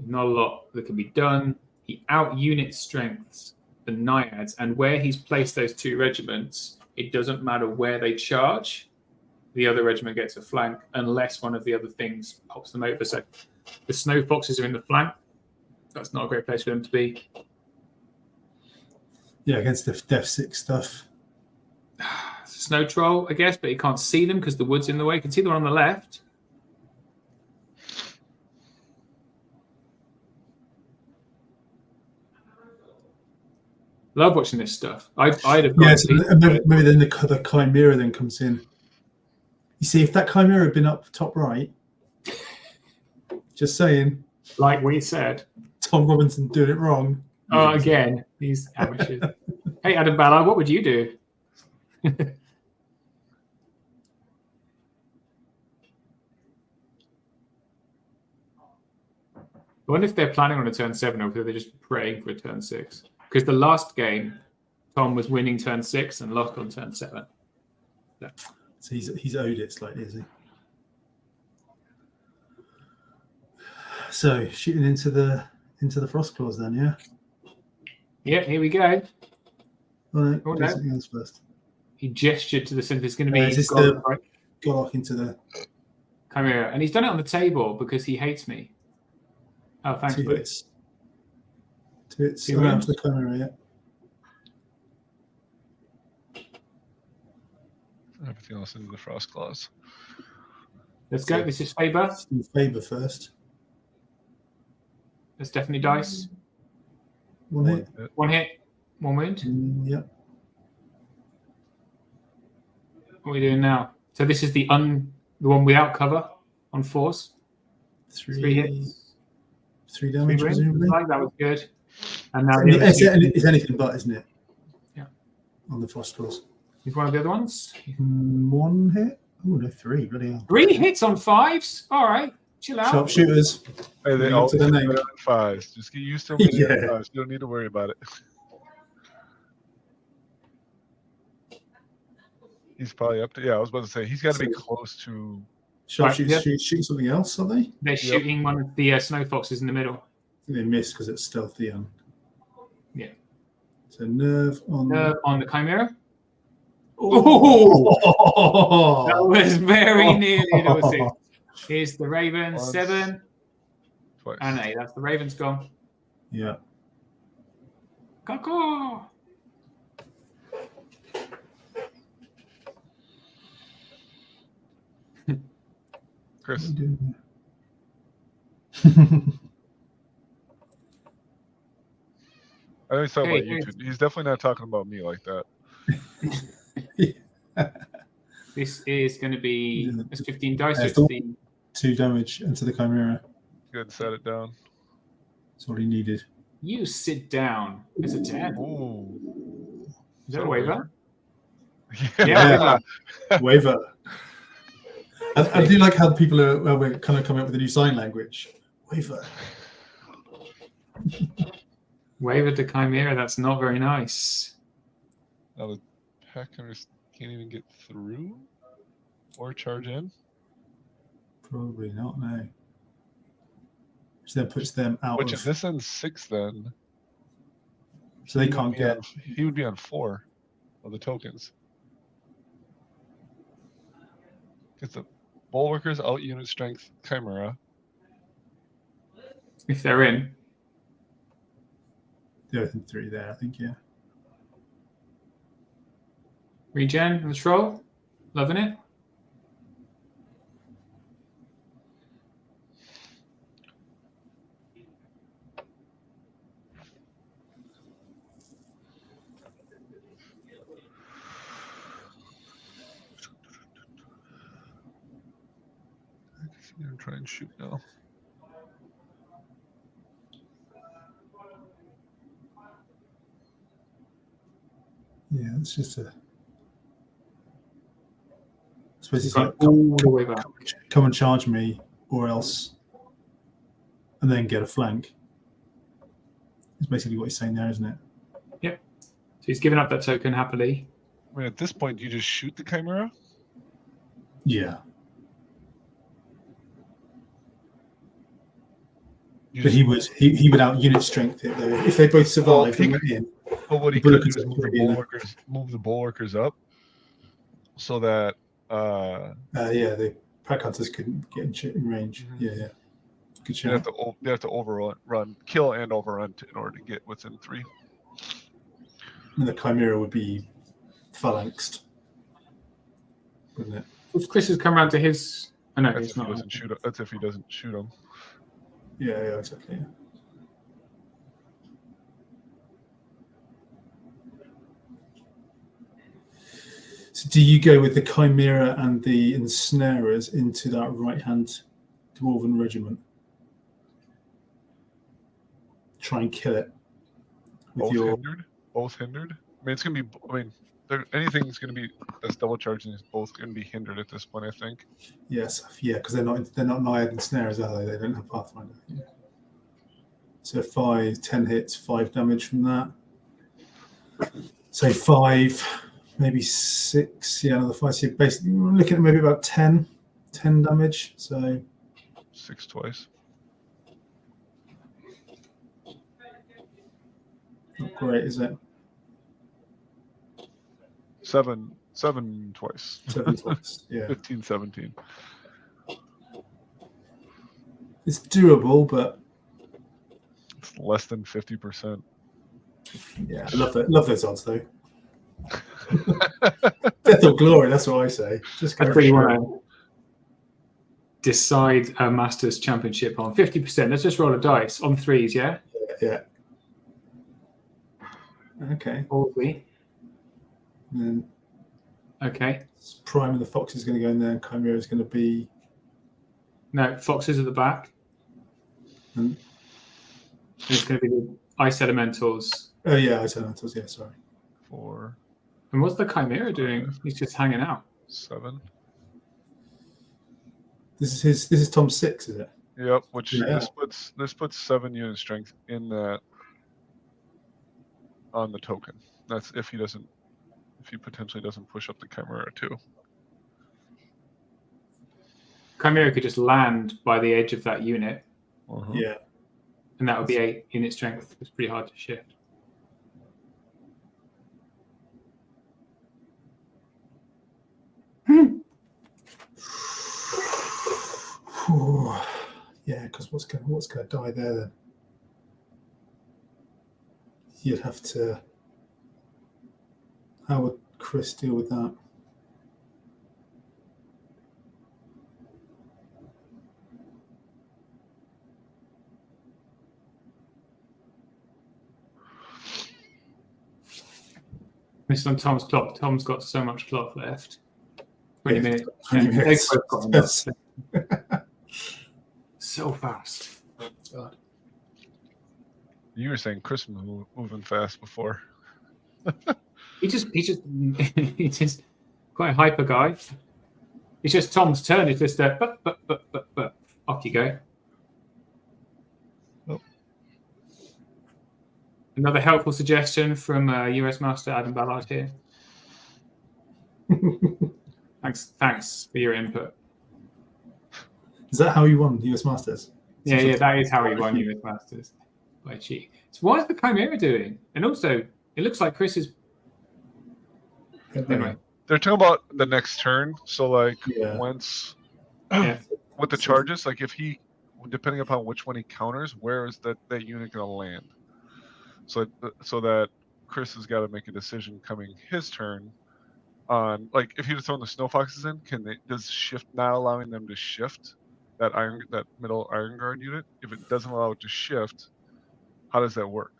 S1: Not a lot that can be done. He out-unit strengths the Naiads, and where he's placed those 2 regiments, it doesn't matter where they charge. The other regiment gets a flank unless one of the other things pops them over. So the Snow Foxes are in the flank. That's not a great place for them to be.
S4: Yeah, against the Def 6 stuff.
S1: Snow Troll, I guess, but you can't see them because the wood's in the way. You can see the one on the left. Love watching this stuff. I'd have
S4: maybe then the Chimera then comes in. You see, if that Chimera had been up top right, just saying.
S1: Like we said.
S4: Tom Robinson doing it wrong.
S1: Oh, again, he's amateurs. Hey, Adam Ballard, what would you do? I wonder if they're planning on a turn 7 or if they're just praying for a turn 6. Because the last game, Tom was winning turn 6 and lost on turn 7. Yeah.
S4: So he's owed it slightly, is he? So shooting into the Frost Claws then, yeah?
S1: Yeah, here we go.
S4: Oh, no, do something else first.
S1: He gestured to the centre. It's going to be
S4: Golok into the
S1: Chimera. And he's done it on the table because he hates me. Oh, thanks.
S4: 2 hits. 2 hits.
S1: Two wounds.
S4: The Chimera, yeah.
S7: Everything else into the Frost Claws.
S1: Let's go. This is Faber.
S4: Faber first.
S1: That's definitely dice.
S4: 1 hit.
S1: 1 hit. 1 wound.
S4: Yep.
S1: What are we doing now? So this is the one without cover on 4s.
S4: 3
S1: hits.
S4: 3 damage, presumably.
S1: Like that was good. And now
S4: it's anything but, isn't it?
S1: Yeah.
S4: On the Frost Claws.
S1: He's one of the other ones.
S4: 1 hit. Oh no, 3. Bloody hell.
S1: 3 hits on 5s. All right, chill out.
S4: Sharpshooters.
S7: Hey, they all
S4: to the name.
S7: 5s. Just get used to them.
S4: Yeah.
S7: 5s. You don't need to worry about it. He's probably up to. Yeah, I was about to say he's got to be close to.
S4: Sharpshooters shooting something else, are they?
S1: They're shooting one of the Snow Foxes in the middle.
S4: I think they missed because it's stealthy.
S1: Yeah.
S4: So nerve on
S1: the Chimera.
S4: Oh,
S1: that was very nearly an assist. Here's the Raven, 7.
S7: Twice.
S1: And 8. That's the Raven's gone.
S4: Yeah.
S1: Caw.
S7: Chris. I know he's talking about you two. He's definitely not talking about me like that.
S1: This is going to be 15 dice.
S4: 2 damage into the Chimera.
S7: Good, set it down.
S4: That's all he needed.
S1: You sit down. It's a 10.
S7: Ooh.
S1: Is that a waiver?
S4: Yeah. Waiver. I do like how people we're kind of coming up with a new sign language. Waiver.
S1: Wavered the Chimera. That's not very nice.
S7: Now the Packers can't even get through or charge in.
S4: Probably not, no. Which then puts them out
S7: Which
S4: of...
S7: if this ends 6 then.
S4: So they
S7: he would
S4: can't
S7: be
S4: get...
S7: he would be on 4 of the tokens. Because the Bulwarkers out unit strength Chimera.
S1: If they're in.
S4: They're within 3 there, I think, yeah.
S1: Regen, let's roll. Loving it.
S7: I'm gonna try and shoot now.
S4: Yeah, it's just a... I suppose it's
S1: Gone
S4: like,
S1: all the way back.
S4: come and charge me, or else... And then get a flank. It's basically what he's saying there, isn't it?
S1: Yep. So he's given up that token happily.
S7: I mean, at this point, you just shoot the Chimera?
S4: Yeah.
S7: You
S4: But
S7: just-
S4: he would out unit strength it though. If they both survived and went in,
S7: But what he
S4: the
S7: could do
S4: Bulwarkers
S7: is
S4: are pretty in.
S7: move the Bulwarkers up so that
S4: yeah, the pack hunters couldn't get in range.
S7: Mhm.
S4: Yeah. Good
S7: they have
S4: shout.
S7: to overrun, kill and overrun in order to get within 3.
S4: And the Chimera would be phalanxed, wouldn't it?
S1: If Chris has come around to his... Oh, no,
S7: That's
S1: he's
S7: if he
S1: not.
S7: doesn't shoot. That's if he doesn't shoot them.
S4: Yeah, exactly. Yeah. So do you go with the Chimera and the Ensnarers into that right-hand Dwarven regiment? Try and kill it with
S7: Both
S4: your...
S7: hindered. Both hindered. I mean, it's gonna be. I mean, anything's gonna be that's double charging is both gonna be hindered at this point. I think.
S4: Yes, yeah, because they're not Naiad and Snares, are they? They don't have Pathfinder. Yeah. So 10 hits, 5 damage from that. So 5, maybe 6. Yeah, another 5. So you're basically looking at maybe about 10 damage. So
S7: 6 twice.
S4: not great, is it?
S7: 7 twice.
S4: 7 twice. Yeah,
S7: 15, 17.
S4: it's doable, but
S7: It's less than 50%.
S4: yeah, I love those odds though. Death or glory, that's what I say. Just
S1: I
S4: go
S1: really
S4: for it.
S1: want to decide a Masters Championship on 50%. Let's just roll a dice on 3s, yeah?
S4: Yeah. Okay.
S1: Probably.
S4: And then
S1: Okay.
S4: Prime and the Fox is going to go in there, and Chimera is going to be.
S1: No, Foxes at the back.
S4: Hmm.
S1: It's going to be the Ice Elementals.
S4: Oh yeah, I said Elementals. Yeah, sorry.
S7: 4,
S1: And what's the Chimera doing? He's just hanging out.
S7: 7.
S4: This is Tom 6, is it?
S7: Yep. Which
S4: Yeah.
S7: this puts 7 unit strength in that on the token. That's if he potentially doesn't push up the Chimera too.
S1: Chimera could just land by the edge of that unit,
S7: Uh-huh.
S4: Yeah.
S1: and that would be 8 unit strength. It's pretty hard to shift.
S4: Whew. Yeah, because what's going to die there then? You'd have to. How would Chris deal with that?
S1: This is on Tom's clock. Tom's got so much clock left. 20
S4: Yeah,
S1: minutes.
S4: 20
S1: Yeah,
S4: minutes.
S1: they've both got
S4: Yes.
S1: enough. So fast. God.
S7: You were saying Chris was moving fast before.
S1: He's just quite a hyper guy. It's just Tom's turn. It's just but off you go.
S7: Oh.
S1: Another helpful suggestion from US Master Adam Ballard here. Thanks for your input.
S4: Is that how you won the US Masters?
S1: Yeah, that is how he won US Masters, by cheat. So what is the Chimera doing? And also, it looks like Chris is. Anyway,
S7: they're talking about the next turn. So like once with the charges, like if he, depending upon which one he counters, where is that unit going to land? So that Chris has got to make a decision coming his turn on, like, if he'd have thrown the Snow Foxes in, does shift not allowing them to shift that middle Iron Guard unit? If it doesn't allow it to shift, how does that work?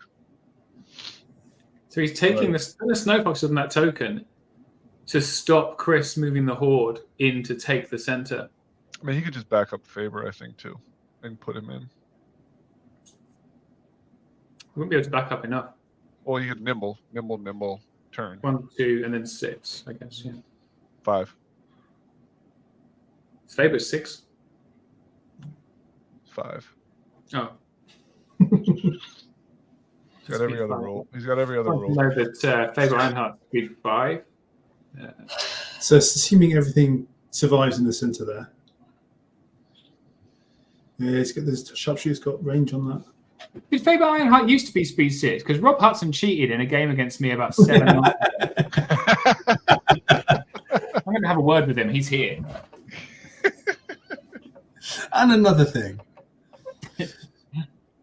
S1: So he's taking the Snow Foxes on that token to stop Chris moving the Horde in to take the center.
S7: I mean, he could just back up Faber, I think, too, and put him in.
S1: We wouldn't be able to back up enough.
S7: Well, you could nimble, turn.
S1: 1, 2, and then 6, I guess. Yeah.
S7: 5.
S1: Faber's 6.
S7: 5.
S1: Oh.
S7: He's got every other rule. He's got every other rule.
S1: No, but Faber Reinhardt speed 5.
S4: So assuming everything survives in the center there. Yeah, the sharpshooter's got range on that.
S1: Did Faber Ironheart used to be speed 6? Because Rob Hudson cheated in a game against me about 7 months ago. I'm going to have a word with him. He's here.
S4: And another thing.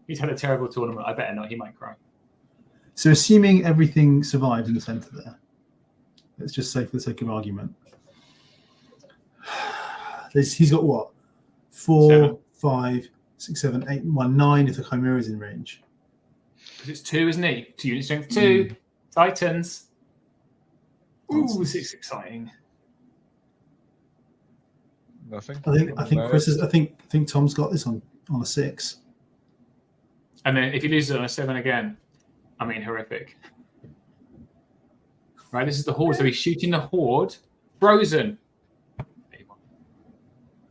S1: He's had a terrible tournament. I better not. He might cry.
S4: So assuming everything survives in the center there, let's just say for the sake of argument, he's got what? 4,
S1: 7.
S4: 5, 6, 7, 8, 1, 9 if the Chimera is in range.
S1: Because it's 2, isn't he? 2 unit strength 2. Titans. Ooh, this is exciting.
S7: Nothing.
S4: I think Chris is. I think Tom's got this on a 6.
S1: And then if he loses on a 7 again, I mean, horrific. Right, this is the Horde. So he's shooting the Horde. Frozen.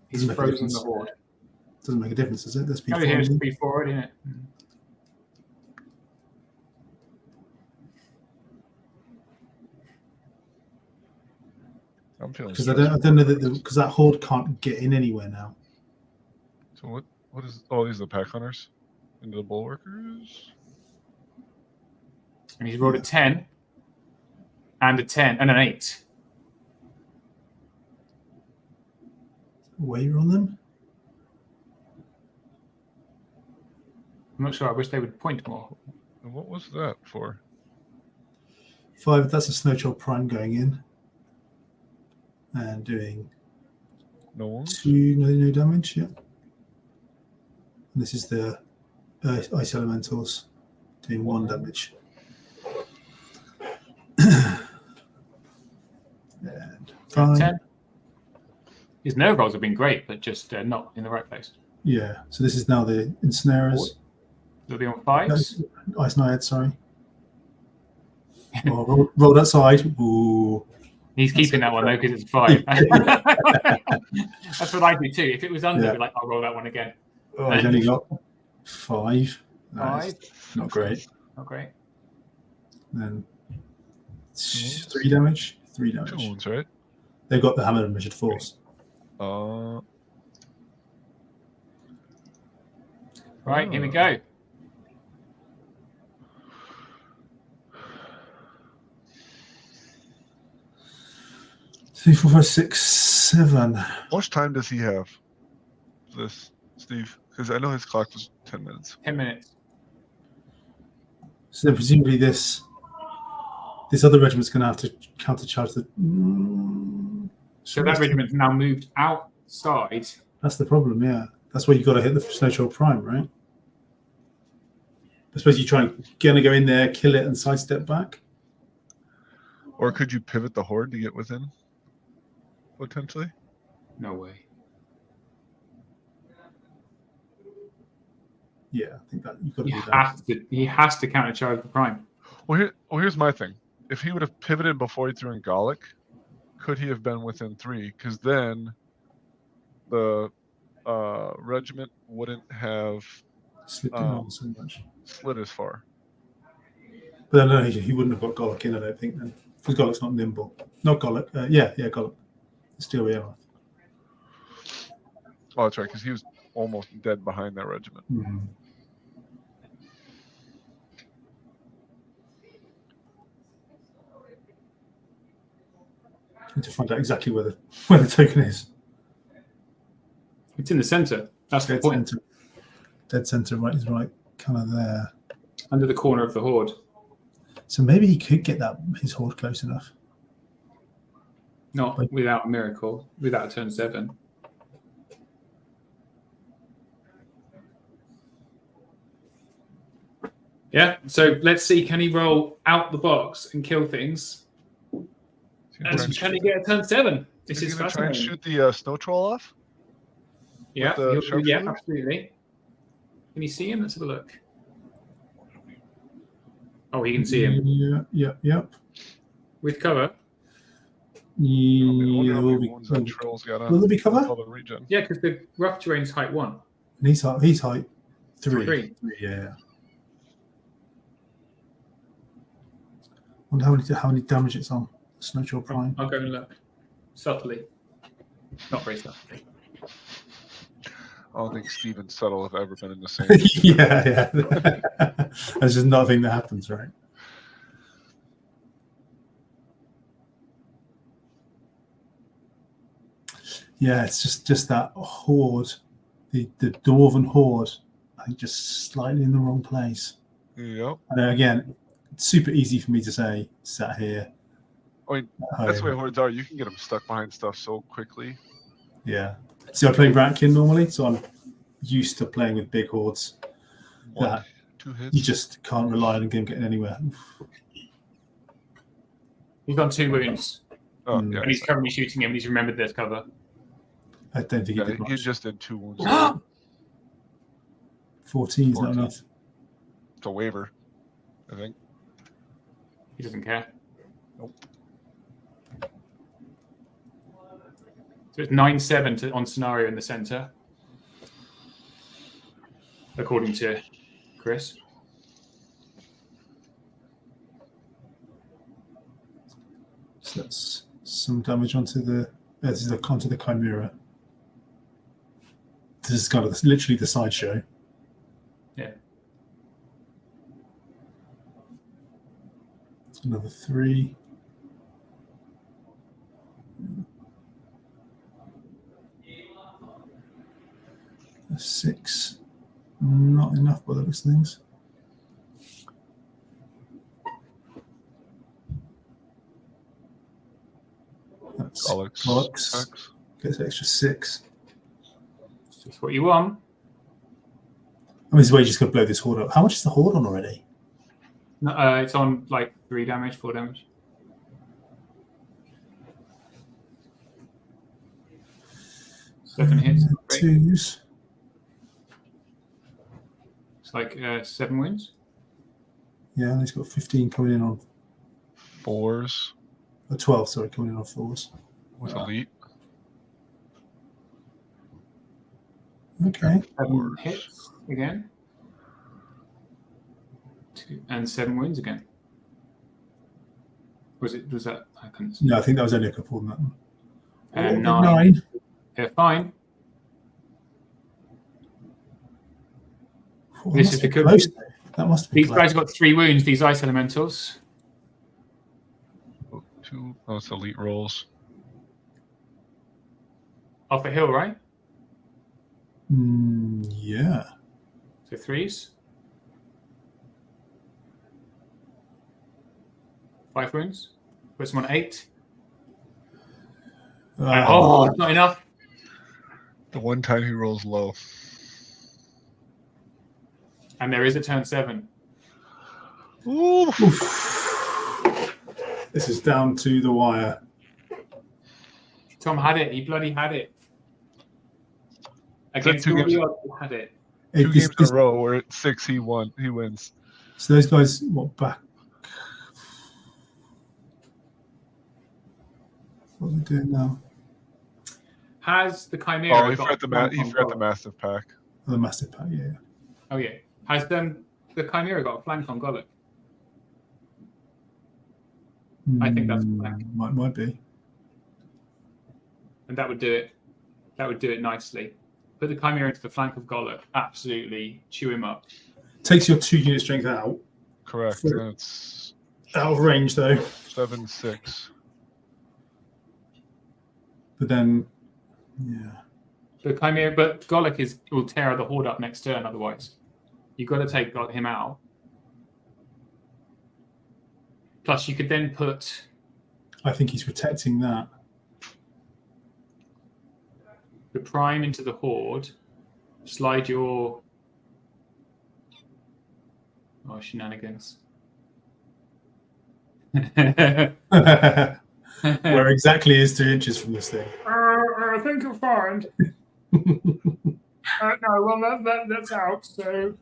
S1: He's frozen the Horde.
S4: Doesn't make a difference, does it? There's
S1: Over here, it's speed forward, isn't it?
S7: I'm feeling
S4: because I don't know that because that Horde can't get in anywhere now.
S7: So what is? Oh, these are the pack hunters into the bulwarkers.
S1: And he's rolled a 10 and a 10 and an 8.
S4: Waiver on them.
S1: I'm not sure. I wish they would point more.
S7: And what was that for?
S4: 5. That's a Snowchild Prime going in and doing
S7: No one.
S4: 2 no damage. Yeah. And this is the Ice Elementals doing 1 damage. And 5.
S1: 10. His nerve rolls have been great, but just not in the right place.
S4: Yeah. So this is now the Ensnarers.
S1: They'll be on 5s.
S4: Ice Naiad, sorry. Oh, roll that side. Ooh.
S1: He's keeping that one though because it's 5. That's what I do too. If it was under, I'd be like, I'll roll that one again.
S4: Oh, I've only got 5.
S1: 5.
S4: Not great.
S1: Not great.
S4: Then 3 damage. 3 damage.
S7: 2 wounds, right?
S4: They've got the hammer and measured force.
S1: Right, here we go.
S4: 3, 4, 5, 6, 7.
S7: How much time does he have for this, Steve? Because I know his clock was 10 minutes.
S1: 10 minutes.
S4: So then presumably this other regiment's going to have to countercharge the.
S1: So that regiment's now moved outside.
S4: That's the problem, yeah. That's where you've got to hit the Snowchild Prime, right? I suppose you're going to go in there, kill it, and sidestep back.
S7: Or could you pivot the Horde to get within? Potentially?
S1: No way.
S4: Yeah, I think that you've got to do that.
S1: He has to countercharge the Prime.
S7: Well, here's my thing. If he would have pivoted before he threw in Gallic, could he have been within 3? Because then the regiment wouldn't have
S4: Slipped in on so much.
S7: slid as far.
S4: But no, he wouldn't have got Golok in, I don't think, then. Because Golok's not nimble. Not Golok. Yeah, Golok. Still, yeah.
S7: Oh, that's right, because he was almost dead behind that regiment.
S4: Mm-hmm. Need to find out exactly where the token is.
S1: It's in the center. That's the
S4: Dead
S1: point.
S4: center. Dead center, right is right, kind of there.
S1: Under the corner of the horde.
S4: So maybe he could get his horde close enough.
S1: Not without a miracle, without a turn 7. Yeah, so let's see, can he roll out the box and kill things? And can he get a turn 7? This is
S7: going to try and
S1: fascinating.
S7: shoot the snow troll off?
S1: Yeah,
S7: the
S1: yeah,
S7: sharpshooter?
S1: absolutely. Can you see him? Let's have a look. Oh, he can see him.
S4: Yeah.
S1: With cover?
S4: Yeah,
S7: Will
S4: will there be cover?
S7: All the regen.
S1: Yeah, because the rough terrain's height 1.
S4: And he's height 3.
S1: 3.
S4: Yeah. Wonder how many damage it's on. Snowjaw Prime.
S1: I'll go and look. Subtly. Not very subtly.
S7: I don't think Steve and Settle have ever been in the same.
S4: yeah. That's just nothing that happens, right? Yeah, it's just that horde, the dwarven horde. I think just slightly in the wrong place.
S7: Yep.
S4: And again, it's super easy for me to say, sat here.
S7: I mean, that's the way hordes are. You can get them stuck behind stuff so quickly.
S4: Yeah. See, I play Ratkin normally, so I'm used to playing with big hordes.
S7: 1, 2 hits.
S4: You just can't rely on him getting anywhere.
S1: He's on 2 wounds.
S7: Oh,
S4: Mm.
S7: yeah.
S1: And he's currently shooting him, and he's remembered there's cover.
S4: I don't think he
S7: Yeah,
S4: did
S7: he
S4: much.
S7: just did 2 wounds.
S4: 14 is not
S7: 14.
S4: enough.
S7: It's a waiver, I think.
S1: He doesn't care.
S7: Nope.
S1: So it's 9-7 on scenario in the center, according to Chris.
S4: So that's some damage onto the Chimera. This is kind of literally the sideshow.
S1: Yeah.
S4: Another 3. A 6. Not enough by the looks of things. That's
S7: Bollocks.
S4: Gets an extra 6.
S1: It's just what you want.
S4: I mean, this way you just got to blow this horde up. How much is the horde on already?
S1: No, it's on like 3 damage, 4 damage. Second hit. Great.
S4: 2s.
S1: It's like 7 wins.
S4: Yeah, and he's got 15 coming in on
S7: 4s
S4: 12. Sorry, coming in on 4s.
S7: with elite.
S4: Okay.
S1: 7 hits again. 2 and 7 wins again. Was that? I couldn't see.
S4: No, I think that was only a couple on that one.
S1: And
S4: Oh,
S1: 9. They're fine.
S4: Oh,
S1: This
S4: that
S1: is the
S4: must be
S1: good-
S4: close, though. That must be
S1: These
S4: close.
S1: guys have got 3 wounds, these ice elementals.
S7: 2. Oh, it's elite rolls.
S1: Off a hill, right?
S4: Yeah.
S1: So 3s. 5 wounds. Puts them on 8. Oh, it's not enough.
S7: The one time he rolls low.
S1: And there is a turn 7.
S7: Ooh.
S4: This is down to the wire.
S1: Tom had it. He bloody had it. Against
S7: 2
S1: all
S7: games.
S1: the odds, he had it.
S7: 2 games in a row where at 6 he wins.
S4: So those guys, back? What are they doing now?
S1: Has the Chimera
S7: Oh, he
S1: got
S7: forgot
S1: a flank on Golok?
S7: massive pack.
S4: Oh, the massive pack, yeah.
S1: Oh, yeah. Has the Chimera got a flank on Golok? I think that's the flank.
S4: Might be.
S1: And that would do it. That would do it nicely. Put the Chimera into the flank of Golok. Absolutely chew him up.
S4: Takes your 2 unit strength out.
S7: Correct.
S4: For-
S7: That's
S4: Out of range though.
S7: 7-6.
S4: But then, yeah.
S1: The Chimera, but Golok will tear the horde up next turn. Otherwise, you've got to take him out. Plus, you could then put.
S4: I think he's protecting that.
S1: The prime into the horde. Slide your. Oh, shenanigans.
S4: Where exactly is 2 inches from this thing?
S1: I think you'll find. No, well, that's out, so.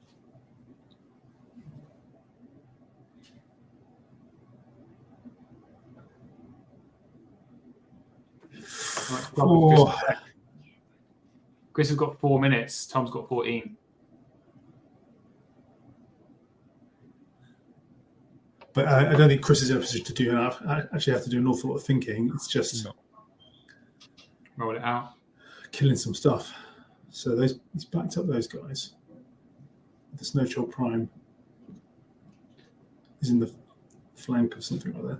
S4: Oh.
S1: Chris has got 4 minutes. Tom's got 14.
S4: But I don't think Chris is in a position to do enough. I actually have to do an awful lot of thinking. It's just
S1: Roll it out.
S4: killing some stuff. So he's backed up those guys. The Snow Troll Prime is in the flank of something like that.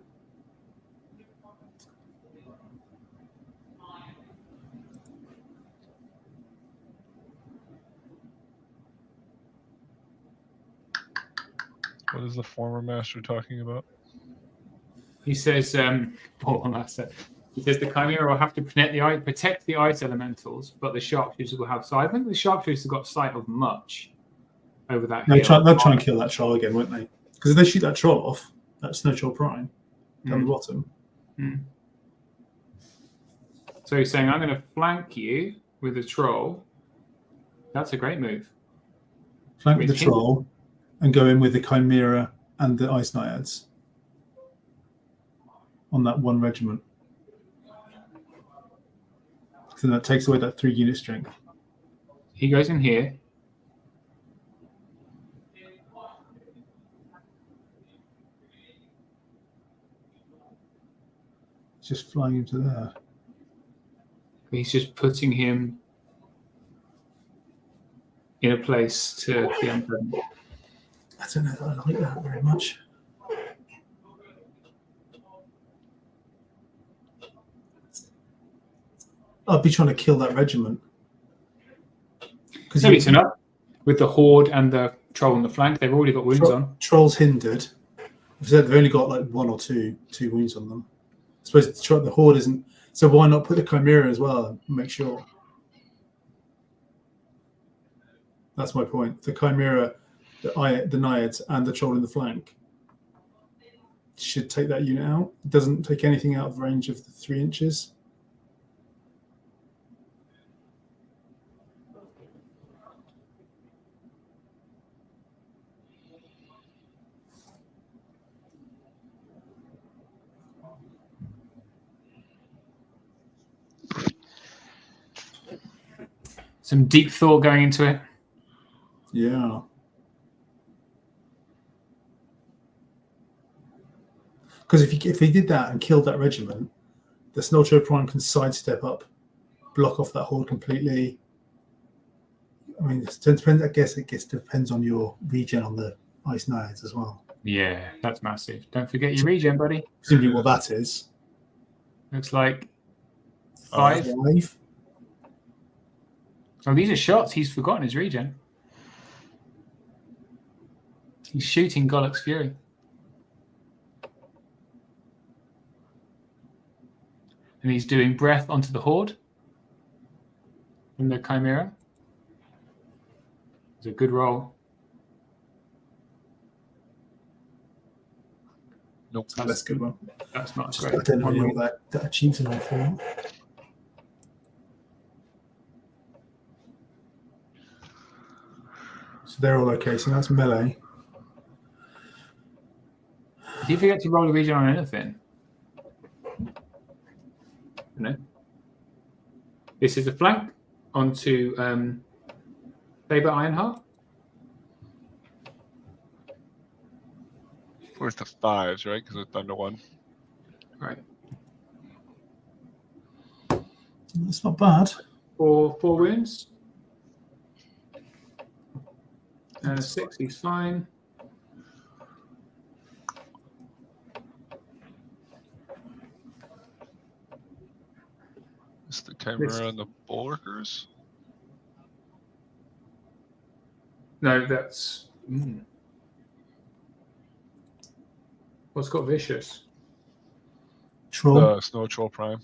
S7: What is the former master talking about?
S1: He says, he says the Chimera will have to protect the ice elementals, but the sharpshooters will have sight. I think the sharpshooters have got sight of much over that hill.
S4: They'll try and kill that troll again, won't they? Because if they shoot that troll off, that Snow Troll Prime down the bottom.
S1: So he's saying, I'm going to flank you with a troll. That's a great move.
S4: Flank with the troll and go in with the Chimera and the Ice Naiads on that 1 regiment. So that takes away that 3 unit strength.
S1: He goes in here.
S4: Just flying into there.
S1: He's just putting him in a place to be unpleasant.
S4: I don't know that I like that very much. I'd be trying to kill that regiment.
S1: Maybe it's enough. With the horde and the troll on the flank, they've already got wounds on.
S4: Trolls hindered. I've said they've only got like 1 or 2 wounds on them. I suppose the horde isn't. So why not put the Chimera as well and make sure? That's my point. The Chimera, the Naiads, and the troll in the flank should take that unit out. It doesn't take anything out of range of the 3 inches.
S1: Some deep thought going into it.
S4: Yeah. Because if he did that and killed that regiment, the Snow Troll Prime can sidestep up, block off that horde completely. I mean, it depends. I guess it depends on your regen on the Ice Naiads as well.
S1: Yeah, that's massive. Don't forget your regen, buddy.
S4: Presumably what that is.
S1: Looks like 5.
S4: 5.
S1: Oh, these are shots. He's forgotten his regen. He's shooting Golok's Fury. And he's doing breath onto the horde from the Chimera. It's a good roll.
S7: Nope.
S4: That's a good one.
S1: That's not
S4: I
S1: great.
S4: don't know what that achieves an awful lot. So they're all okay. So that's melee.
S1: Did you forget to roll a regen on anything? No. This is the flank onto Saber Ironheart.
S7: Worth the 5s, right? Because it's under 1.
S1: Right.
S4: That's not bad.
S1: Four wounds. And a 6, he's fine.
S7: Is the camera on the bulwarkers?
S1: No, that's. What's got vicious?
S4: Troll.
S7: Snow Troll Prime.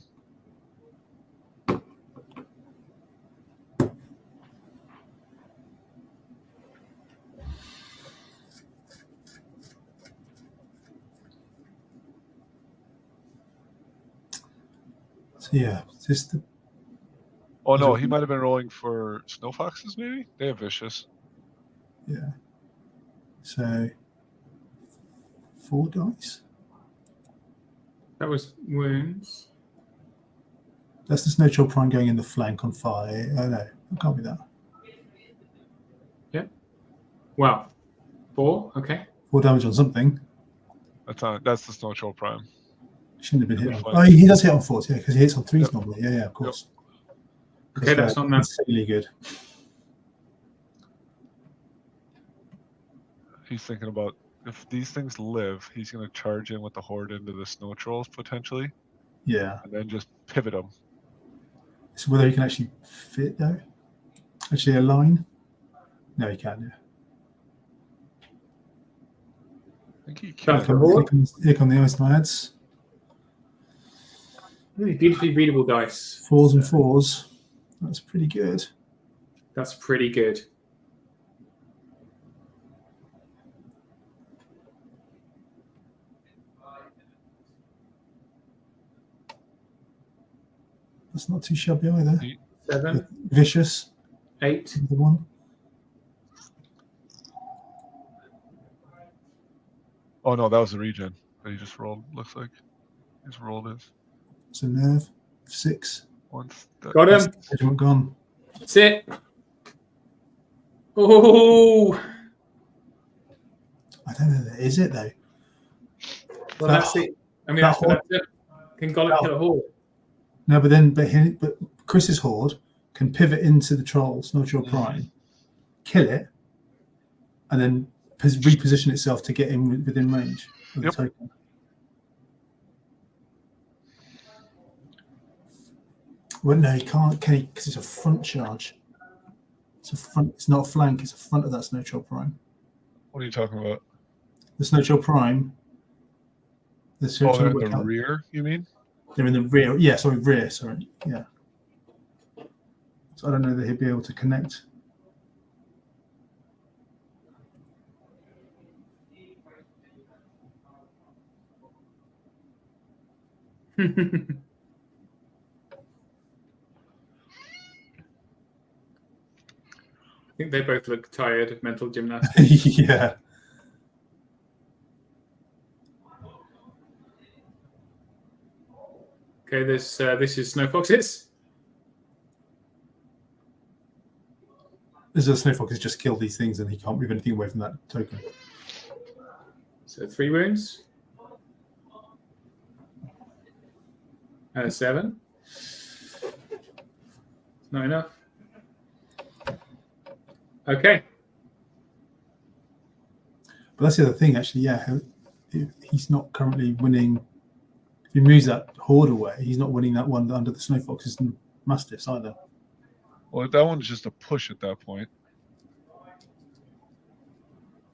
S4: So yeah, this the.
S7: Oh no, he might have been rolling for Snow Foxes. Maybe they have vicious.
S4: Yeah. So 4 dice.
S1: That was wounds.
S4: That's the Snow Troll Prime going in the flank on fire. Oh no, it can't be that.
S1: Yeah. Wow. 4. Okay.
S4: 4 damage on something.
S7: That's the Snow Troll Prime.
S4: Shouldn't have been hit on.
S7: Flank.
S4: Oh, he does hit on 4s, yeah, because he hits on 3s normally. Yeah, of course.
S1: Okay, that's on that.
S4: Insanely good.
S7: He's thinking about if these things live, he's going to charge in with the horde into the Snow Trolls potentially,
S4: Yeah.
S7: and then just pivot them.
S4: So whether he can actually fit though, actually align. No, he can. Yeah.
S7: I think he
S1: That's
S7: can.
S4: Here come the ice lads.
S1: Really beautifully readable dice.
S4: 4s and 4s. That's pretty good.
S1: That's pretty good.
S4: That's not too shabby either.
S1: 7,
S4: Vicious.
S1: 8.
S4: The one.
S7: Oh no, that was the regen that he just rolled. Looks like he's rolled his
S4: It's a nerve. 6.
S7: once.
S1: Got him.
S4: Regiment gone.
S1: That's it. Oh.
S4: I don't know. Is it though?
S1: Well, that's it. I mean, that's it. Can Gollop kill a horde?
S4: No, but Chris's horde can pivot into the troll, Snow Troll Prime, kill it, and then reposition itself to get in within range of the token. Well, no, he can't, can he? Because it's a front charge. It's a front. It's not a flank. It's a front of that Snow Troll Prime.
S7: What are you talking about?
S4: The Snow Troll Prime.
S7: They're in the rear, you mean?
S4: They're in the rear. Yeah, sorry, rear. Sorry, yeah. So I don't know that he'd be able to connect.
S1: I think they both look tired of mental gymnastics.
S4: Yeah.
S1: Okay, this is Snow Foxes.
S4: There's a Snow Fox has just killed these things and he can't move anything away from that token.
S1: So 3 wounds. 7. Not enough. Okay.
S4: But that's the other thing, actually. Yeah, he's not currently winning. If he moves that horde away, he's not winning that one under the Snow Foxes and Mastiffs either.
S7: Well, that one's just a push at that point.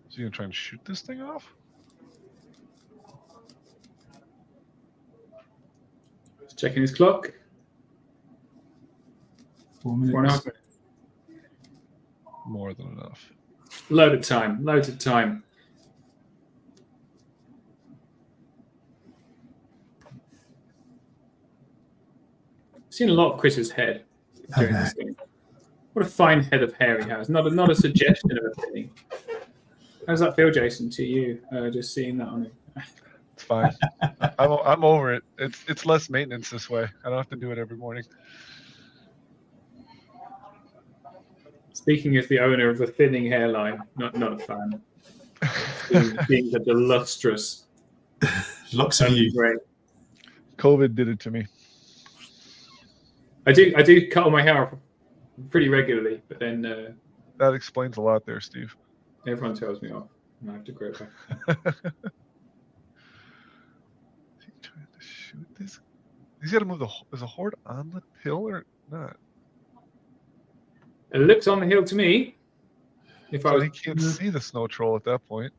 S7: Is he gonna try and shoot this thing off?
S1: Just checking his clock.
S4: 4 minutes.
S1: 4.5 minutes.
S7: More than enough.
S1: Load of time. Loads of time. I've seen a lot of Chris's head during this thing. What a fine head of hair he has. Not a suggestion of a thing. How does that feel, Jason, to you? Just seeing that on him.
S7: It's fine. I'm over it. It's less maintenance this way. I don't have to do it every morning.
S1: Speaking as the owner of the thinning hairline, not a fan. Being such a lustrous.
S4: Locks of you.
S1: Great.
S7: COVID did it to me.
S1: I do cut all my hair off pretty regularly, but then
S7: That explains a lot there, Steve.
S1: everyone tells me off, and I have to grow it back.
S7: Is he trying to shoot this? He's got to move is a horde on the hill or not?
S1: It looks on the hill to me. If I
S7: So
S1: was,
S7: he can't see the snow troll at that point.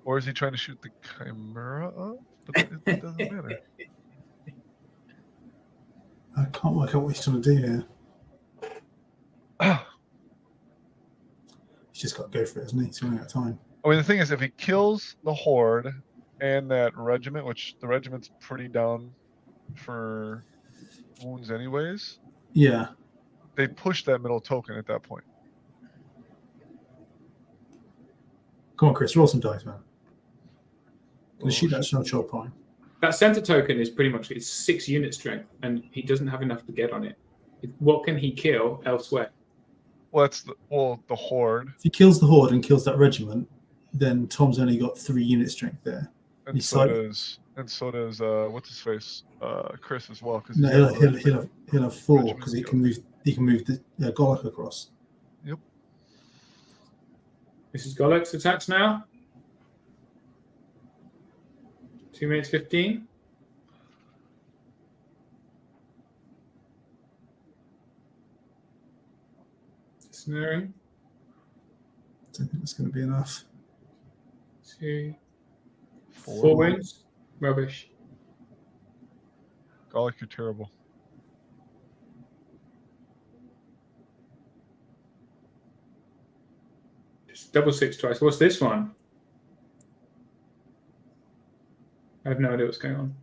S7: Or is he trying to shoot the chimera up? But it doesn't matter.
S4: I can't work out what he's trying to do here. He's just got to go for it, hasn't he? He's running out of time.
S7: I mean, the thing is, if he kills the horde and that regiment, which the regiment's pretty down for wounds anyways,
S4: Yeah.
S7: they push that middle token at that point.
S4: Come on, Chris, roll some dice, man. Gonna shoot that snow troll prime.
S1: that center token is pretty much it's 6 unit strength, and he doesn't have enough to get on it. What can he kill elsewhere?
S7: Well, that's the horde.
S4: If he kills the horde and kills that regiment, then Tom's only got 3 unit strength there.
S7: And
S4: He's
S7: so
S4: like-
S7: does what's his face, Chris as well.
S4: No, he'll have 4 because he can move the Golok across.
S7: Yep.
S1: This is Golok's attacks now. 2 minutes 15. Snaring.
S4: Don't think that's going to be enough.
S1: 2, 4 wins. Rubbish.
S7: Golok, you're terrible.
S1: Just double 6 twice. What's this one? I have no idea what's going on.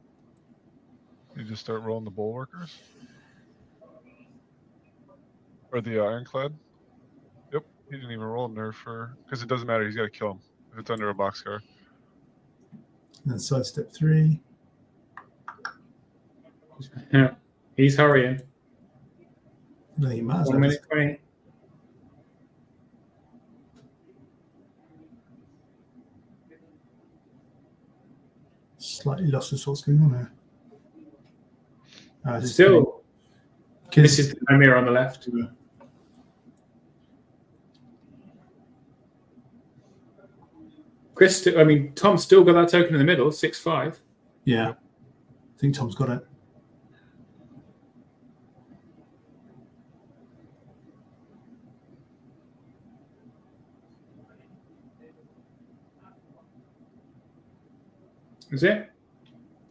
S7: You just start rolling the bulwarkers? Or the ironclad? Yep, he didn't even roll nerf for... Because it doesn't matter, he's got to kill him if it's under a boxcar.
S4: And then sidestep 3.
S1: Yeah, he's hurrying.
S4: No, he matters.
S1: 1 minute 20.
S4: Slightly lost as what's going on here.
S1: Still, this is the Chimera on the left. Chris, Tom's still got that token in the middle, 6-5.
S4: Yeah. I think Tom's got it.
S1: Is it?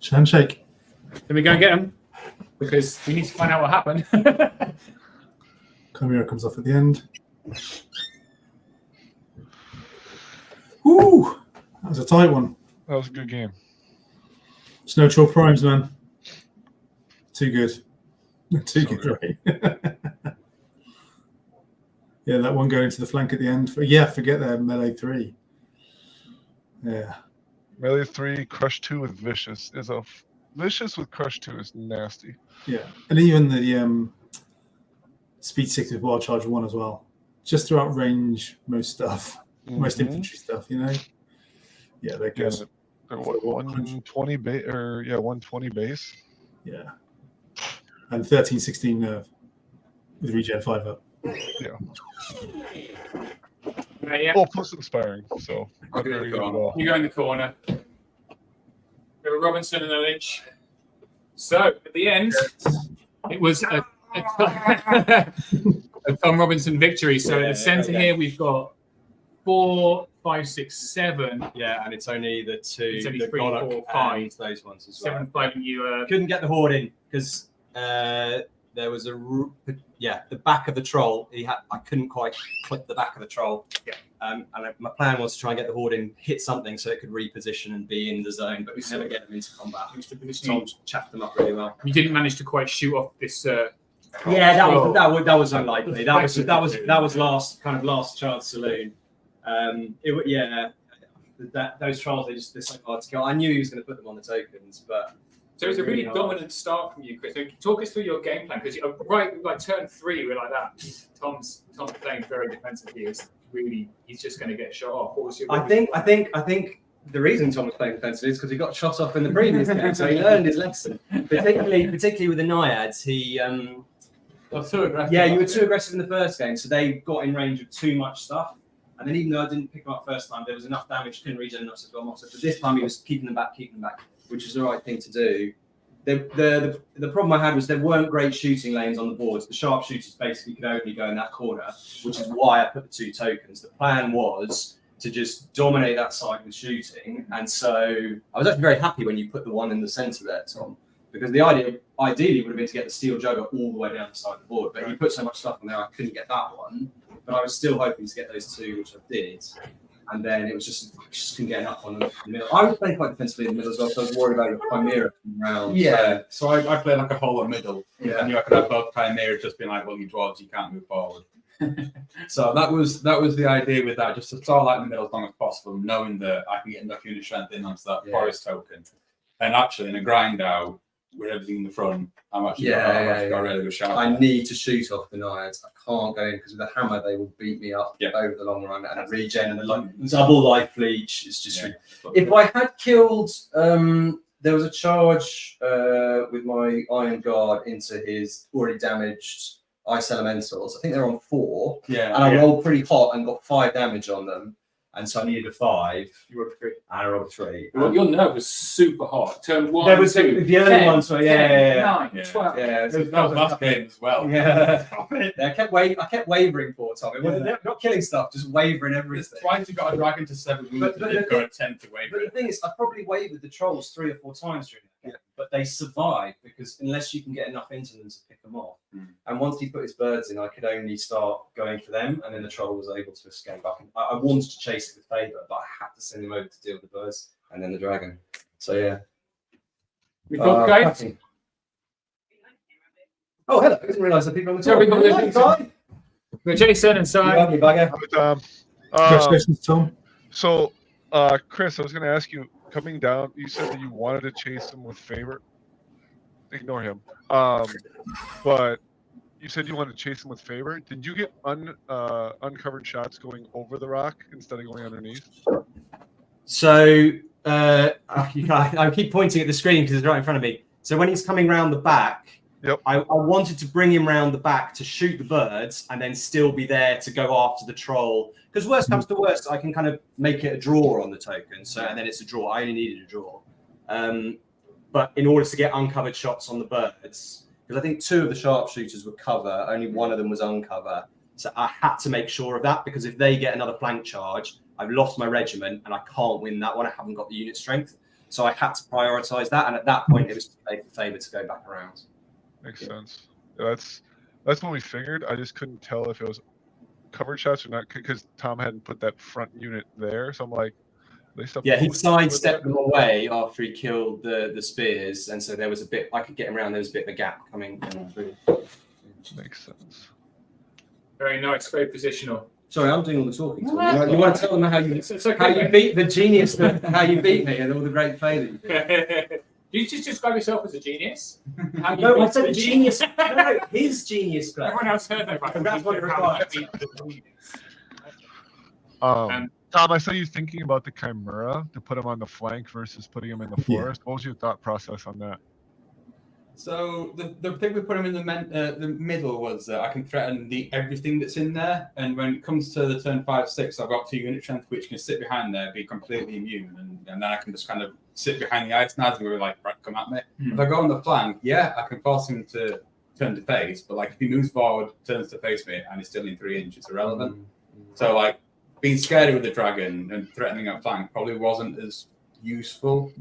S4: Handshake.
S1: Let me go and get him because we need to find out what happened.
S4: Chimera comes off at the end. Woo! That was a tight one.
S7: That was a good game.
S4: Snow Troll Primes, man. Too good. Too good, right? Yeah, that one going to the flank at the end. Yeah, forget that melee 3. Yeah.
S7: Melee 3, Crush 2 with Vicious is a... Vicious with Crush 2 is nasty.
S4: Yeah. And even the Speed 6 with Wild Charge 1 as well. Just to outrange most stuff. Most infantry stuff, you know? Yeah, they're good.
S7: Yeah, they're what, 120 base, or 120 base?
S4: Yeah. And 13-16 nerve with regen 5 up.
S7: Yeah.
S1: Yeah.
S7: Well, plus inspiring, so
S1: I'll go in
S7: very
S1: the
S7: good
S1: corner.
S7: wall.
S1: You go in the corner. We have a Robinson and a Lynch. So at the end, it was a Tom Robinson victory. So at the centre here, we've got 4, 5, 6, 7.
S8: Yeah, and it's only the 2.
S1: It's only
S8: the
S1: 3,
S8: Golok
S1: 4, 5.
S8: and those ones as
S1: 7,
S8: well.
S1: 5, and you.
S8: Couldn't get the horde in because there was the back of the troll. I couldn't quite clip the back of the troll.
S1: Yeah.
S8: And my plan was to try and get the horde in, hit something so it could reposition and be in the zone, but we never get them into combat. Tom chaffed them up really well.
S1: You didn't manage to quite shoot off this.
S8: Yeah, that was unlikely. That was last chance saloon. Those trolls they're so hard to kill. I knew he was going to put them on the tokens, but
S1: So it was a really
S8: hard.
S1: dominant start from you, Chris. So talk us through your game plan because right, like turn 3, we're like that. Tom's playing very defensively. He's just going to get shot off. What was your?
S8: I think the reason Tom was playing defensively is because he got shot off in the previous game, so he learned his lesson. Particularly with the Naiads, he
S1: was too aggressive.
S8: Yeah, you were too aggressive in the first game, so they got in range of too much stuff. And then even though I didn't pick them up first time, there was enough damage, couldn't regen enough to go off. So for this time, he was keeping them back, which was the right thing to do. The problem I had was there weren't great shooting lanes on the boards. The sharpshooters basically could only go in that corner, which is why I put the 2 tokens. The plan was to just dominate that side with shooting. And so I was actually very happy when you put the one in the centre there, Tom, because the idea ideally would have been to get the steel jugger all the way down the side of the board. But you put so much stuff on there, I couldn't get that one. But I was still hoping to get those 2, which I did. And then it was just couldn't get enough on the middle. I was playing quite defensively in the middle as well, so I was worried about your Chimera coming round.
S9: Yeah, so I played like a whole middle.
S8: Yeah.
S9: I knew I could have both Chimeras just being like, well, you dwarves, you can't move forward. So that was the idea with that, just to start like in the middle as long as possible, knowing that I can get enough unit strength in onto that forest token. And actually, in a grind out with everything in the front, I'm actually got a really good shot.
S8: I need to shoot off the Naiads. I can't go in because with the hammer they will beat me up over the long run, and a regen and the double life leech is just. If I had killed, there was a charge with my Iron Guard into his already damaged Ice Elementals. I think they're on 4.
S9: Yeah,
S8: and I rolled pretty hot and got 5 damage on them. And so I needed a 5.
S1: You rolled a 3.
S8: And I rolled a 3.
S1: Well, your nerve was super hot. Turn 1,
S8: There was
S1: 2,
S8: the early
S1: 10,
S8: ones were
S1: 9, 12.
S8: That
S9: was last game as well.
S8: Yeah, I kept wavering, poor Tom. It wasn't not killing stuff, just wavering everything.
S9: Twice you got a dragon to 7 wounds, but you've got a 10 to waver.
S8: But the thing is, I probably wavered the trolls 3 or 4 times during that game, but they survived because unless you can get enough into them to pick them off. And once he put his birds in, I could only start going for them, and then the troll was able to escape. I wanted to chase it with favour, but I had to send him over to deal with the birds and then the dragon. So yeah.
S1: We got guys.
S8: Oh, hello! I didn't realise that people on the
S1: Yeah, we
S8: top.
S1: got We're Jason and Si.
S8: Lovely bugger.
S4: Congratulations, Tom.
S7: So, Chris, I was going to ask you, coming down, you said that you wanted to chase him with favor. Ignore him. But you said you wanted to chase him with favor. Did you get uncovered shots going over the rock instead of going underneath?
S8: So I keep pointing at the screen because it's right in front of me. So when he's coming round the back, I wanted to bring him round the back to shoot the birds and then still be there to go after the troll. Because worst comes to worst, I can kind of make it a draw on the token. So and then it's a draw. I only needed a draw. But in order to get uncovered shots on the birds, because I think 2 of the sharpshooters were cover, only 1 of them was uncover. So I had to make sure of that because if they get another flank charge, I've lost my regiment and I can't win that one. I haven't got the unit strength. So I had to prioritise that. And at that point, it was a favour to go back around.
S7: Makes sense. That's what we figured. I just couldn't tell if it was covered shots or not because Tom hadn't put that front unit there. So I'm like,
S8: he sidestepped them away after he killed the spears, and so there was a bit. I could get him around. There was a bit of a gap coming through.
S7: Makes sense.
S1: Very nice, very positional.
S8: Sorry, I'm doing all the talking. You want to tell them how you beat the genius, how you beat me, and all the great play that
S1: you just describe yourself as a genius?
S8: No, I said a genius. No, his genius play.
S1: Everyone else heard that. Right?
S8: That's what it requires.
S7: Tom, I saw you thinking about the Chimera to put him on the flank versus putting him in the forest. What was your thought process on that?
S9: So the thing we put him in the middle was that I can threaten everything that's in there, and when it comes to the turn 5/6, I've got 2 unit strength which can sit behind there, be completely immune, and then I can just kind of sit behind the ice knives and we're like, right, come at me. If I go on the flank, I can force him to turn to face, but like if he moves forward, turns to face me, and he's still in 3 inches, it's irrelevant. So like being scared with the dragon and threatening up flank probably wasn't as useful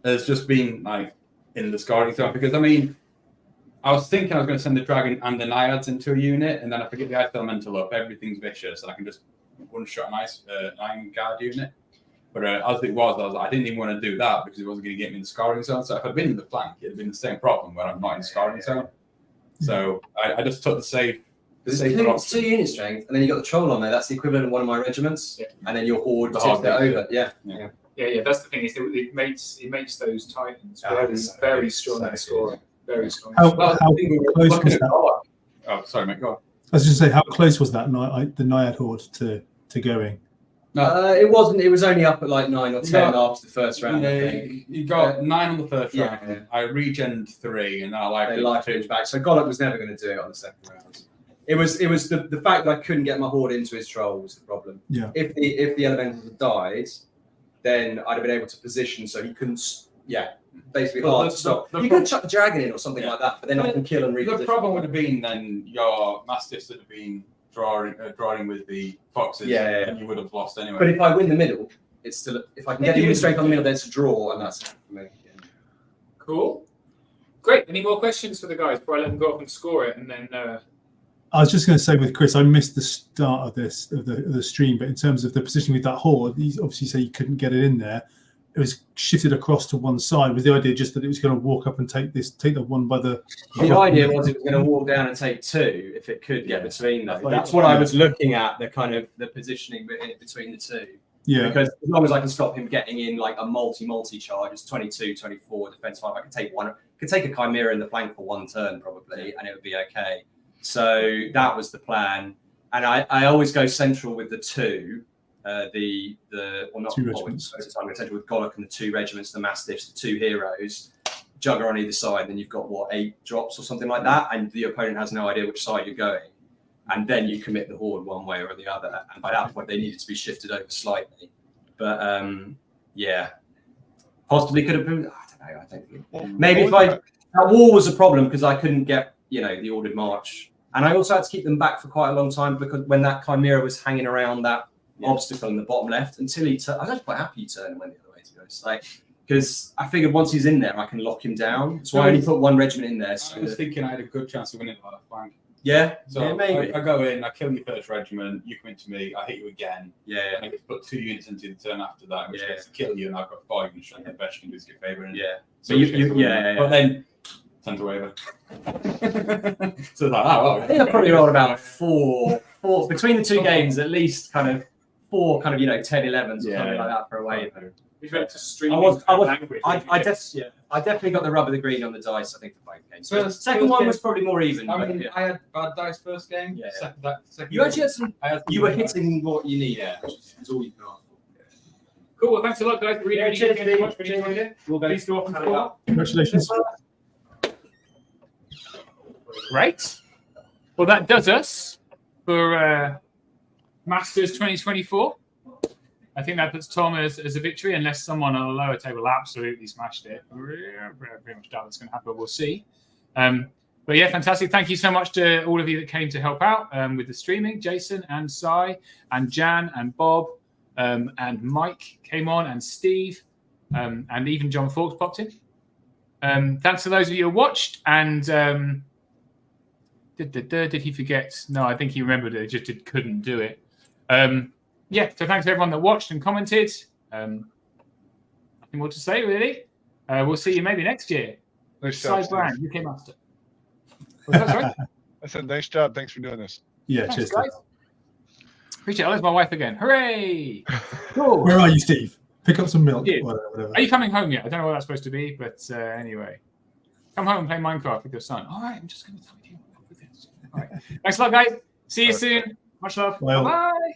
S9: as just being like in the scoring zone, because I mean, I was thinking I was going to send the dragon and the Naiads into a unit, and then if I get the Ice Elemental up, everything's vicious, and I can just one-shot an Iron Guard unit. But as it was, I didn't even want to do that because it wasn't going to get me in the scoring zone. So if I'd been in the flank, it'd been the same problem where I'm not in the scoring zone. So I just took the safe.
S8: It's 2 unit strength, and then you got the troll on there. That's the equivalent of one of my regiments, and then your horde tipped it over. Yeah.
S1: That's the thing. Is it makes those Titans very strong at scoring. Very strong.
S4: How close was that?
S1: Oh, sorry, mate. Go on.
S4: I was just say, how close was that the Naiad horde to going?
S9: No.
S8: It wasn't. It was only up at like 9 or 10 after the first round. I
S9: Yeah,
S8: think.
S9: you got 9 on the first
S8: Yeah.
S9: round. I regened 3, and then I
S8: They
S9: life
S8: life back. So Gollop was never going to do it on the second round. It was the fact that I couldn't get my horde into his troll was the problem.
S4: Yeah.
S8: If the elementals had died, then I'd have been able to position so he couldn't. Yeah. Basically
S9: Well,
S8: hard to stop. You could chuck the dragon in or something like that, but then I can kill and reposition.
S9: The problem would have been then your mastiffs would have been drawing with the foxes, and you would have lost anyway.
S8: But if I win the middle, it's still if I can get the strength on the middle, then it's a draw, and that's it for me. Yeah.
S1: Cool. Great. Any more questions for the guys before I let them go off and score it, and then.
S4: I was just going to say with Chris, I missed the start of the stream, but in terms of the positioning with that horde, he obviously said you couldn't get it in there. It was shifted across to one side. Was the idea just that it was going to walk up and take the one by the?
S8: The idea was it was going to walk down and take 2 if it could get between them. That's what I was looking at, the kind of the positioning between the 2.
S4: Yeah.
S8: Because as long as I can stop him getting in like a multi charge, it's 22, 24, defense 5. I could take one. Could take a Chimera in the flank for 1 turn probably, and it would be okay. So that was the plan, and I always go central with the 2. Not
S4: 2 regiments.
S8: I'm going to central with Gollop and the 2 regiments, the Mastiffs, the 2 heroes, Jugger on either side. Then you've got 8 drops or something like that, and the opponent has no idea which side you're going, and then you commit the horde one way or the other. And by that point, they needed to be shifted over slightly, but yeah, possibly could have been. I don't know. I think maybe if that wall was a problem because I couldn't get the ordered march, and I also had to keep them back for quite a long time because when that Chimera was hanging around that obstacle in the bottom left until he turned. I was actually quite happy he turned and went the other way, to be honest. Because I figured once he's in there, I can lock him down. So I only put 1 regiment in there. So
S9: I was thinking I had a good chance of winning by the flank.
S8: Yeah.
S9: So
S8: yeah, maybe.
S9: I go in, I kill your first regiment, you come into me, I hit you again.
S8: Yeah.
S9: And I put 2 units into the turn after that, which gets to kill you, and I've got 5 units. And the best you can do is get favour.
S8: Yeah.
S9: So but then turn to waver. So like, I
S8: think I probably rolled about 4 between the 2 games, at least kind of 4 kind of 10-11s or something like that for a waiver. I definitely got the rub of the green on the dice. I think for both games. So the second one was probably more even.
S9: I mean, I had bad dice first game.
S8: Yeah.
S9: Second
S8: You actually had some. You were hitting what you need. Yeah, which is all you can ask for.
S1: Cool. Well, thanks a lot, guys. Really,
S8: cheers,
S1: thank you so much for joining in. Please go off and score.
S4: Congratulations.
S1: Great. Well, that does us for Masters 2024. I think that puts Tom as a victory, unless someone on a lower table absolutely smashed it. Very much doubt that's going to happen, but we'll see. But yeah, fantastic. Thank you so much to all of you that came to help out with the streaming. Jason and Sai and Jan and Bob and Mike came on and Steve and even John Fawkes popped in. Thanks to those of you who watched. And did he forget? No, I think he remembered it. Just couldn't do it. Yeah, so thanks to everyone that watched and commented. Nothing more to say, really. We'll see you maybe next year.
S7: Nice
S1: Sai
S7: job,
S1: Brown,
S7: Steve.
S1: UK Master. Was that right?
S7: I said, nice job. Thanks for doing this.
S4: Yeah,
S1: Thanks,
S4: cheers.
S1: guys. Appreciate it. Oh, there's my wife again. Hooray! Cool.
S4: Where are you, Steve? Pick up some milk.
S1: Yeah.
S4: Whatever.
S1: Are you coming home yet? I don't know what that's supposed to be, but anyway. Come home and play Minecraft with your son. All right, I'm just going to tell you. All right. Thanks a lot, guys. See you soon. Much love.
S4: Well.
S1: Bye.